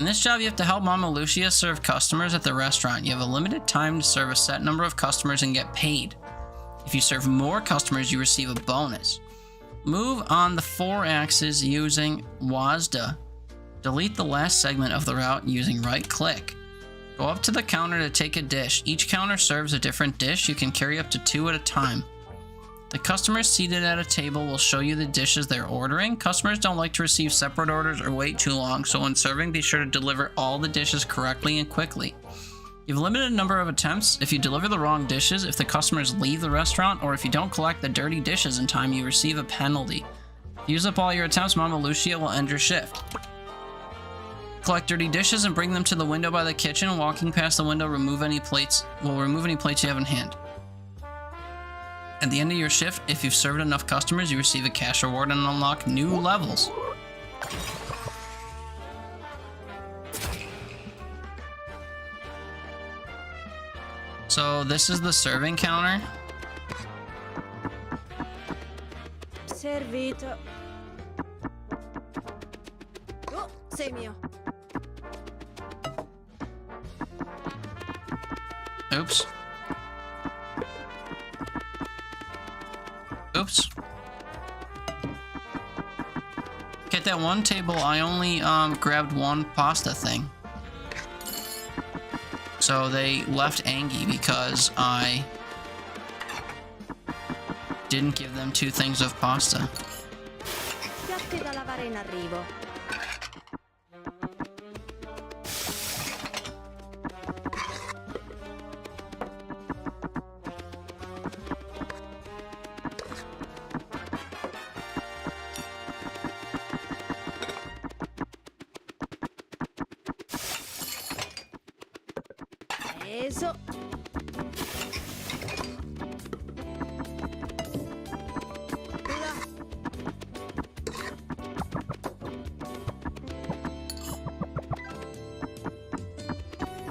Speaker 1: In this job, you have to help Mama Lucia serve customers at the restaurant. You have a limited time to serve a set number of customers and get paid. If you serve more customers, you receive a bonus. Move on the 4 axes using WASD. Delete the last segment of the route using right-click. Go up to the counter to take a dish. Each counter serves a different dish. You can carry up to 2 at a time. The customers seated at a table will show you the dishes they're ordering. Customers don't like to receive separate orders or wait too long, so when serving, be sure to deliver all the dishes correctly and quickly. You have a limited number of attempts. If you deliver the wrong dishes, if the customers leave the restaurant, or if you don't collect the dirty dishes in time, you receive a penalty. If you use up all your attempts, Mama Lucia will end your shift. Collect dirty dishes and bring them to the window by the kitchen. Walking past the window, remove any plates you have in hand. At the end of your shift, if you've served enough customers, you receive a cash reward and unlock new levels. So this is the serving counter.
Speaker 8: Servito. Oh, sei mio.
Speaker 1: Oops. Oops. At that one table, I only grabbed one pasta thing. So they left Angie because I didn't give them 2 things of pasta.
Speaker 8: Piatti da lavare in arrivo.
Speaker 10: Preso.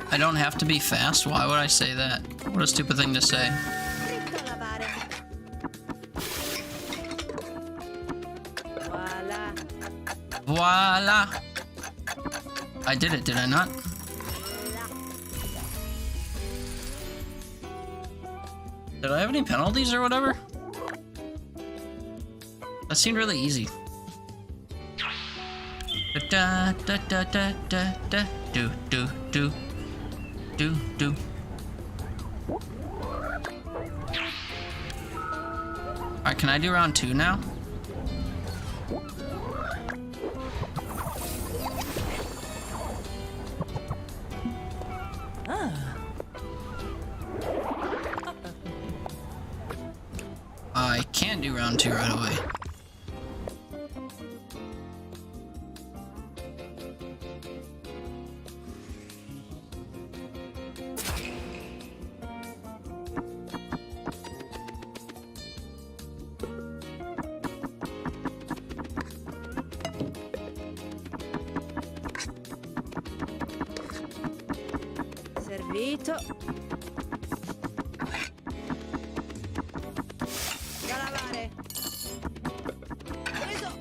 Speaker 1: I don't have to be fast? Why would I say that? What a stupid thing to say.
Speaker 10: Dritto a lavare. Voila.
Speaker 1: Voila! I did it, did I not? Did I have any penalties or whatever? That seemed really easy. Da da da da da da do do do do do. Alright, can I do round 2 now? I can do round 2 right away.
Speaker 10: Servito. Da lavare. Preso.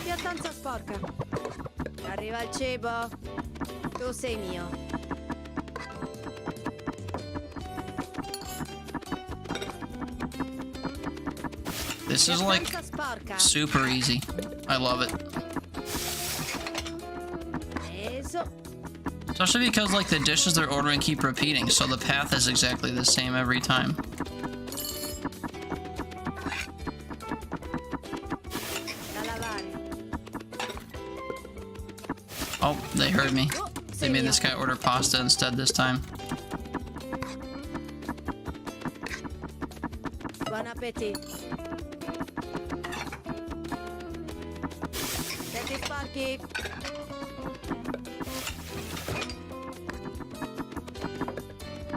Speaker 10: Piattanza sporca. Arriva il cibo. Tu sei mio.
Speaker 1: This is like
Speaker 10: Piattanza sporca.
Speaker 1: super easy. I love it.
Speaker 10: Preso.
Speaker 1: Especially because like the dishes they're ordering keep repeating, so the path is exactly the same every time.
Speaker 10: Da lavare.
Speaker 1: Oh, they heard me.
Speaker 10: Oh,
Speaker 1: They
Speaker 10: sei
Speaker 1: made
Speaker 10: mio.
Speaker 1: this guy order pasta instead this time.
Speaker 10: Buon appetit. Senti sporchi.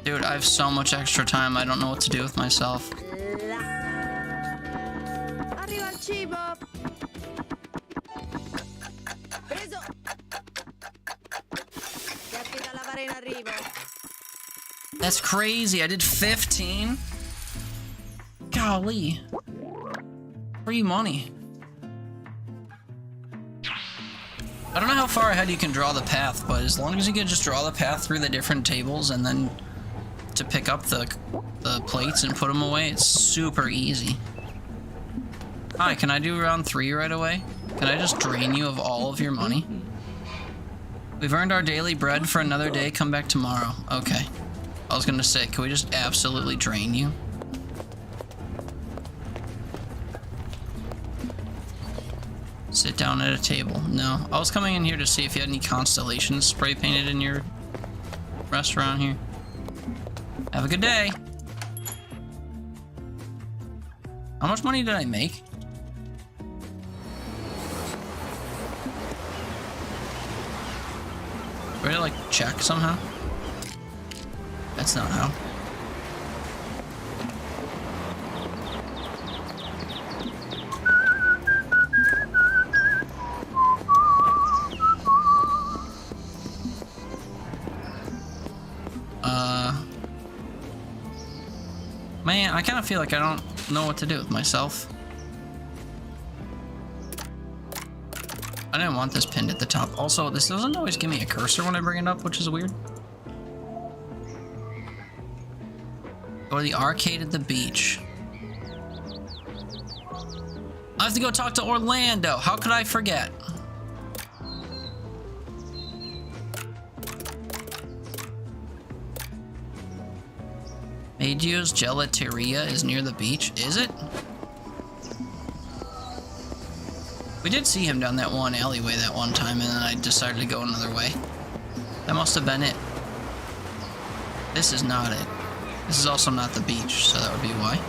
Speaker 1: Dude, I have so much extra time, I don't know what to do with myself.
Speaker 10: Là. Arriva il cibo. Preso. Piatti da lavare in arrivo.
Speaker 1: That's crazy, I did 15? Golly. Free money. I don't know how far ahead you can draw the path, but as long as you can just draw the path through the different tables and then to pick up the plates and put them away, it's super easy. Hi, can I do round 3 right away? Can I just drain you of all of your money? We've earned our daily bread for another day, come back tomorrow. Okay. I was gonna say, can we just absolutely drain you? Sit down at a table. No. I was coming in here to see if you had any constellations spray painted in your restaurant here. Have a good day. How much money did I make? Do I like check somehow? That's not how. Man, I kind of feel like I don't know what to do with myself. I didn't want this pinned at the top. Also, this doesn't always give me a cursor when I bring it up, which is weird. Go to the arcade at the beach. I have to go talk to Orlando. How could I forget? Magio's Gelateria is near the beach. Is it? We did see him down that one alleyway that one time, and then I decided to go another way. That must have been it. This is not it. This is also not the beach, so that would be why.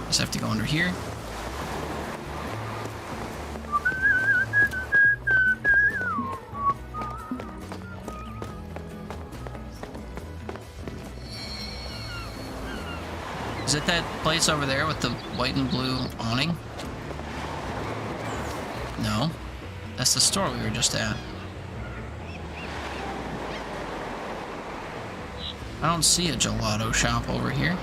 Speaker 1: Just have to go under here. Is it that place over there with the white and blue awning? No. That's the store we were just at. I don't see a gelato shop over here.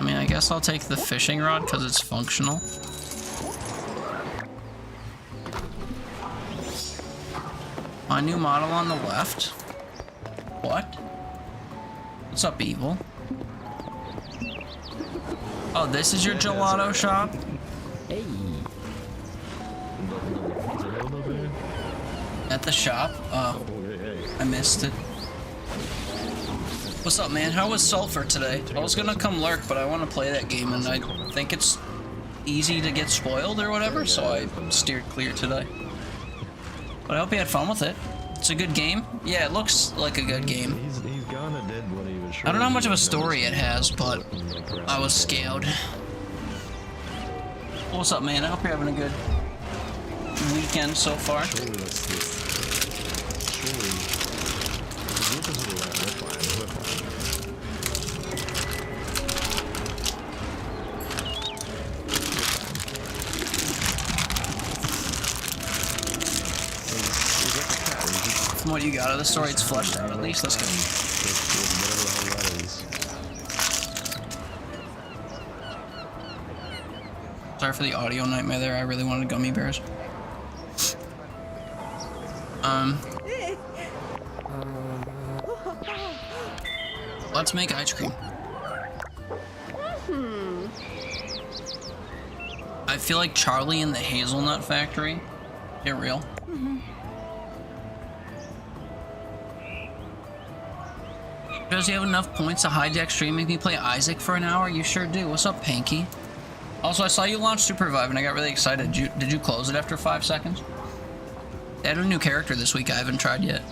Speaker 1: I mean, I guess I'll take the fishing rod because it's functional. My new model on the left. What? What's up, evil? Oh, this is your gelato shop?
Speaker 3: Hey.
Speaker 1: At the shop? Oh, I missed it. What's up, man? How was Sulfur today? I was gonna come lurk, but I want to play that game, and I think it's easy to get spoiled or whatever, so I steered clear today. But I hope you had fun with it. It's a good game. Yeah, it looks like a good game. I don't know how much of a story it has, but I was scaled. What's up, man? I hope you're having a good weekend so far. From what you got out of the story, it's fleshed out at least. Let's go. Sorry for the audio nightmare there. I really wanted gummy bears. Let's make ice cream. I feel like Charlie in the Hazelnut Factory. Get real. Does he have enough points to hijack stream, make me play Isaac for an hour? You sure do. What's up, Panky? Also, I saw you launch Supervive and I got really excited. Did you close it after 5 seconds? They added a new character this week I haven't tried yet.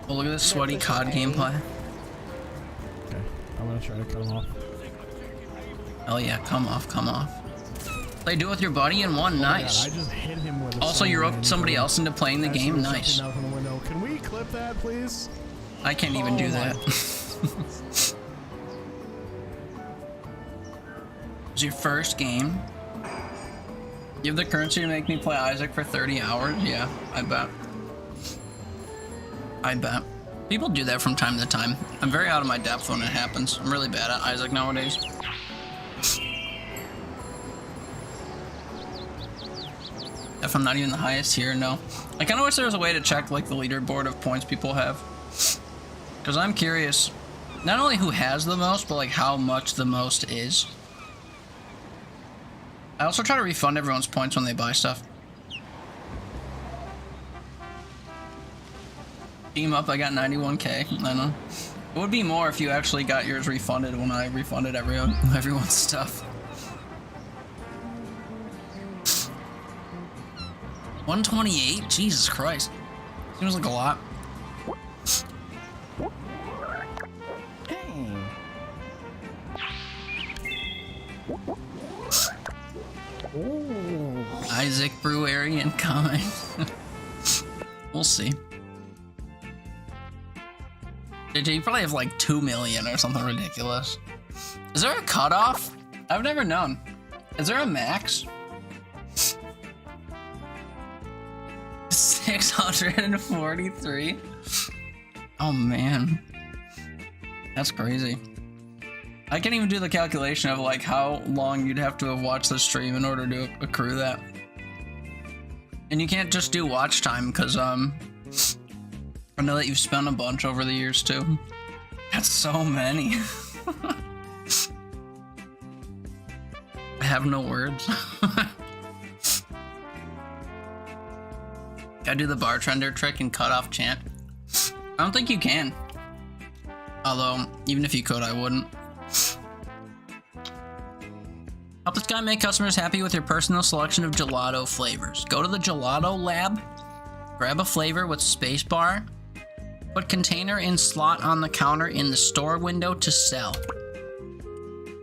Speaker 1: Oh, look at this sweaty COD gameplay.
Speaker 11: Okay, I'm gonna try to cut him off.
Speaker 1: Oh yeah, come off, come off. Play do it with your buddy in one, nice.
Speaker 11: Oh God, I just hit him with a
Speaker 1: Also, you roped somebody else into playing the game, nice.
Speaker 11: Can we clip that, please?
Speaker 1: I can't even do that. It's your first game. You have the currency to make me play Isaac for 30 hours? Yeah, I bet. I bet. People do that from time to time. I'm very out of my depth when it happens. I'm really bad at Isaac nowadays. If I'm not even the highest here, no. I kind of wish there was a way to check like the leaderboard of points people have. Because I'm curious, not only who has the most, but like how much the most is. I also try to refund everyone's points when they buy stuff. Team up, I got 91k. I know. It would be more if you actually got yours refunded when I refunded everyone's stuff. 128? Jesus Christ. Seems like a lot.
Speaker 3: Dang. Ooh.
Speaker 1: Isaac Brewery incoming. We'll see. JJ, you probably have like 2 million or something ridiculous. Is there a cutoff? I've never known. Is there a max? 643? Oh man. That's crazy. I can't even do the calculation of like how long you'd have to have watched the stream in order to accrue that. And you can't just do watch time because I know that you've spent a bunch over the years too. That's so many. I have no words. Gotta do the bartender trick and cut off chant. I don't think you can. Although, even if you could, I wouldn't. Help this guy make customers happy with your personal selection of gelato flavors. Go to the gelato lab, grab a flavor with spacebar, Put container in slot on the counter in the store window to sell.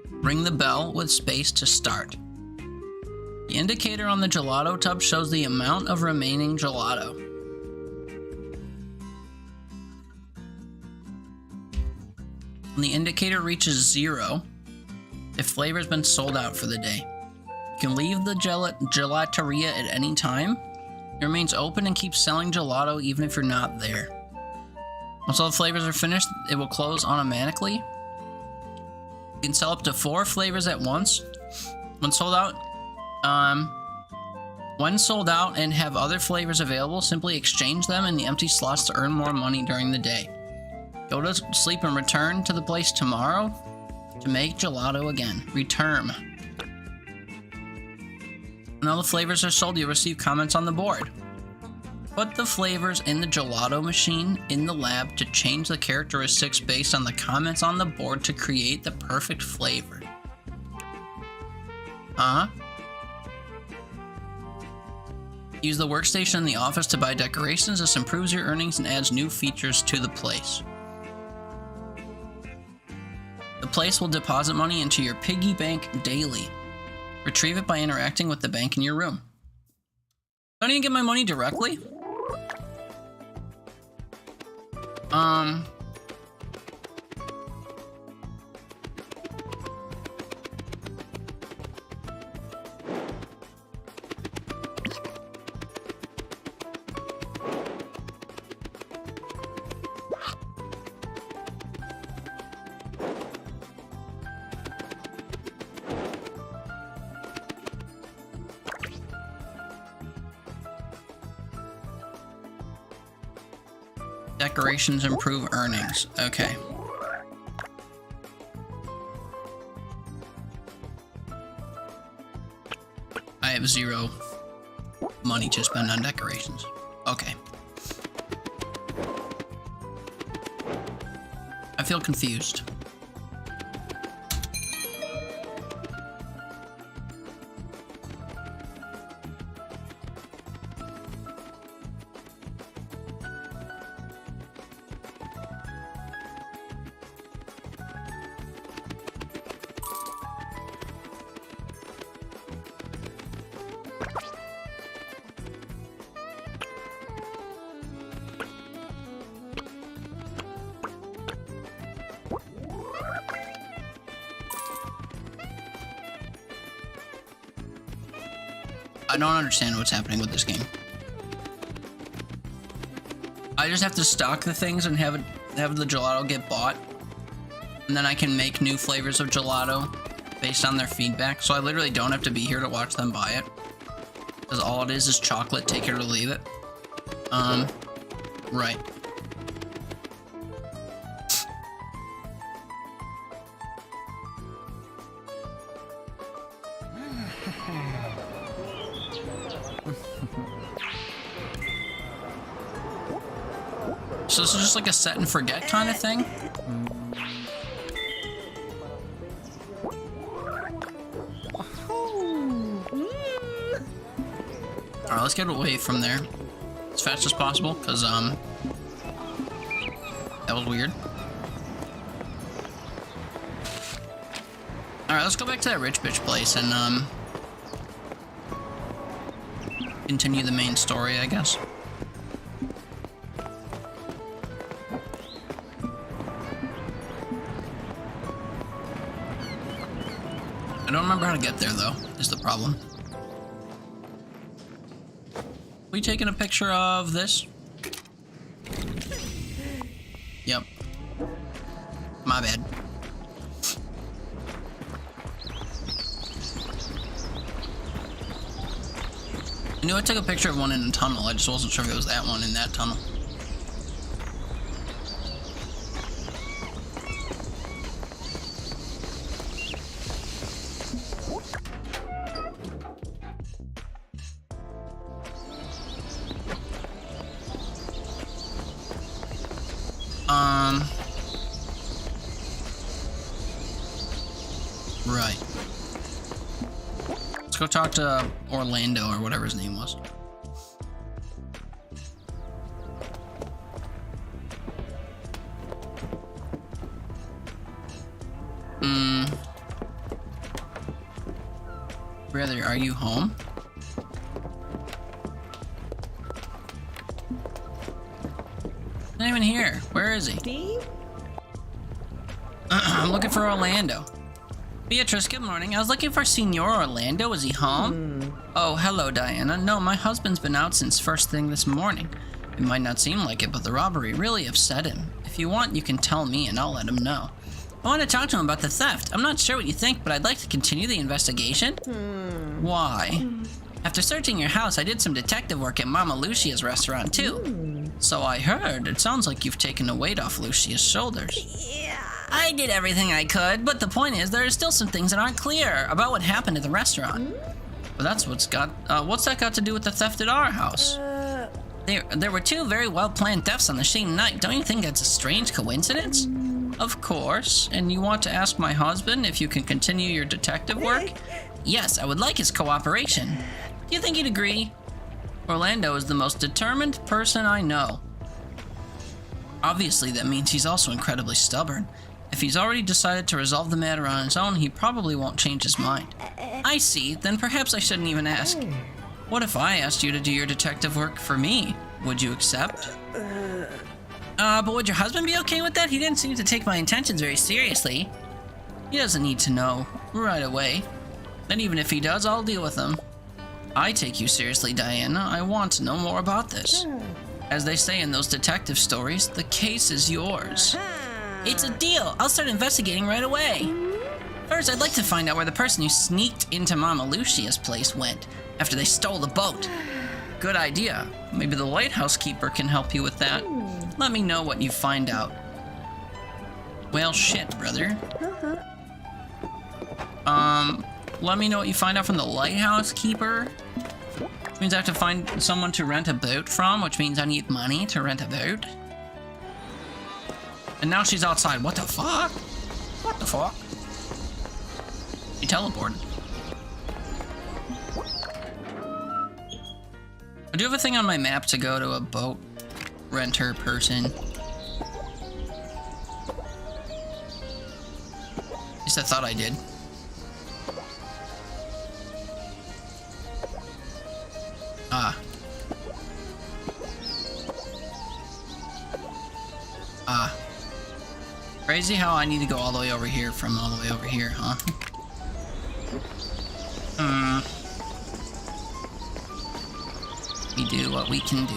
Speaker 1: Ring the bell with space to start. The indicator on the gelato tub shows the amount of remaining gelato. When the indicator reaches 0, the flavor has been sold out for the day. You can leave the gelateria at any time. It remains open and keeps selling gelato even if you're not there. Once all the flavors are finished, it will close automatically. You can sell up to 4 flavors at once. When sold out and have other flavors available, simply exchange them in the empty slots to earn more money during the day. Go to sleep and return to the place tomorrow to make gelato again. Return. When all the flavors are sold, you'll receive comments on the board. Put the flavors in the gelato machine in the lab to change the characteristics based on the comments on the board to create the perfect flavor. Use the workstation in the office to buy decorations. This improves your earnings and adds new features to the place. The place will deposit money into your piggy bank daily. Retrieve it by interacting with the bank in your room. Don't even get my money directly? Decorations improve earnings. Okay. I have 0 money to spend on decorations. Okay. I feel confused. I don't understand what's happening with this game. I just have to stock the things and have the gelato get bought, and then I can make new flavors of gelato based on their feedback. So I literally don't have to be here to watch them buy it, because all it is chocolate. Take it or leave it. Right. So this is just like a set and forget kind of thing? Alright, let's get away from there as fast as possible, because, that was weird. Alright, let's go back to that rich bitch place and, continue the main story, I guess. I don't remember how to get there, though, is the problem. We taking a picture of this? Yep. My bad. I knew I took a picture of one in a tunnel, I just wasn't sure if it was that one in that tunnel. Right. Let's go talk to Orlando or whatever his name was. Brother, are you home? Not even here. Where is he? I'm looking for Orlando. Beatrice, good morning. I was looking for Senor Orlando. Is he home? Oh, hello, Diana. No, my husband's been out since first thing this morning. It might not seem like it, but the robbery really upset him. If you want, you can tell me and I'll let him know. I want to talk to him about the theft. I'm not sure what you think, but I'd like to continue the investigation. Why? After searching your house, I did some detective work at Mama Lucia's restaurant, too. So I heard. It sounds like you've taken the weight off Lucia's shoulders. I did everything I could, but the point is there are still some things that aren't clear about what happened at the restaurant. But that's what's that got to do with the theft at our house? There were two very well-planned thefts on the same night. Don't you think that's a strange coincidence? Of course. And you want to ask my husband if you can continue your detective work? Yes, I would like his cooperation. Do you think he'd agree? Orlando is the most determined person I know. Obviously, that means he's also incredibly stubborn. If he's already decided to resolve the matter on his own, he probably won't change his mind. I see. Then perhaps I shouldn't even ask. What if I asked you to do your detective work for me? Would you accept? But would your husband be okay with that? He didn't seem to take my intentions very seriously. He doesn't need to know right away. And even if he does, I'll deal with him. I take you seriously, Diana. I want to know more about this. As they say in those detective stories, the case is yours. It's a deal. I'll start investigating right away. First, I'd like to find out where the person who sneaked into Mama Lucia's place went after they stole the boat. Good idea. Maybe the lighthouse keeper can help you with that. Let me know what you find out. Well, shit, brother. Let me know what you find out from the lighthouse keeper. Which means I have to find someone to rent a boat from, which means I need money to rent a boat. And now she's outside. What the fuck? What the fuck? She teleported. I do have a thing on my map to go to a boat renter person. At least I thought I did. Crazy how I need to go all the way over here from all the way over here, huh? We do what we can do.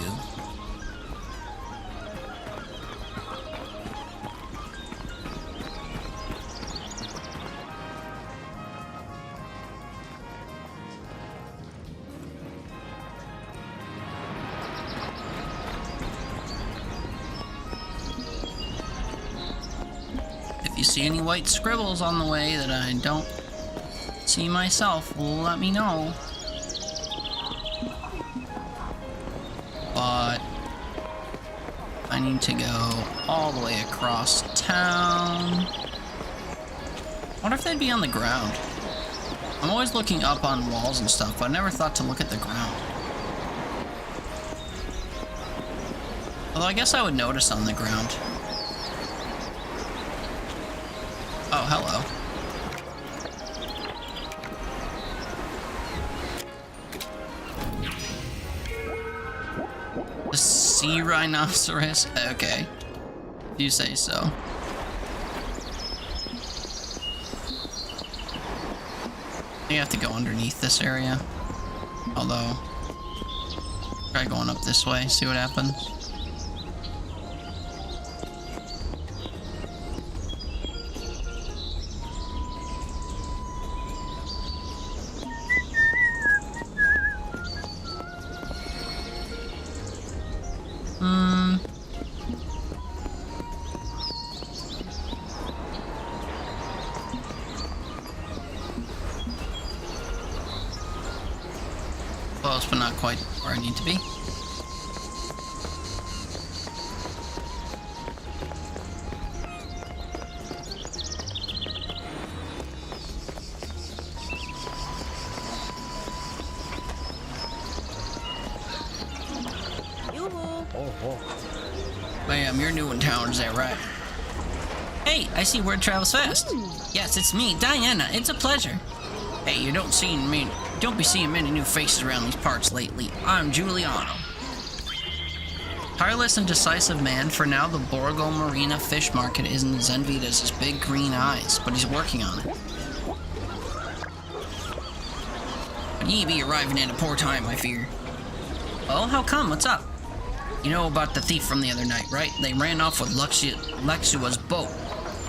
Speaker 1: If you see any white scribbles on the way that I don't see myself, let me know. But I need to go all the way across town. I wonder if they'd be on the ground. I'm always looking up on walls and stuff, but I never thought to look at the ground. Although I guess I would notice on the ground. Oh, hello. A sea rhinoceros? Okay. If you say so. You have to go underneath this area. Although, try going up this way, see what happens. Close, but not quite where I need to be. Bam, you're new in town, is that right? Hey, I see word travels fast. Yes, it's me, Diana. It's a pleasure. Hey, you don't be seeing many new faces around these parts lately. I'm Giuliano. Tireless and decisive man, for now the Borgo Marina fish market isn't as envied as his big green eyes, but he's working on it. But ye be arriving at a poor time, I fear. Well, how come? What's up? You know about the thief from the other night, right? They ran off with Lexua's boat.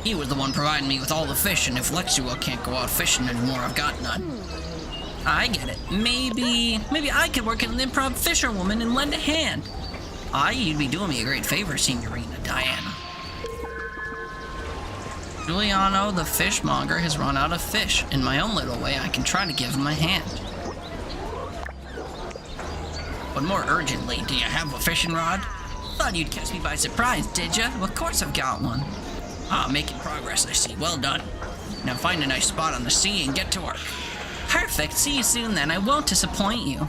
Speaker 1: He was the one providing me with all the fish, and if Lexua can't go out fishing anymore, I've got none. I get it. Maybe I could work as an improv fisherwoman and lend a hand. You'd be doing me a great favor, Signorina Diana. Giuliano, the fishmonger, has run out of fish. In my own little way, I can try to give him a hand. But more urgently, do you have a fishing rod? Thought you'd catch me by surprise, did ya? Of course I've got one. Making progress, I see. Well done. Now find a nice spot on the sea and get to work. Perfect. See you soon then. I won't disappoint you.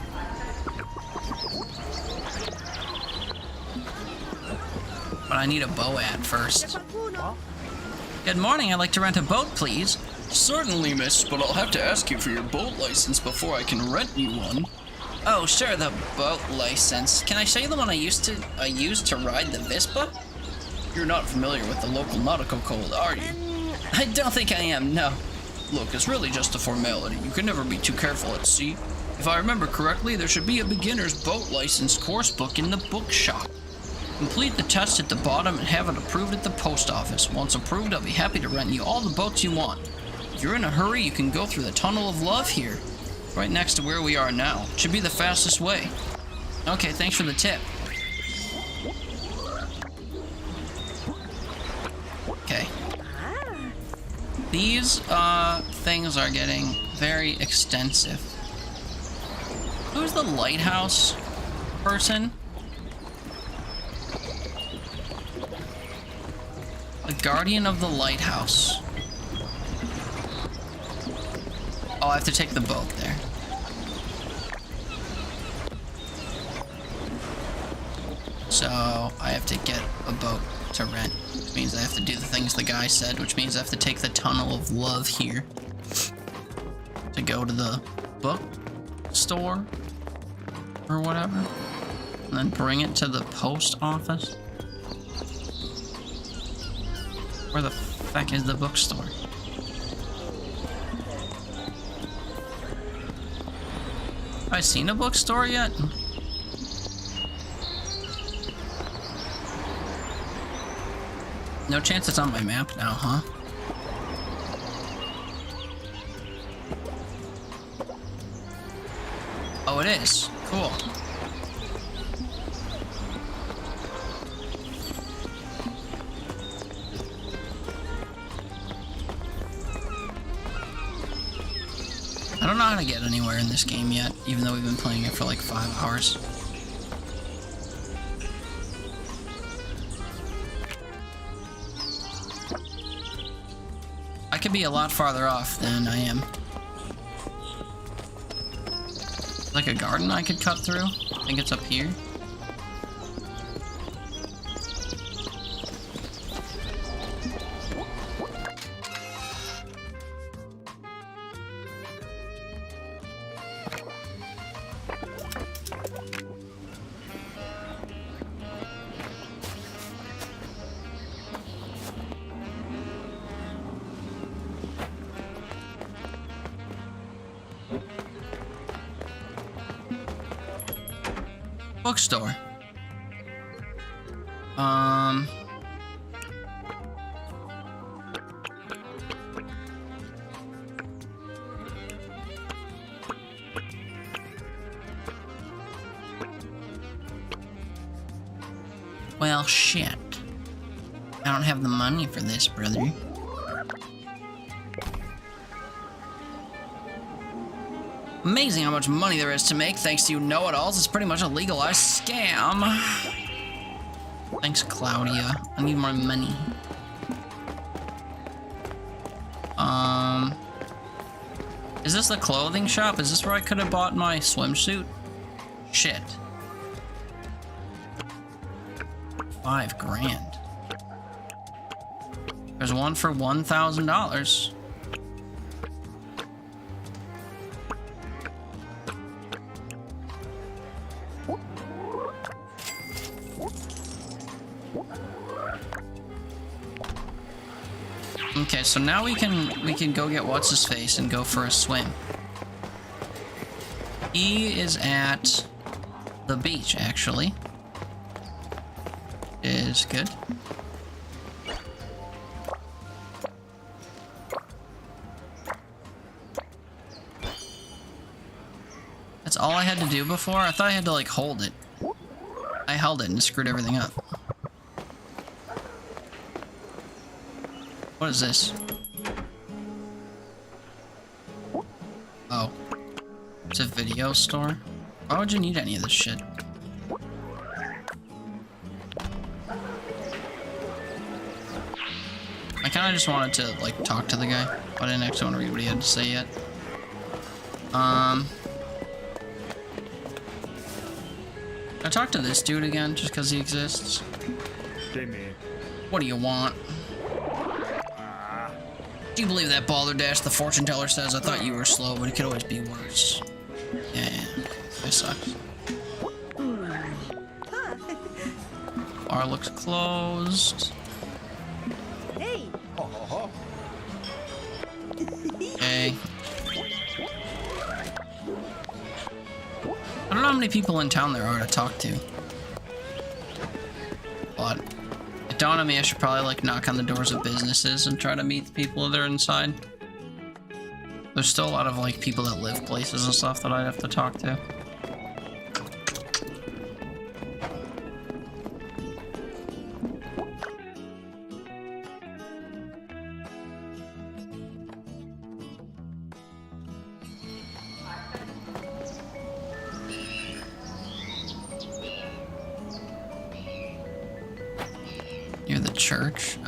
Speaker 1: But I need a boat first. Good morning. I'd like to rent a boat, please. Certainly, miss, but I'll have to ask you for your boat license before I can rent you one. Oh, sure, the boat license. Can I show you the one I used to ride the Vespa? You're not familiar with the local nautical code, are you? I don't think I am, no. Look, it's really just a formality. You can never be too careful at sea. If I remember correctly, there should be a beginner's boat license course book in the bookshop. Complete the test at the bottom and have it approved at the post office. Once approved, I'll be happy to rent you all the boats you want. If you're in a hurry, you can go through the Tunnel of Love here. Right next to where we are now. Should be the fastest way. Okay, thanks for the tip. Okay. These things are getting very extensive. Who's the lighthouse person? The guardian of the lighthouse. Oh, I have to take the boat there. So, I have to get a boat to rent. Which means I have to do the things the guy said, which means I have to take the Tunnel of Love here. To go to the bookstore. Or whatever. And then bring it to the post office. Where the fuck is the bookstore? Have I seen a bookstore yet? No chance it's on my map now, huh? Oh, it is. Cool. I don't know how to get anywhere in this game yet, even though we've been playing it for like 5 hours. I could be a lot farther off than I am. Like a garden I could cut through? I think it's up here. Bookstore. Well, shit. I don't have the money for this, brother. Amazing how much money there is to make thanks to you know-it-alls. It's pretty much a legalized scam. Thanks, Claudia. I need more money. Is this the clothing shop? Is this where I could have bought my swimsuit? Shit. 5 grand. There's one for $1,000. Okay, so now we can go get what's his face and go for a swim. He is at the beach, actually. Is good. That's all I had to do before? I thought I had to, like, hold it. I held it and screwed everything up. What is this? Oh. It's a video store? Why would you need any of this shit? I kinda just wanted to, like, talk to the guy. I didn't actually want to read what he had to say yet. I talk to this dude again, just because he exists.
Speaker 6: Jimmy.
Speaker 1: What do you want? Do you believe that balderdash the fortune teller says? I thought you were slow, but it could always be worse. Yeah, that sucks. Bar looks closed.
Speaker 10: Hey.
Speaker 1: Okay. I don't know how many people in town there are to talk to. But it dawned on me I should probably like knock on the doors of businesses and try to meet the people that are inside. There's still a lot of like people that live places and stuff that I'd have to talk to. Near the church?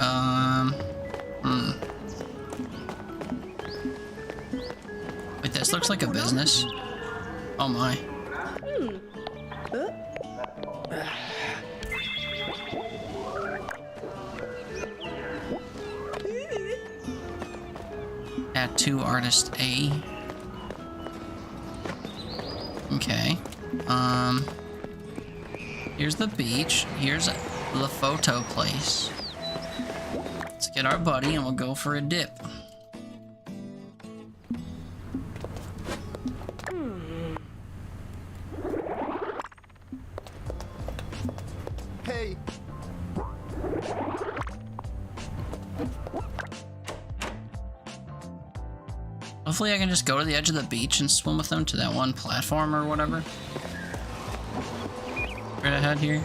Speaker 1: Wait, this looks like a business. Oh my. Tattoo artist A. Okay. Here's the beach. Here's the photo place. Let's get our buddy and we'll go for a dip.
Speaker 7: Hey.
Speaker 1: Hopefully I can just go to the edge of the beach and swim with them to that one platform or whatever. Right ahead here.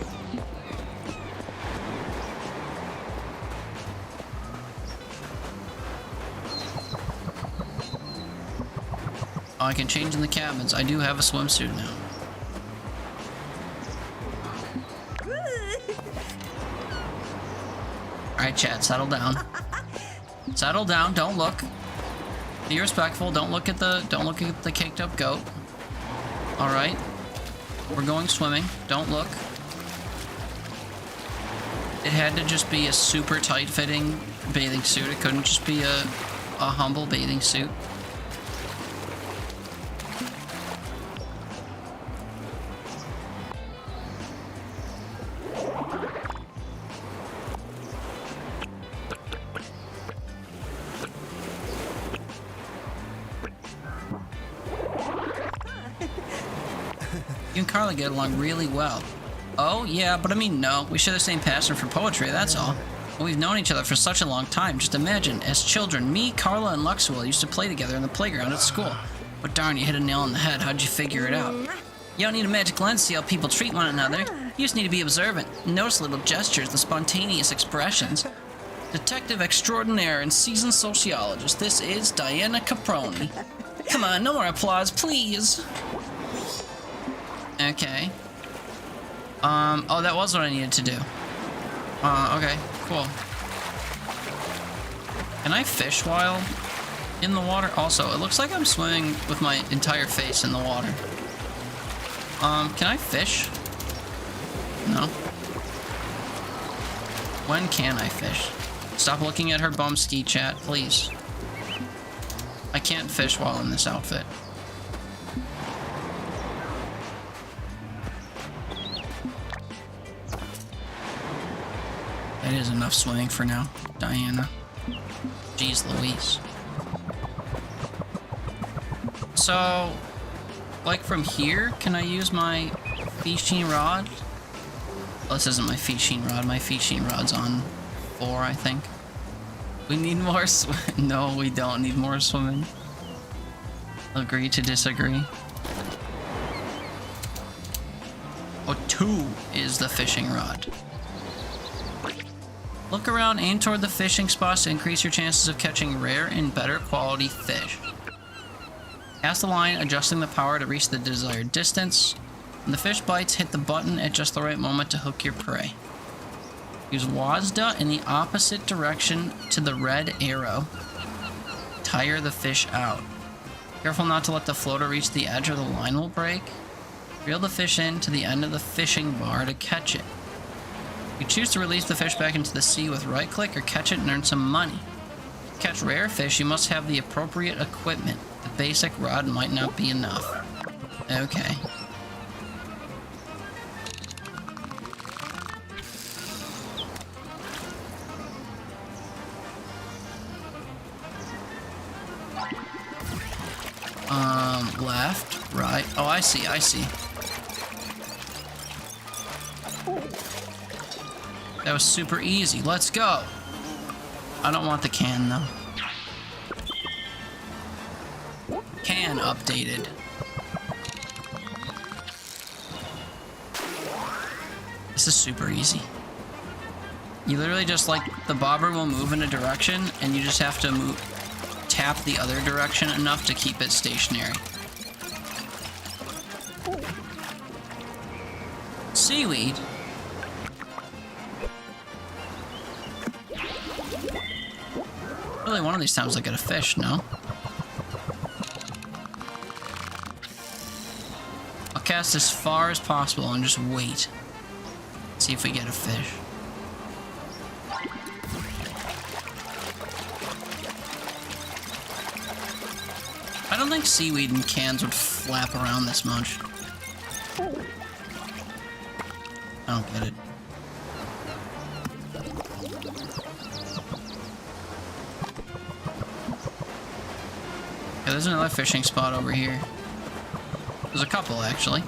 Speaker 1: Oh, I can change in the cabins. I do have a swimsuit now. Alright, chat, settle down. Settle down, don't look. Be respectful, don't look at the caked up goat. Alright. We're going swimming. Don't look. It had to just be a super tight fitting bathing suit. It couldn't just be a humble bathing suit. You and Carla get along really well. Oh, yeah, but I mean, no. We share the same passion for poetry, that's all. And we've known each other for such a long time. Just imagine, as children, me, Carla, and Luxwell used to play together in the playground at school. But darn, you hit a nail on the head. How'd you figure it out? You don't need a magic lens to see how people treat one another. You just need to be observant. Notice little gestures, the spontaneous expressions. Detective extraordinaire and seasoned sociologist, this is Diana Caproni. Come on, no more applause, please. Okay. Oh, that was what I needed to do. Okay, cool. Can I fish while in the water? Also, it looks like I'm swimming with my entire face in the water. Can I fish? No. When can I fish? Stop looking at her bum ski, chat, please. I can't fish while in this outfit. That is enough swimming for now, Diana. Jeez Louise. So, like from here, can I use my fishing rod? Oh, this isn't my fishing rod. My fishing rod's on 4, I think. We need more No, we don't need more swimming. Agree to disagree. Oh, 2 is the fishing rod. Look around, aim toward the fishing spots to increase your chances of catching rare and better quality fish. Cast the line, adjusting the power to reach the desired distance. When the fish bites, hit the button at just the right moment to hook your prey. Use WASDA in the opposite direction to the red arrow. Tire the fish out. Careful not to let the floater reach the edge or the line will break. Reel the fish in to the end of the fishing bar to catch it. You choose to release the fish back into the sea with right click or catch it and earn some money. To catch rare fish, you must have the appropriate equipment. The basic rod might not be enough. Okay. Left, right. Oh, I see, I see. That was super easy. Let's go. I don't want the can, though. Can updated. This is super easy. You literally just, like, the bobber will move in a direction, and you just have to tap the other direction enough to keep it stationary. Seaweed? Really, one of these times I get a fish, no? I'll cast as far as possible and just wait. See if we get a fish. I don't think seaweed in cans would flap around this much. I don't get it. Yeah, there's another fishing spot over here. There's a couple, actually.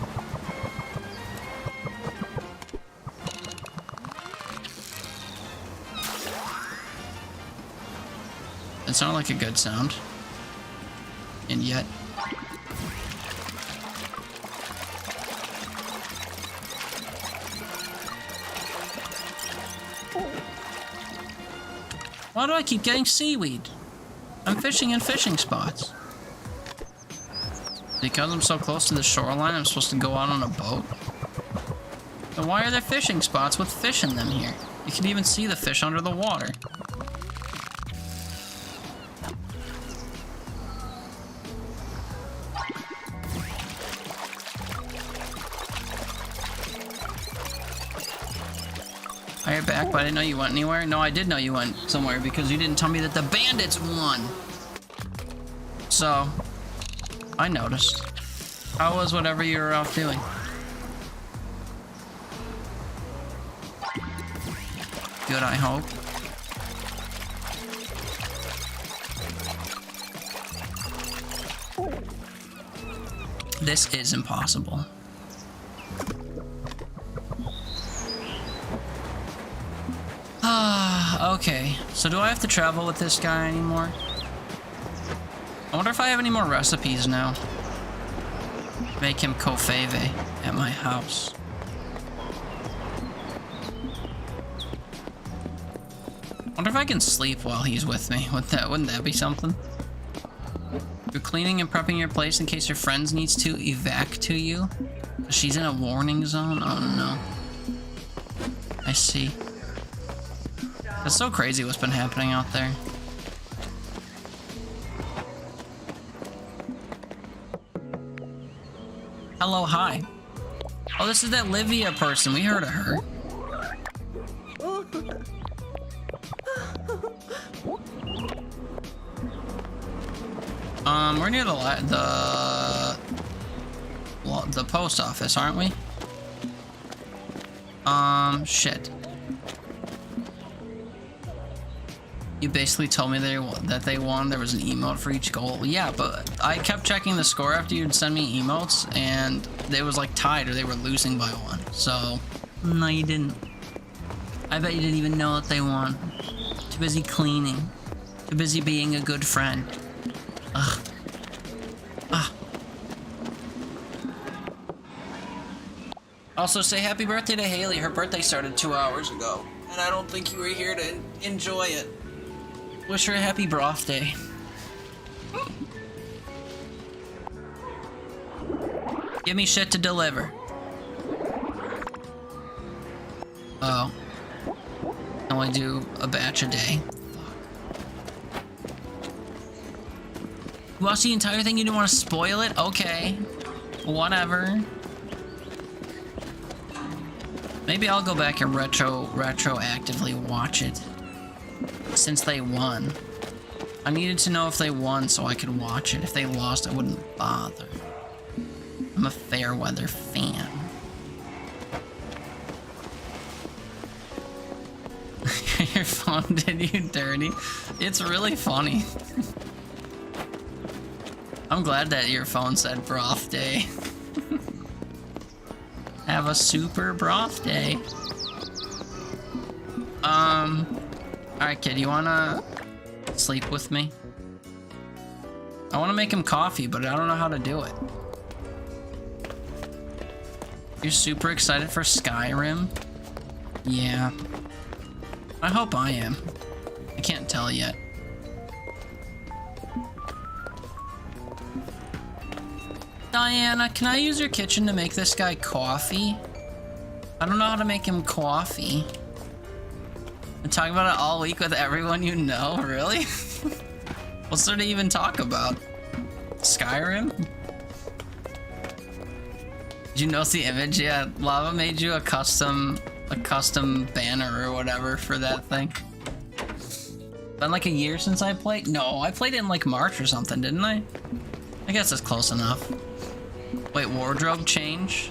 Speaker 1: It sounded like a good sound. And yet... Why do I keep getting seaweed? I'm fishing in fishing spots. Because I'm so close to the shoreline, I'm supposed to go out on a boat? Then why are there fishing spots with fish in them here? You can even see the fish under the water. Oh, you're back, but I didn't know you went anywhere. No, I did know you went somewhere because you didn't tell me that the bandits won. So, I noticed. How was whatever you were out doing? Good, I hope. This is impossible. Okay, so do I have to travel with this guy anymore? I wonder if I have any more recipes now. Make him kofave at my house. Wonder if I can sleep while he's with me. Wouldn't that be something? You're cleaning and prepping your place in case your friends needs to evac to you. She's in a warning zone? Oh no. I see. It's so crazy what's been happening out there. Hello, hi. Oh, this is that Livia person. We heard of her. We're near the post office, aren't we? Shit. You basically told me that they won. There was an emote for each goal. Yeah, but I kept checking the score after you'd send me emotes, and they was like tied or they were losing by 1. So, no, you didn't. I bet you didn't even know that they won. Too busy cleaning. Too busy being a good friend. Ugh. Ah. Also, say happy birthday to Haley. Her birthday started 2 hours ago, and I don't think you were here to enjoy it. Wish her a happy broth day. Give me shit to deliver. Oh. Only do a batch a day. You watched the entire thing, you didn't want to spoil it? Okay. Whatever. Maybe I'll go back and retroactively watch it. Since they won. I needed to know if they won so I could watch it. If they lost, I wouldn't bother. I'm a fair weather fan. Your phone did you dirty? It's really funny. I'm glad that your phone said broth day. Have a super broth day. Alright, kid, you wanna sleep with me? I wanna make him coffee, but I don't know how to do it. You're super excited for Skyrim? Yeah. I hope I am. I can't tell yet. Diana, can I use your kitchen to make this guy coffee? I don't know how to make him coffee. And talk about it all week with everyone you know? Really? What's there to even talk about? Skyrim? Did you notice the image? Yeah, Lava made you a custom banner or whatever for that thing. Been like a year since I played? No, I played it in like March or something, didn't I? I guess it's close enough. Wait, wardrobe change?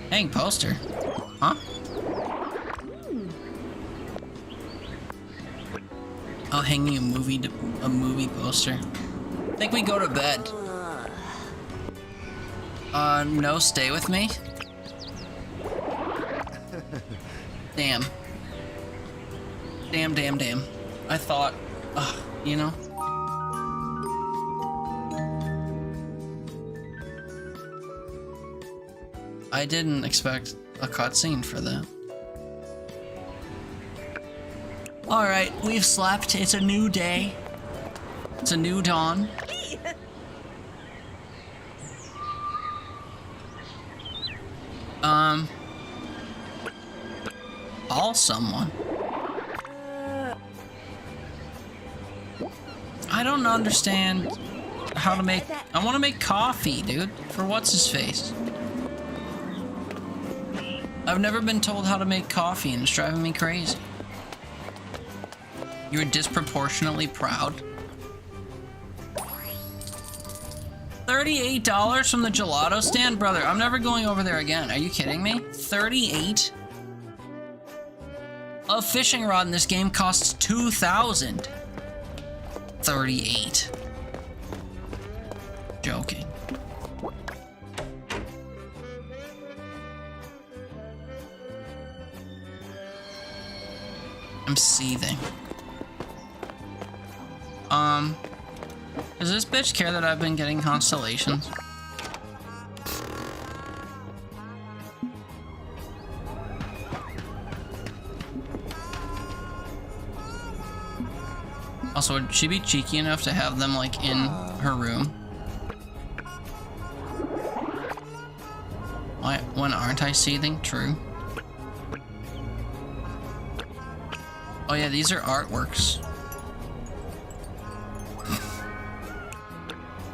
Speaker 1: Hang poster. Huh? Oh, hanging a movie poster. I think we go to bed. No, stay with me. Damn. Damn. I thought, you know. I didn't expect a cutscene for that. Alright, we've slept. It's a new day. It's a new dawn. Call someone. I don't understand how to make... I want to make coffee, dude. For what's his face? I've never been told how to make coffee and it's driving me crazy. You're disproportionately proud. $38 from the gelato stand? Brother, I'm never going over there again. Are you kidding me? 38? A fishing rod in this game costs 2,000. 38. Joking. I'm seething. Does this bitch care that I've been getting constellations? Also, would she be cheeky enough to have them, like, in her room? Why, when aren't I seething? True. Oh yeah, these are artworks.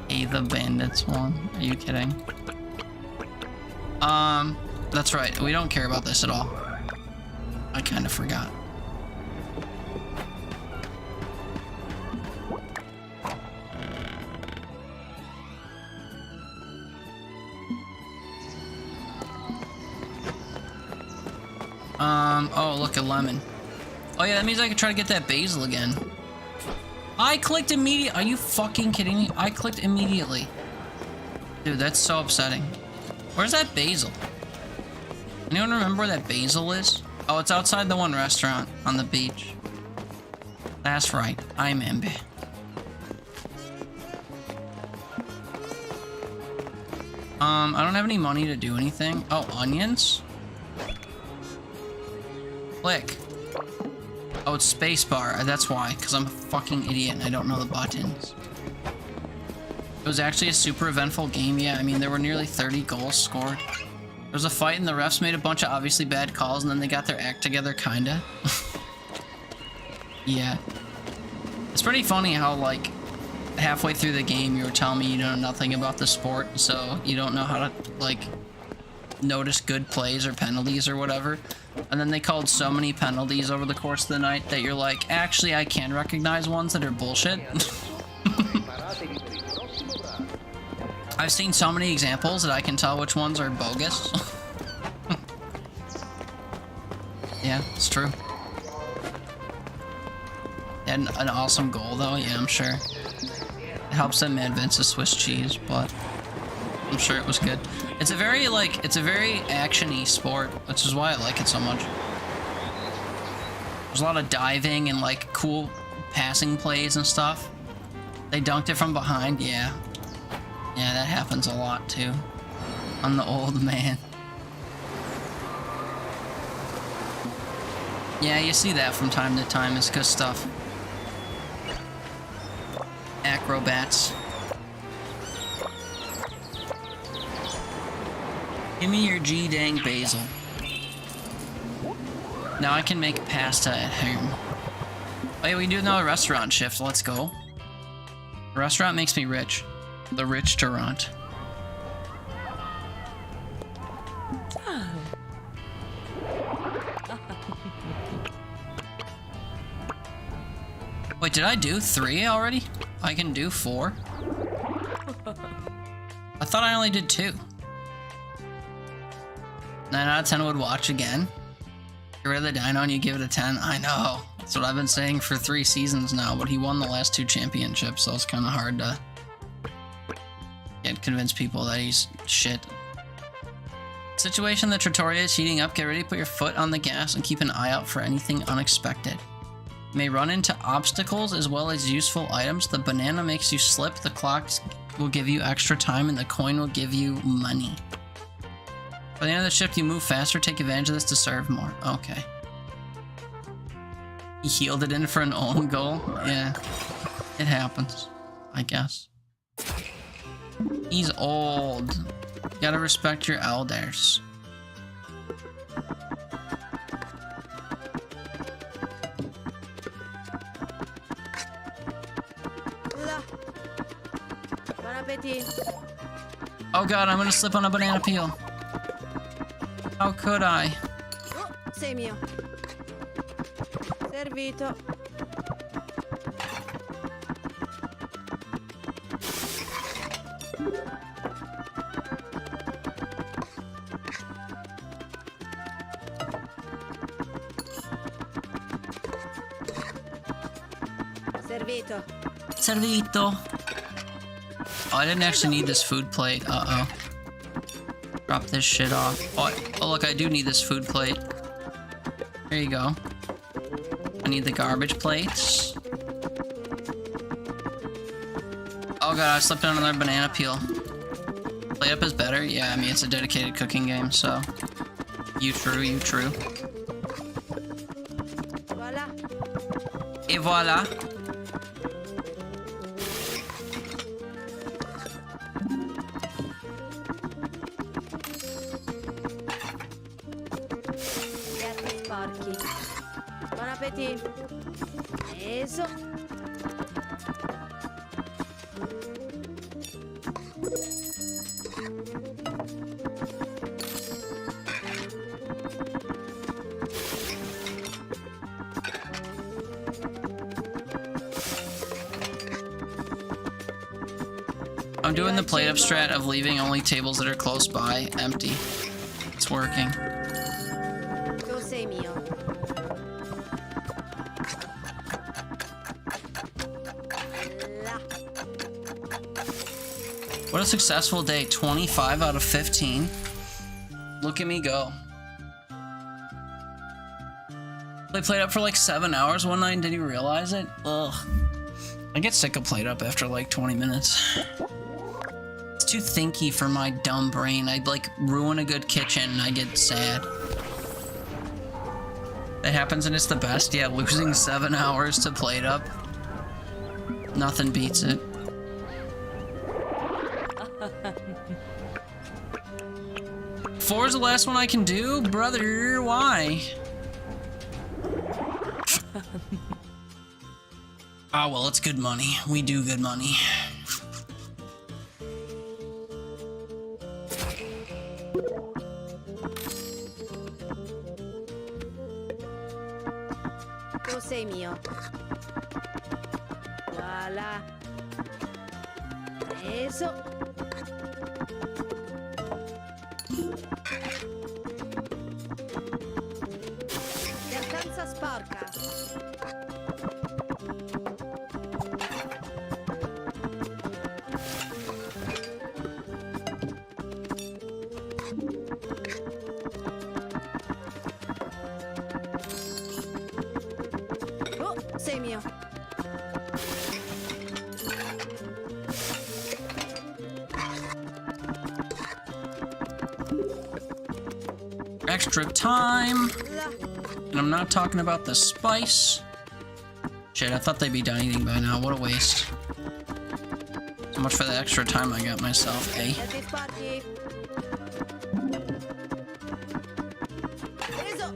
Speaker 1: Hey, the Bandits one. Are you kidding? That's right. We don't care about this at all. I kind of forgot. Oh, look, a lemon. Oh yeah, that means I can try to get that basil again. I clicked immediately. Are you fucking kidding me? I clicked immediately. Dude, that's so upsetting. Where's that basil? Anyone remember where that basil is? Oh, it's outside the one restaurant on the beach. That's right. I remember. I don't have any money to do anything. Oh, onions? Click. Oh, it's spacebar. That's why, because I'm a fucking idiot and I don't know the buttons. It was actually a super eventful game. Yeah, I mean, there were nearly 30 goals scored. There was a fight and the refs made a bunch of obviously bad calls and then they got their act together, kinda. Yeah. It's pretty funny how, like, halfway through the game you were telling me you know nothing about the sport, so you don't know how to, like, notice good plays or penalties or whatever. And then they called so many penalties over the course of the night that you're like, actually, I can recognize ones that are bullshit. I've seen so many examples that I can tell which ones are bogus. Yeah, it's true. And an awesome goal, though. Yeah, I'm sure. It helps them advance the Swiss cheese, but I'm sure it was good. It's a very, like, it's a very action-y sport, which is why I like it so much. There's a lot of diving and, like, cool passing plays and stuff. They dunked it from behind, yeah. Yeah, that happens a lot, too. I'm the old man. Yeah, you see that from time to time. It's good stuff. Acrobats. Give me your G-dang basil. Now I can make pasta at home. Oh yeah, we do another restaurant shift. Let's go. The restaurant makes me rich. The rich Durant. Wait, did I do 3 already? I can do 4? I thought I only did 2. 9 out of 10 would watch again. Get rid of the dino and you give it a 10. I know. That's what I've been saying for 3 seasons now, but he won the last 2 championships, so it's kind of hard to convince people that he's shit. Situation: the Trattoria is heating up. Get ready to put your foot on the gas and keep an eye out for anything unexpected. You may run into obstacles as well as useful items. The banana makes you slip, the clocks will give you extra time, and the coin will give you money. By the end of the shift, you move faster. Take advantage of this to serve more. Okay. He healed it in for an own goal? Yeah. It happens, I guess. He's old. You gotta respect your elders.
Speaker 10: Buon appetit.
Speaker 1: Oh god, I'm gonna slip on a banana peel. How could I?
Speaker 10: Oh, sei mio. Servito. Servito.
Speaker 1: Servito. Oh, I didn't actually need this food plate. Uh-oh. Drop this shit off. Oh, look, I do need this food plate. There you go. I need the garbage plates. Oh god, I slipped on another banana peel. Plate up is better? Yeah, I mean, it's a dedicated cooking game, so... You true, you true.
Speaker 10: Voila.
Speaker 1: Et voila.
Speaker 10: appetit. Eso.
Speaker 1: I'm doing the plate up strat of leaving only tables that are close by empty. It's working.
Speaker 10: Tu sei mio. Là.
Speaker 1: What a successful day. 25 out of 15. Look at me go. They played up for like 7 hours one night and didn't even realize it. Ugh. I get sick of plate up after like 20 minutes. It's too thinky for my dumb brain. I'd like ruin a good kitchen and I get sad. That happens and it's the best. Yeah, losing 7 hours to plate up. Nothing beats it. Four is the last one I can do? Brother, why? Ah, well, it's good money. We do good money.
Speaker 10: Tu sei mio. Voilà. Eso. Pietanza sporca. Oh, sei mio.
Speaker 1: Extra time.
Speaker 10: Là.
Speaker 1: And I'm not talking about the spice. Shit, I thought they'd be done eating by now. What a waste. So much for the extra time I got myself, eh?
Speaker 10: Piatti sporchi. Eso.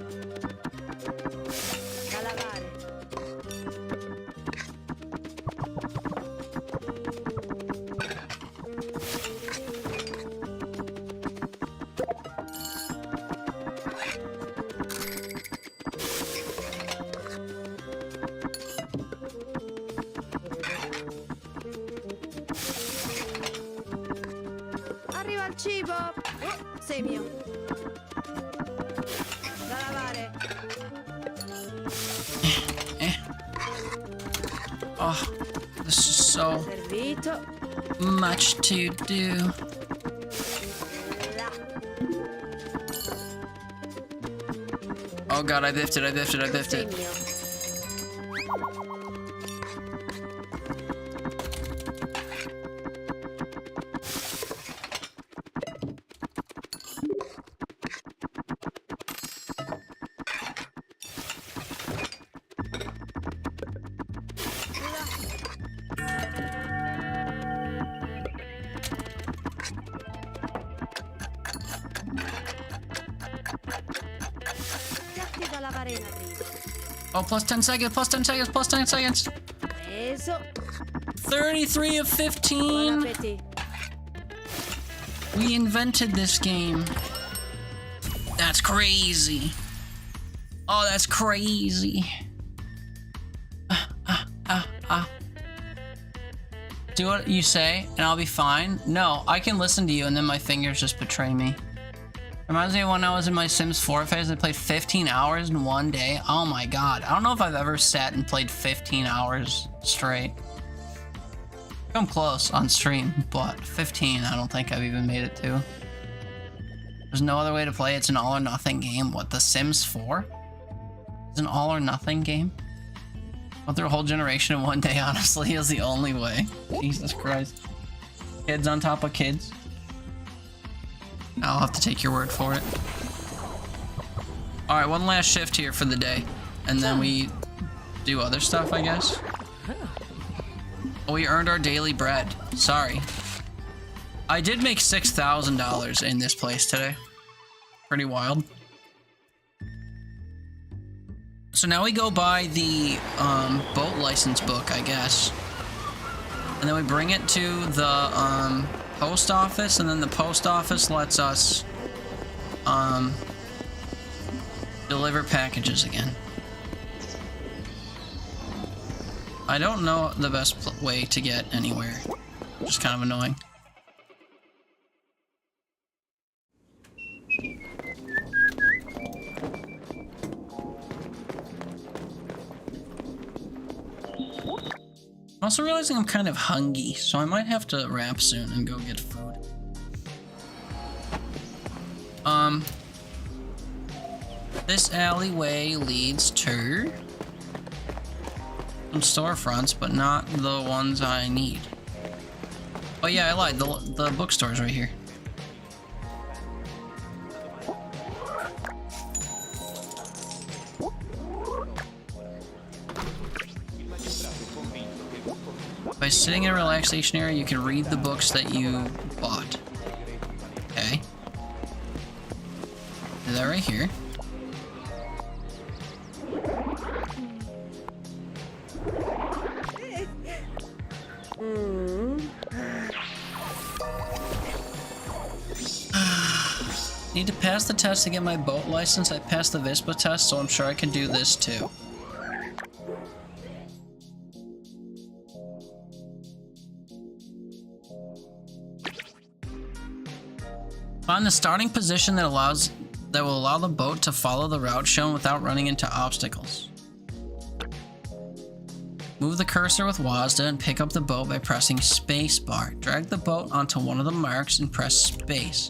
Speaker 10: Da lavare. Arriva il cibo. Oh, sei mio. Da lavare.
Speaker 1: Oh, this is so
Speaker 10: Servito.
Speaker 1: much to do.
Speaker 10: Là.
Speaker 1: Oh god, I biffed it, I biffed it, I biffed
Speaker 10: Sei
Speaker 1: it.
Speaker 10: mio. Piatti da lavare in arrivo.
Speaker 1: Oh, plus 10 seconds, plus 10 seconds, plus 10 seconds.
Speaker 10: Preso.
Speaker 1: 33 of
Speaker 10: Buon
Speaker 1: 15.
Speaker 10: appetit.
Speaker 1: We invented this game. That's crazy. Oh, that's crazy. Do what you say and I'll be fine. No, I can listen to you and then my fingers just betray me. Reminds me of when I was in my Sims 4 phase. I played 15 hours in one day. Oh my god. I don't know if I've ever sat and played 15 hours straight. Come close on stream, but 15 I don't think I've even made it to. There's no other way to play. It's an all or nothing game. What, The Sims 4? It's an all or nothing game? Went through a whole generation in one day, honestly, is the only way. Jesus Christ. Kids on top of kids. I'll have to take your word for it. Alright, one last shift here for the day. And then we do other stuff, I guess. Oh, we earned our daily bread. Sorry. I did make $6,000 in this place today. Pretty wild. So now we go by the boat license book, I guess. And then we bring it to the post office, and then the post office lets us deliver packages again. I don't know the best way to get anywhere. Just kind of annoying. I'm also realizing I'm kind of hungry, so I might have to wrap soon and go get food. This alleyway leads to some storefronts, but not the ones I need. Oh yeah, I lied. The bookstore's right here. By sitting in a relaxation area, you can read the books that you bought. Okay. Do that right here. Need to pass the test to get my boat license. I passed the Vispa test, so I'm sure I can do this too. Find the starting position that will allow the boat to follow the route shown without running into obstacles. Move the cursor with WASD and pick up the boat by pressing spacebar. Drag the boat onto one of the marks and press space.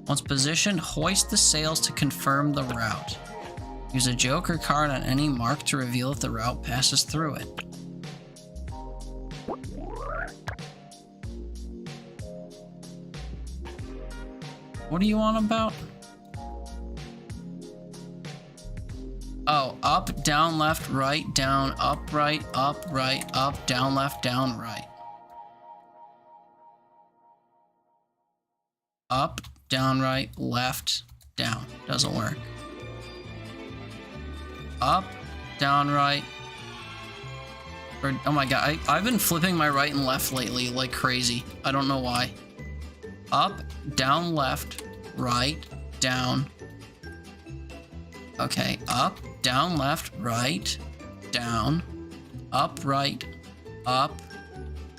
Speaker 1: Once positioned, hoist the sails to confirm the route. Use a joker card on any mark to reveal if the route passes through it. What are you on about? Oh, up, down, left, right, down, up, right, up, down, left, down, right. Up, down, right, left, down. Doesn't work. Up, down, right. Or, oh my god, I've been flipping my right and left lately like crazy. I don't know why. Up, down, left, right, down. Okay, up, down, left, right, down, up, right, up.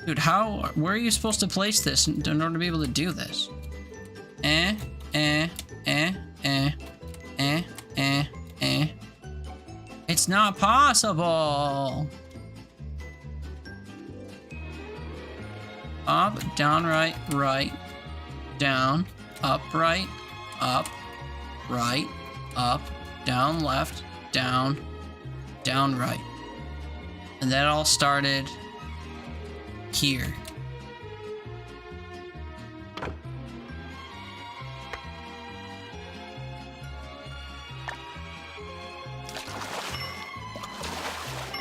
Speaker 1: Dude, where are you supposed to place this in order to be able to do this? It's not possible. Up, down, right, down, up, right, up, down, left, down, right. And that all started here.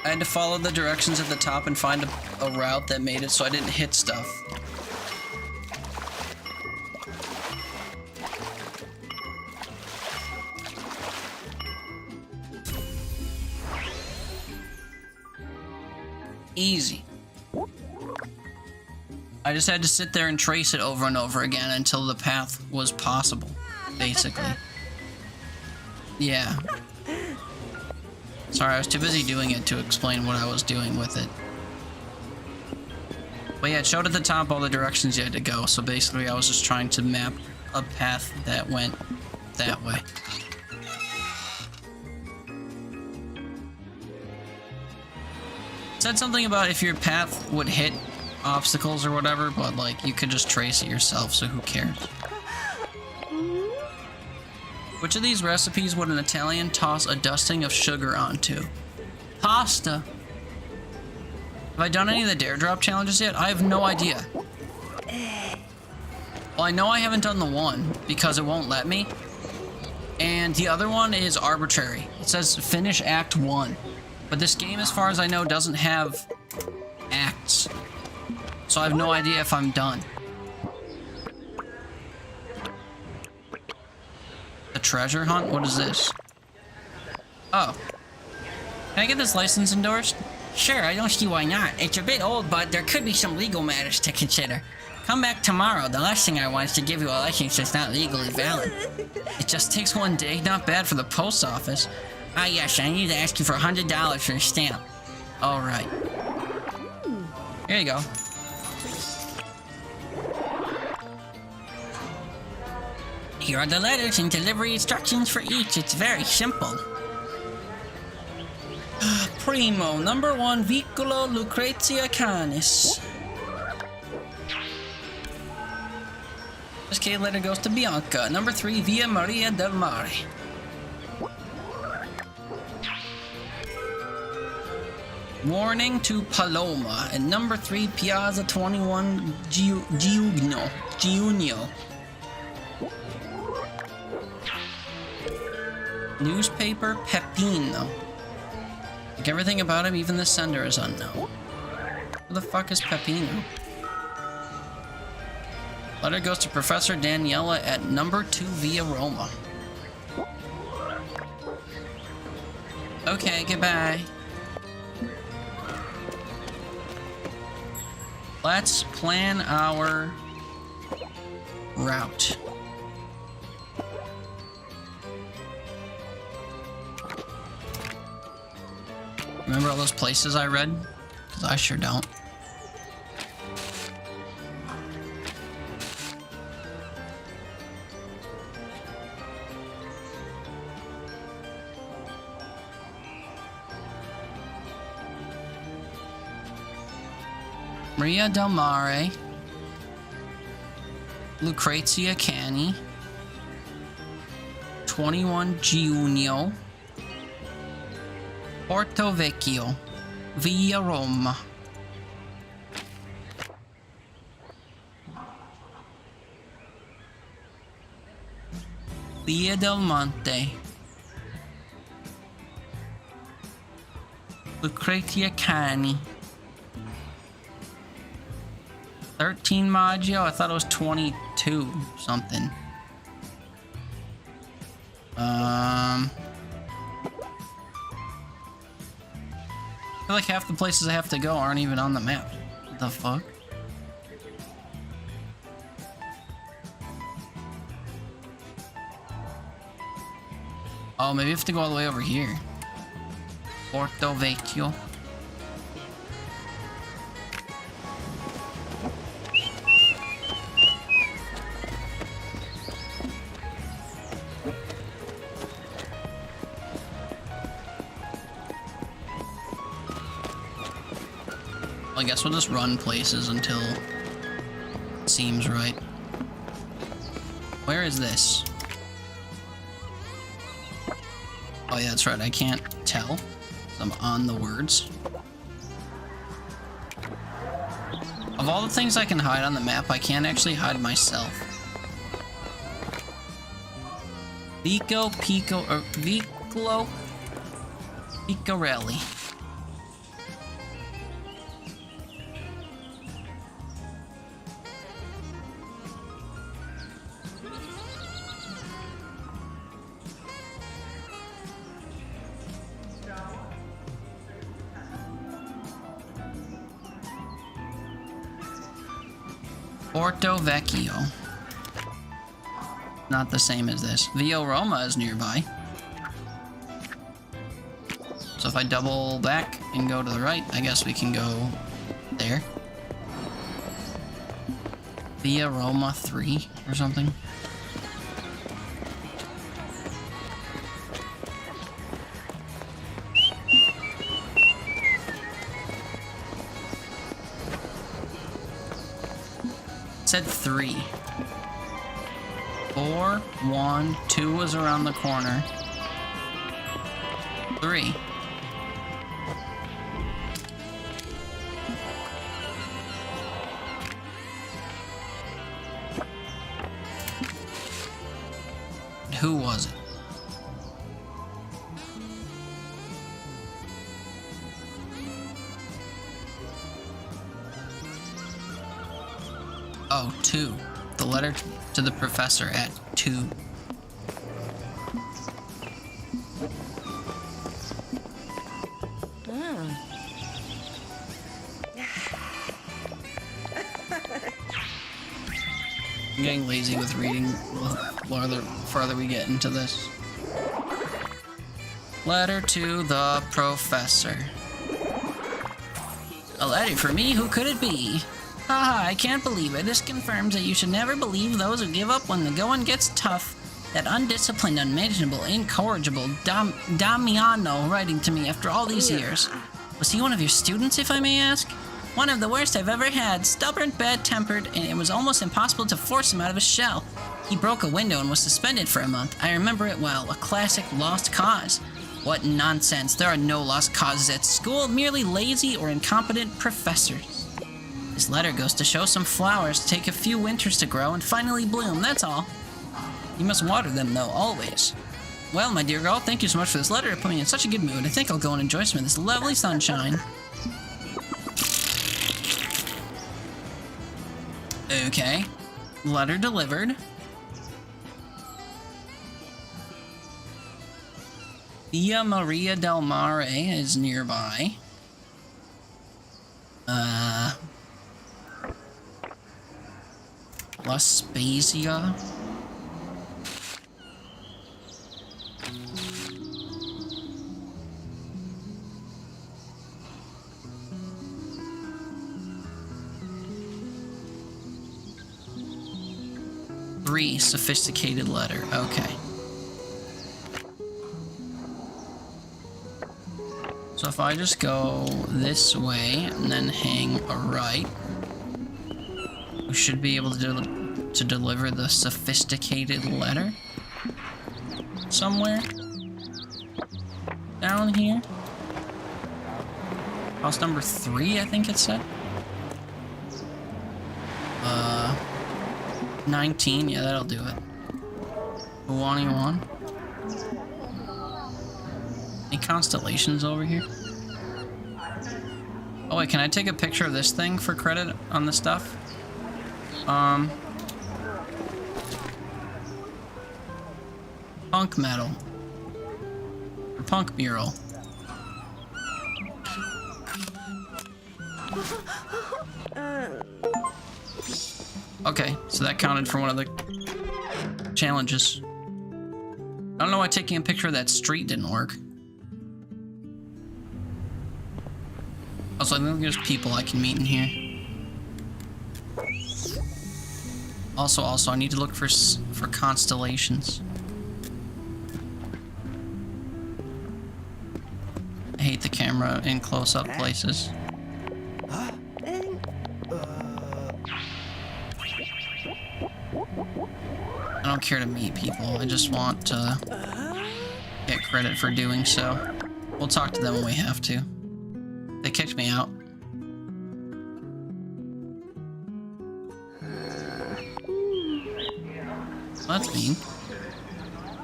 Speaker 1: I had to follow the directions at the top and find a route that made it so I didn't hit stuff. Easy. I just had to sit there and trace it over and over again until the path was possible, basically. Yeah. Sorry, I was too busy doing it to explain what I was doing with it. But yeah, it showed at the top all the directions you had to go, so basically I was just trying to map a path that went that way. It said something about if your path would hit obstacles or whatever, but like you could just trace it yourself, so who cares? Which of these recipes would an Italian toss a dusting of sugar onto? Pasta. Have I done any of the DareDrop challenges yet? I have no idea. Well, I know I haven't done the one because it won't let me. And the other one is arbitrary. It says finish Act 1. But this game, as far as I know, doesn't have acts. So I have no idea if I'm done. The treasure hunt? What is this? Oh. Can I get this license endorsed?
Speaker 9: Sure, I don't see why not. It's a bit old, but there could be some legal matters to consider. Come back tomorrow. The last thing I want is to give you a license that's not legally valid.
Speaker 1: It just takes one day. Not bad for the post office.
Speaker 9: Ah, yes, I need to ask you for $100 for a stamp.
Speaker 1: All right. Here you go.
Speaker 9: Here are the letters and delivery instructions for each. It's very simple.
Speaker 1: Primo, number 1, Vicolo Lucrezia Canis. This K letter goes to Bianca. Number 3, Via Maria del Mare. Warning to Paloma. And number 3, Piazza 21 Giugno. Newspaper Pepino. Like everything about him, even the sender is unknown. Who the fuck is Pepino? Letter goes to Professor Daniela at number 2 Via Roma. Okay, goodbye. Let's plan our route. Remember all those places I read? Because I sure don't. Maria del Mare, Lucrezia Cani, 21 Giugno, Porto Vecchio, Via Roma. Via del Monte, Lucrezia Cani. 13 Maggio? I thought it was 22 something. I feel like half the places I have to go aren't even on the map. What the fuck? Oh, maybe I have to go all the way over here. Porto Vecchio. I guess we'll just run places until it seems right. Where is this? Oh yeah, that's right, I can't tell. I'm on the words. Of all the things I can hide on the map, I can't actually hide myself. Vico, Pico, or Vicolo Picarelli. Porto Vecchio. Not the same as this. Via Roma is nearby. So if I double back and go to the right, I guess we can go there. Via Roma 3 or something. Said 3. 4, 1, 2 was around the corner. 3. Who was it? Oh, 2. The letter to the professor at 2. I'm getting lazy with reading the farther we get into this. Letter to the professor. A letter for me? Who could it be? Haha, I can't believe it. This confirms that you should never believe those who give up when the going gets tough. That undisciplined, unmanageable, incorrigible Damiano writing to me after all these years. Was he one of your students, if I may ask? One of the worst I've ever had. Stubborn, bad-tempered, and it was almost impossible to force him out of his shell. He broke a window and was suspended for a month. I remember it well. A classic lost cause. What nonsense. There are no lost causes at school, merely lazy or incompetent professors. This letter goes to show some flowers take a few winters to grow and finally bloom, that's all. You must water them, though, always. Well, my dear girl, thank you so much for this letter. It put me in such a good mood. I think I'll go and enjoy some of this lovely sunshine. Okay. Letter delivered. Via Maria del Mare is nearby. La Spezia. Sophisticated letter. Okay. So if I just go this way and then hang a right, we should be able to deliver the sophisticated letter somewhere down here. House number 3, I think it said. 19, yeah, that'll do it. 21. Any constellations over here? Oh wait, can I take a picture of this thing for credit on the stuff? Punk metal. Or punk mural. Okay, so that counted for one of the challenges. I don't know why taking a picture of that street didn't work. Also, I think there's people I can meet in here. Also, I need to look for constellations. I hate the camera in close-up places. I don't care to meet people, I just want to get credit for doing so. We'll talk to them when we have to. They kicked me out. Well, that's mean.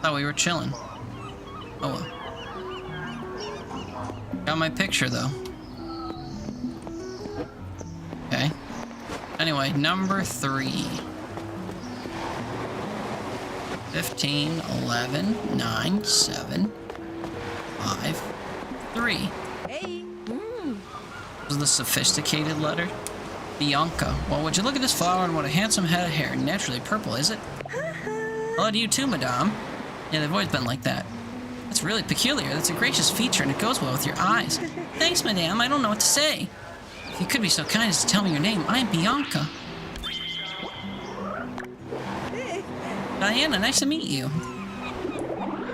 Speaker 1: Thought we were chilling. Oh well. Got my picture though. Okay. Anyway, number 3. 15, 11, 9, 7, 5, 3.
Speaker 10: Hey.
Speaker 1: This is the sophisticated letter. Bianca. Well, would you look at this flower and what a handsome head of hair. Naturally purple, is it? Hello to you too, madame. Yeah, they've always been like that. That's really peculiar. That's a gracious feature and it goes well with your eyes. Thanks, madame. I don't know what to say. If you could be so kind as to tell me your name, I'm Bianca. Diana, nice to meet you.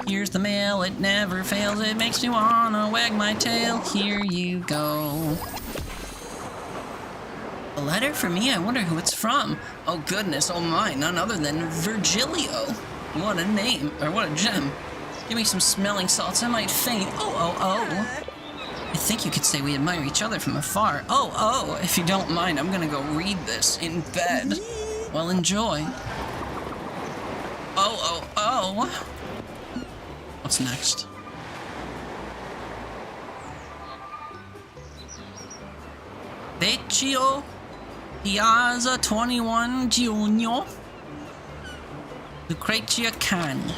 Speaker 1: Here's the mail, it never fails, it makes me wanna wag my tail. Here you go. A letter for me? I wonder who it's from. Oh goodness, oh my, none other than Virgilio. What a name, or what a gem. Give me some smelling salts, I might faint. Oh. I think you could say we admire each other from afar. Oh, if you don't mind, I'm gonna go read this in bed. Well, enjoy. Oh. What's next? Vecchio Piazza 21 Giugno Lucrezia Cani.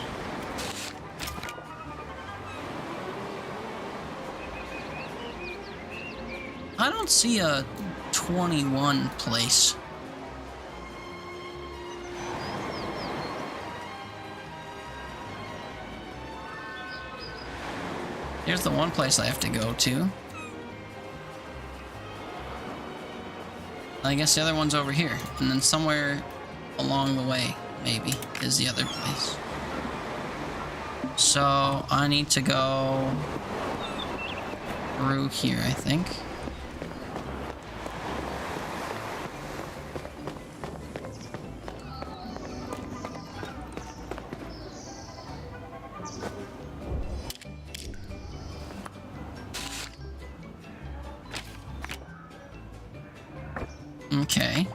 Speaker 1: I don't see a 21 place. Here's the one place I have to go to. I guess the other one's over here. And then somewhere along the way, maybe, is the other place. So I need to go through here, I think. Okay.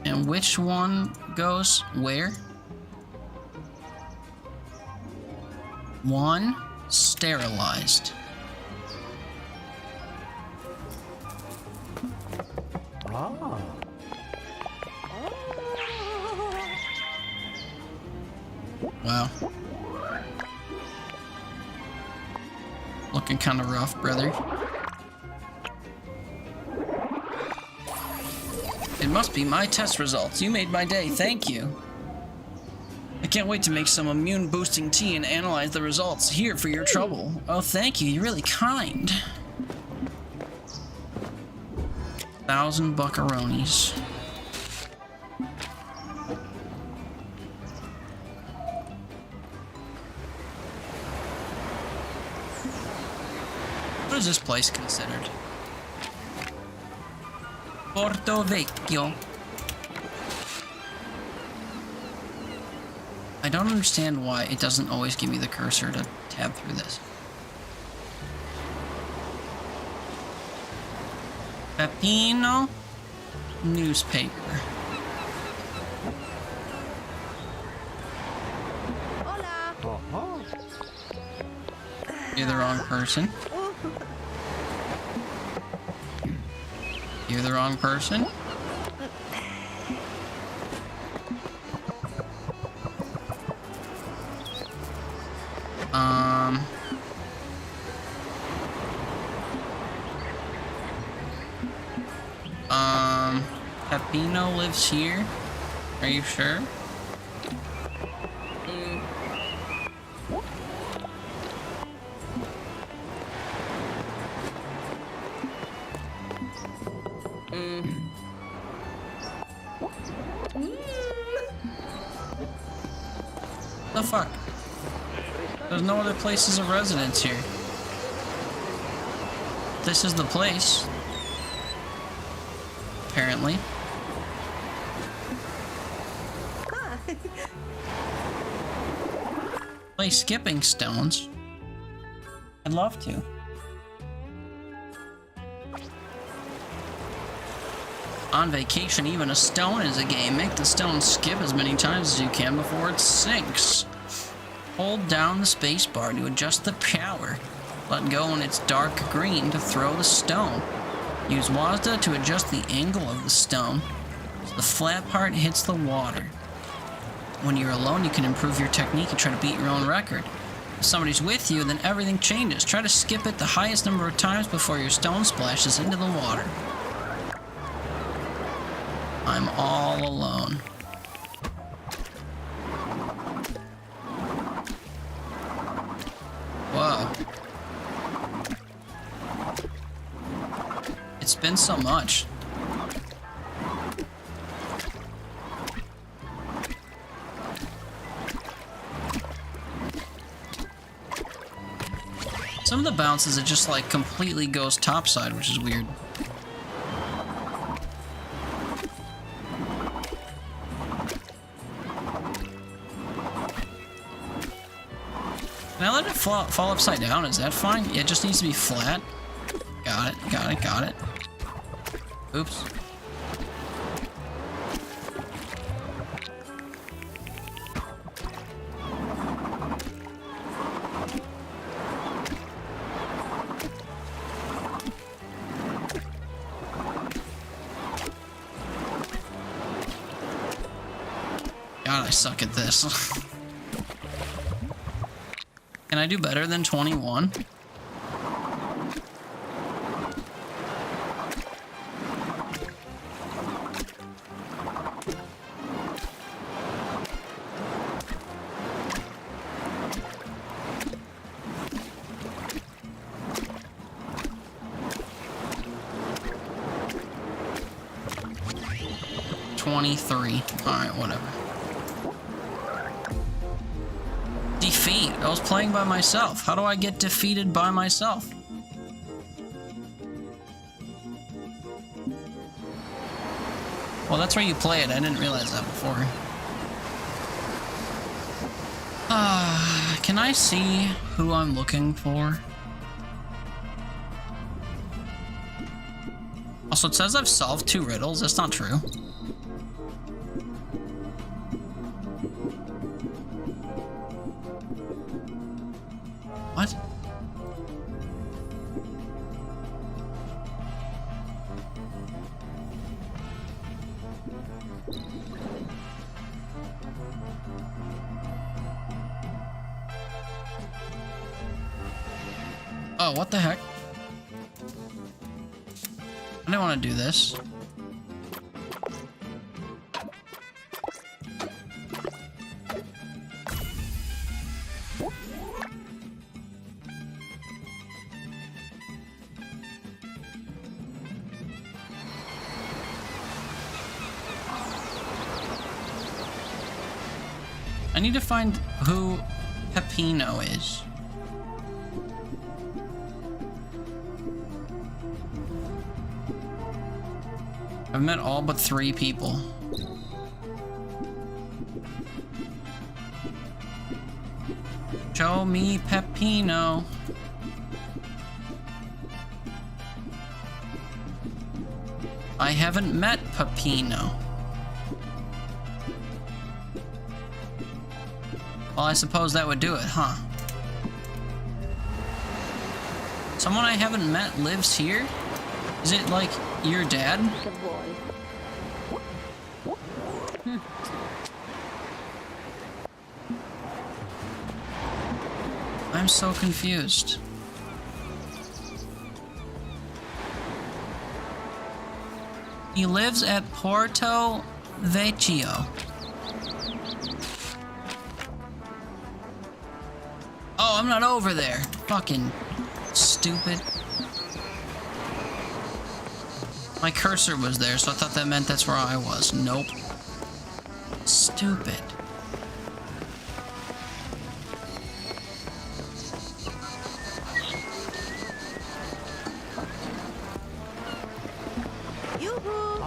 Speaker 1: And which one goes where? One sterilized.
Speaker 7: Oh.
Speaker 1: Wow. Looking kind of rough, brother. It must be my test results. You made my day. Thank you. I can't wait to make some immune boosting tea and analyze the results. Here for your trouble. Oh, thank you. You're really kind. 1,000 buckaronis. What is this place considered? Porto Vecchio. I don't understand why it doesn't always give me the cursor to tab through this. Pepino newspaper.
Speaker 10: Hola.
Speaker 7: Oh.
Speaker 1: You're the wrong person. You're the wrong person. Pepino lives here. Are you sure? The fuck? There's no other places of residence here. This is the place. Apparently. Play skipping stones. I'd love to. On vacation, even a stone is a game. Make the stone skip as many times as you can before it sinks. Hold down the space bar to adjust the power. Let go when it's dark green to throw the stone. Use WASD to adjust the angle of the stone so the flat part hits the water. When you're alone, you can improve your technique and try to beat your own record. If somebody's with you, then everything changes. Try to skip it the highest number of times before your stone splashes into the water. I'm all alone. Whoa. It's been so much. Some of the bounces, it just like completely goes topside, which is weird. Can I let it fall upside down? Is that fine? Yeah, it just needs to be flat. Got it, got it, got it. Oops. God, I suck at this. Can I do better than 21? 23. Alright, whatever. Defeat. I was playing by myself. How do I get defeated by myself? Well, that's where you play it. I didn't realize that before. Can I see who I'm looking for? Also, it says I've solved 2 riddles. That's not true. What? Oh, what the heck? I didn't want to do this. I need to find who Peppino is. I've met all but 3 people. Show me Peppino. I haven't met Peppino. Well, I suppose that would do it, huh? Someone I haven't met lives here? Is it like your dad?
Speaker 2: Good boy.
Speaker 1: I'm so confused. He lives at Porto Vecchio. Oh, I'm not over there. Fucking stupid. My cursor was there, so I thought that meant that's where I was. Nope. Stupid.
Speaker 10: Yoo-hoo!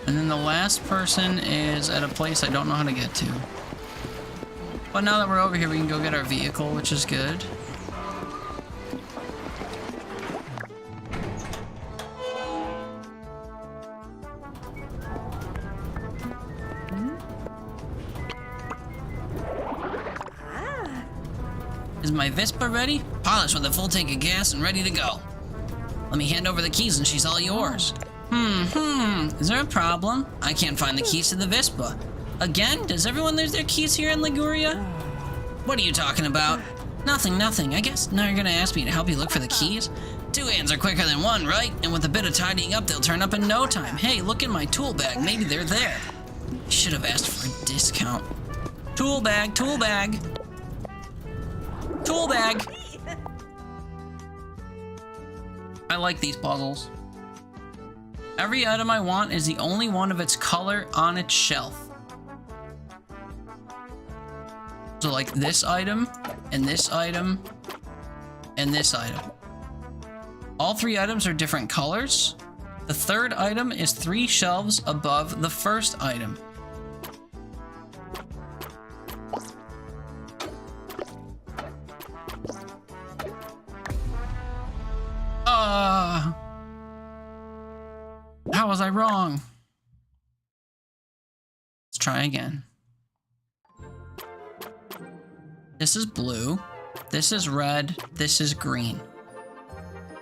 Speaker 1: And then the last person is at a place I don't know how to get to. But now that we're over here, we can go get our vehicle, which is good. Is my Vespa ready? Polished with a full tank of gas and ready to go. Let me hand over the keys and she's all yours. Is there a problem? I can't find the keys to the Vespa. Again? Does everyone lose their keys here in Liguria? What are you talking about? Nothing. I guess now you're gonna ask me to help you look for the keys? 2 hands are quicker than 1, right? And with a bit of tidying up, they'll turn up in no time. Hey, look in my tool bag. Maybe they're there. I should have asked for a discount. Tool bag. Tool bag. I like these puzzles. Every item I want is the only one of its color on its shelf. So like this item, and this item, and this item. All 3 items are different colors. The 3rd item is 3 shelves above the 1st item. How was I wrong? Let's try again. This is blue. This is red. This is green.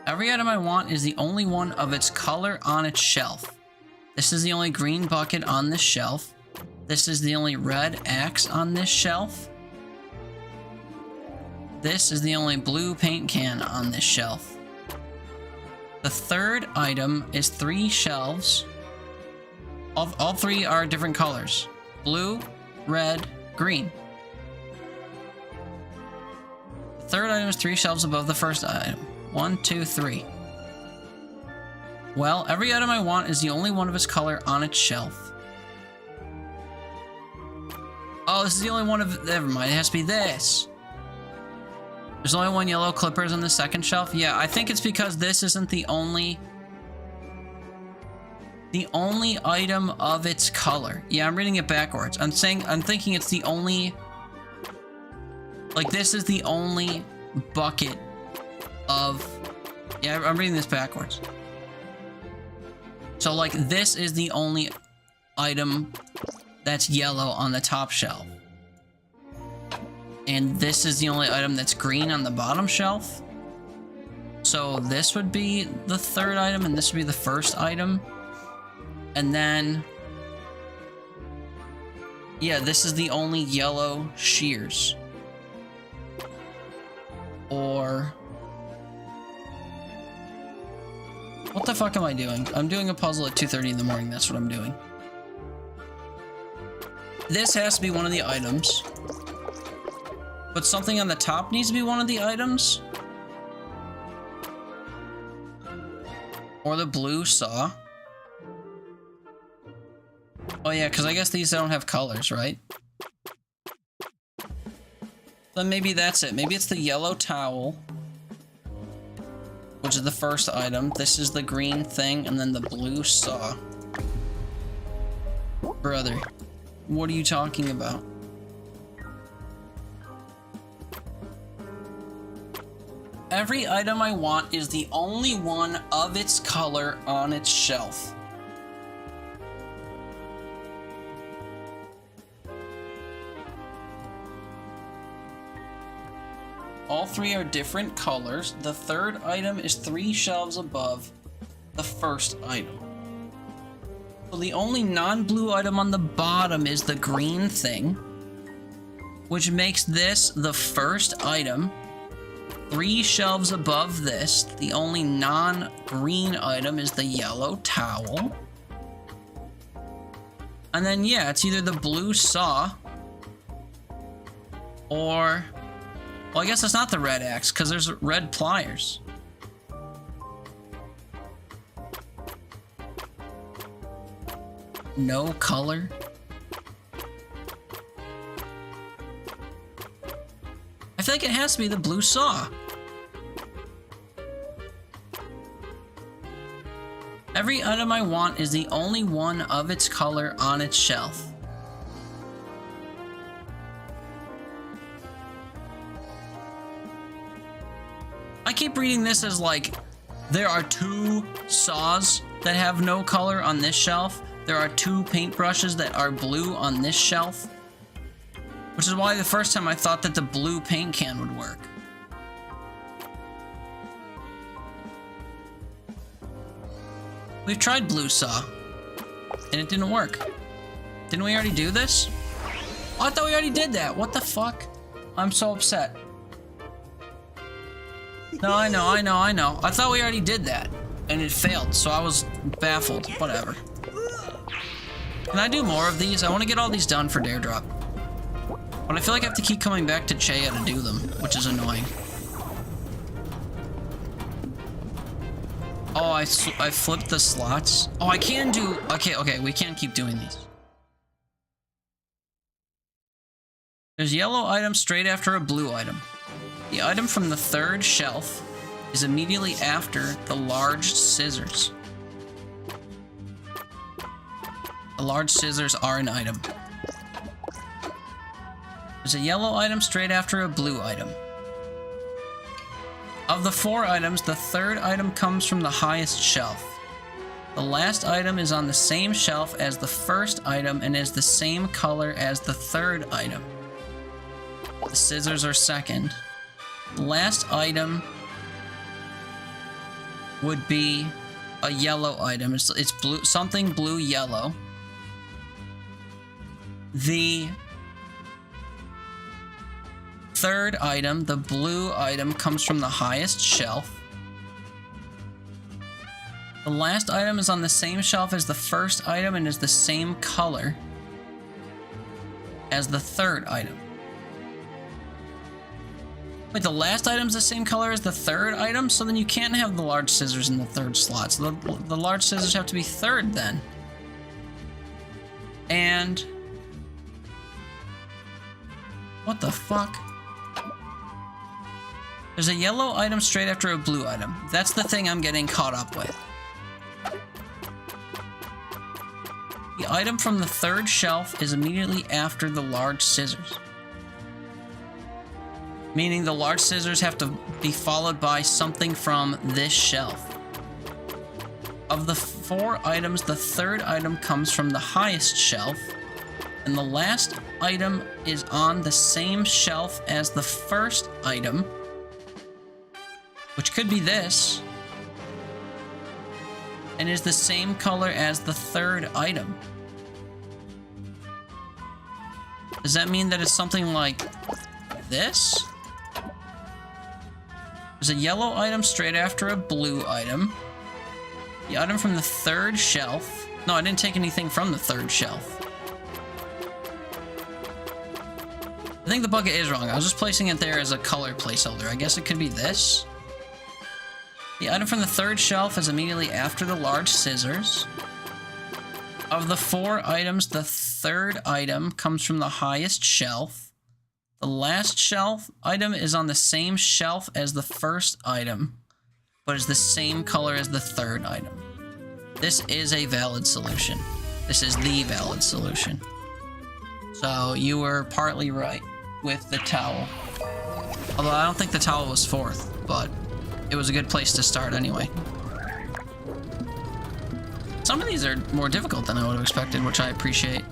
Speaker 1: Every item I want is the only one of its color on its shelf. This is the only green bucket on this shelf. This is the only red axe on this shelf. This is the only blue paint can on this shelf. The third item is 3 shelves. All 3 are different colors. Blue, red, green. The third item is 3 shelves above the first item. 1, 2, 3. Well, every item I want is the only one of its color on its shelf. Oh, this is the only one of... Never mind, it has to be this. There's only 1 yellow clippers on the second shelf? Yeah, I think it's because this isn't the only item of its color. Yeah, I'm reading it backwards. I'm thinking it's the only... Like, this is the only bucket of... Yeah, I'm reading this backwards. So, like, this is the only item that's yellow on the top shelf. And this is the only item that's green on the bottom shelf. So this would be the third item, and this would be the first item. And then... Yeah, this is the only yellow shears. Or... What the fuck am I doing? I'm doing a puzzle at 2:30 in the morning, that's what I'm doing. This has to be one of the items. But something on the top needs to be one of the items. Or the blue saw. Oh yeah, because I guess these don't have colors, right? Then maybe that's it. Maybe it's the yellow towel, which is the first item. This is the green thing, and then the blue saw. Brother, what are you talking about? Every item I want is the only one of its color on its shelf. All 3 are different colors. The third item is 3 shelves above the first item. So the only non-blue item on the bottom is the green thing, which makes this the first item. 3 shelves above this, the only non-green item is the yellow towel. And then, yeah, it's either the blue saw or... Well, I guess it's not the red axe, because there's red pliers. No color? I feel like it has to be the blue saw. Every item I want is the only one of its color on its shelf. I keep reading this as like, there are 2 saws that have no color on this shelf. There are 2 paintbrushes that are blue on this shelf. Which is why the first time I thought that the blue paint can would work. We've tried blue saw, and it didn't work. Didn't we already do this? Oh, I thought we already did that. What the fuck? I'm so upset. No, I know. I thought we already did that, and it failed, so I was baffled. Whatever. Can I do more of these? I want to get all these done for DareDrop. But I feel like I have to keep coming back to Chaya to do them, which is annoying. Oh, I flipped the slots. Oh, I can do... Okay, we can't keep doing these. There's yellow item straight after a blue item. The item from the third shelf is immediately after the large scissors. The large scissors are an item. There's a yellow item straight after a blue item. Of the 4 items, the third item comes from the highest shelf. The last item is on the same shelf as the first item and is the same color as the third item. The scissors are second. The last item would be a yellow item. It's blue, something blue yellow. The third item, the blue item, comes from the highest shelf. The last item is on the same shelf as the first item and is the same color as the third item. Wait, the last item's the same color as the third item? So then you can't have the large scissors in the third slot. So the large scissors have to be third then. And... what the fuck? There's a yellow item straight after a blue item. That's the thing I'm getting caught up with. The item from the third shelf is immediately after the large scissors. Meaning the large scissors have to be followed by something from this shelf. Of the 4 items, the third item comes from the highest shelf, and the last item is on the same shelf as the first item, which could be this, and is the same color as the third item. Does that mean that it's something like this? There's a yellow item straight after a blue item. The item from the third shelf. No, I didn't take anything from the third shelf. I think the bucket is wrong. I was just placing it there as a color placeholder. I guess it could be this. The item from the third shelf is immediately after the large scissors. Of the 4 items, the third item comes from the highest shelf. The last shelf item is on the same shelf as the first item, but is the same color as the third item. This is a valid solution. This is the valid solution. So you were partly right with the towel. Although I don't think the towel was 4th, but it was a good place to start anyway. Some of these are more difficult than I would have expected, which I appreciate.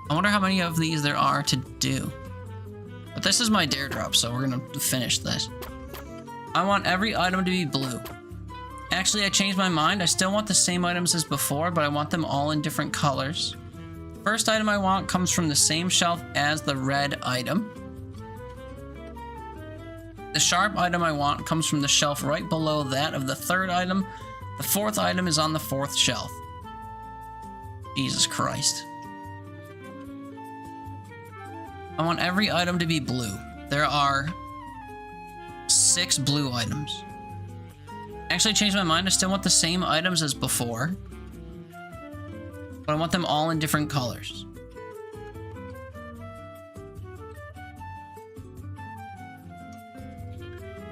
Speaker 1: I wonder how many of these there are to do. But this is my DareDrop, so we're gonna finish this. I want every item to be blue. Actually, I changed my mind. I still want the same items as before, but I want them all in different colors. First item I want comes from the same shelf as the red item. The sharp item I want comes from the shelf right below that of the third item. The 4th item is on the 4th shelf. Jesus Christ. I want every item to be blue. There are 6 blue items. Actually, I changed my mind. I still want the same items as before, but I want them all in different colors.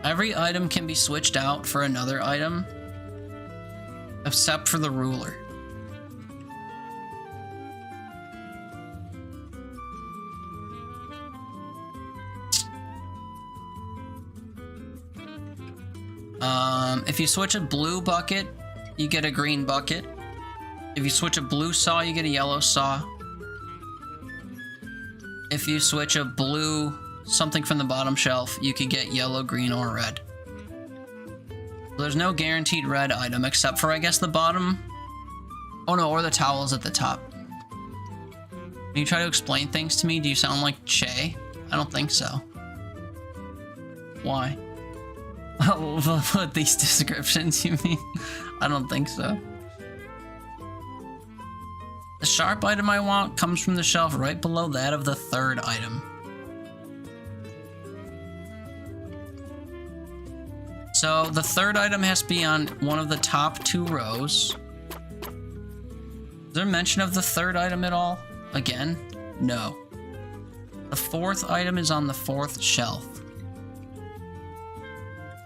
Speaker 1: Every item can be switched out for another item, except for the ruler. If you switch a blue bucket, you get a green bucket. If you switch a blue saw, you get a yellow saw. If you switch a blue something from the bottom shelf, you could get yellow, green, or red. There's no guaranteed red item except for, I guess, the bottom. Oh no, or the towels at the top. When you try to explain things to me, do you sound like Che? I don't think so. Why? What, these descriptions, you mean? I don't think so. The sharp item I want comes from the shelf right below that of the third item. So the third item has to be on one of the top 2 rows. Is there mention of the third item at all? Again? No. The 4th item is on the 4th shelf.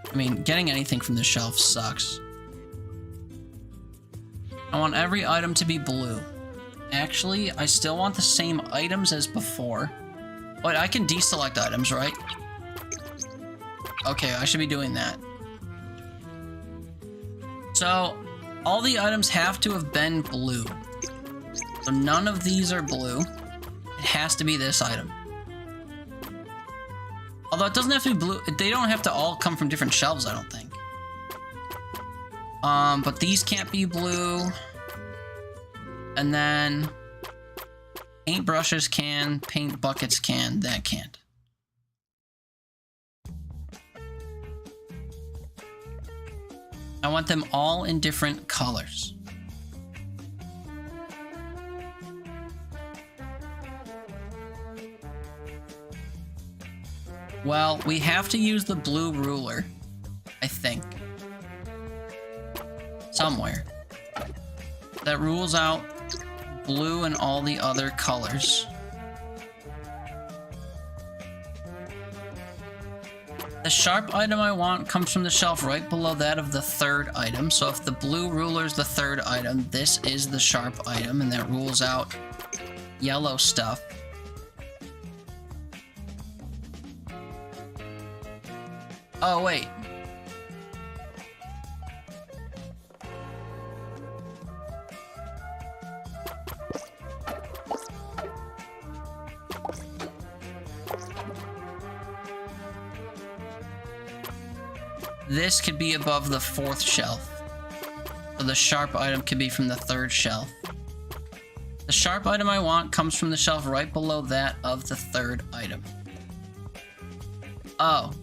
Speaker 1: I mean, getting anything from the shelf sucks. I want every item to be blue. Actually, I still want the same items as before. But I can deselect items, right? Okay, I should be doing that. So, all the items have to have been blue. So none of these are blue. It has to be this item. Although it doesn't have to be blue. They don't have to all come from different shelves, I don't think. But these can't be blue. And then paint brushes can, paint buckets can, that can't. I want them all in different colors. Well, we have to use the blue ruler, I think. Somewhere. That rules out blue and all the other colors. The sharp item I want comes from the shelf right below that of the third item. So if the blue ruler is the third item, this is the sharp item, and that rules out yellow stuff. Oh, wait. This could be above the fourth shelf. So the sharp item could be from the third shelf. The sharp item I want comes from the shelf right below that of the third item. Oh.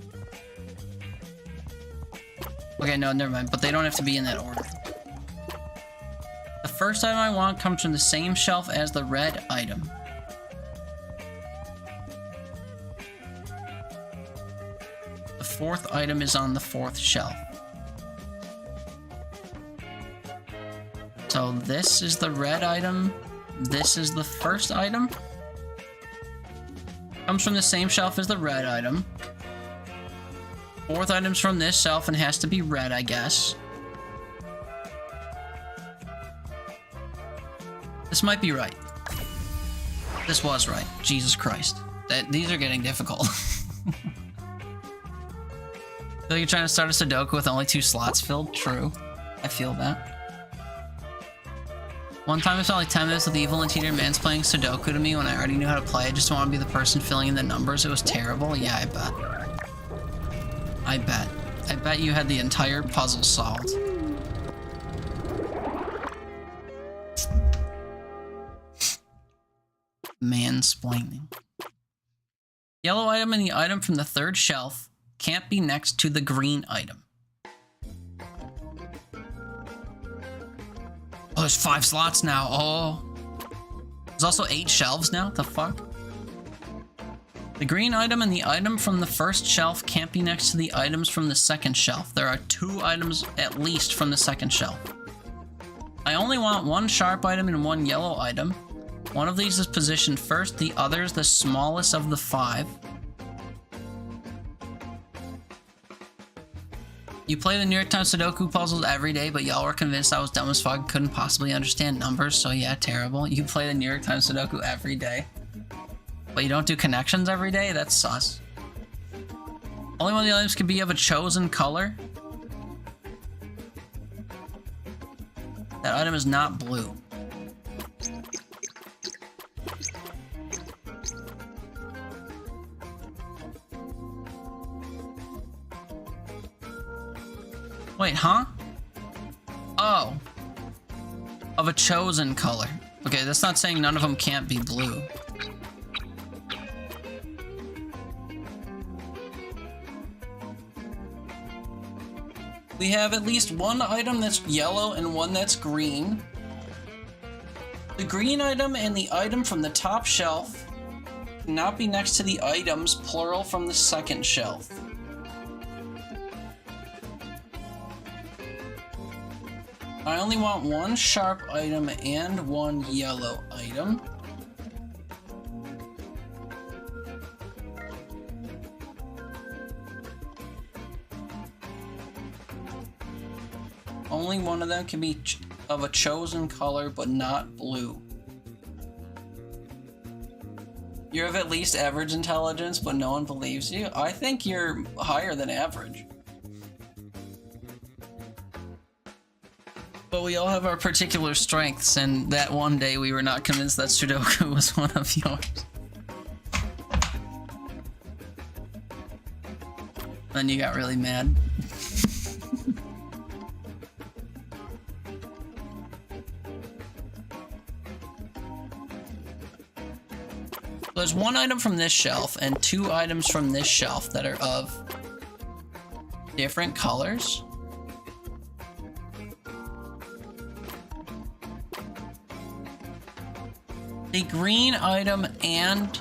Speaker 1: Okay, no, never mind. But they don't have to be in that order. The first item I want comes from the same shelf as the red item. The fourth item is on the fourth shelf. So this is the red item. This is the first item. Comes from the same shelf as the red item. Fourth item's from this shelf and has to be red, I guess. This might be right. This was right. Jesus Christ. These are getting difficult. So you're trying to start a Sudoku with only 2 slots filled? True. I feel that. One time I spent like 10 minutes with Evil and Teeter mansplaining Sudoku to me when I already knew how to play. I just want to be the person filling in the numbers. It was terrible. Yeah, I bet. I bet. I bet you had the entire puzzle solved. Mansplaining. Yellow item and the item from the third shelf can't be next to the green item. Oh, there's 5 slots now. Oh. There's also 8 shelves now? The fuck? The green item and the item from the first shelf can't be next to the items from the second shelf. There are 2 items at least from the second shelf. I only want 1 sharp item and 1 yellow item. One of these is positioned first, the other is the smallest of the 5. You play the New York Times Sudoku puzzles every day, but y'all were convinced I was dumb as fuck, couldn't possibly understand numbers, so yeah, terrible. You play the New York Times Sudoku every day, but you don't do connections every day? That's sus. Only one of the items can be of a chosen color. That item is not blue. Wait, huh? Oh. Of a chosen color. Okay, that's not saying none of them can't be blue. We have at least 1 item that's yellow and 1 that's green. The green item and the item from the top shelf cannot be next to the items, plural, from the second shelf. I only want 1 sharp item and 1 yellow item. Only one of them can be of a chosen color, but not blue. You have at least average intelligence, but no one believes you. I think you're higher than average. But we all have our particular strengths, and that one day we were not convinced that Sudoku was one of yours. Then you got really mad. There's 1 item from this shelf and 2 items from this shelf that are of different colors. The green item and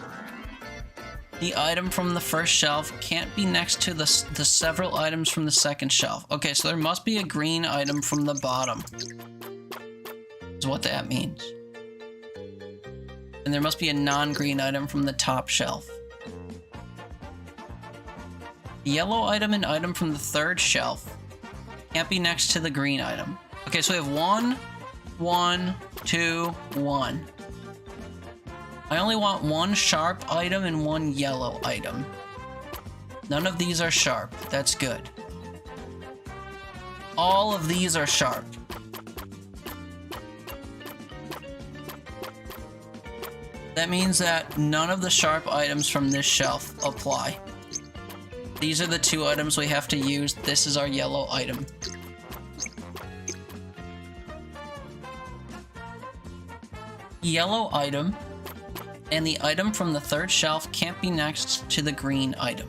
Speaker 1: the item from the first shelf can't be next to the several items from the second shelf. Okay, so there must be a green item from the bottom. Is what that means. And there must be a non-green item from the top shelf. The yellow item and item from the third shelf can't be next to the green item. Okay, so we have 1, 1, 2, 1. I only want one sharp item and one yellow item. None of these are sharp. That's good. All of these are sharp. That means that none of the sharp items from this shelf apply. These are the 2 items we have to use. This is our yellow item. Yellow item and the item from the third shelf can't be next to the green item.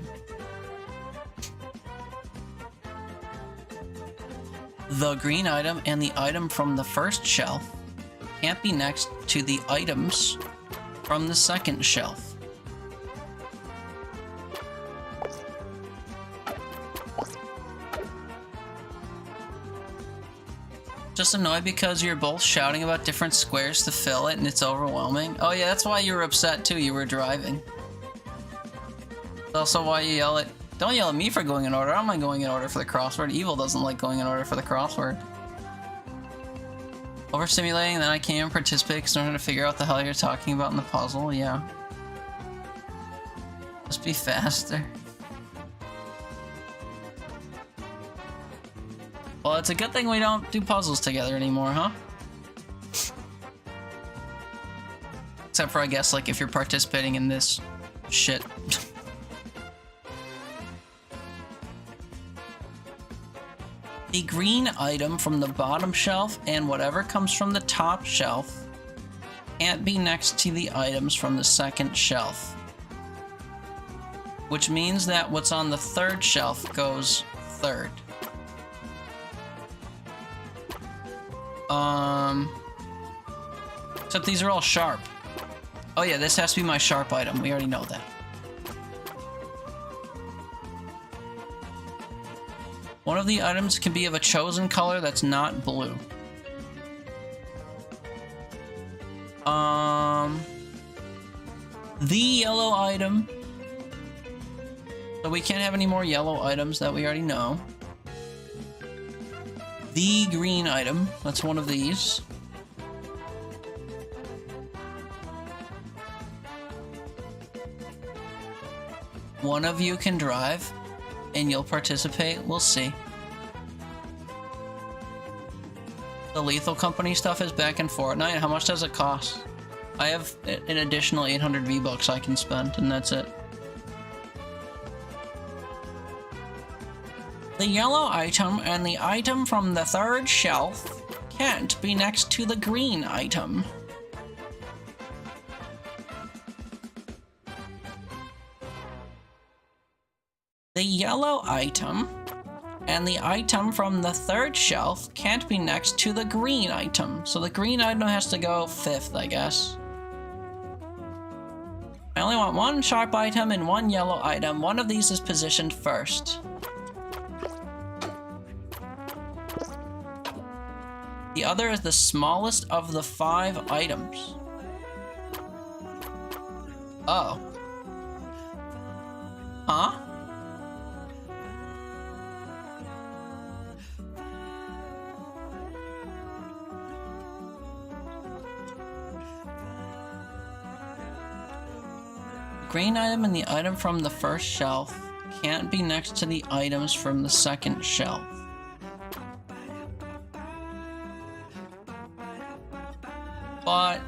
Speaker 1: The green item and the item from the first shelf can't be next to the items from the second shelf. Just annoyed because you're both shouting about different squares to fill it and it's overwhelming. Oh yeah, that's why you were upset too, you were driving. That's also why you yell at... Don't yell at me for going in order, I don't mind going in order for the crossword. Evil doesn't like going in order for the crossword. Overstimulating, then I can't even participate because I'm trying to figure out what the hell you're talking about in the puzzle, yeah. Just be faster. Well, it's a good thing we don't do puzzles together anymore, huh? Except for, I guess, like, if you're participating in this shit. The green item from the bottom shelf and whatever comes from the top shelf can't be next to the items from the second shelf. Which means that what's on the third shelf goes third. Except these are all sharp. Oh yeah, this has to be my sharp item. We already know that. One of the items can be of a chosen color that's not blue. The yellow item. So we can't have any more yellow items that we already know. The green item, that's one of these. One of you can drive, and you'll participate, we'll see. The Lethal Company stuff is back in Fortnite. How much does it cost? I have an additional 800 V-Bucks I can spend, and that's it. The yellow item and the item from the third shelf can't be next to the green item. The yellow item and the item from the third shelf can't be next to the green item. So the green item has to go 5th, I guess. I only want one sharp item and one yellow item. One of these is positioned first. The other is the smallest of the 5 items. Oh. Huh? The green item and the item from the first shelf can't be next to the items from the second shelf. But...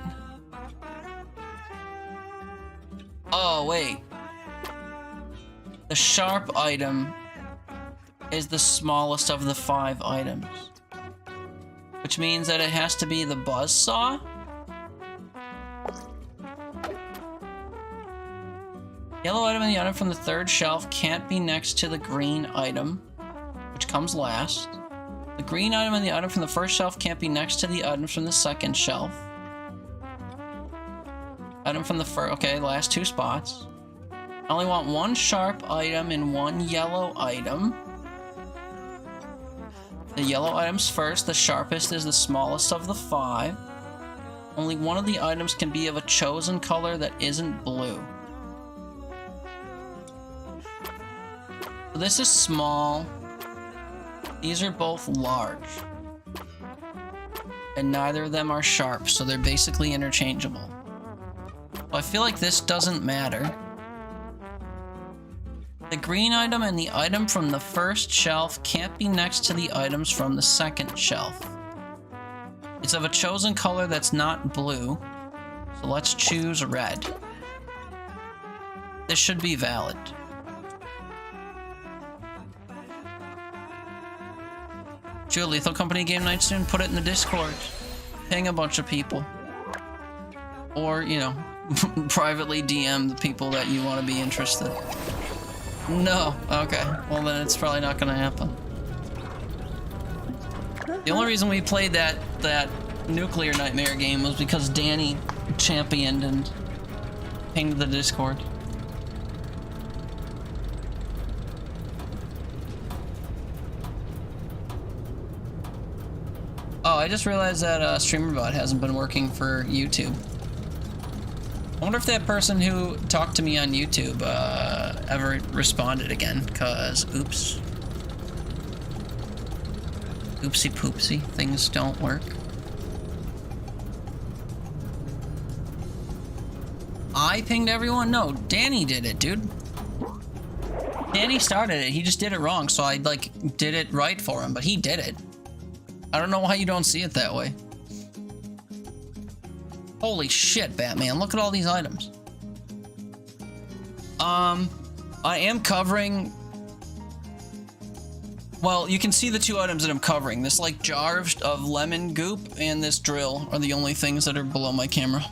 Speaker 1: oh, wait. The sharp item is the smallest of the 5 items. Which means that it has to be the buzzsaw? Yellow item and the item from the third shelf can't be next to the green item, which comes last. The green item and the item from the first shelf can't be next to the items from the second shelf. Item from the first, okay, last 2 spots. I only want 1 sharp item and 1 yellow item. The yellow item's first, the sharpest is the smallest of the 5. Only one of the items can be of a chosen color that isn't blue. So this is small. These are both large. And neither of them are sharp, so they're basically interchangeable. Well, I feel like this doesn't matter. The green item and the item from the first shelf can't be next to the items from the second shelf. It's of a chosen color that's not blue, so let's choose red. This should be valid. Do a Lethal Company game night soon? Put it in the Discord. Ping a bunch of people. Or, you know, privately DM the people that you want to be interested. No. Okay. Well, then it's probably not going to happen. The only reason we played that Nuclear Nightmare game was because Danny championed and pinged the Discord. Oh, I just realized that StreamerBot hasn't been working for YouTube. I wonder if that person who talked to me on YouTube ever responded again, cause oops. Oopsie poopsie, things don't work. I pinged everyone? No, Danny did it, dude. Danny started it, he just did it wrong, so I like did it right for him, but he did it. I don't know why you don't see it that way. Holy shit, Batman, look at all these items. I am covering... Well, you can see the 2 items that I'm covering. This, like, jar of lemon goop and this drill are the only things that are below my camera.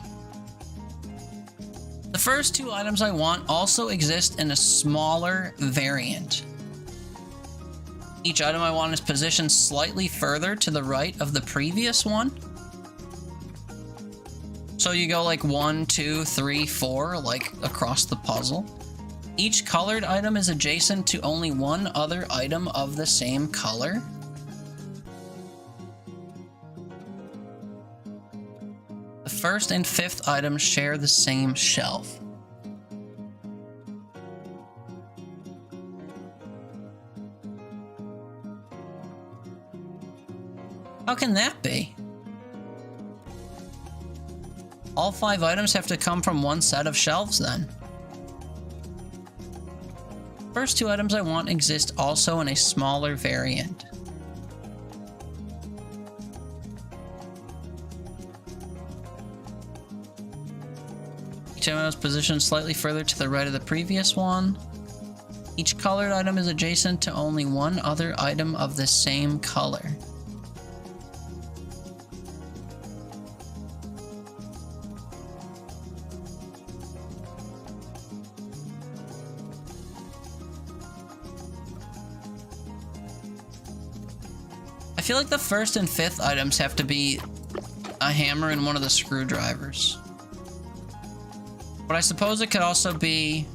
Speaker 1: The first 2 items I want also exist in a smaller variant. Each item I want is positioned slightly further to the right of the previous one. So you go like 1, 2, 3, 4, like across the puzzle. Each colored item is adjacent to only one other item of the same color. The first and 5th items share the same shelf. How can that be? All 5 items have to come from one set of shelves then. First 2 items I want exist also in a smaller variant. Each item is positioned slightly further to the right of the previous one. Each colored item is adjacent to only one other item of the same color. I feel like the first and 5th items have to be a hammer and one of the screwdrivers. But I suppose it could also be...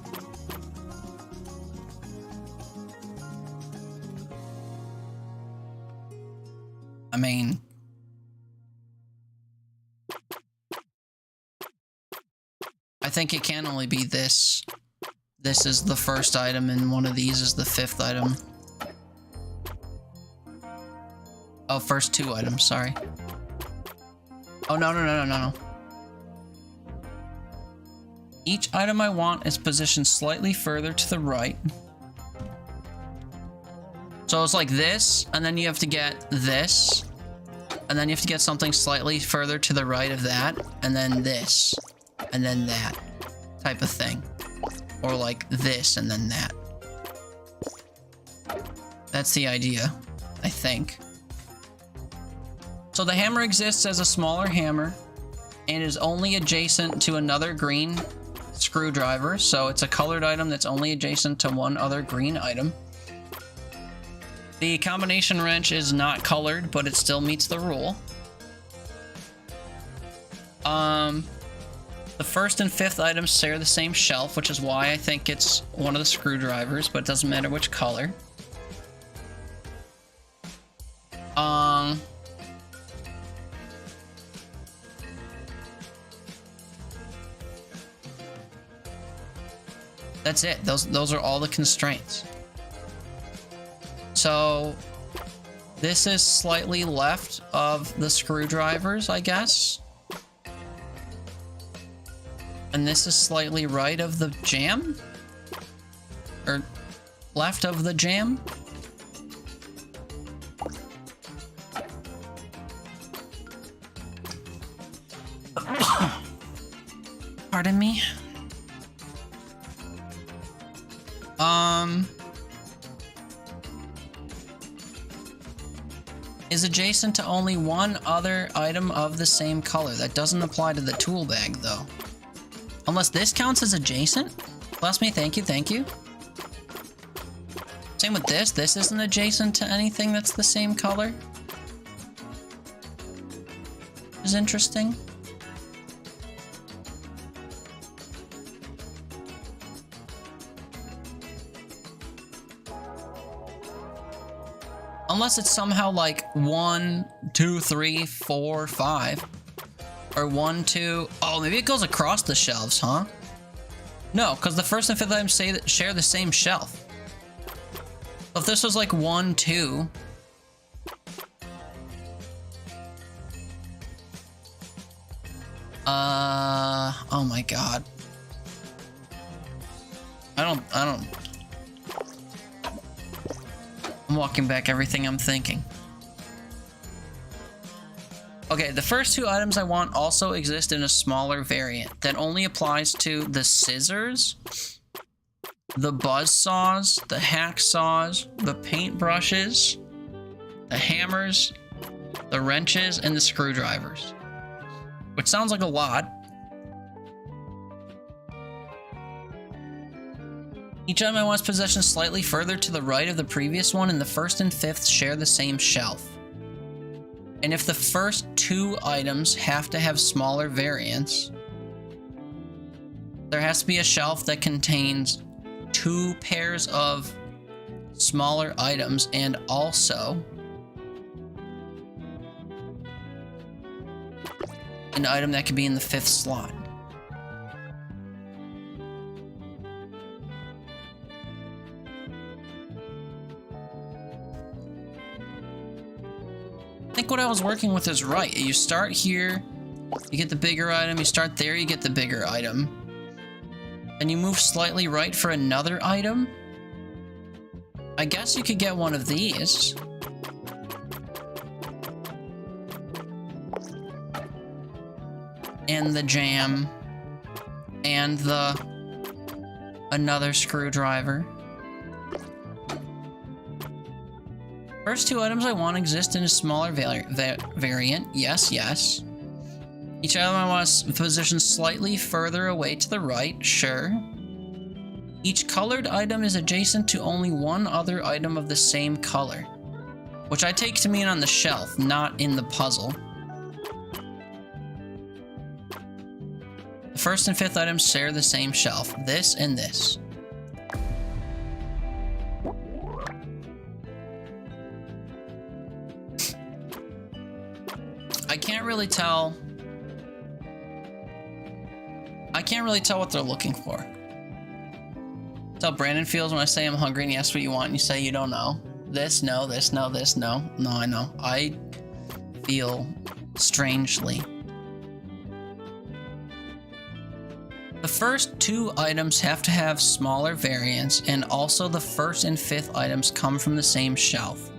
Speaker 1: I mean... I think it can only be this. This is the first item and one of these is the 5th item. Oh, first 2 items, sorry. Oh, no. Each item I want is positioned slightly further to the right. So it's like this, and then you have to get this, and then you have to get something slightly further to the right of that, and then this, and then that type of thing. Or like this, and then that. That's the idea, I think. So the hammer exists as a smaller hammer and is only adjacent to another green screwdriver. So it's a colored item that's only adjacent to one other green item. The combination wrench is not colored, but it still meets the rule. The first and fifth items share the same shelf, which is why I think it's one of the screwdrivers, but it doesn't matter which color. That's it. Those are all the constraints. So this is slightly left of the screwdrivers, I guess. And this is slightly right of the jam? Or left of the jam? Pardon me? Is adjacent to only one other item of the same color. That doesn't apply to the tool bag, though. Unless this counts as adjacent? Bless me, thank you, thank you. Same with this. This isn't adjacent to anything that's the same color. Is interesting. Unless it's somehow like 1, 2, 3, 4, 5. Or 1, 2... Oh, maybe it goes across the shelves, huh? No, because the first and fifth items say that share the same shelf. So if this was like 1, 2... Oh my god. I don't... I'm walking back everything I'm thinking. Okay, the first two items I want also exist in a smaller variant that only applies to the scissors, the buzz saws, the hacksaws, the paintbrushes, the hammers, the wrenches, and the screwdrivers. Which sounds like a lot. Each item I want is positioned slightly further to the right of the previous one, and the first and fifth share the same shelf. And if the first two items have to have smaller variants, there has to be a shelf that contains 2 pairs of smaller items and also an item that could be in the 5th slot. I think what I was working with is right. You start here, you get the bigger item, you start there, you get the bigger item. And you move slightly right for another item. I guess you could get one of these. And the jam. And the... another screwdriver. First two items I want exist in a smaller variant. Yes, yes. Each item I want is positioned slightly further away to the right. Sure. Each colored item is adjacent to only one other item of the same color, which I take to mean on the shelf, not in the puzzle. The first and fifth items share the same shelf. This and this. I can't really tell what they're looking for. That's how Brandon feels when I say I'm hungry and you ask what you want and you say you don't know. This, no, this, no, this, no. No, I know. I feel strangely. The first two items have to have smaller variants, and also the first and fifth items come from the same shelf.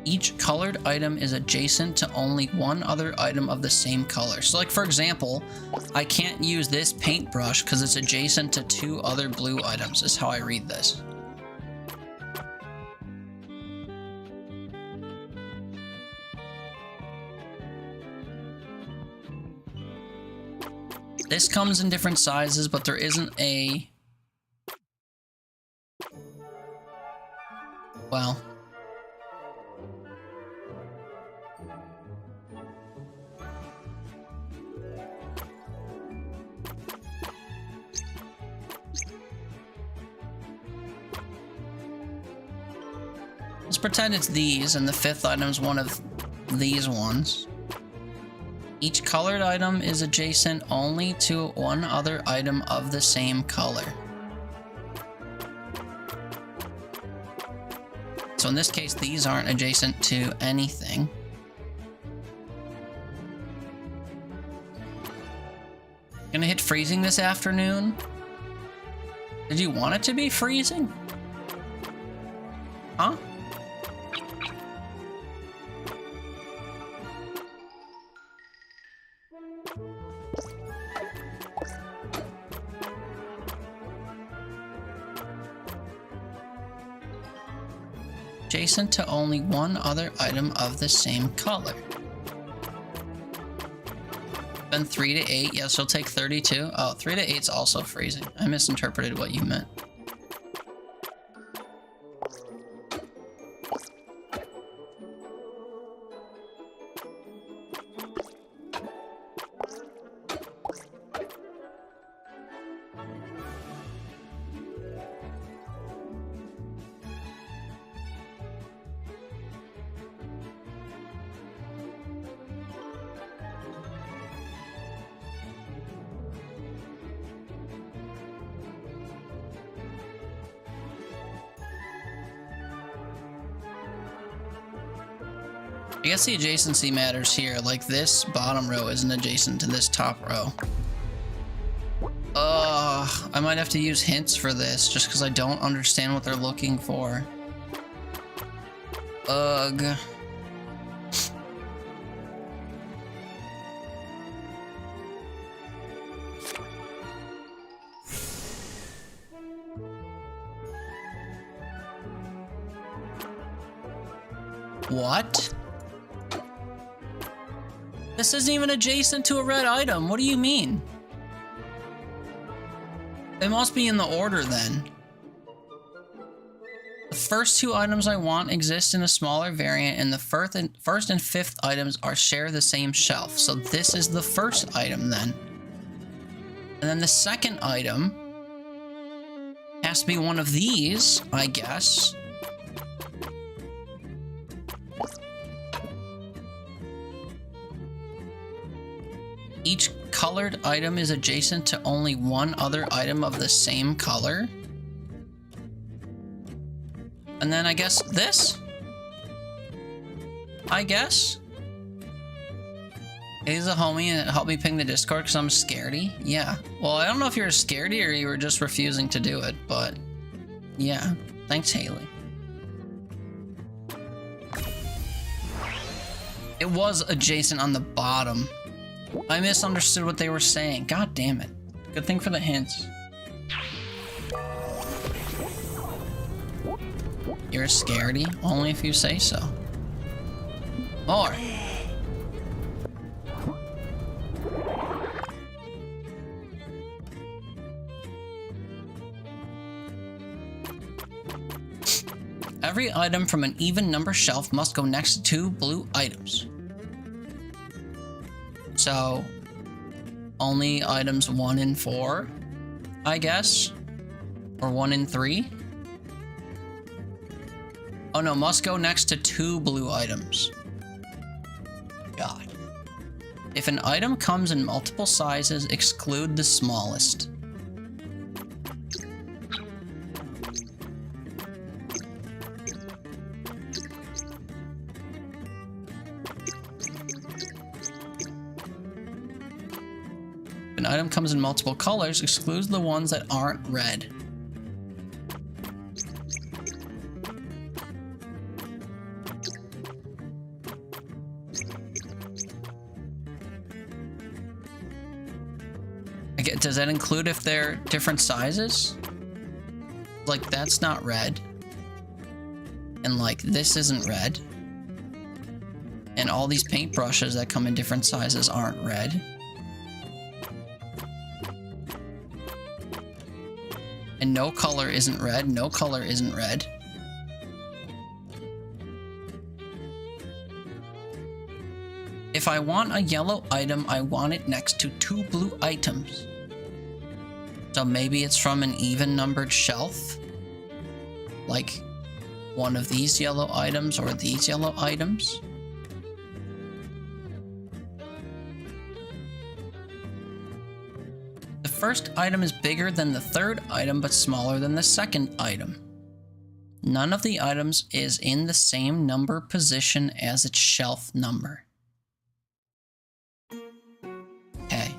Speaker 1: Each colored item is adjacent to only one other item of the same color. So like, for example, I can't use this paintbrush because it's adjacent to 2 other blue items, is how I read this. This comes in different sizes, but there isn't a... Well... Let's pretend it's these, and the 5th item's one of these ones. Each colored item is adjacent only to one other item of the same color. So in this case, these aren't adjacent to anything. Gonna hit freezing this afternoon? Did you want it to be freezing? Huh? Adjacent to only one other item of the same color. Then 3 to 8, yes, she'll take 32. Oh, 3 to 8 is also freezing. I misinterpreted what you meant. I guess the adjacency matters here, like this bottom row isn't adjacent to this top row. I might have to use hints for this, just because I don't understand what they're looking for. Ugh. What? This isn't even adjacent to a red item. What do you mean? It must be in the order then. The first 2 items I want exist in a smaller variant, and the first and 5th items share the same shelf. So this is the first item then. And then the second item has to be one of these, I guess. Each colored item is adjacent to only one other item of the same color. And then I guess this? I guess? He's a homie and help me ping the Discord because I'm scaredy. Yeah. Well, I don't know if you're scaredy or you were just refusing to do it, but yeah. Thanks, Haley. It was adjacent on the bottom. I misunderstood what they were saying. God damn it. Good thing for the hints. You're a scaredy? Only if you say so. More. Every item from an even number shelf must go next to 2 blue items. So, only items 1 and 4, I guess? Or 1 and 3? Oh no, must go next to 2 blue items. God. If an item comes in multiple sizes, exclude the smallest. An item comes in multiple colors, excludes the ones that aren't red. Does that include if they're different sizes? Like, that's not red. And like, this isn't red. And all these paintbrushes that come in different sizes aren't red. And no color isn't red, no color isn't red. If I want a yellow item, I want it next to 2 blue items. So maybe it's from an even numbered shelf? Like one of these yellow items or these yellow items. The first item is bigger than the third item but smaller than the second item. None of the items is in the same number position as its shelf number. Okay.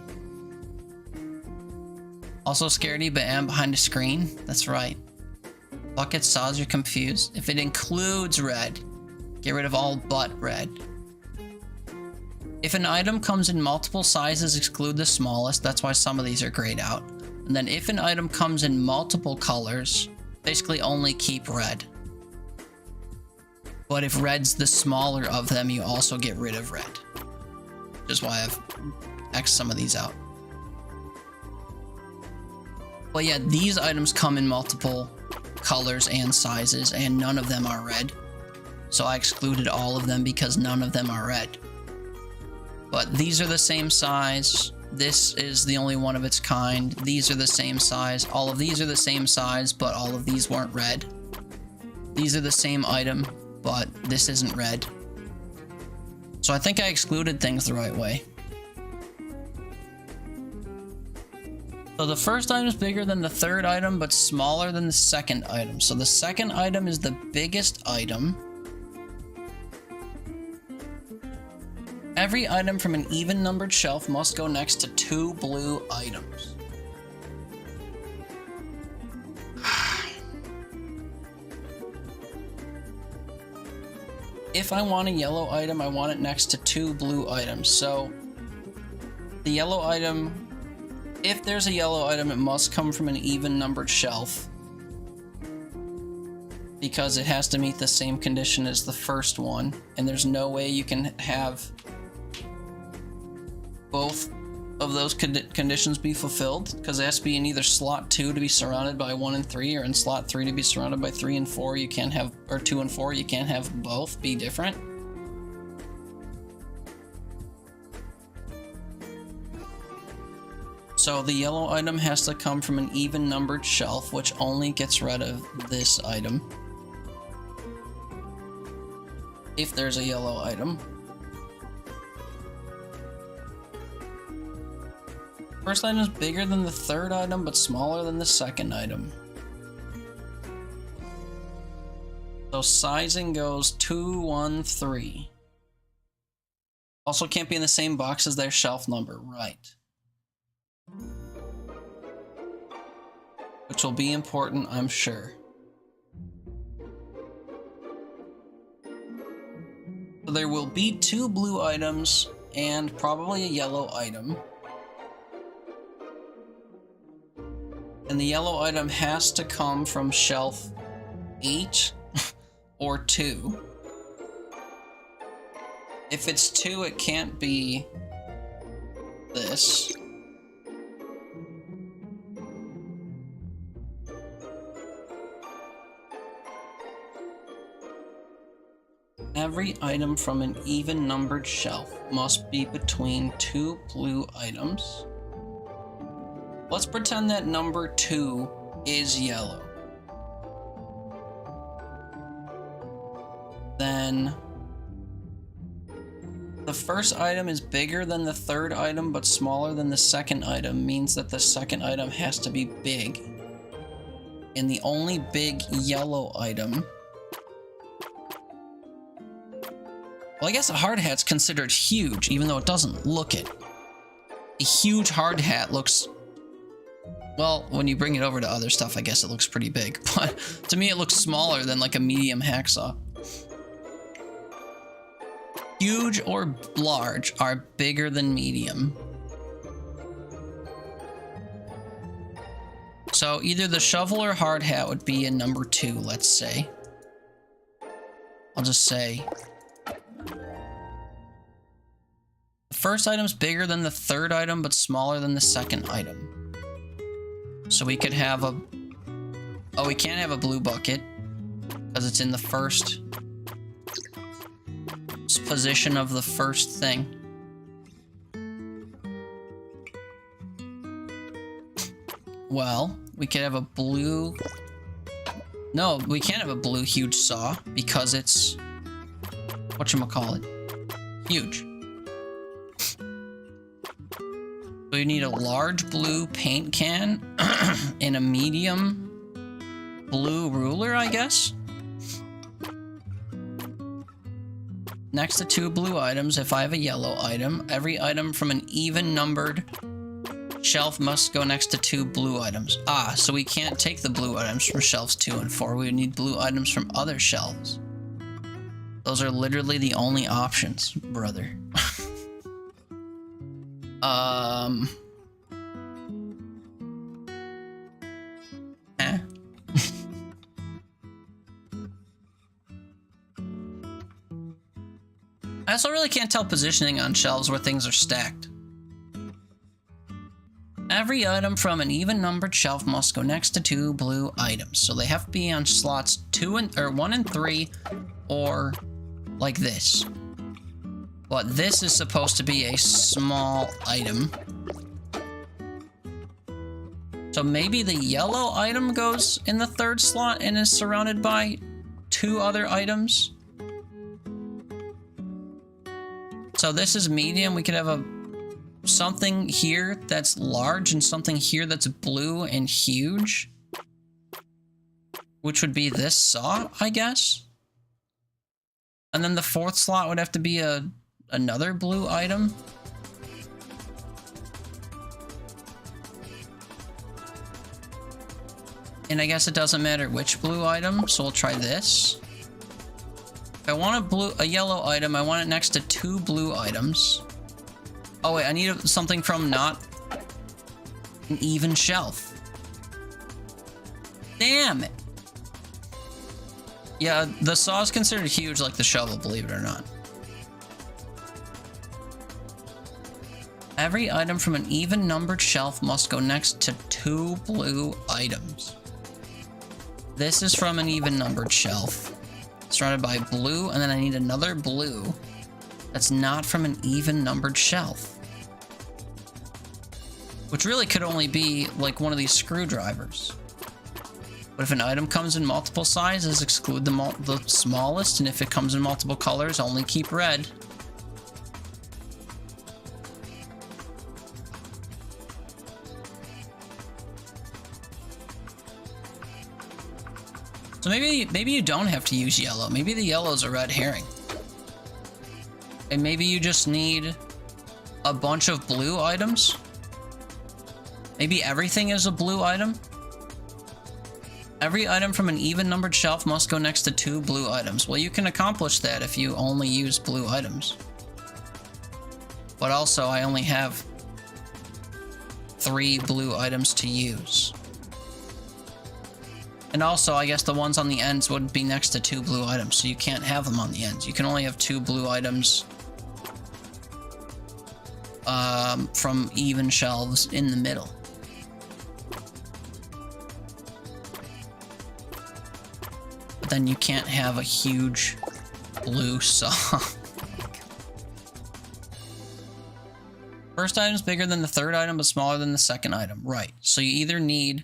Speaker 1: Also scaredy, but am behind a screen. That's right. Bucket saws you're confused. If it includes red, get rid of all but red. If an item comes in multiple sizes, exclude the smallest. That's why some of these are grayed out. And then if an item comes in multiple colors, basically only keep red. But if red's the smaller of them, you also get rid of red. Which is why I've X'd some of these out. But yeah, these items come in multiple colors and sizes, and none of them are red. So I excluded all of them because none of them are red. But these are the same size. This is the only one of its kind. These are the same size. All of these are the same size, but all of these weren't red. These are the same item, but this isn't red. So I think I excluded things the right way. So the first item is bigger than the third item, but smaller than the second item. So the second item is the biggest item. Every item from an even numbered shelf must go next to 2 blue items. If I want a yellow item, I want it next to 2 blue items. So the yellow item, if there's a yellow item, it must come from an even numbered shelf, because it has to meet the same condition as the first one, and there's no way you can have both of those conditions be fulfilled, because it has to be in either slot 2 to be surrounded by 1 and 3, or in slot 3 to be surrounded by 3 and 4. You can't have, or 2 and 4, you can't have both be different. So the yellow item has to come from an even numbered shelf, which only gets rid of this item. If there's a yellow item. First item is bigger than the third item, but smaller than the second item. So sizing goes 2, 1, 3. Also can't be in the same box as their shelf number, right? Which will be important, I'm sure. So there will be 2 blue items and probably a yellow item. And the yellow item has to come from shelf 8 or 2. If it's 2, it can't be this. Every item from an even numbered shelf must be between 2 blue items. Let's pretend that number 2 is yellow. Then the first item is bigger than the third item but smaller than the second item, means that the second item has to be big. And the only big yellow item... Well, I guess a hard hat's considered huge, even though it doesn't look it. A huge hard hat looks... Well, when you bring it over to other stuff, I guess it looks pretty big. But to me, it looks smaller than like a medium hacksaw. Huge or large are bigger than medium. So either the shovel or hard hat would be in number 2, let's say. I'll just say... The first item's bigger than the third item, but smaller than the second item. So we could have a... Oh, we can't have a blue bucket, because it's in the first position of the first thing. Well, we could have a blue No, we can't have a blue huge saw because it's whatchamacallit? Huge. So you need a large blue paint can and a medium blue ruler, I guess. Next to 2 blue items, if I have a yellow item, every item from an even numbered shelf must go next to 2 blue items. Ah, so we can't take the blue items from shelves 2 and 4. We would need blue items from other shelves. Those are literally the only options, brother. Eh? I also really can't tell positioning on shelves where things are stacked. Every item from an even numbered shelf must go next to 2 blue items. So they have to be on slots 1 and 3, or like this. But this is supposed to be a small item. So maybe the yellow item goes in the 3rd slot and is surrounded by 2 other items. So this is medium. We could have something here that's large and something here that's blue and huge, which would be this saw, I guess. And then the 4th slot would have to be another blue item. And I guess it doesn't matter which blue item, so we'll try this. If I want a yellow item, I want it next to 2 blue items. Oh wait, I need something from not an even shelf. Damn it. Yeah, the saw is considered huge like the shovel, believe it or not. Every item from an even numbered shelf must go next to 2 blue items. This is from an even numbered shelf, surrounded by blue, and then I need another blue that's not from an even numbered shelf. Which really could only be like one of these screwdrivers. But if an item comes in multiple sizes, exclude the smallest, and if it comes in multiple colors, only keep red. So maybe you don't have to use yellow. Maybe the yellow's a red herring. And maybe you just need a bunch of blue items. Maybe everything is a blue item. Every item from an even numbered shelf must go next to 2 blue items. Well, you can accomplish that if you only use blue items. But also, I only have 3 blue items to use. And also, I guess the ones on the ends would be next to 2 blue items, so you can't have them on the ends. You can only have 2 blue items from even shelves in the middle. But then you can't have a huge blue saw. First item is bigger than the 3rd item, but smaller than the 2nd item. Right. So you either need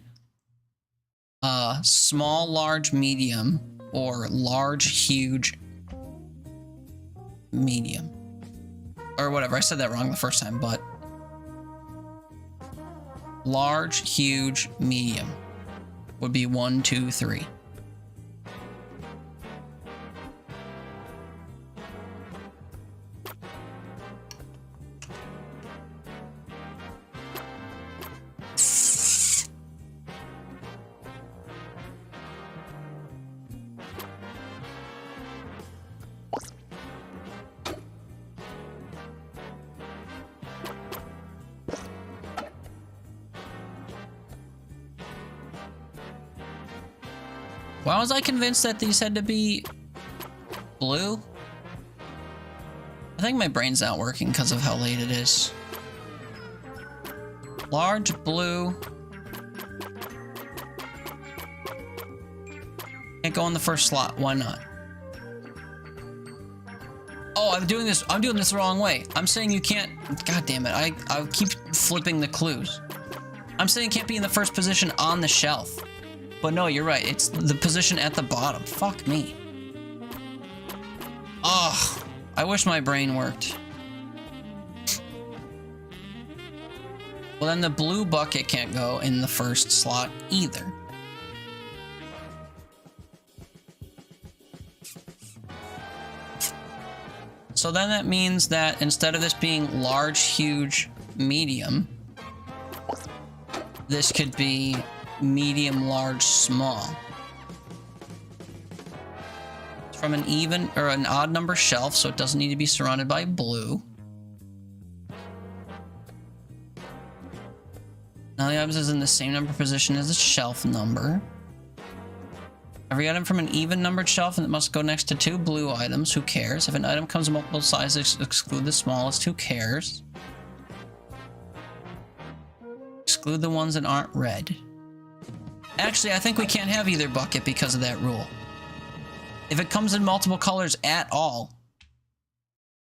Speaker 1: small, large, medium, or large, huge, medium. Or whatever, I said that wrong the first time, but large, huge, medium would be 1, 2, 3. Why was I convinced that these had to be blue? I think my brain's not working because of how late it is. Large blue. Can't go in the first slot. Why not? Oh, I'm doing this the wrong way. I'm saying you can't. God damn it. I keep flipping the clues. I'm saying it can't be in the first position on the shelf. But no, you're right. It's the position at the bottom. Fuck me. Ugh. I wish my brain worked. Well, then the blue bucket can't go in the first slot either. So then that means that instead of this being large, huge, medium, this could be medium, large, small. It's from an even or an odd number shelf, so it doesn't need to be surrounded by blue. Now the item is in the same number position as the shelf number. Every item from an even numbered shelf and it must go next to 2 blue items. Who cares? If an item comes in multiple sizes, exclude the smallest. Who cares? Exclude the ones that aren't red. Actually, I think we can't have either bucket because of that rule. If it comes in multiple colors at all,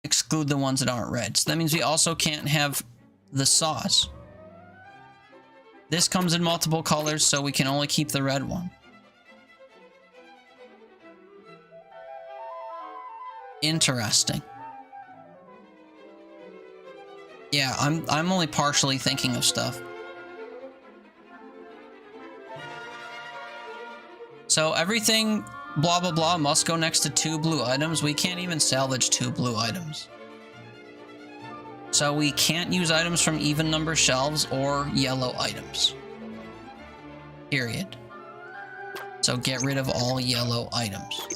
Speaker 1: exclude the ones that aren't red. So that means we also can't have the sauce. This comes in multiple colors, so we can only keep the red one. Interesting. Yeah, I'm only partially thinking of stuff. So everything blah blah blah must go next to 2 blue items. We can't even salvage 2 blue items. So we can't use items from even number shelves or yellow items. Period. So get rid of all yellow items.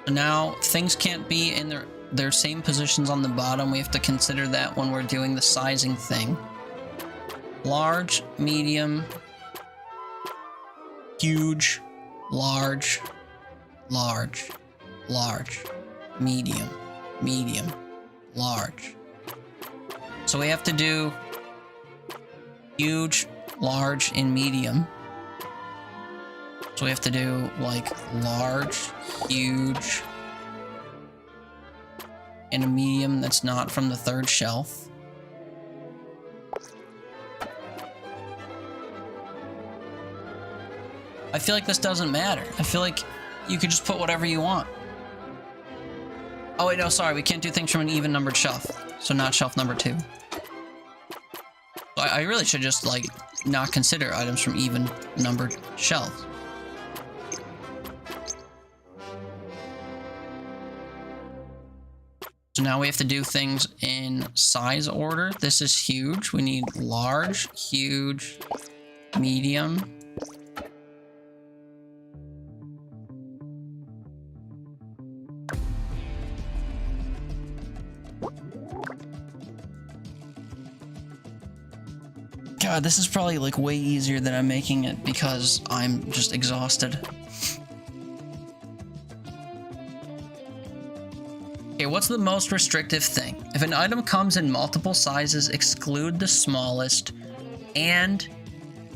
Speaker 1: Now, things can't be in their same positions on the bottom. We have to consider that when we're doing the sizing thing. Large, medium, huge, large, large, large, medium, medium, large. So we have to do huge, large, and medium. So we have to do like large, huge, and a medium that's not from the 3rd shelf. I feel like this doesn't matter. I feel like you could just put whatever you want. Oh wait, no, sorry, we can't do things from an even numbered shelf. So not shelf number 2. I really should just like not consider items from even numbered shelves. So now we have to do things in size order. This is huge. We need large, huge, medium. God, this is probably like way easier than I'm making it because I'm just exhausted. Okay, what's the most restrictive thing? If an item comes in multiple sizes, exclude the smallest. And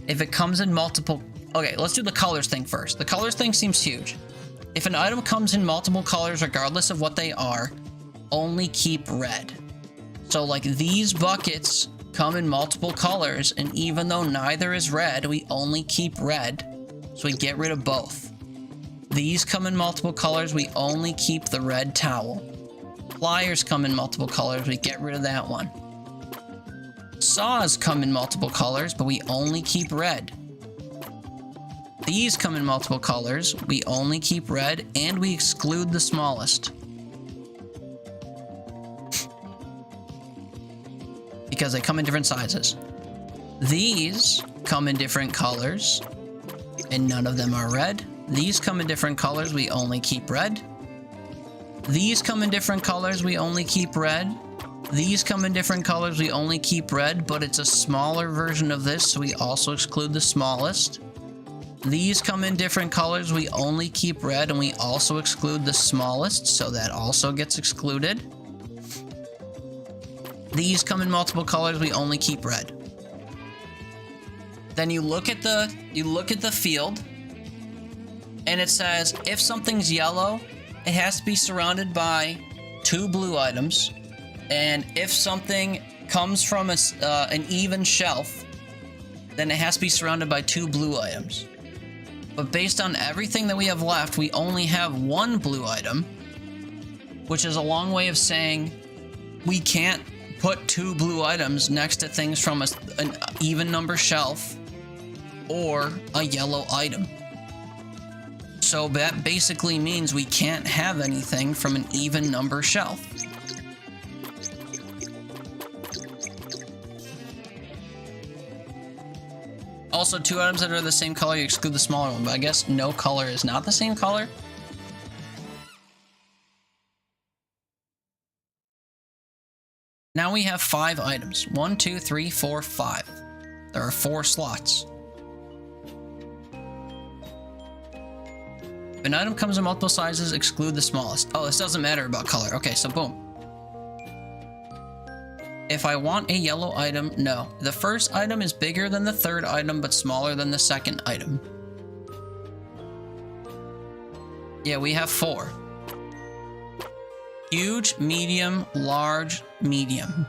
Speaker 1: if it comes in multiple... Okay, let's do the colors thing first. The colors thing seems huge. If an item comes in multiple colors, regardless of what they are, only keep red. So like these buckets come in multiple colors, and even though neither is red, we only keep red. So we get rid of both. These come in multiple colors, we only keep the red towel. Pliers come in multiple colors, we get rid of that one. Saws come in multiple colors, but we only keep red. These come in multiple colors, we only keep red, and we exclude the smallest. Because they come in different sizes. These come in different colors, and none of them are red. These come in different colors, we only keep red. These come in different colors, we only keep red. These come in different colors, we only keep red, but it's a smaller version of this, so we also exclude the smallest. These come in different colors, we only keep red, and we also exclude the smallest, so that also gets excluded. These come in multiple colors, we only keep red. Then you look at the field, and it says if something's yellow, it has to be surrounded by 2 blue items, And if something comes from an even shelf, then it has to be surrounded by 2 blue items. But based on everything that we have left, we only have 1 blue item, which is a long way of saying we can't put 2 blue items next to things from an even number shelf or a yellow item. So that basically means we can't have anything from an even number shelf. Also, 2 items that are the same color, you exclude the smaller one, but I guess no color is not the same color. Now we have 5 items. 1, 2, 3, 4, 5. There are 4 slots. If an item comes in multiple sizes, exclude the smallest. Oh, this doesn't matter about color. Okay, so boom. If I want a yellow item, no. The first item is bigger than the third item, but smaller than the second item. Yeah, we have 4. Huge, medium, large, medium.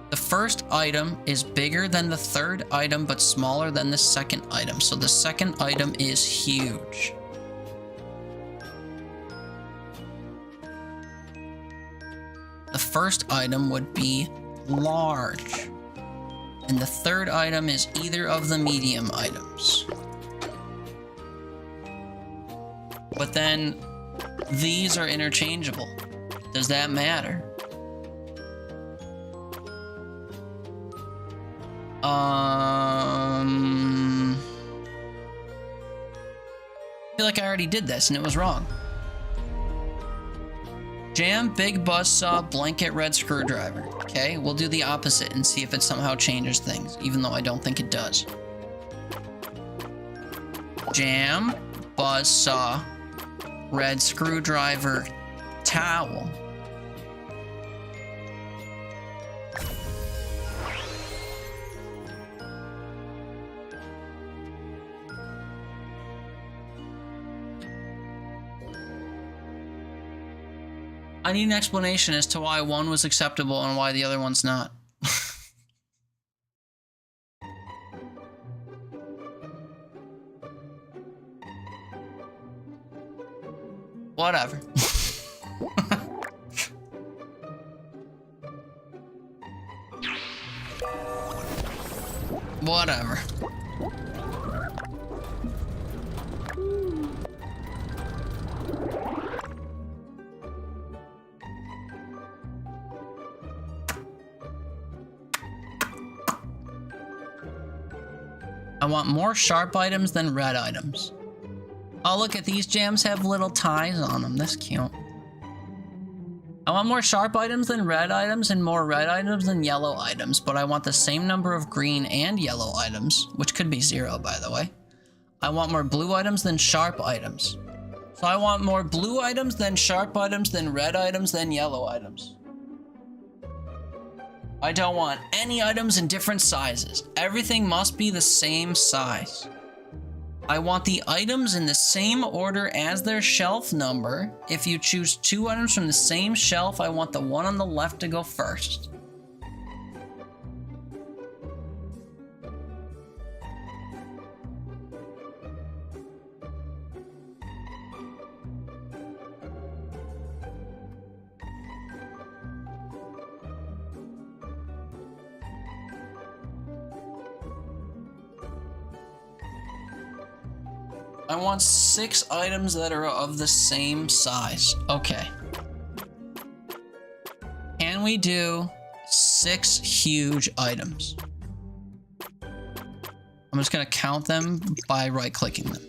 Speaker 1: The first item is bigger than the third item, but smaller than the second item. So the second item is huge. The first item would be large. And the third item is either of the medium items. But then these are interchangeable. Does that matter? I feel like I already did this and it was wrong. Jam, big buzzsaw, blanket, red screwdriver. Okay, we'll do the opposite and see if it somehow changes things, even though I don't think it does. Jam, buzzsaw, red screwdriver, towel. I need an explanation as to why one was acceptable and why the other one's not. Whatever. Whatever. I want more sharp items than red items. Oh, look at these jams have little ties on them. That's cute. I want more sharp items than red items and more red items than yellow items, but I want the same number of green and yellow items, which could be 0, by the way. I want more blue items than sharp items. So I want more blue items than sharp items than red items than yellow items. I don't want any items in different sizes. Everything must be the same size. I want the items in the same order as their shelf number. If you choose 2 items from the same shelf, I want the one on the left to go first. I want 6 items that are of the same size. Okay. Can we do 6 huge items? I'm just gonna count them by right-clicking them.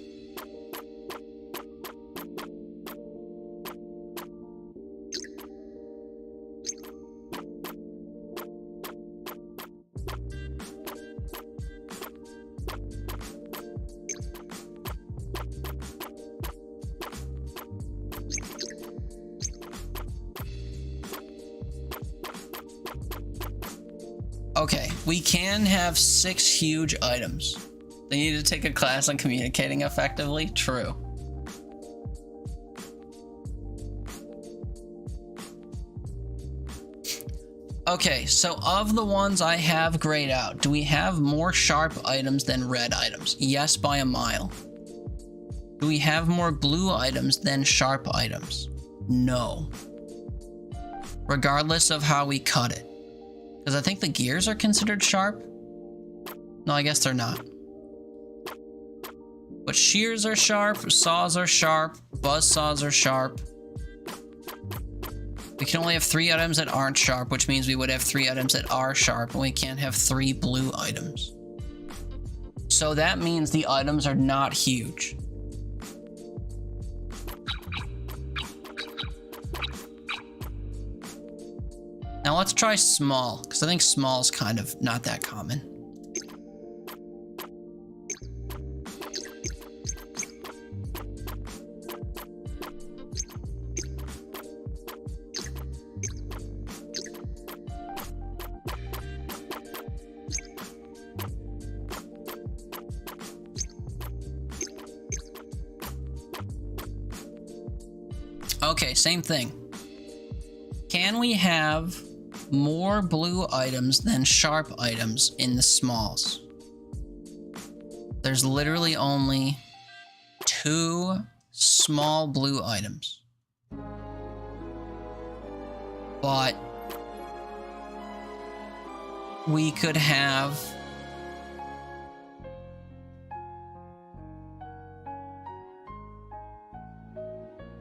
Speaker 1: Okay, we can have 6 huge items. They need to take a class on communicating effectively? True. Okay, so of the ones I have grayed out, do we have more sharp items than red items? Yes, by a mile. Do we have more blue items than sharp items? No. Regardless of how we cut it. Because I think the gears are considered sharp. No, I guess they're not. But shears are sharp, saws are sharp, buzz saws are sharp. We can only have 3 items that aren't sharp, which means we would have 3 items that are sharp, and we can't have 3 blue items. So that means the items are not huge. Now let's try small, because I think small is kind of not that common. Okay, same thing. Can we have more blue items than sharp items in the smalls? There's literally only 2 small blue items. But we could have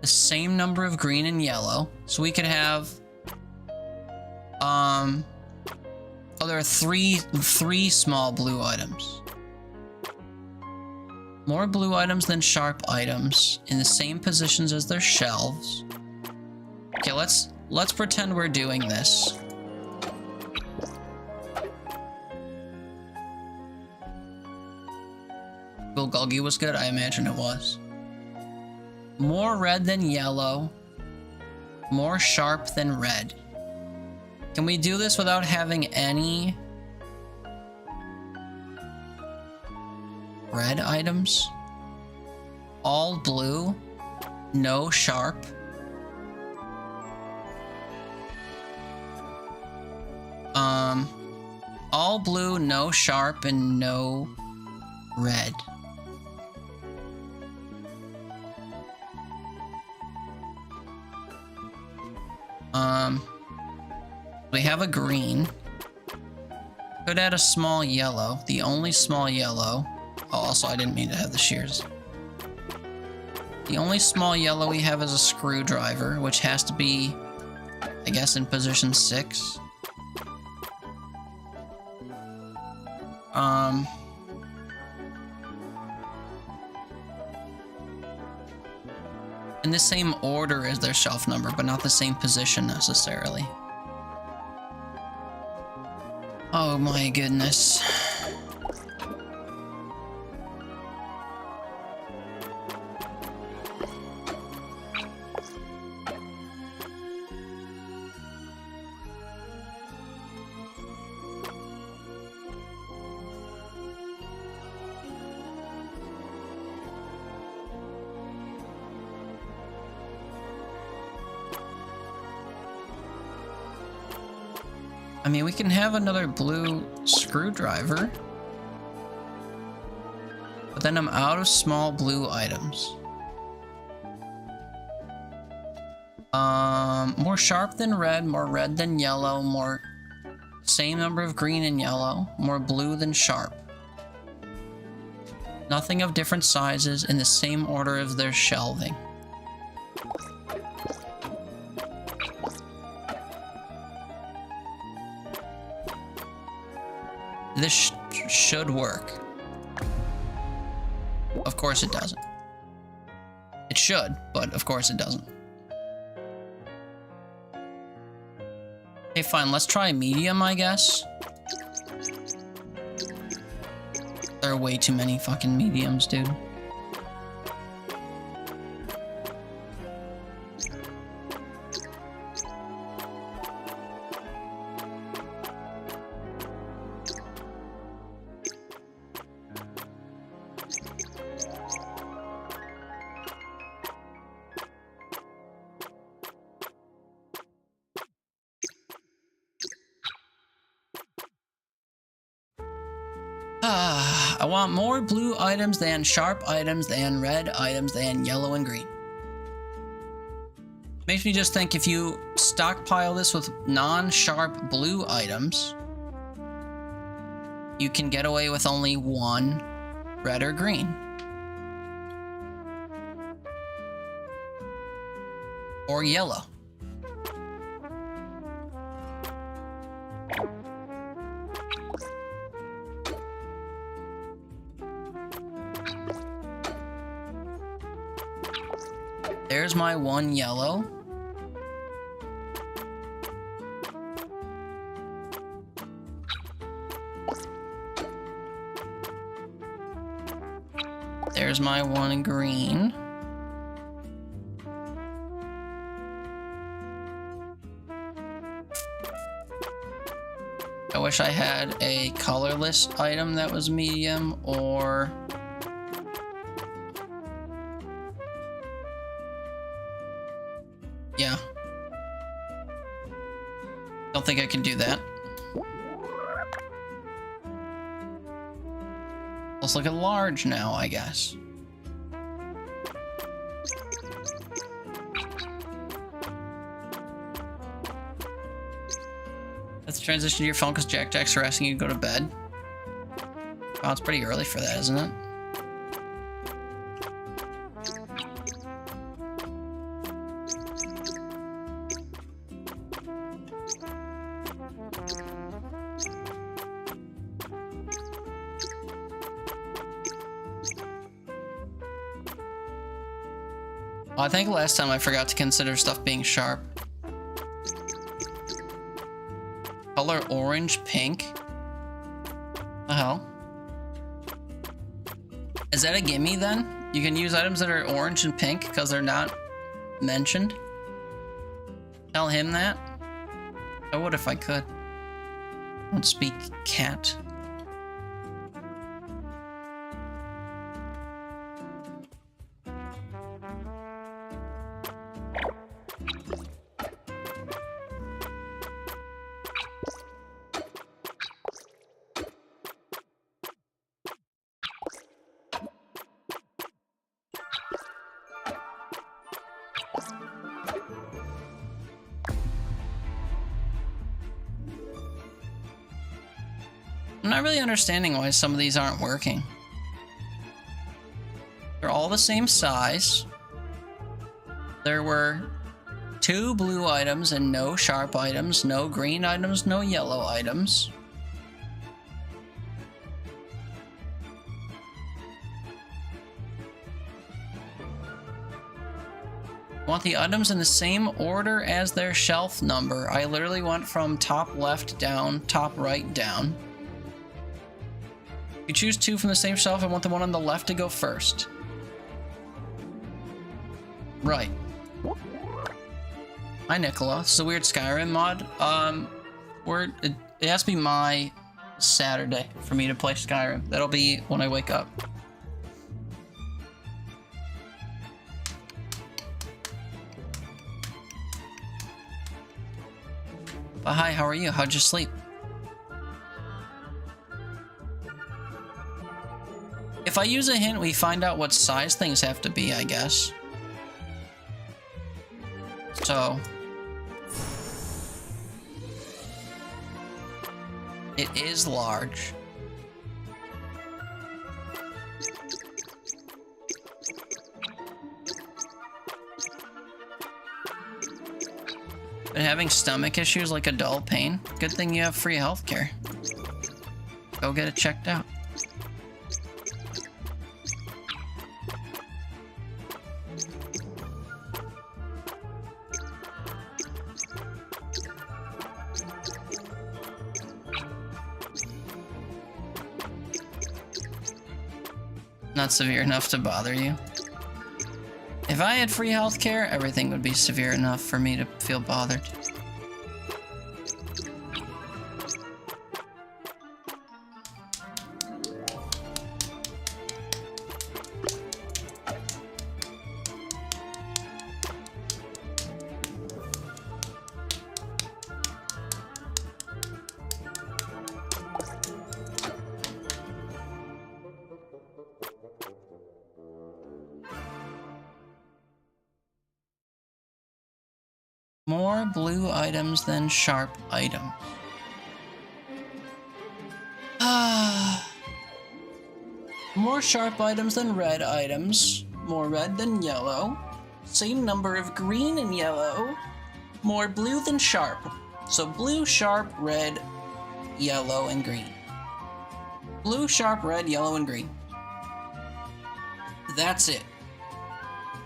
Speaker 1: the same number of green and yellow. So we could have there are three small blue items. More blue items than sharp items in the same positions as their shelves. Okay, let's pretend we're doing this. Bulgogi was good, I imagine it was. More red than yellow. More sharp than red. Can we do this without having any red items? All blue, no sharp. All blue, no sharp, and no red. We have a green. Could add a small yellow. The only small yellow. Oh, also, I didn't mean to have the shears. The only small yellow we have is a screwdriver, which has to be, I guess, in position 6. In the same order as their shelf number, but not the same position necessarily. Oh my goodness. I mean, we can have another blue screwdriver, but then I'm out of small blue items. More sharp than red, more red than yellow, more same number of green and yellow, more blue than sharp. Nothing of different sizes in the same order as their shelving. This should work. Of course it doesn't. It should, but of course it doesn't. Okay, fine. Let's try medium, I guess. There are way too many fucking mediums, dude. want more blue items than sharp items than red items than yellow and green. Makes me just think if you stockpile this with non-sharp blue items, you can get away with only one red or green. Or yellow. There's my one yellow. There's my one green. I wish I had a colorless item that was medium, or yeah. Don't think I can do that. Let's look at large now, I guess. Let's transition to your phone because Jack Jack's are asking you to go to bed. Oh, it's pretty early for that, isn't it? Well, I think last time I forgot to consider stuff being sharp. Color orange, pink. The hell? Is that a gimme then? You can use items that are orange and pink because they're not mentioned? Tell him that? I would if I could. I don't speak cat. I'm not really understanding why some of these aren't working. They're all the same size. There were 2 blue items and no sharp items, no green items, no yellow items. I want the items in the same order as their shelf number. I literally went from top left down, top right down. You choose 2 from the same shelf. I want the one on the left to go first. Right. Hi, Nicola. This is a weird Skyrim mod. It has to be my Saturday for me to play Skyrim. That'll be when I wake up. But hi, how are you? How'd you sleep? If I use a hint, we find out what size things have to be, I guess. So... it is large. Been having stomach issues like a dull pain? Good thing you have free healthcare. Go get it checked out. Not severe enough to bother you. If I had free healthcare, everything would be severe enough for me to feel bothered. More blue items than sharp items. More sharp items than red items. More red than yellow. Same number of green and yellow. More blue than sharp. So blue, sharp, red, yellow, and green. Blue, sharp, red, yellow, and green. That's it.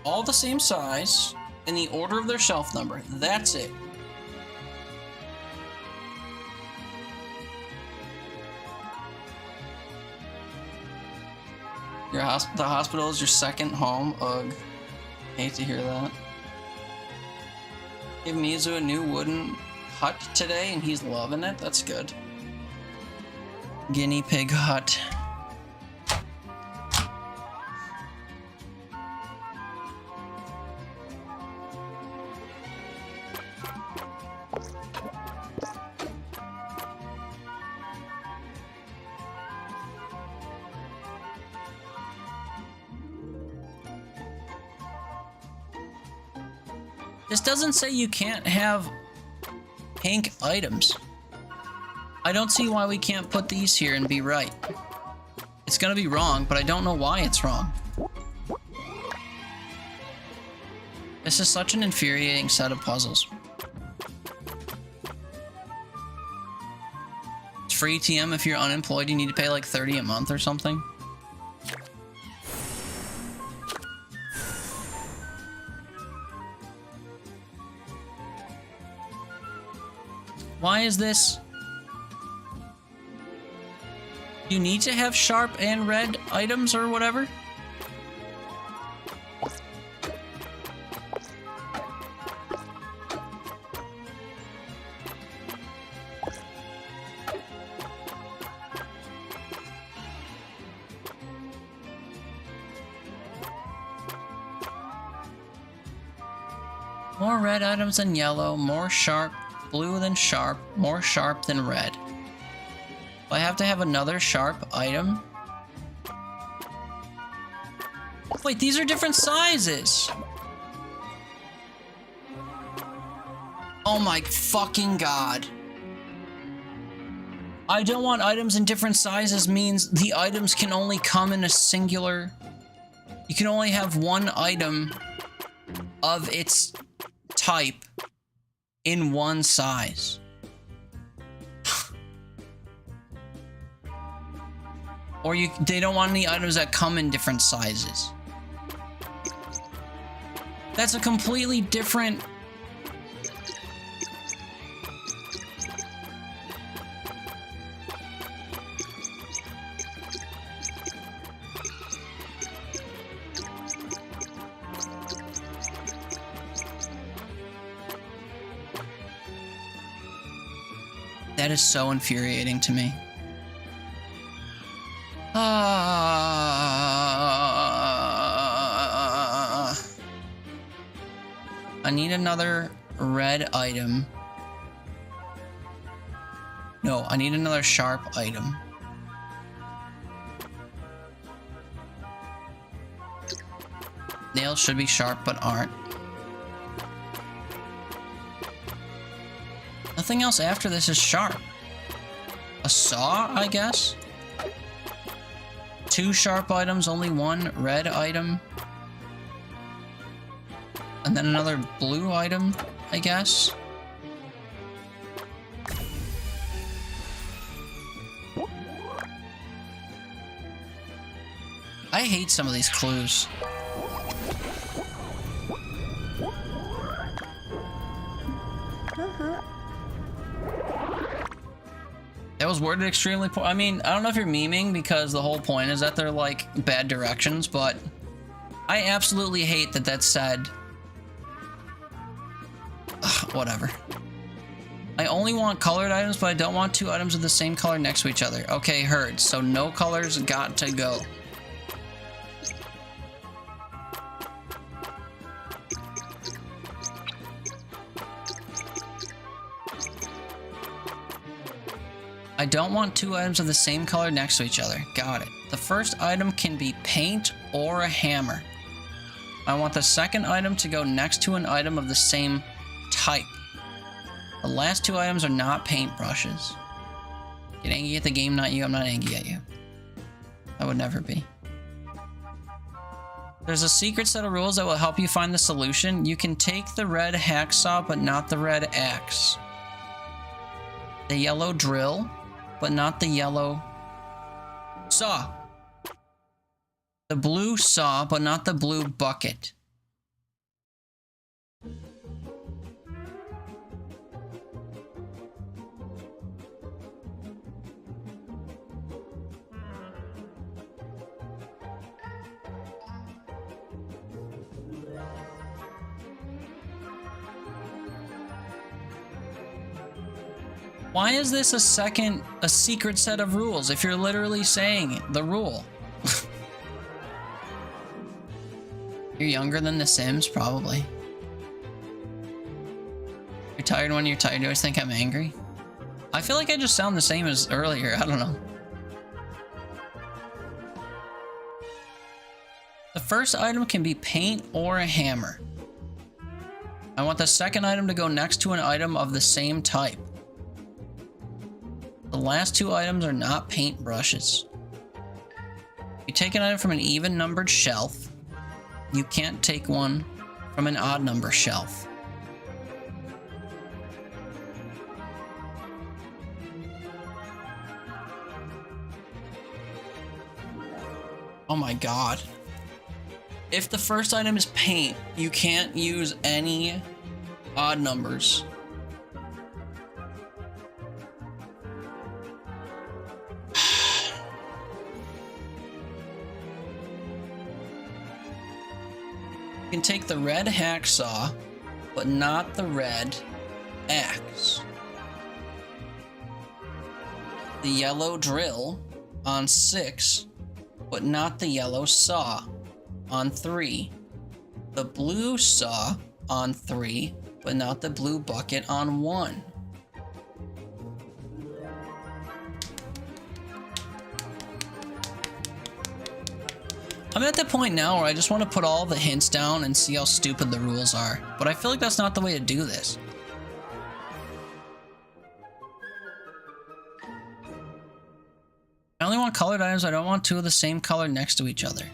Speaker 1: All the same size in the order of their shelf number. That's it. The hospital is your second home. Ugh. Hate to hear that. Give Mizu a new wooden hut today and he's loving it. That's good. Guinea pig hut. This doesn't say you can't have pink items. I don't see why we can't put these here and be right. It's gonna be wrong, but I don't know why it's wrong. This is such an infuriating set of puzzles. It's free TM if you're unemployed, you need to pay like 30 a month or something. Why is this? You need to have sharp and red items or whatever? More red items than yellow, more sharp. Blue than sharp, more sharp than red. Do I have to have another sharp item? Wait, these are different sizes! Oh my fucking god. I don't want items in different sizes means the items can only come in a singular... You can only have one item of its type in one size. Or they don't want any items that come in different sizes. That's a completely different... That is so infuriating to me. I need another red item. No, I need another sharp item. Nails should be sharp but aren't. Nothing else after this is sharp. A saw, I guess? 2 sharp items, only 1 red item. And then another blue item, I guess? I hate some of these clues. That was worded extremely poor. I mean, I don't know if you're memeing because the whole point is that they're like bad directions, but I absolutely hate that that's said. Ugh, whatever. I only want colored items, but I don't want 2 items of the same color next to each other. Okay, heard. So no colors got to go. I don't want 2 items of the same color next to each other. Got it. The first item can be paint or a hammer. I want the second item to go next to an item of the same type. The last two items are not paintbrushes. Get angry at the game, not you. I'm not angry at you. I would never be. There's a secret set of rules that will help you find the solution. You can take the red hacksaw, but not the red axe. The yellow drill, but not the yellow saw. The blue saw, but not the blue bucket. Why is this a secret set of rules if you're literally saying the rule? You're younger than The Sims, probably. You're tired when you're tired. You always think I'm angry. I feel like I just sound the same as earlier. I don't know. The first item can be paint or a hammer. I want the second item to go next to an item of the same type. The last two items are not paintbrushes. You take an item from an even numbered shelf. You can't take one from an odd number shelf. Oh my god. If the first item is paint, you can't use any odd numbers. You can take the red hacksaw, but not the red axe. The yellow drill on 6, but not the yellow saw on 3. The blue saw on 3, but not the blue bucket on 1. I'm at the point now where I just want to put all the hints down and see how stupid the rules are, but I feel like that's not the way to do this. I only want colored items. I don't want two of the same color next to each other.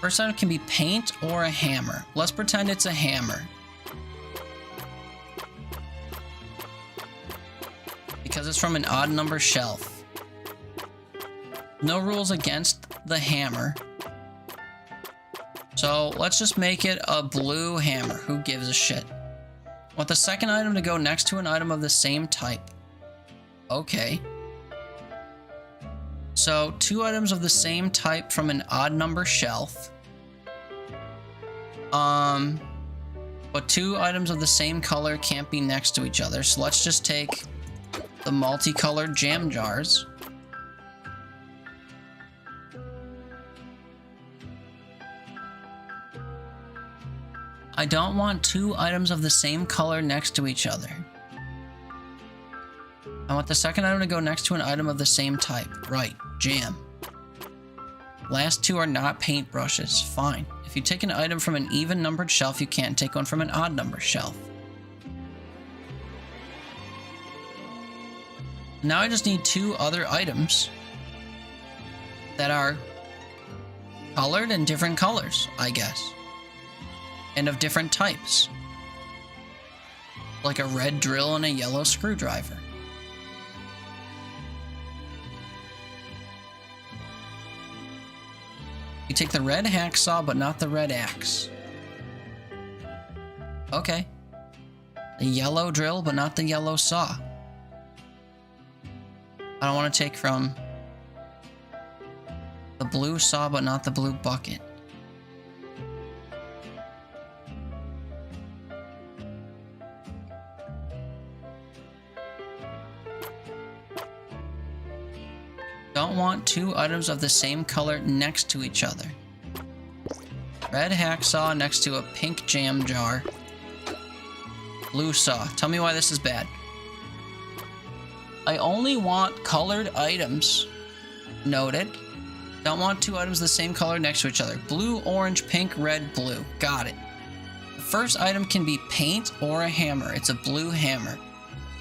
Speaker 1: First item can be paint or a hammer. Let's pretend it's a hammer. Because it's from an odd number shelf. No rules against the hammer. So let's just make it a blue hammer. Who gives a shit? I want the second item to go next to an item of the same type. Okay. So 2 items of the same type from an odd number shelf. But 2 items of the same color can't be next to each other. So let's just take the multicolored jam jars. I don't want 2 items of the same color next to each other. I want the second item to go next to an item of the same type. Right, jam. Last 2 are not paintbrushes. Fine. If you take an item from an even numbered shelf, you can't take one from an odd number shelf. Now I just need 2 other items that are colored in different colors, I guess. And of different types. Like a red drill and a yellow screwdriver. You take the red hacksaw, but not the red axe. Okay. The yellow drill, but not the yellow saw. I don't want to take from the blue saw, but not the blue bucket. Don't want 2 items of the same color next to each other. Red hacksaw next to a pink jam jar. Blue saw. Tell me why this is bad. I only want colored items. Noted. Don't want 2 items the same color next to each other. Blue, orange, pink, red, blue. Got it. The first item can be paint or a hammer. It's a blue hammer.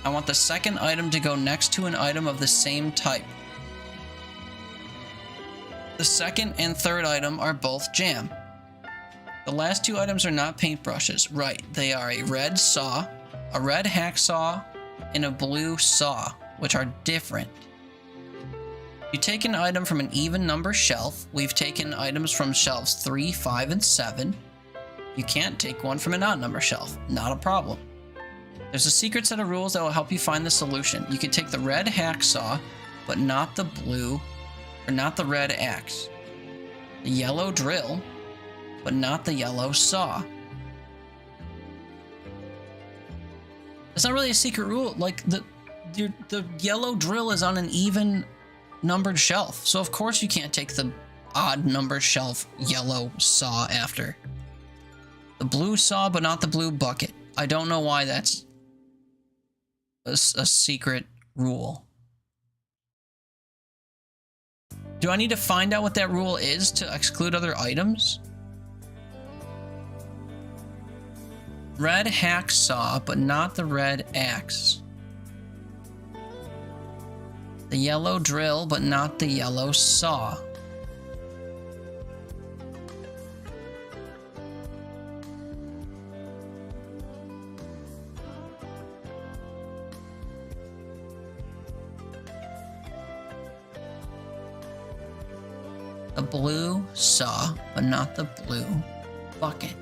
Speaker 1: I want the second item to go next to an item of the same type. The second and third item are both jam. The last two items are not paintbrushes. Right, they are a red saw, a red hacksaw, and a blue saw, which are different. You take an item from an even number shelf. We've taken items from shelves 3, 5, and 7. You can't take one from an odd number shelf. Not a problem. There's a secret set of rules that will help you find the solution. You can take the red hacksaw, but not the blue, or not the red axe. The yellow drill, but not the yellow saw. It's not really a secret rule. Like, the yellow drill is on an even numbered shelf. So of course you can't take the odd number shelf yellow saw after. The blue saw, but not the blue bucket. I don't know why that's a secret rule. Do I need to find out what that rule is to exclude other items? Red hacksaw, but not the red axe. The yellow drill, but not the yellow saw. The blue saw, but not the blue bucket.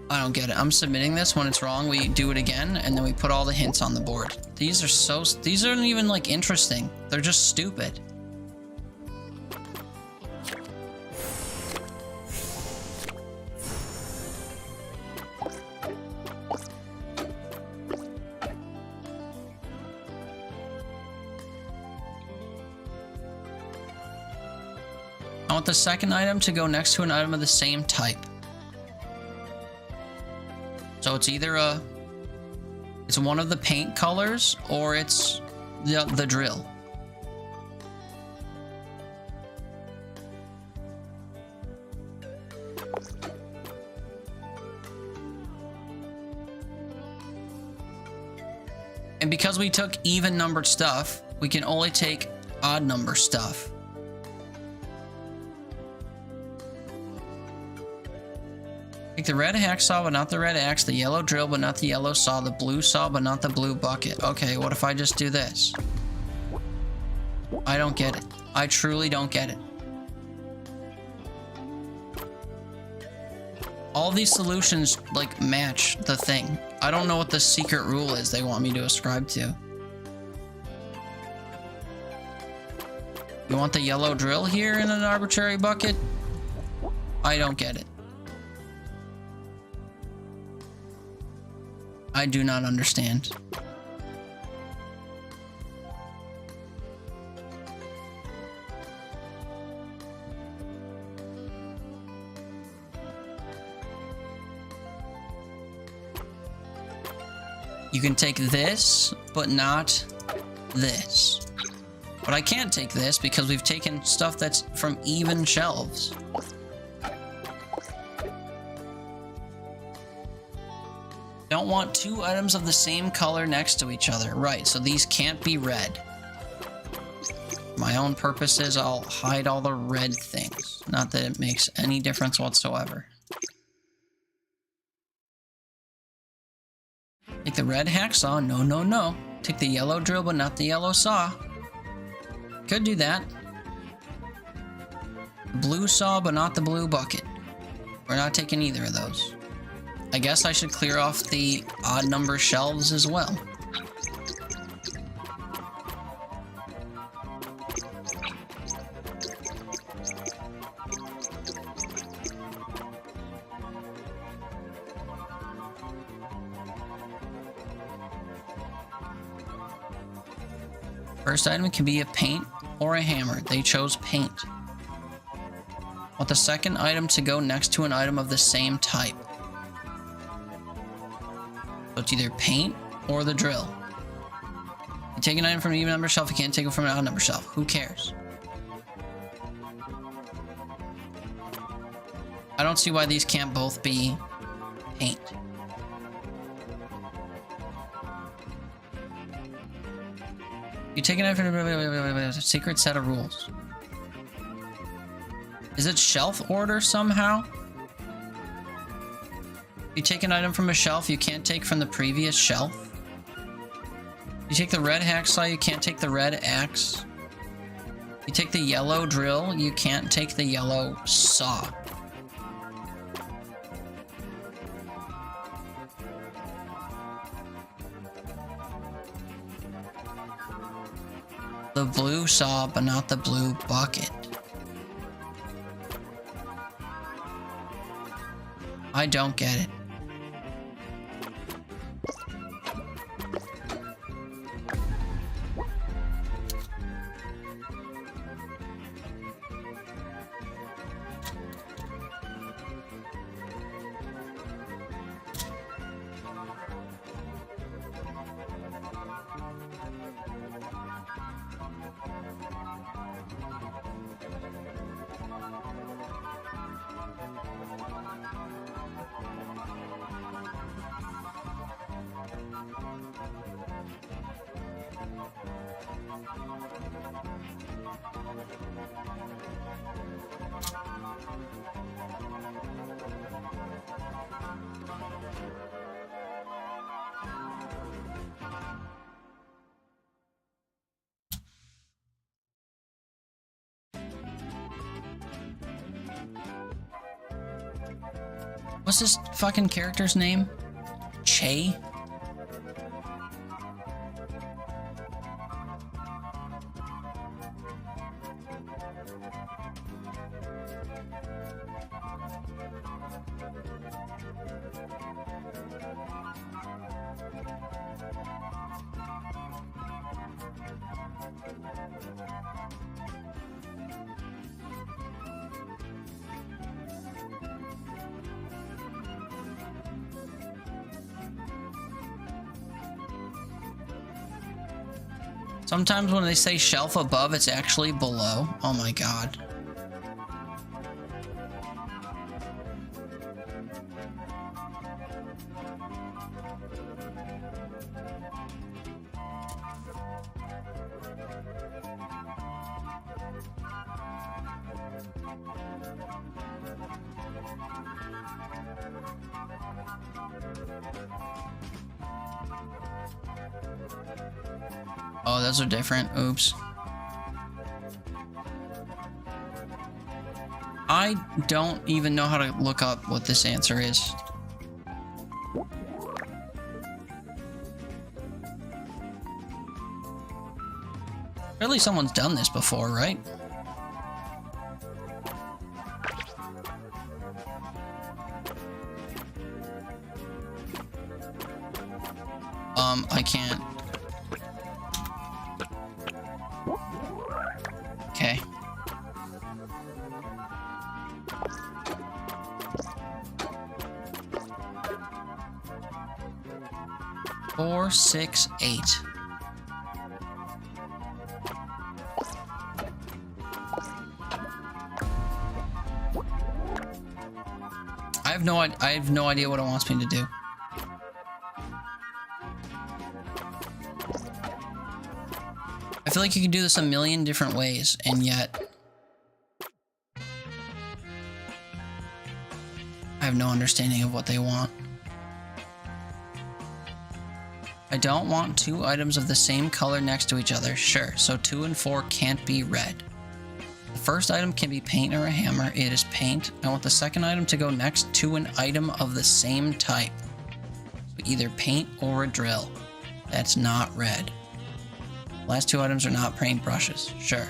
Speaker 1: I don't get it. I'm submitting this. When it's wrong, we do it again, and then we put all the hints on the board. These aren't even, like, interesting. They're just stupid. I want the second item to go next to an item of the same type. So it's either it's one of the paint colors or it's the drill. And because we took even numbered stuff, we can only take odd number stuff. Take the red hacksaw, but not the red axe, the yellow drill, but not the yellow saw, the blue saw, but not the blue bucket. Okay, what if I just do this? I don't get it. I truly don't get it. All these solutions, like, match the thing. I don't know what the secret rule is they want me to ascribe to. You want the yellow drill here in an arbitrary bucket? I don't get it. I do not understand. You can take this, but not this. But I can't take this because we've taken stuff that's from even shelves. Don't want two items of the same color next to each other. Right, so these can't be red. For my own purposes, I'll hide all the red things. Not that it makes any difference whatsoever. Take the red hacksaw. No, no, no. Take the yellow drill, but not the yellow saw. Could do that. Blue saw, but not the blue bucket. We're not taking either of those. I guess I should clear off the odd number shelves as well. First item can be a paint or a hammer. They chose paint. Want the second item to go next to an item of the same type. So it's either paint or the drill. You take an item from an even number shelf, you can't take it from an odd number shelf. Who cares? I don't see why these can't both be paint. You take an item. Secret set of rules. Is it shelf order somehow? You take an item from a shelf you can't take from the previous shelf. You take the red hacksaw, you can't take the red axe. You take the yellow drill, you can't take the yellow saw. The blue saw, but not the blue bucket. I don't get it. What's this fucking character's name? Che? Sometimes when they say shelf above, it's actually below. Oh my god. Oh, those are different. Oops. I don't even know how to look up what this answer is. Surely someone's done this before, right? I can't. Okay. Four, 6, 8. I have no idea what it wants me to do. I feel like you can do this a million different ways, and yet I have no understanding of what they want. I don't want 2 items of the same color next to each other. Sure, so 2 and 4 can't be red. The first item can be paint or a hammer. It is paint. I want the second item to go next to an item of the same type. So either paint or a drill. That's not red. Last 2 items are not paintbrushes. Sure.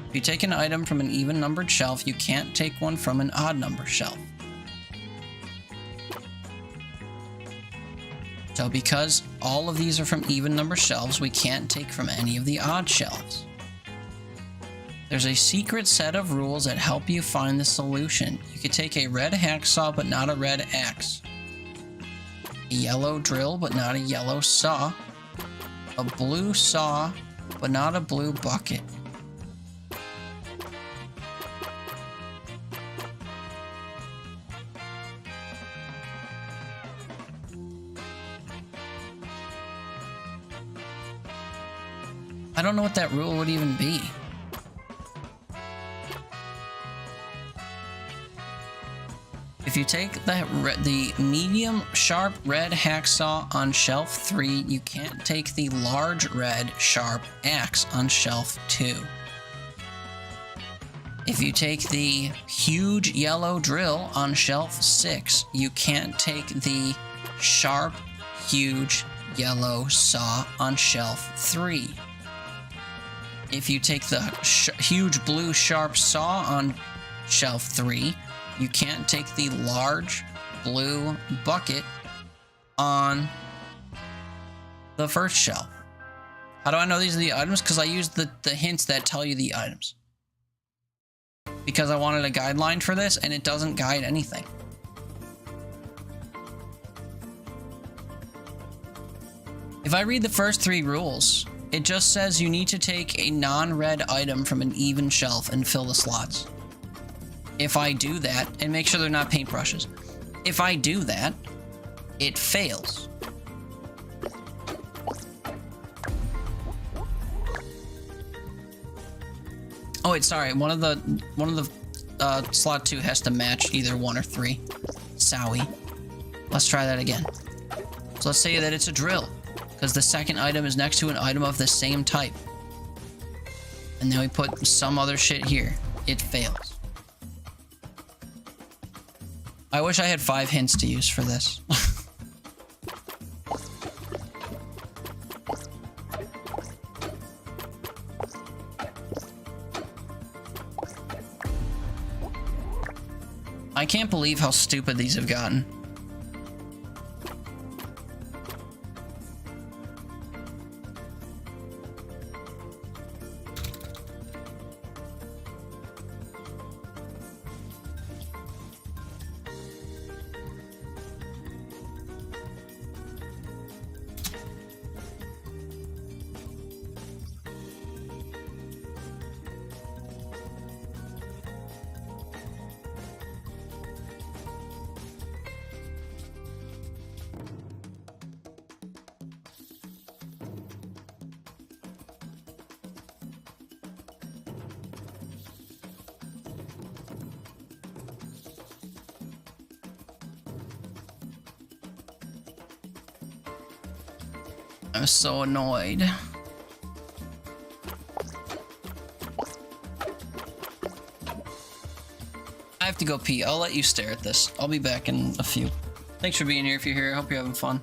Speaker 1: If you take an item from an even numbered shelf, you can't take one from an odd number shelf. So because all of these are from even number shelves, we can't take from any of the odd shelves. There's a secret set of rules that help you find the solution. You could take a red hacksaw but not a red axe. A yellow drill but not a yellow saw. A blue saw but not a blue bucket. I don't know what that rule would even be. If you take the medium sharp red hacksaw on shelf 3, you can't take the large red sharp axe on shelf 2. If you take the huge yellow drill on shelf 6, you can't take the sharp, huge yellow saw on shelf 3. If you take the huge blue sharp saw on shelf 3, you can't take the large blue bucket on the first shelf. How do I know these are the items? Because I used the hints that tell you the items. Because I wanted a guideline for this, and it doesn't guide anything. If I read the first 3 rules, it just says you need to take a non-red item from an even shelf and fill the slots. If I do that, and make sure they're not paintbrushes. If I do that, it fails. Oh wait, sorry. One of the slot 2 has to match either 1 or 3. Sowie. Let's try that again. So let's say that it's a drill, because the second item is next to an item of the same type. And then we put some other shit here. It fails. I wish I had 5 hints to use for this. I can't believe how stupid these have gotten. I'm so annoyed. I have to go pee. I'll let you stare at this. I'll be back in a few. Thanks for being here if you're here. I hope you're having fun.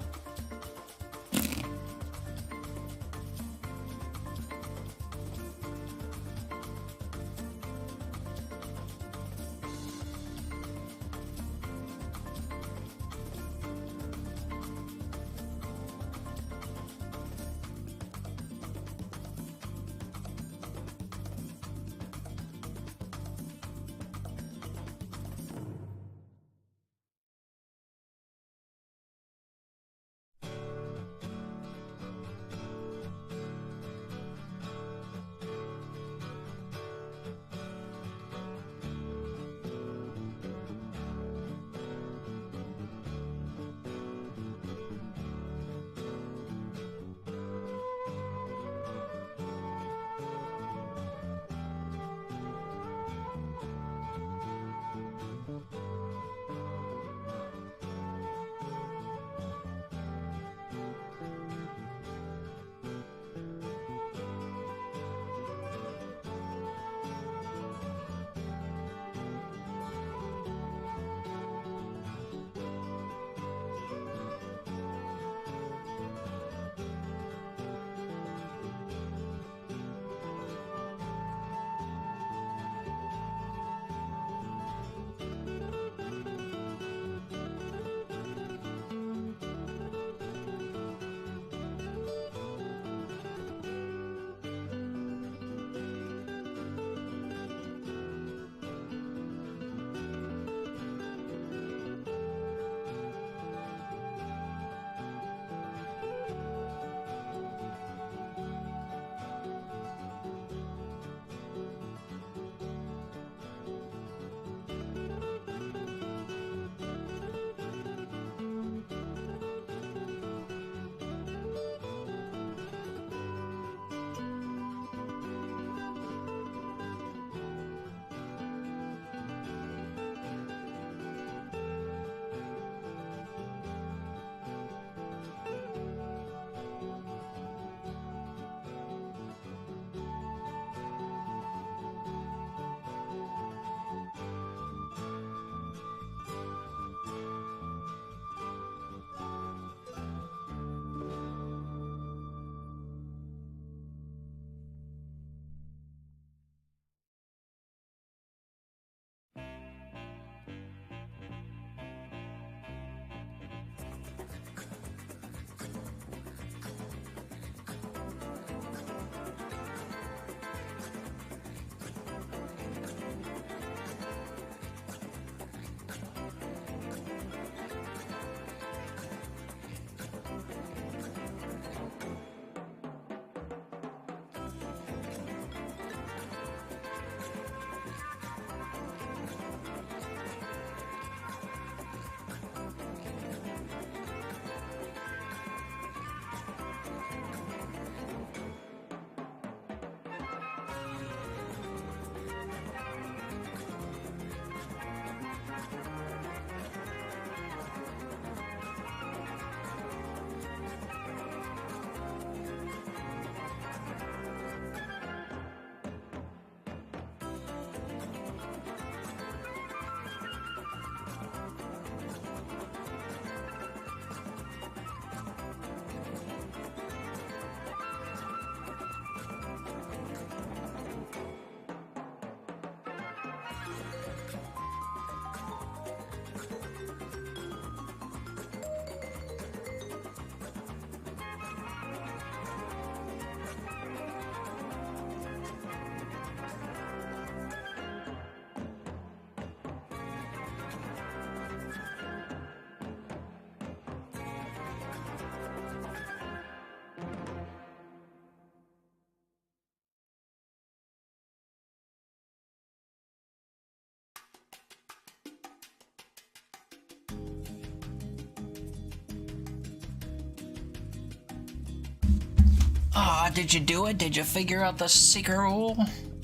Speaker 1: Ah, did you do it? Did you figure out the secret rule?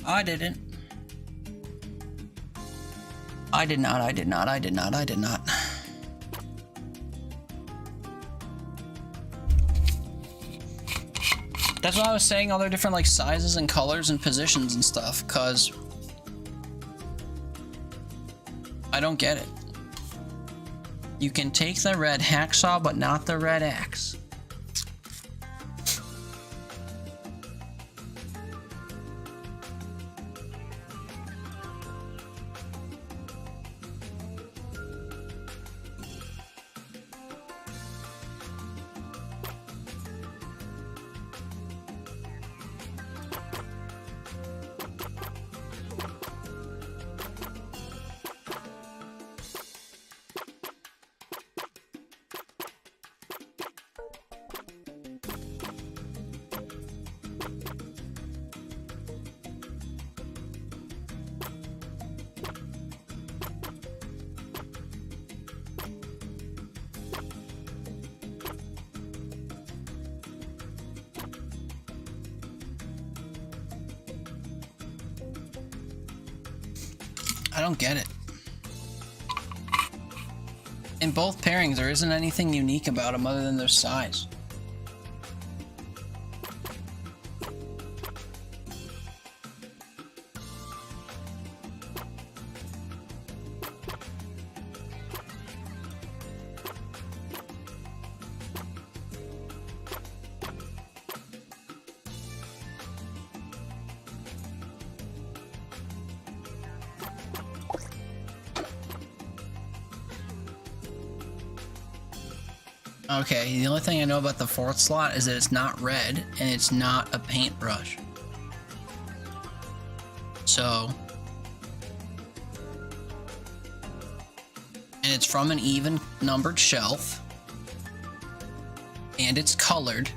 Speaker 1: I didn't. I did not. I did not. I did not. I did not. That's why I was saying all their different like sizes and colors and positions and stuff, cause I don't get it. You can take the red hacksaw, but not the red axe. I don't get it. In both pairings, there isn't anything unique about them other than their size. Okay, the only thing I know about the fourth slot is that it's not red and it's not a paintbrush. So, and it's from an even numbered shelf, and it's colored,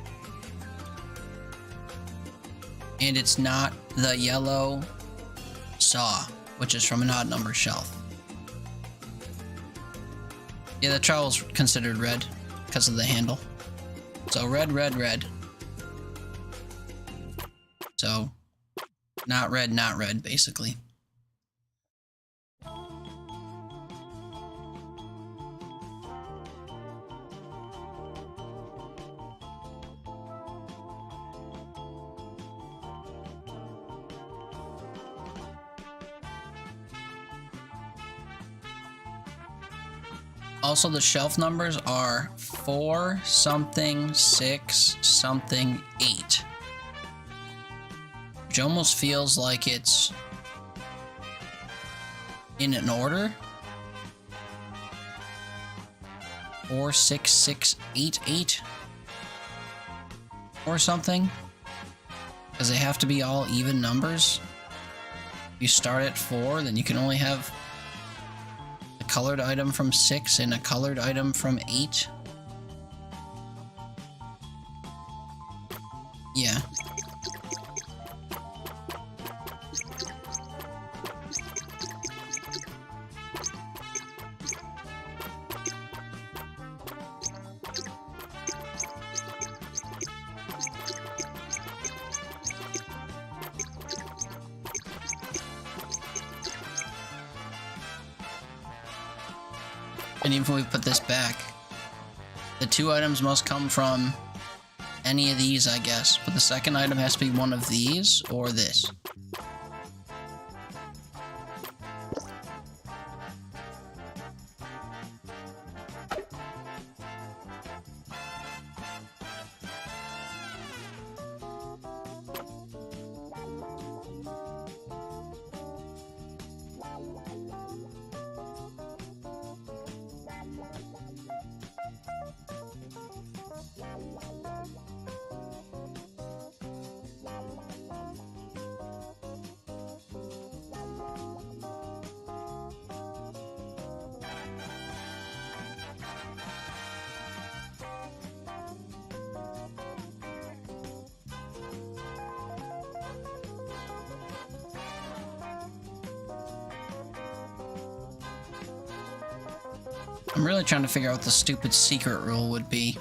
Speaker 1: and it's not the yellow saw, which is from an odd numbered shelf. Yeah, the trowel's considered red because of the handle. So red, red, red. So not red, basically. Also, the shelf numbers are 4 something 6 something 8, which almost feels like it's in an order. 4 6 6 8 8 or something, because they have to be all even numbers. If you start at 4, then you can only have a colored item from 6 and a colored item from 8. Yeah. And even if we put this back, the 2 items must come from any of these, I guess. But the second item has to be one of these or this. I'm really trying to figure out what the stupid secret rule would be.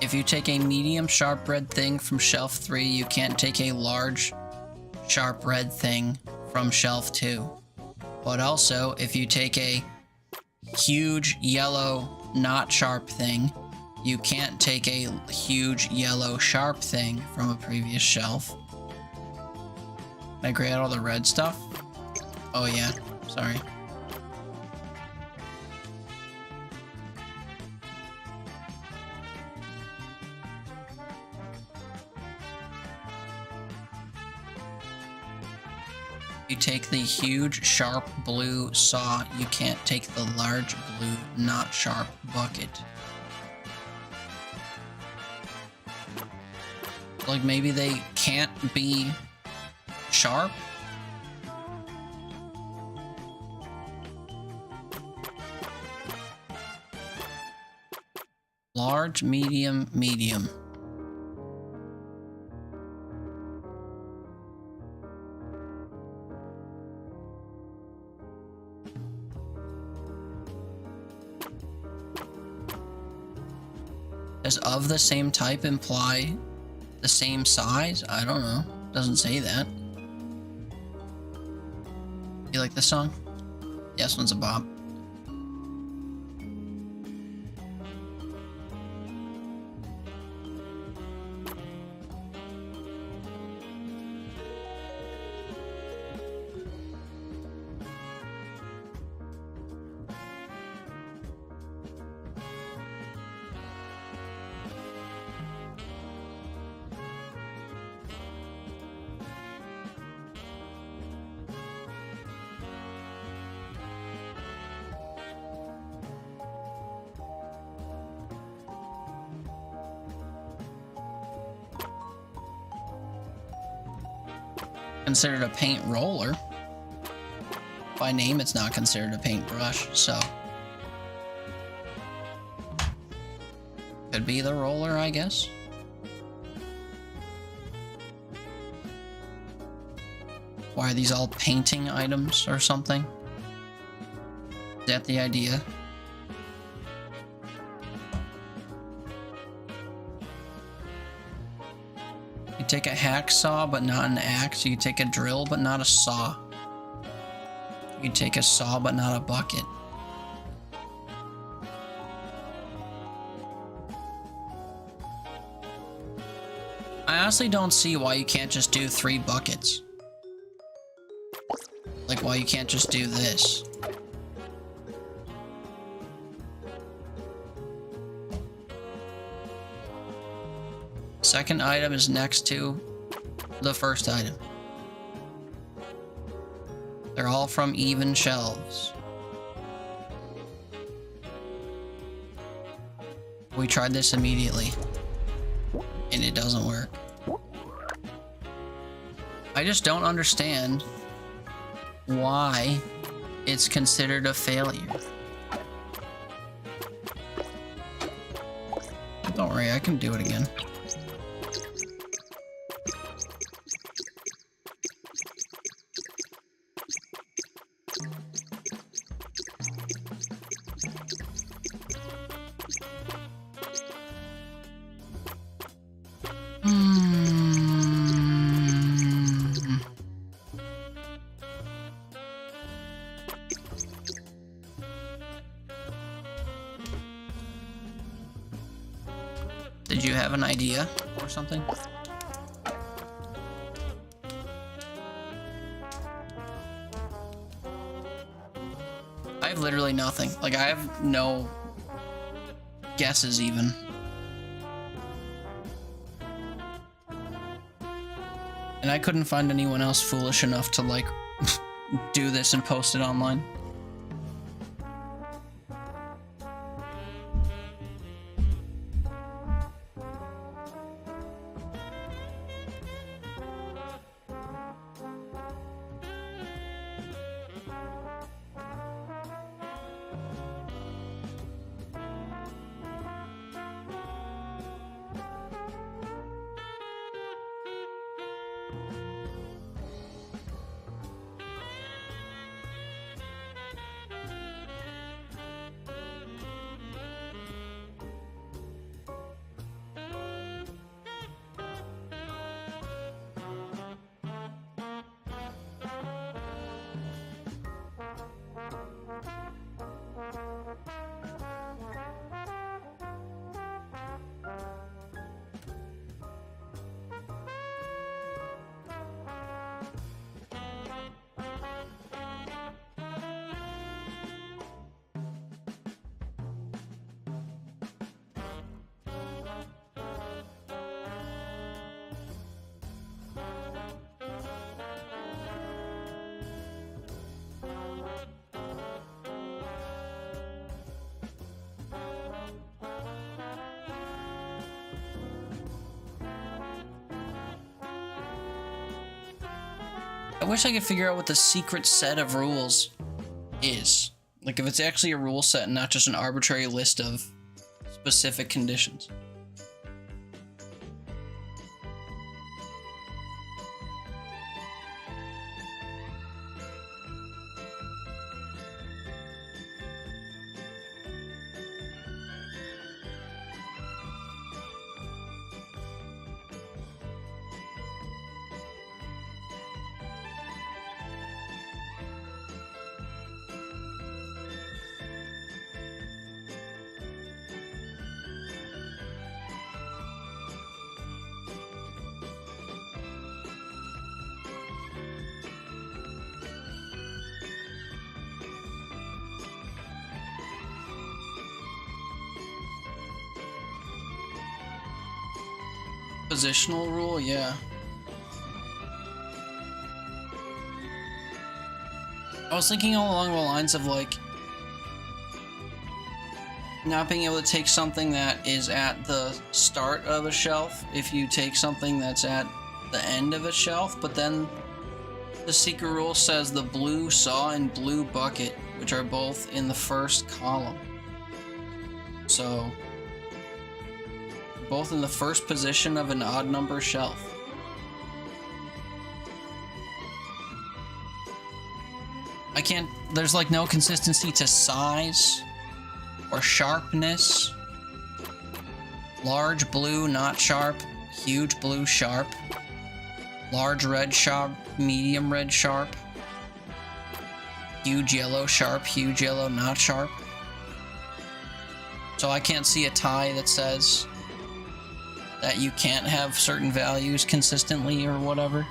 Speaker 1: If you take a medium sharp red thing from shelf 3, you can't take a large sharp red thing from shelf 2. But also, if you take a huge yellow not sharp thing, you can't take a huge yellow sharp thing from a previous shelf. Can I grade out all the red stuff? Oh yeah, sorry. You take the huge sharp blue saw, you can't take the large blue not sharp bucket. Like maybe they can't be sharp? Large, medium, medium. Does of the same type imply the same size? I don't know. Doesn't say that. You like this song? Yeah, this one's a bop. Considered a paint roller. By name, it's not considered a paintbrush, so could be the roller, I guess. Why are these all painting items or something? Is that the idea? You take a hacksaw, but not an axe. You take a drill, but not a saw. You take a saw, but not a bucket. I honestly don't see why you can't just do 3 buckets. Like why you can't just do this. Second item is next to the first item. They're all from even shelves. We tried this immediately, and it doesn't work. I just don't understand why it's considered a failure. Don't worry, I can do it again. Did you have an idea or something? I have literally nothing. Like, I have no guesses even. And I couldn't find anyone else foolish enough to, like, do this and post it online. wish I could figure out what the secret set of rules is. Like if it's actually a rule set and not just an arbitrary list of specific conditions. Positional rule, yeah. I was thinking all along the lines of like not being able to take something that is at the start of a shelf if you take something that's at the end of a shelf, but then the secret rule says the blue saw and blue bucket, which are both in the first column. So both in the first position of an odd number shelf. I can't, there's like no consistency to size or sharpness. Large blue not sharp, huge blue sharp. Large red sharp, medium red sharp. Huge yellow sharp, huge yellow not sharp. So I can't see a tie that says that you can't have certain values consistently or whatever.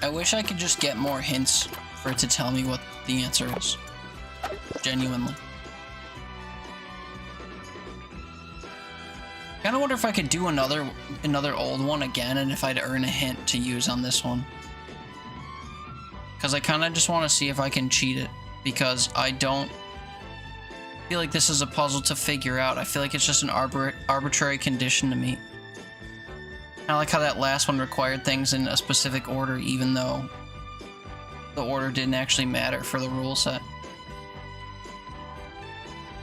Speaker 1: I wish I could just get more hints for it to tell me what the answer is. Genuinely. Kinda wonder if I could do another old one again and if I'd earn a hint to use on this one. Because I kinda just want to see if I can cheat it. Because I don't feel like this is a puzzle to figure out. I feel like it's just an arbitrary condition to meet. I like how that last one required things in a specific order, even though the order didn't actually matter for the rule set.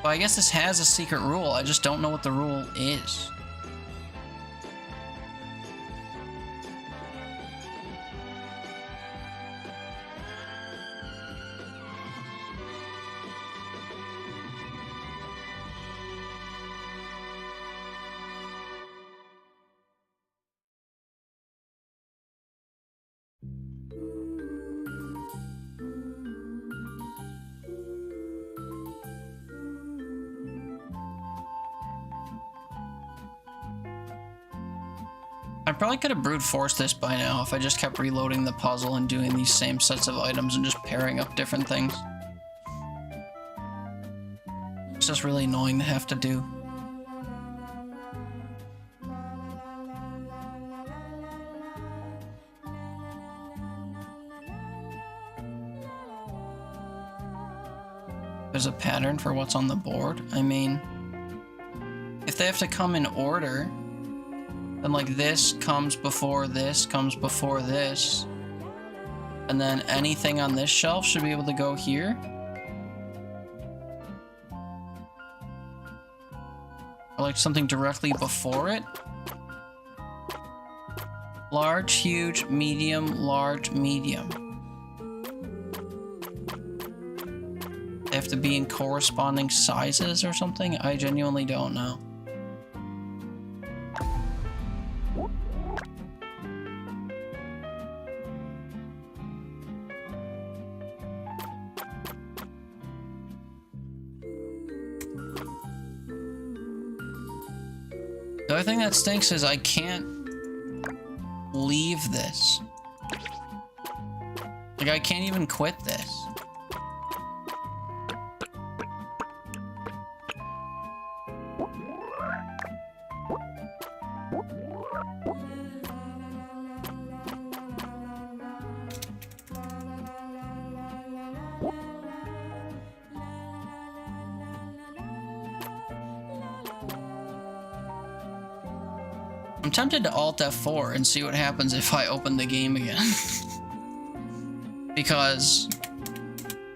Speaker 1: But I guess this has a secret rule, I just don't know what the rule is. I probably could have brute forced this by now if I just kept reloading the puzzle and doing these same sets of items and just pairing up different things. It's just really annoying to have to do. There's a pattern for what's on the board. I mean, if they have to come in order, then like this comes before this, comes before this. And then anything on this shelf should be able to go here. Or like something directly before it. Large, huge, medium, large, medium. They have to be in corresponding sizes or something? I genuinely don't know. The other thing that stinks is I can't leave this. Like, I can't even quit this. I'm tempted to Alt F4 and see what happens if I open the game again. Because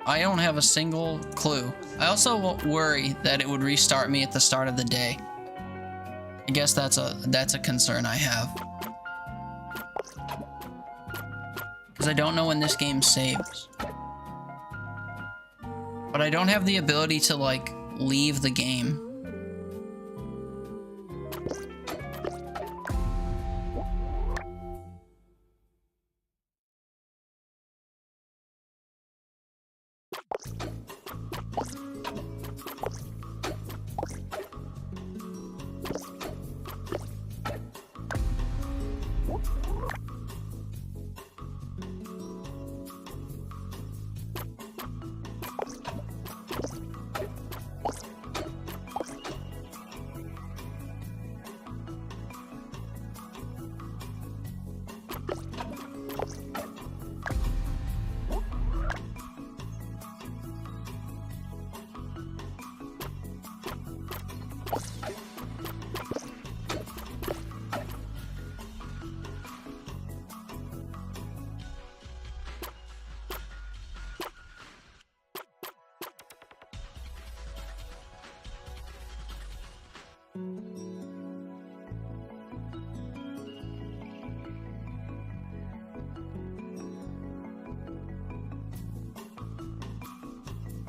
Speaker 1: I don't have a single clue. I also worry that it would restart me at the start of the day. I guess that's a concern I have. Because I don't know when this game saves. But I don't have the ability to, like, leave the game.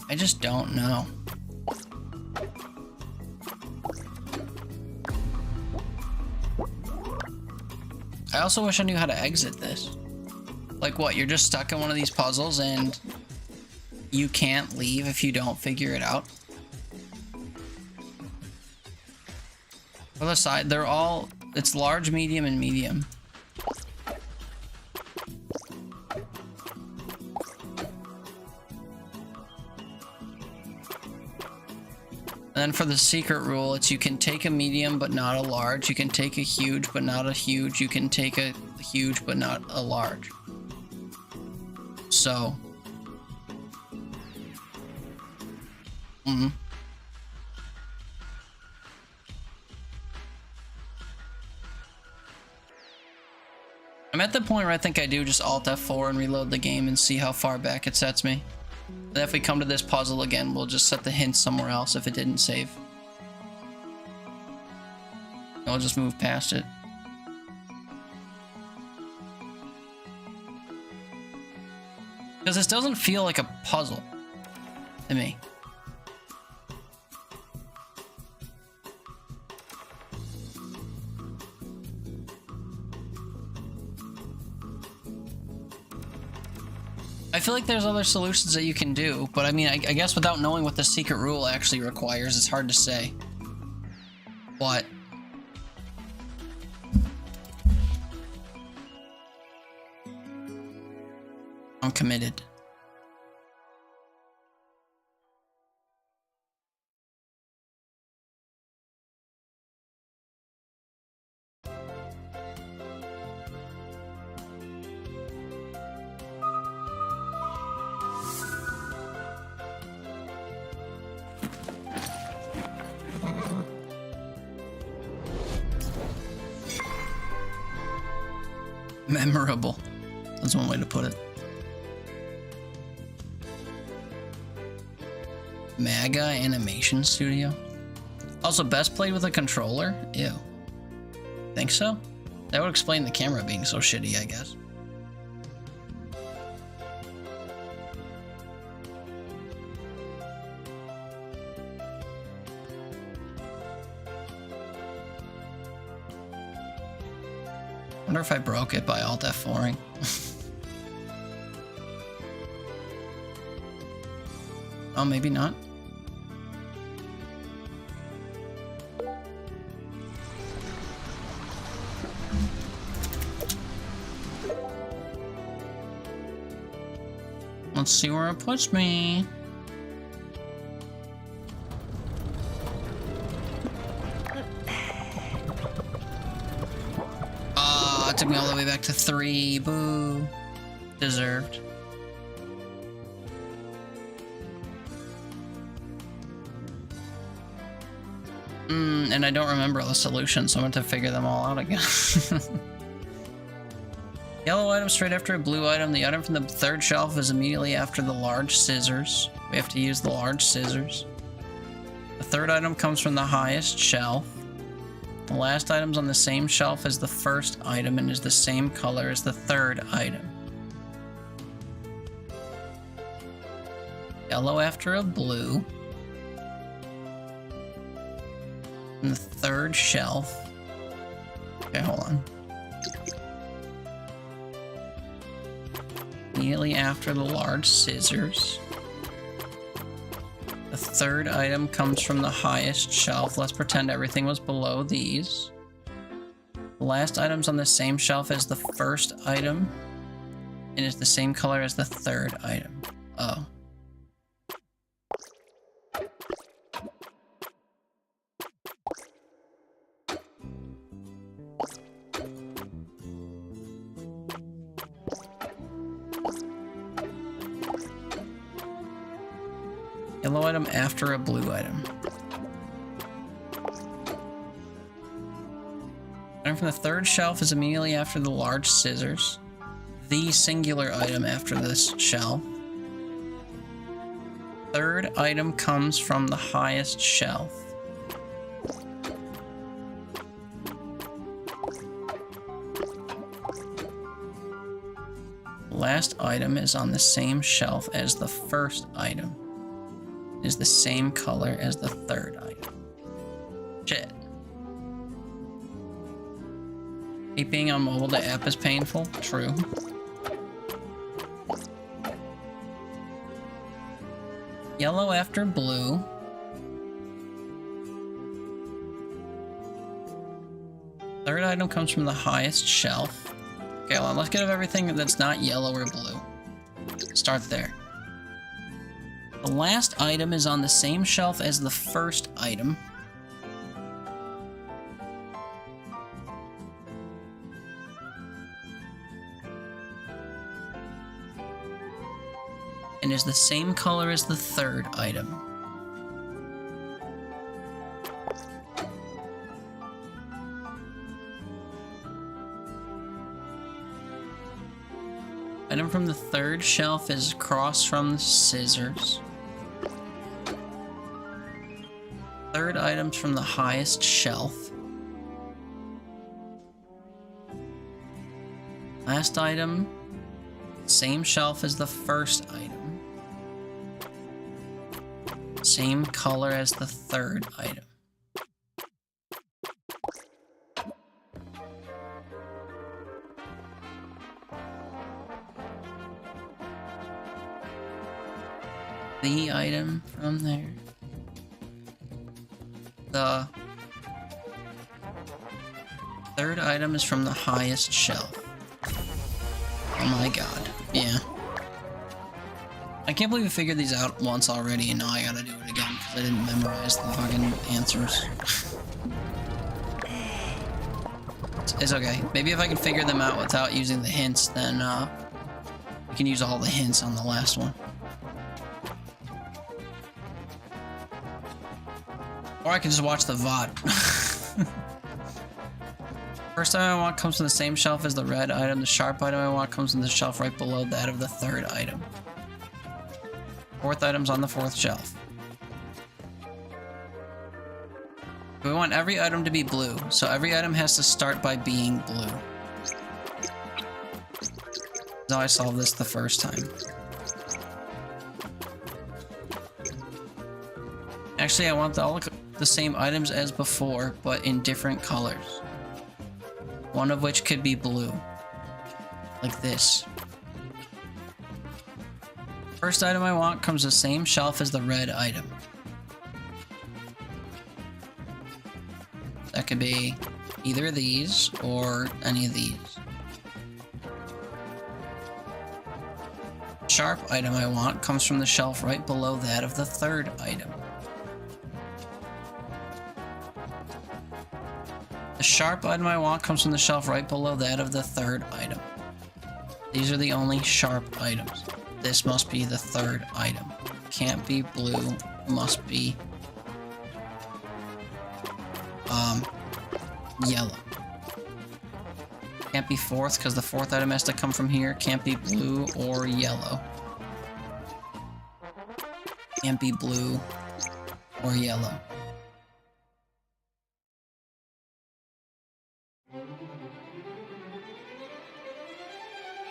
Speaker 1: I just don't know. I also wish I knew how to exit this. Like what, you're just stuck in one of these puzzles and you can't leave if you don't figure it out? Other side, they're all, it's large, medium, and medium. And then for the secret rule, it's you can take a medium but not a large. You can take a huge but not a huge. You can take a huge but not a large. So. I'm at the point where I think I do just Alt F4 and reload the game and see how far back it sets me. And if we come to this puzzle again, we'll just set the hint somewhere else if it didn't save. I'll just move past it. Because this doesn't feel like a puzzle to me. I feel like there's other solutions that you can do, but I mean, I guess without knowing what the secret rule actually requires, it's hard to say. What? I'm committed. Memorable. That's one way to put it. MAGA Animation Studio. Also, best played with a controller? Ew. Think so? That would explain the camera being so shitty, I guess. I wonder if I broke it by Alt F4ing. Oh, maybe not. Let's see where it puts me. Ah, it took me all the way back to 3. Boo. Deserved. And I don't remember all the solutions, so I'm going to figure them all out again. Yellow item straight after a blue item. The item from the third shelf is immediately after the large scissors. We have to use the large scissors. The third item comes from the highest shelf. The last item's on the same shelf as the first item and is the same color as the third item. Yellow after a blue. And the third shelf. Okay, hold on. Immediately after the large scissors. The third item comes from the highest shelf. Let's pretend everything was below these. The last item's on the same shelf as the first item and is the same color as the third item. Oh. Yellow item after a blue item. Item from the third shelf is immediately after the large scissors. The singular item after this shelf. Third item comes from the highest shelf. Last item is on the same shelf as the first item. Is the same color as the third item. Shit. Being on mobile to app is painful. True. Yellow after blue. Third item comes from the highest shelf. Okay, hold on. Let's get everything that's not yellow or blue. Start there. The last item is on the same shelf as the first item. And is the same color as the third item. Item from the third shelf is across from the scissors. Third items from the highest shelf. Last item, same shelf as the first item. Same color as the third item. The item from there. The third item is from the highest shelf. Oh my god. Yeah. I can't believe we figured these out once already and now I gotta do it again because I didn't memorize the fucking answers. It's okay. Maybe if I can figure them out without using the hints, then we can use all the hints on the last one. Or I can just watch the VOD. First item I want comes from the same shelf as the red item. The sharp item I want comes from the shelf right below that of the third item. Fourth item's on the fourth shelf. We want every item to be blue, so every item has to start by being blue. That's how I solved this the first time. Actually, I want all the same items as before, but in different colors. One of which could be blue. Like this. First item I want comes the same shelf as the red item. That could be either of these or any of these. Sharp item I want comes from the shelf right below that of the third item. The sharp item I want comes from the shelf right below that of the third item. These are the only sharp items. This must be the third item. Can't be blue, must be yellow. Can't be fourth because the fourth item has to come from here. Can't be blue or yellow. Can't be blue or yellow.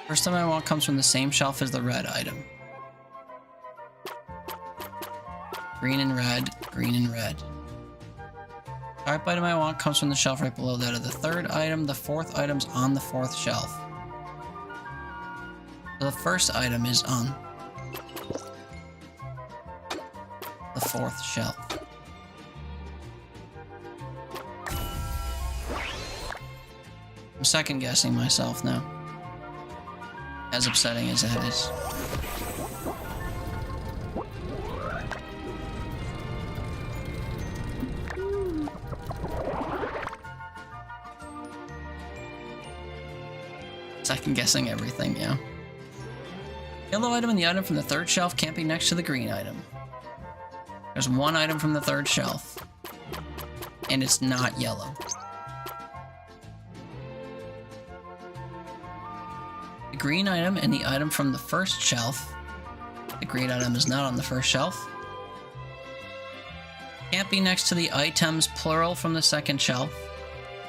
Speaker 1: First item I want comes from the same shelf as the red item. Green and red, green and red. Sharp item I want comes from the shelf right below that of the third item. The fourth item's on the fourth shelf. So the first item is on the fourth shelf. I'm second guessing myself now. As upsetting as that is. Second guessing everything, yeah. Yellow item and the item from the third shelf can't be next to the green item. There's one item from the third shelf, and it's not yellow. The green item and the item from the first shelf. The green item is not on the first shelf. Can't be next to the items plural from the second shelf.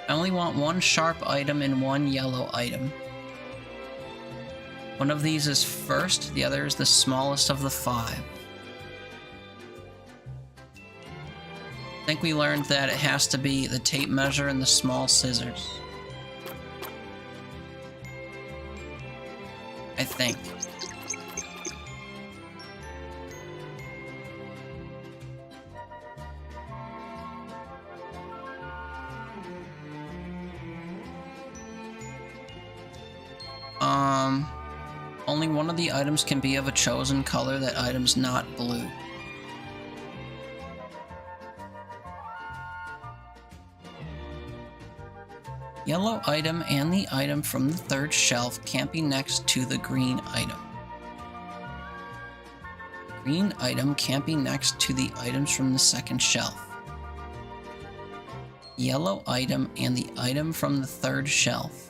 Speaker 1: I only want one sharp item and one yellow item. One of these is first, the other is the smallest of the 5. I think we learned that it has to be the tape measure and the small scissors. I think. Only one of the items can be of a chosen color. That item's not blue. Yellow item and the item from the third shelf can't be next to the green item. Green item can't be next to the items from the second shelf. Yellow item and the item from the third shelf.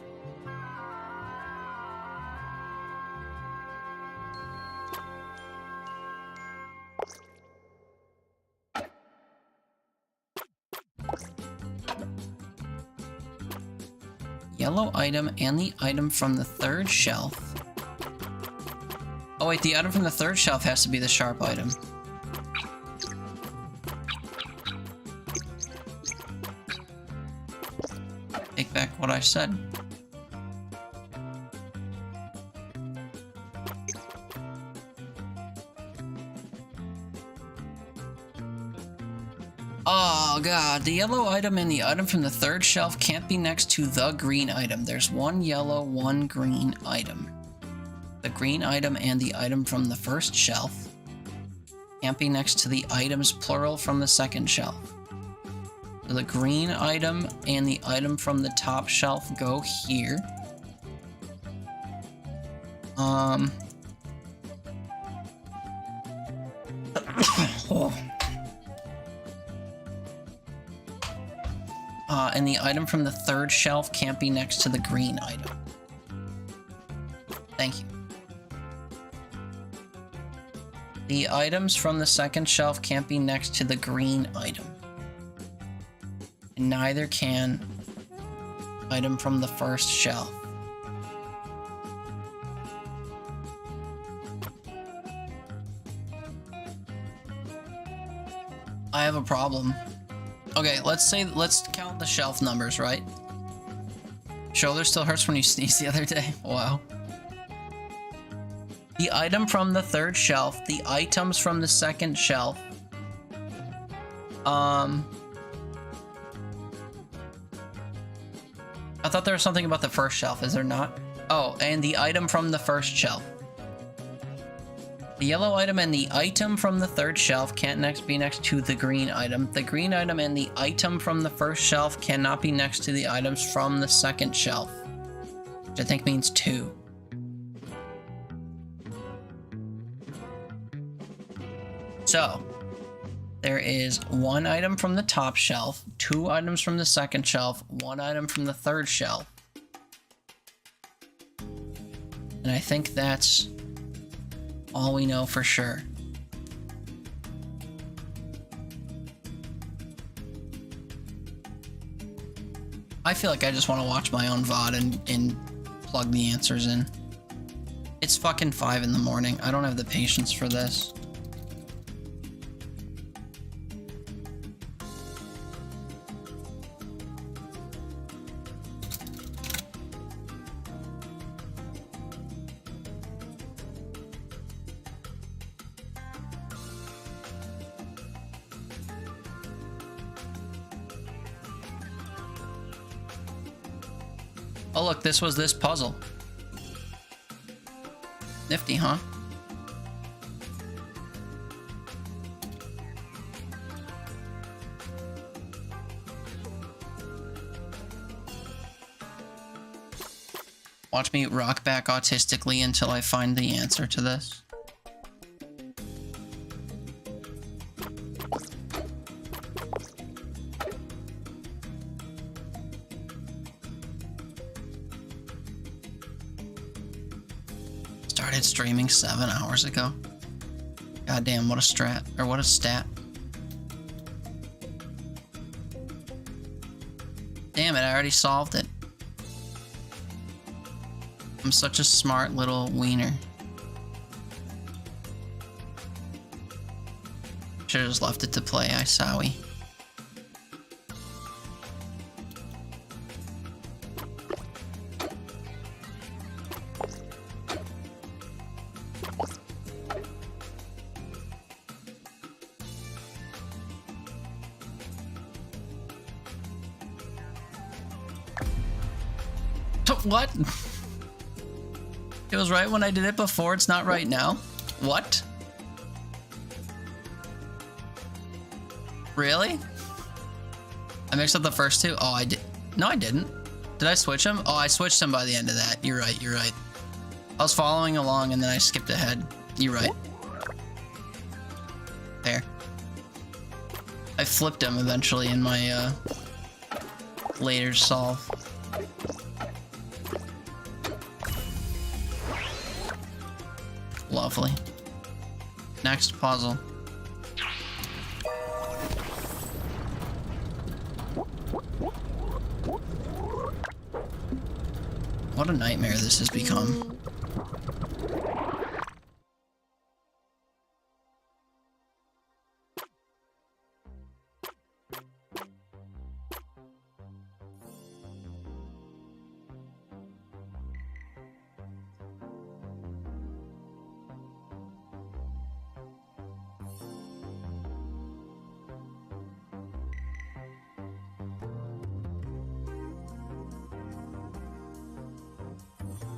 Speaker 1: Yellow item and the item from the third shelf. Oh wait, the item from the third shelf has to be the sharp item. Take back what I said. Oh god, the yellow item and the item from the third shelf can't be next to the green item. There's one yellow, one green item. The green item and the item from the first shelf can't be next to the items plural from the second shelf. So the green item and the item from the top shelf go here. Oh. And the item from the third shelf can't be next to the green item. Thank you. The items from the second shelf can't be next to the green item. And neither can item from the first shelf. I have a problem. Okay, let's count the shelf numbers, right? Shoulder still hurts when you sneezed the other day. Wow. The item from the third shelf, the items from the second shelf. I thought there was something about the first shelf, is there not? Oh, and the item from the first shelf. The yellow item and the item from the third shelf can't be next to the green item. The green item and the item from the first shelf cannot be next to the items from the second shelf. Which I think means 2. So, there is 1 item from the top shelf, 2 items from the second shelf, 1 item from the third shelf. And I think that's all we know for sure. I feel like I just want to watch my own VOD and plug the answers in. It's fucking 5 in the morning. I don't have the patience for this. Oh look, this was this puzzle. Nifty, huh? Watch me rock back autistically until I find the answer to this. Started streaming 7 hours ago. Goddamn, what a strat, or what a stat. Damn it, I already solved it. I'm such a smart little wiener. Should've just left it to play, I sowie. What? It was right when I did it before, it's not right now? What? Really? I mixed up the first 2? Oh, I did. No, I didn't. Did I switch them? Oh, I switched them by the end of that. You're right, you're right. I was following along and then I skipped ahead. You're right. There. I flipped them eventually in my later solve. Lovely. Next puzzle. What a nightmare this has become.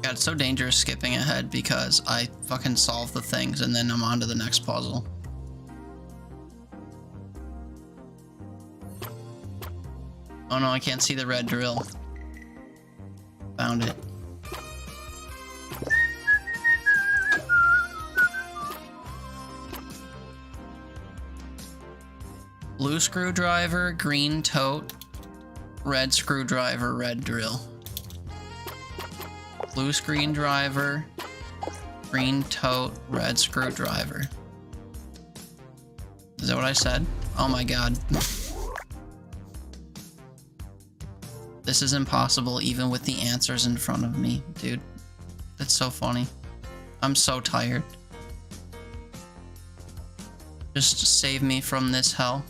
Speaker 1: God, it's so dangerous skipping ahead because I fucking solve the things and then I'm on to the next puzzle. Oh no, I can't see the red drill. Found it. Blue screwdriver, green tote, red screwdriver, red drill. Blue screwdriver, green tote, red screwdriver. Is that what I said? Oh my god. This is impossible even with the answers in front of me, dude. That's so funny. I'm so tired. Just save me from this hell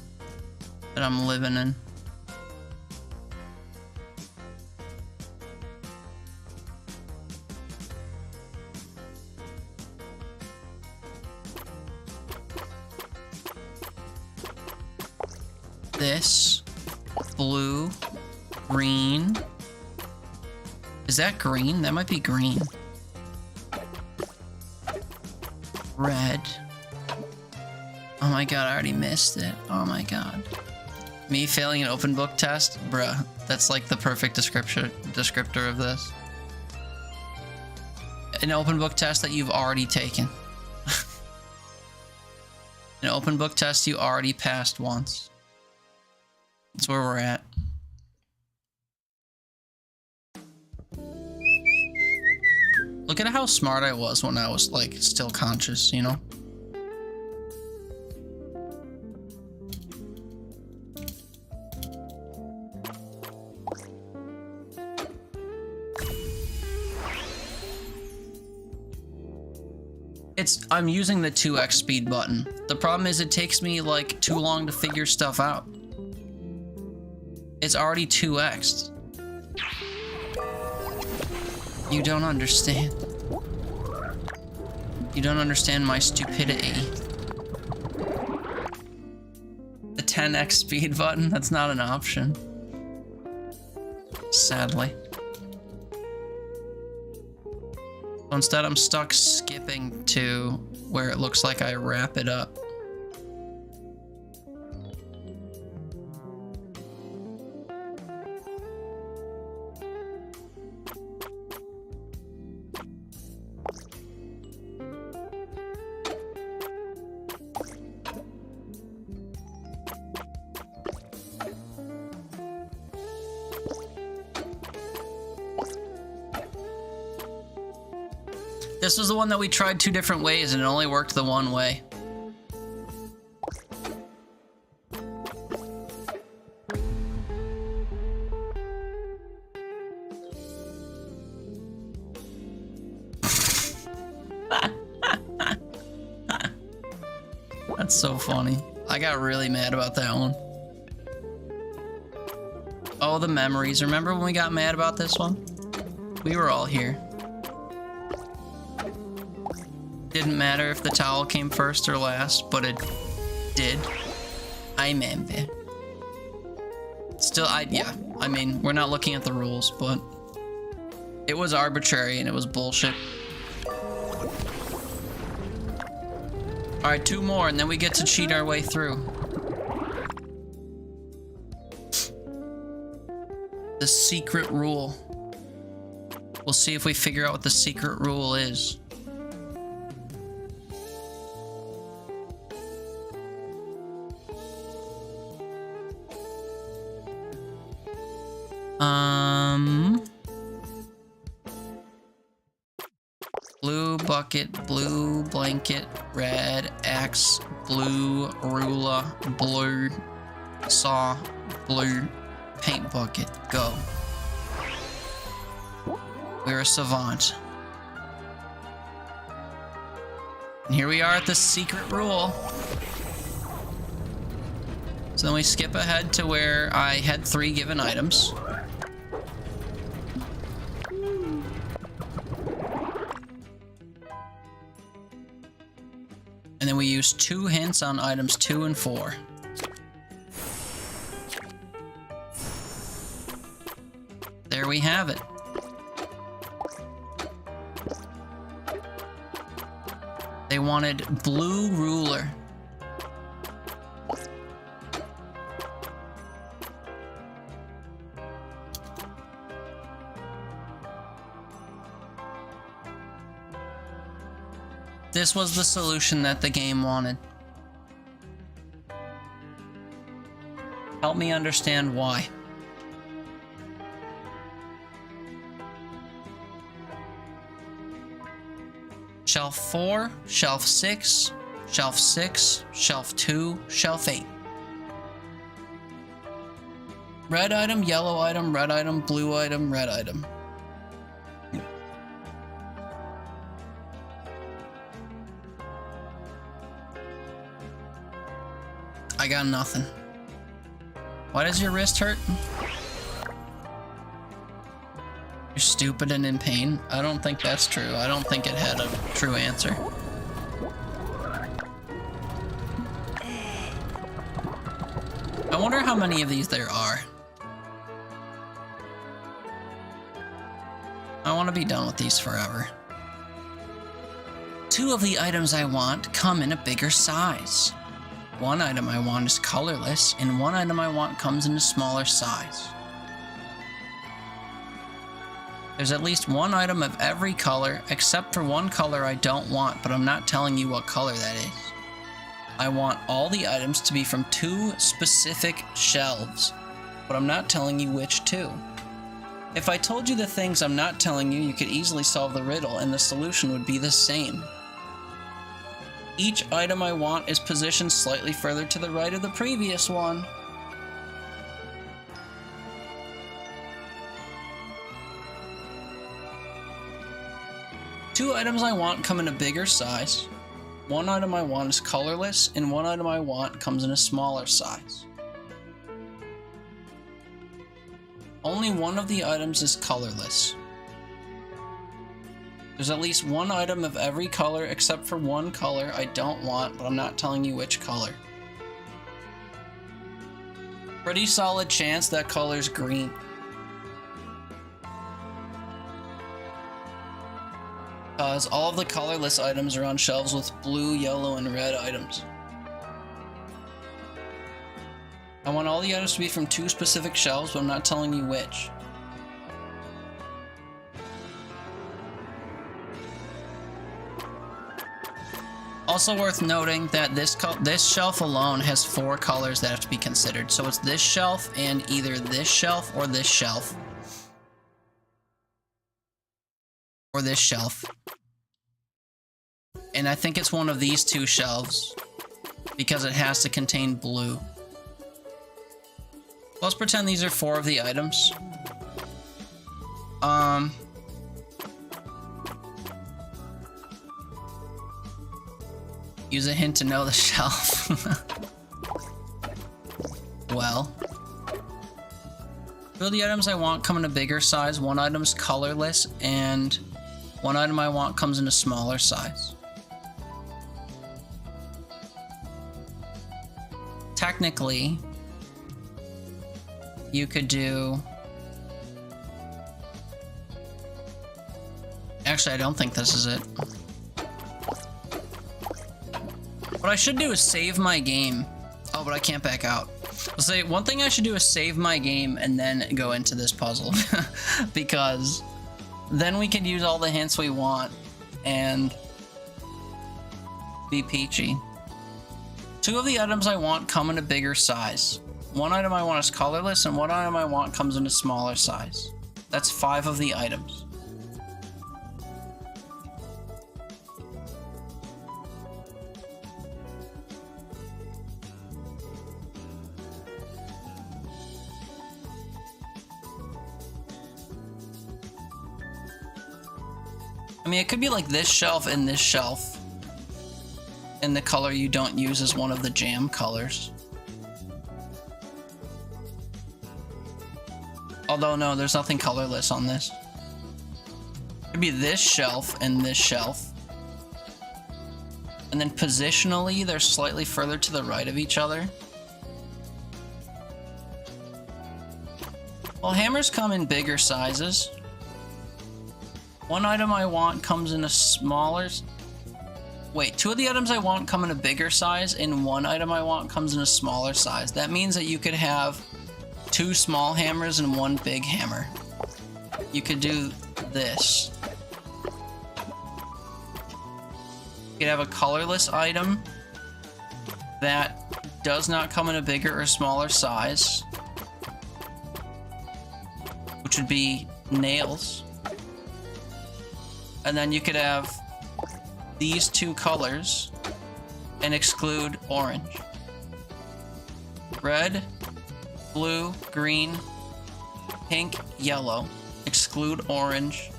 Speaker 1: that I'm living in. This, blue, green. Is that green? That might be green. Red. Oh my god, I already missed it. Oh my god. Me failing an open book test? Bruh, that's like the perfect descriptor of this. An open book test that you've already taken. An open book test you already passed once. That's where we're at. Look at how smart I was when I was, like, still conscious, you know? I'm using the 2x speed button. The problem is it takes me, like, too long to figure stuff out. It's already 2x'd. You don't understand. You don't understand my stupidity. The 10x speed button? That's not an option. Sadly. So instead, I'm stuck skipping to where it looks like I wrap it up. This was the one that we tried 2 different ways and it only worked the one way. That's so funny. I got really mad about that one. Oh, the memories. Remember when we got mad about this one? We were all here. Didn't matter if the towel came first or last, but it did. I remember. Still, yeah. I mean, we're not looking at the rules, but it was arbitrary and it was bullshit. Alright, 2 more and then we get to cheat our way through. The secret rule. We'll see if we figure out what the secret rule is. Blue bucket, blue blanket, red axe, blue ruler, blue saw, blue paint bucket. Go. We're a savant. And here we are at the secret rule. So then we skip ahead to where I had 3 given items. And then we use 2 hints on items 2 and 4. There we have it. They wanted blue ruler. This was the solution that the game wanted. Help me understand why. Shelf 4, shelf 6, shelf 6, shelf 2, shelf 8. Red item, yellow item, red item, blue item, red item. I got nothing. Why does your wrist hurt? You're stupid and in pain? I don't think that's true. I don't think it had a true answer. I wonder how many of these there are. I want to be done with these forever. 2 of the items I want come in a bigger size. 1 item I want is colorless, and 1 item I want comes in a smaller size. There's at least 1 item of every color, except for 1 color I don't want, but I'm not telling you what color that is. I want all the items to be from 2 specific shelves, but I'm not telling you which 2. If I told you the things I'm not telling you, you could easily solve the riddle, and the solution would be the same. Each item I want is positioned slightly further to the right of the previous one. Two items I want come in a bigger size. 1 item I want is colorless, and 1 item I want comes in a smaller size. Only 1 of the items is colorless. There's at least 1 item of every color except for 1 color I don't want, but I'm not telling you which color. Pretty solid chance that color's green. Because all of the colorless items are on shelves with blue, yellow, and red items. I want all the items to be from 2 specific shelves, but I'm not telling you which. Also worth noting that this shelf alone has 4 colors that have to be considered. So it's this shelf and either this shelf or this shelf. Or this shelf. And I think it's one of these 2 shelves because it has to contain blue. Let's pretend these are 4 of the items. Use a hint to know the shelf. Well. 2 of the items I want come in a bigger size. 1 item is colorless, and 1 item I want comes in a smaller size. Technically, you could do... Actually, I don't think this is it. What I should do is save my game. Oh, but I can't back out. I'll say one thing I should do is save my game and then go into this puzzle. Because then we can use all the hints we want and be peachy. 2 of the items I want come in a bigger size. 1 item I want is colorless, and 1 item I want comes in a smaller size. That's 5 of the items. I mean, it could be like this shelf and this shelf. And the color you don't use is one of the jam colors. Although, no, there's nothing colorless on this. It could be this shelf and this shelf. And then positionally, they're slightly further to the right of each other. Well, hammers come in bigger sizes. 1 item I want comes in a smaller... Wait, 2 of the items I want come in a bigger size, and 1 item I want comes in a smaller size. That means that you could have 2 small hammers and 1 big hammer. You could do this. You could have a colorless item that does not come in a bigger or smaller size, which would be nails. And then you could have these 2 colors and exclude orange. Red, blue, green, pink, yellow. Exclude orange.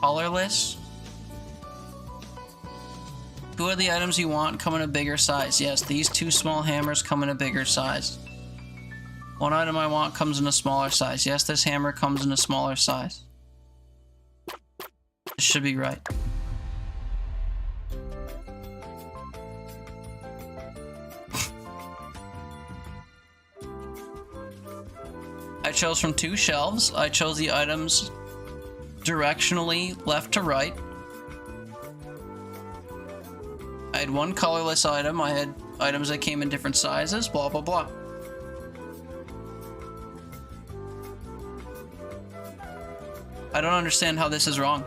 Speaker 1: Colorless. 2 of the items you want come in a bigger size. Yes, these 2 small hammers come in a bigger size. 1 item I want comes in a smaller size. Yes, this hammer comes in a smaller size. This should be right. I chose from 2 shelves. I chose the items directionally left to right. I had one colorless item, I had items that came in different sizes, blah, blah, blah. I don't understand how this is wrong.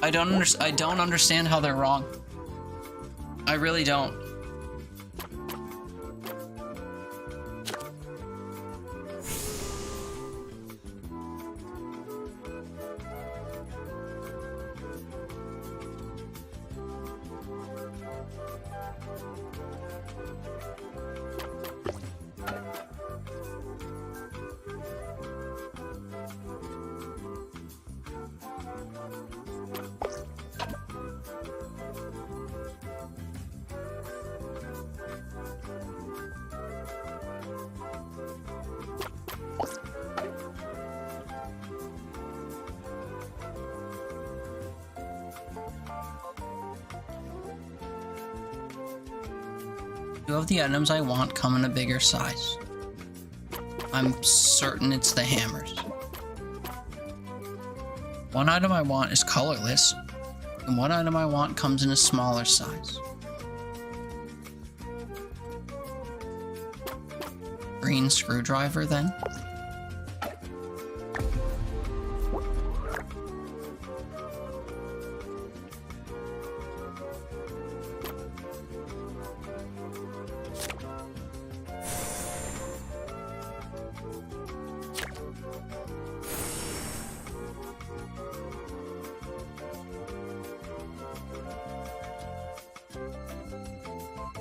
Speaker 1: I don't understand how they're wrong. I really don't. Two of the items I want come in a bigger size. I'm certain it's the hammers. One item I want is colorless, and one item I want comes in a smaller size. Green screwdriver, then?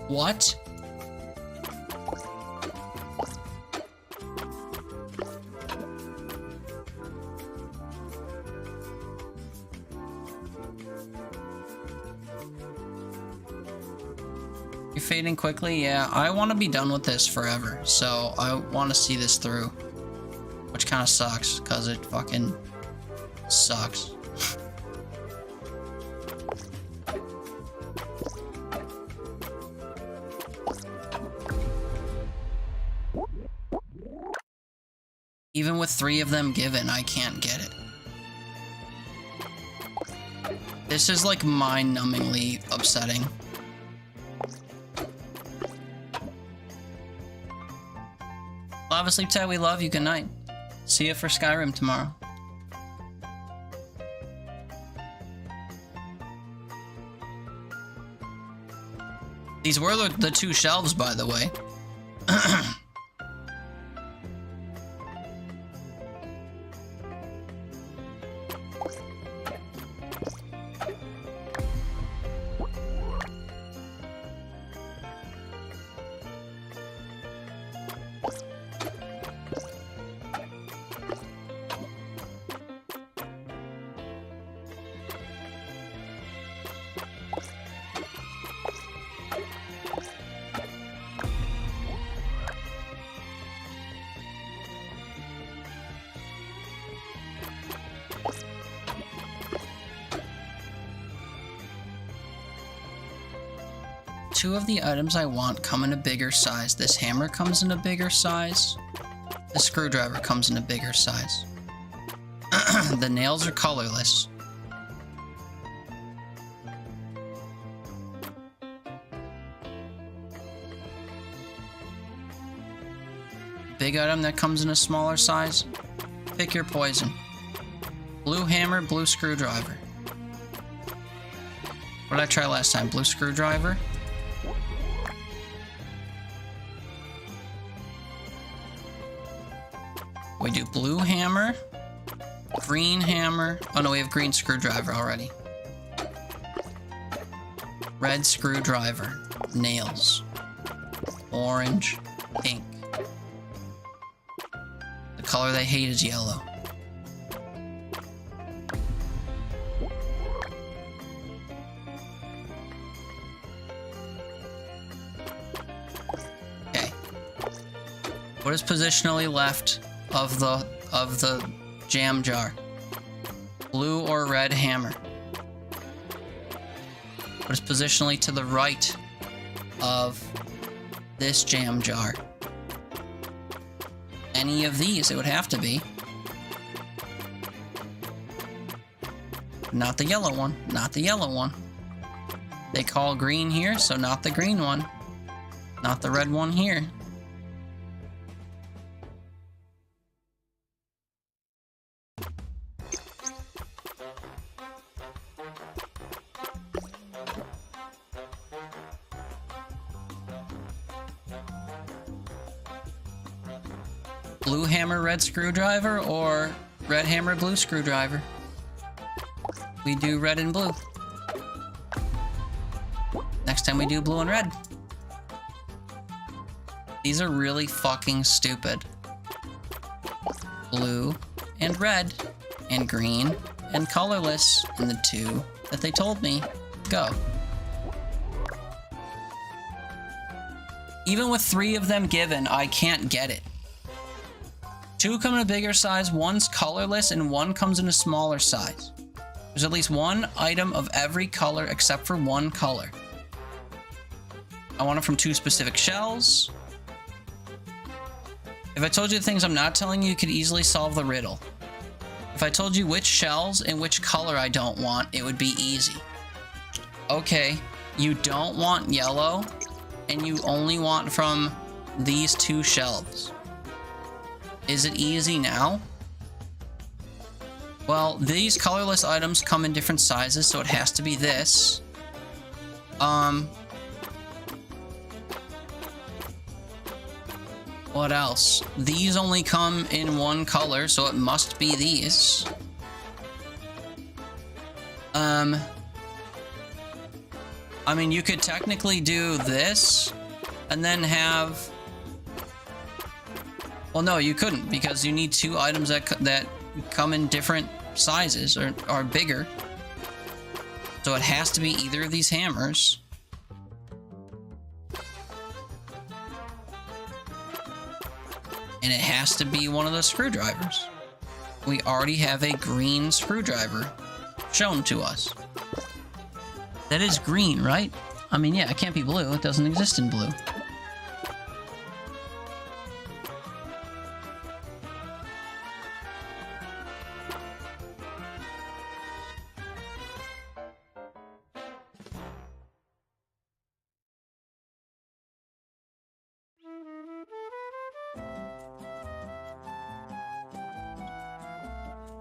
Speaker 1: What? You're fading quickly? Yeah, I want to be done with this forever, so I want to see this through. Which kind of sucks, because it fucking sucks. Even with 3 of them given, I can't get it. This is like mind-numbingly upsetting. Lava Sleep Ted, we love you. Good night. See you for Skyrim tomorrow. These were the 2 shelves, by the way. Two of the items I want come in a bigger size. This hammer comes in a bigger size. The screwdriver comes in a bigger size. The nails are colorless. Big item that comes in a smaller size. Pick your poison. Blue hammer, blue screwdriver. What did I try last time? Blue screwdriver? We do blue hammer, green hammer. Oh no, we have green screwdriver already. Red screwdriver, nails, orange, pink. The color they hate is yellow. Okay. What is positionally left of the jam jar? Blue or red hammer? What is positionally to the right of this jam jar? Any of these, it would have to be. Not the yellow one. Not the yellow one. They call green here, so not the green one. Not the red one here. Blue hammer, red screwdriver, or red hammer, blue screwdriver? We do red and blue. Next time we do blue and red. These are really fucking stupid. Blue and red and green and colorless in the two that they told me. Go. Even with 3 of them given, I can't get it. 2 come in a bigger size, 1's colorless, and 1 comes in a smaller size. There's at least 1 item of every color except for 1 color. I want it from 2 specific shells. If I told you the things I'm not telling you, you could easily solve the riddle. If I told you which shells and which color I don't want, it would be easy. Okay, you don't want yellow, and you only want from these 2 shelves. Is it easy now? Well, these colorless items come in different sizes, so it has to be this. What else? These only come in 1 color, so it must be these. I mean, you could technically do this, and then have... Well, no, you couldn't, because you need 2 items that come in different sizes, or are bigger. So it has to be either of these hammers. And it has to be one of the screwdrivers. We already have a green screwdriver shown to us. That is green, right? I mean, yeah, it can't be blue. It doesn't exist in blue.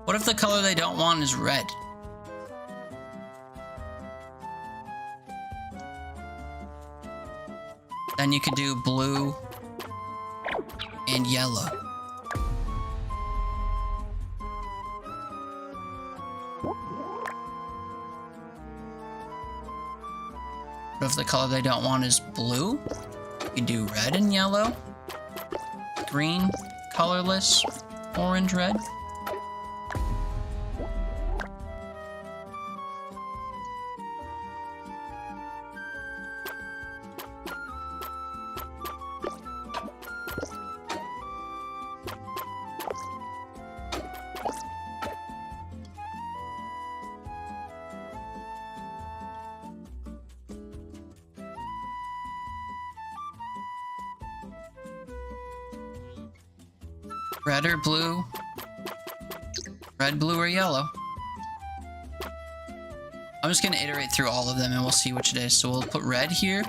Speaker 1: What if the color they don't want is red? Then you could do blue and yellow. What if the color they don't want is blue? You do red and yellow, green, colorless, orange, red. Red or blue? Red, blue, or yellow? I'm just gonna iterate through all of them and we'll see which it is. So we'll put red here.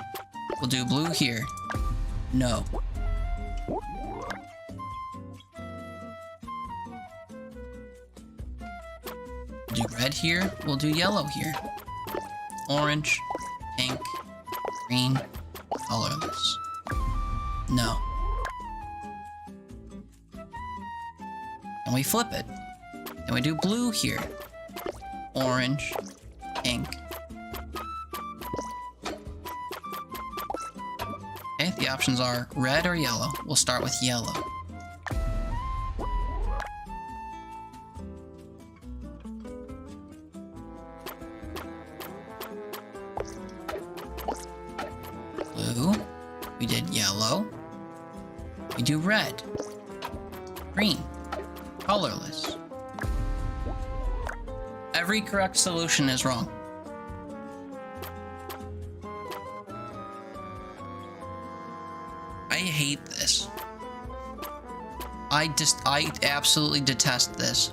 Speaker 1: We'll do blue here. No. Do red here. We'll do yellow here. Orange, pink, green, colorless. No. And we flip it. And we do blue here. Orange, pink. Okay, the options are red or yellow. We'll start with yellow. Blue. We did yellow. We do red. Green. Colorless. Every correct solution is wrong. I hate this. I absolutely detest this.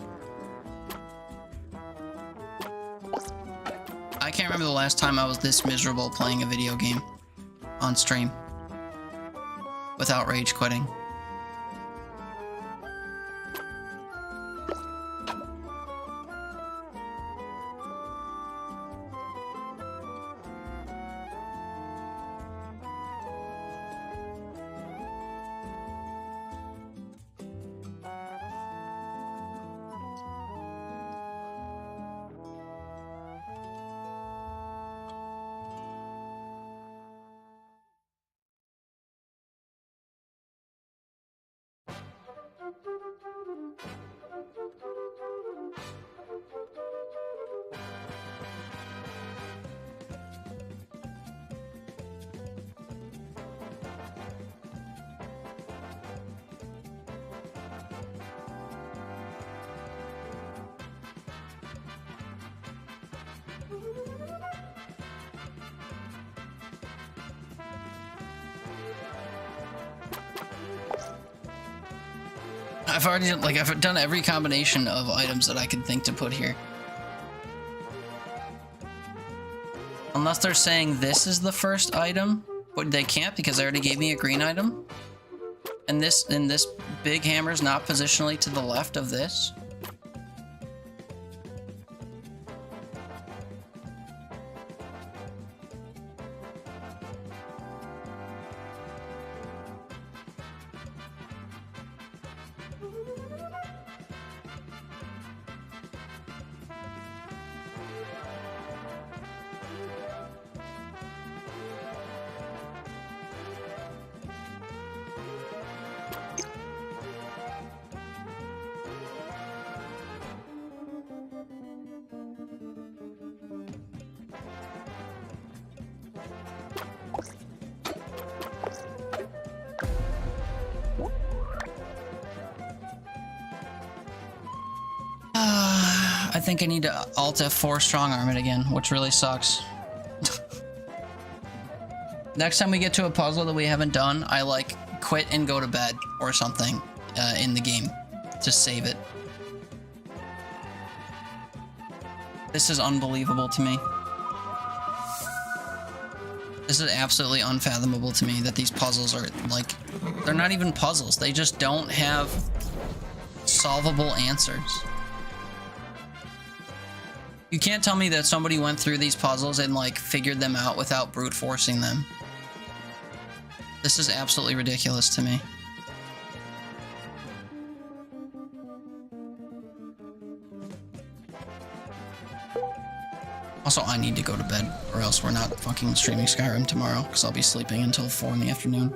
Speaker 1: can't remember the last time I was this miserable playing a video game on stream without rage quitting. I've done every combination of items that I could think to put here. Unless they're saying this is the first item, but they can't because they already gave me a green item. And this big hammer is not positionally to the left of this. I think I need to Alt F4 strong arm it again, which really sucks. Next time we get to a puzzle that we haven't done, I like quit and go to bed or something in the game to save it. This is unbelievable to me. This is absolutely unfathomable to me that these puzzles are like, they're not even puzzles. They just don't have solvable answers. You can't tell me that somebody went through these puzzles and like figured them out without brute forcing them. This is absolutely ridiculous to me. Also, I need to go to bed or else we're not fucking streaming Skyrim tomorrow because I'll be sleeping until 4 in the afternoon.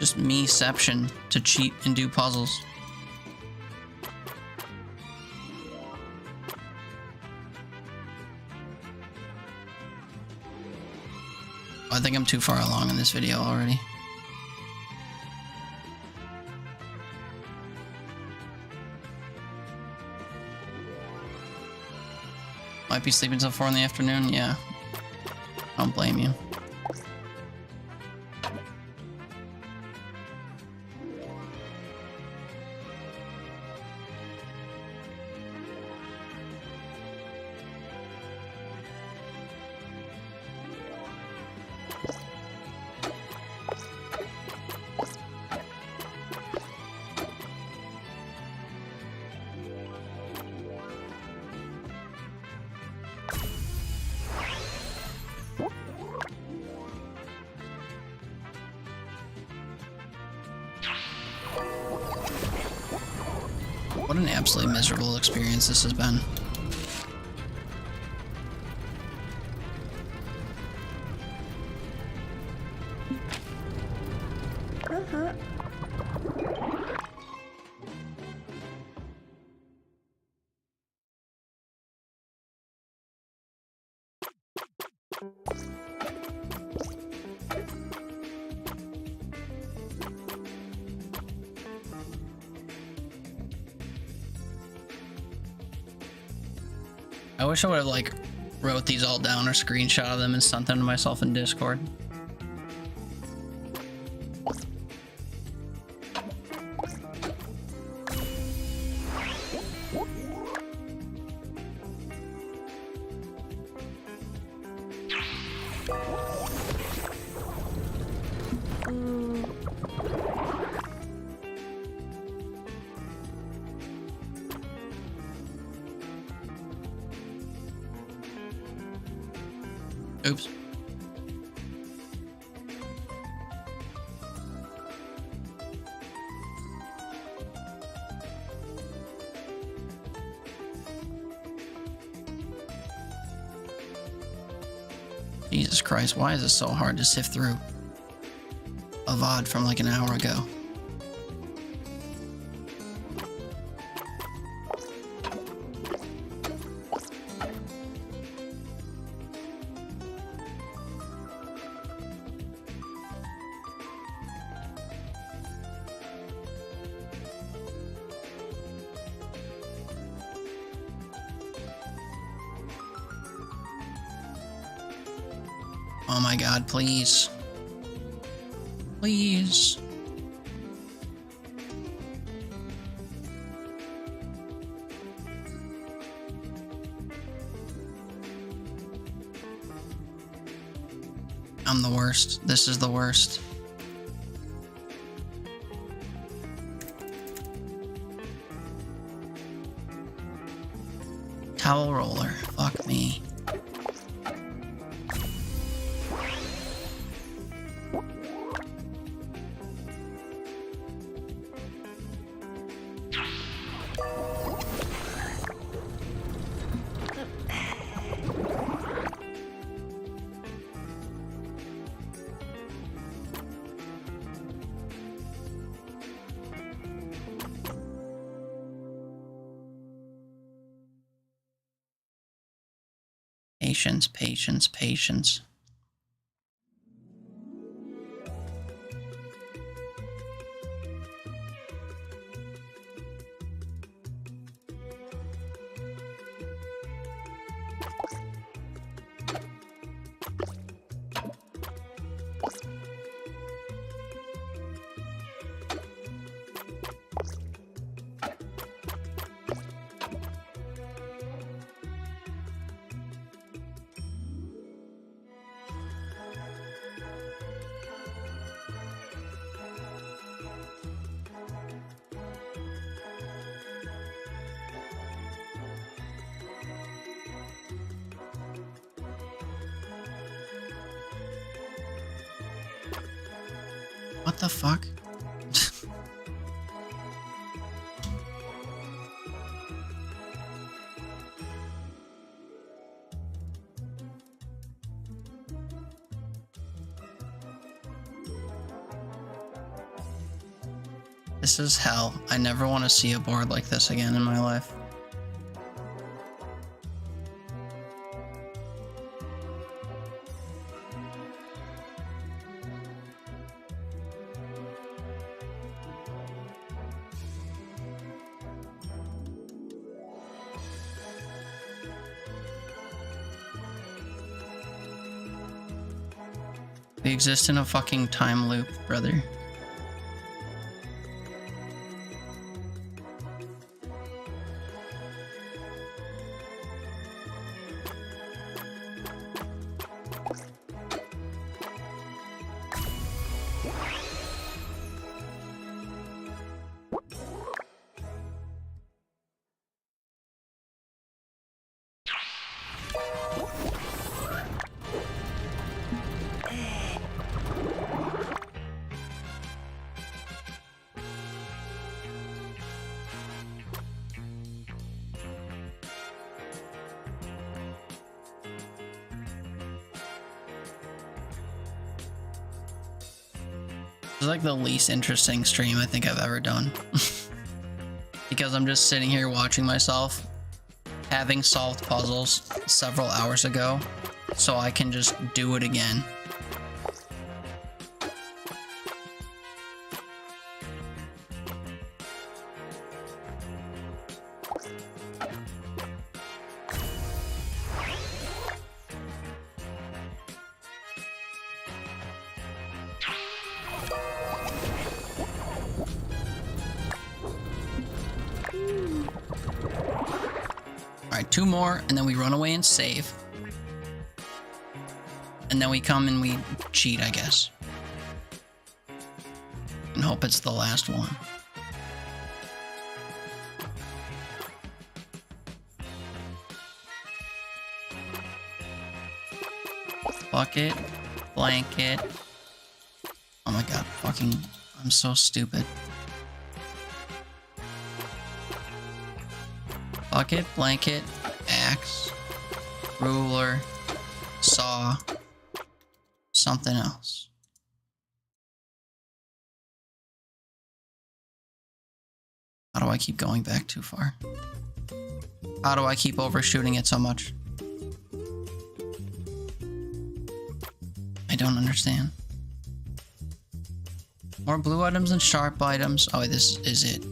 Speaker 1: Just meception to cheat and do puzzles. I think I'm too far along in this video already. Might be sleeping till 4 in the afternoon, yeah. I don't blame you. What an absolutely miserable experience this has been. I wish I would have like wrote these all down or screenshot them and sent them to myself in Discord. Oops. Jesus Christ, why is it so hard to sift through a VOD from like an hour ago? Oh my god, please. Please. I'm the worst. This is the worst. Towel roller. Fuck me. Patience, patience, patience. What the fuck? This is hell. I never want to see a board like this again in my life. We exist in a fucking time loop, brother. is like the least interesting stream I think I've ever done. Because I'm just sitting here watching myself having solved puzzles several hours ago, so I can just do it again. Alright, 2 more, and then we run away and save. And then we come and we cheat, I guess. And hope it's the last one. Bucket, blanket. Oh my god, fucking, I'm so stupid. Bucket, blanket, axe, ruler, saw, something else. How do I keep going back too far? How do I keep overshooting it so much? I don't understand. More blue items and sharp items. Oh, this is it.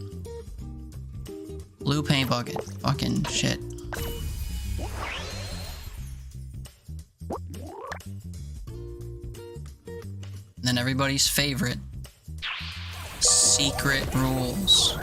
Speaker 1: Blue paint bucket. Fucking shit. And then everybody's favorite. Secret rules.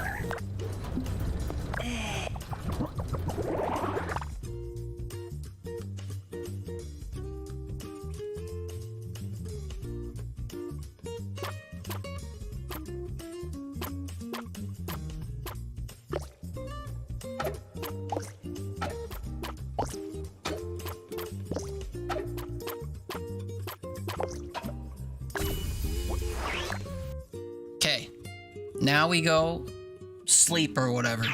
Speaker 1: Okay, now we go sleep or whatever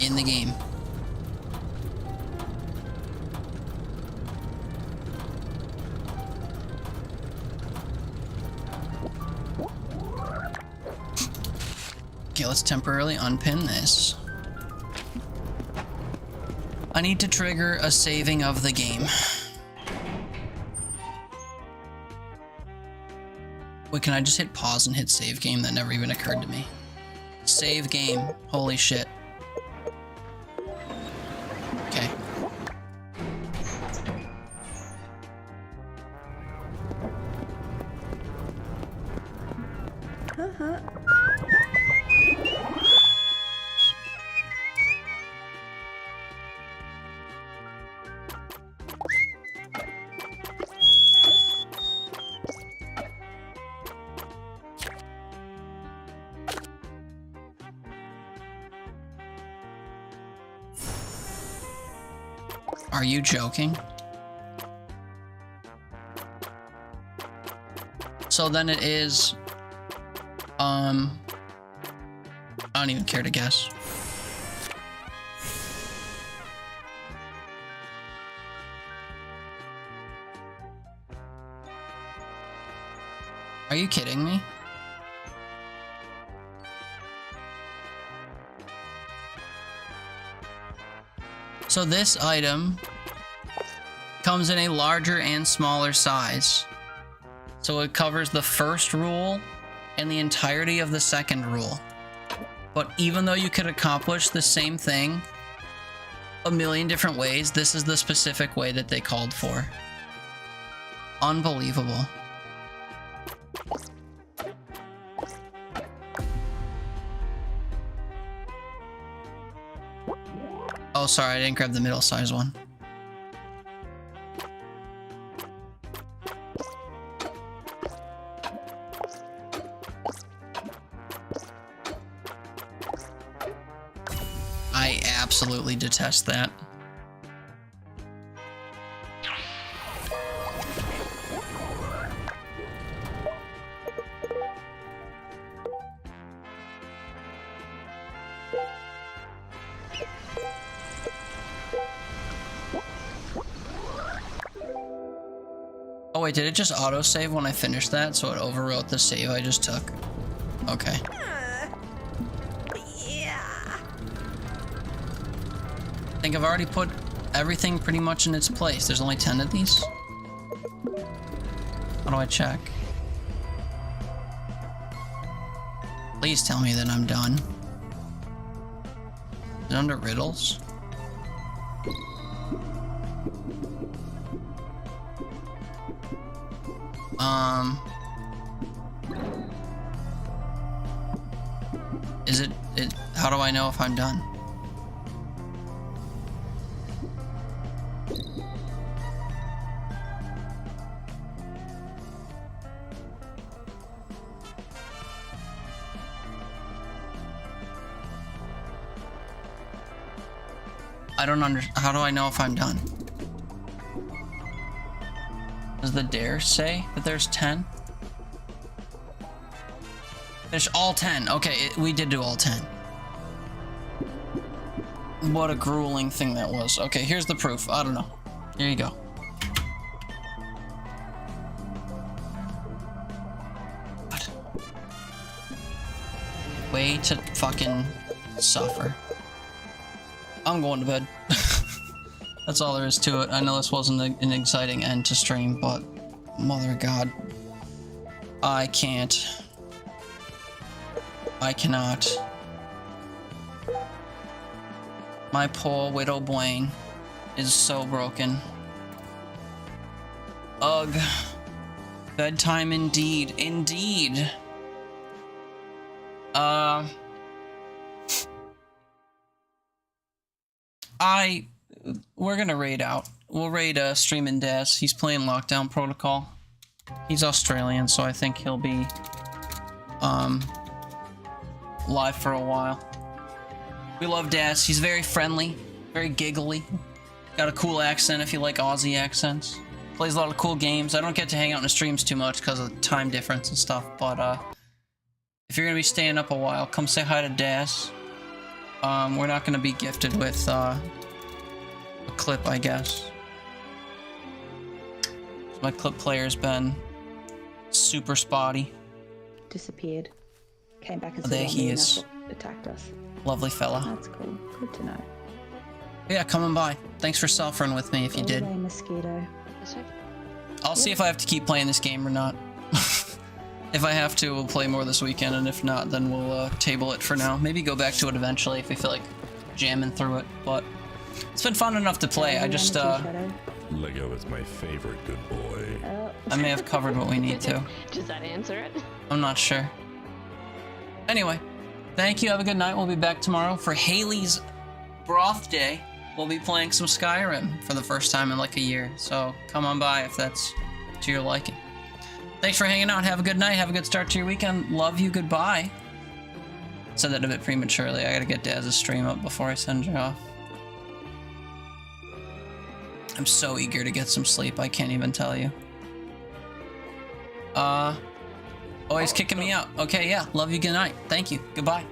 Speaker 1: in the game. Okay, let's temporarily unpin this. I need to trigger a saving of the game. Wait, can I just hit pause and hit save game? That never even occurred to me. Save game. Holy shit. Okay. Are you joking? So then it is, I don't even care to guess. Are you kidding me? So this item comes in a larger and smaller size. So it covers the first rule and the entirety of the second rule. But even though you could accomplish the same thing a million different ways, this is the specific way that they called for. Unbelievable. Oh, sorry, I didn't grab the middle size one. I absolutely detest that. wait, did it just autosave when I finished that? So it overwrote the save I just took? Okay.
Speaker 2: Yeah.
Speaker 1: I think I've already put everything pretty much in its place. There's only 10 of these? How do I check? Please tell me that I'm done. Is it under riddles? Is it, how do I know if I'm done? I don't how do I know if I'm done? Does the dare say that there's 10? There's all 10. Okay, we did do all 10. What a grueling thing that was. Okay, here's the proof. I don't know. Here you go. What? Way to fucking suffer. I'm going to bed. That's all there is to it. I know this wasn't an exciting end to stream, but mother of God, I can't. I cannot. My poor widow Blaine is so broken. Ugh. Bedtime indeed. Indeed. We're gonna raid out. We'll raid Streamin' Daz. He's playing Lockdown Protocol. He's Australian, so I think he'll be live for a while. We love Daz. He's very friendly, very giggly. Got a cool accent if you like Aussie accents. Plays a lot of cool games. I don't get to hang out in the streams too much because of time difference and stuff, but if you're gonna be staying up a while, come say hi to Daz. We're not gonna be gifted with a clip, I guess. My clip player's been super spotty.
Speaker 12: Disappeared. Came back and
Speaker 1: there he is.
Speaker 12: Attacked us.
Speaker 1: Lovely fella.
Speaker 12: That's cool. Good to know.
Speaker 1: Yeah, coming by. Thanks for suffering with me if you did.
Speaker 12: Mosquito.
Speaker 1: I'll see if I have to keep playing this game or not. If I have to, we'll play more this weekend, and if not, then we'll table it for now. Maybe go back to it eventually if we feel like jamming through it, but it's been fun enough to play. I just,
Speaker 5: Lego is my favorite good boy.
Speaker 1: I may have covered what we need to.
Speaker 13: Does that answer it?
Speaker 1: I'm not sure. Anyway, thank you. Have a good night. We'll be back tomorrow for Haley's Broth Day. We'll be playing some Skyrim for the first time in like a year, so come on by if that's to your liking. Thanks for hanging out. Have a good night. Have a good start to your weekend. Love you. Goodbye. Said that a bit prematurely. I gotta get Daz's stream up before I send you off. I'm so eager to get some sleep. I can't even tell you. Oh, he's kicking me out. Okay, yeah. Love you. Good night. Thank you. Goodbye.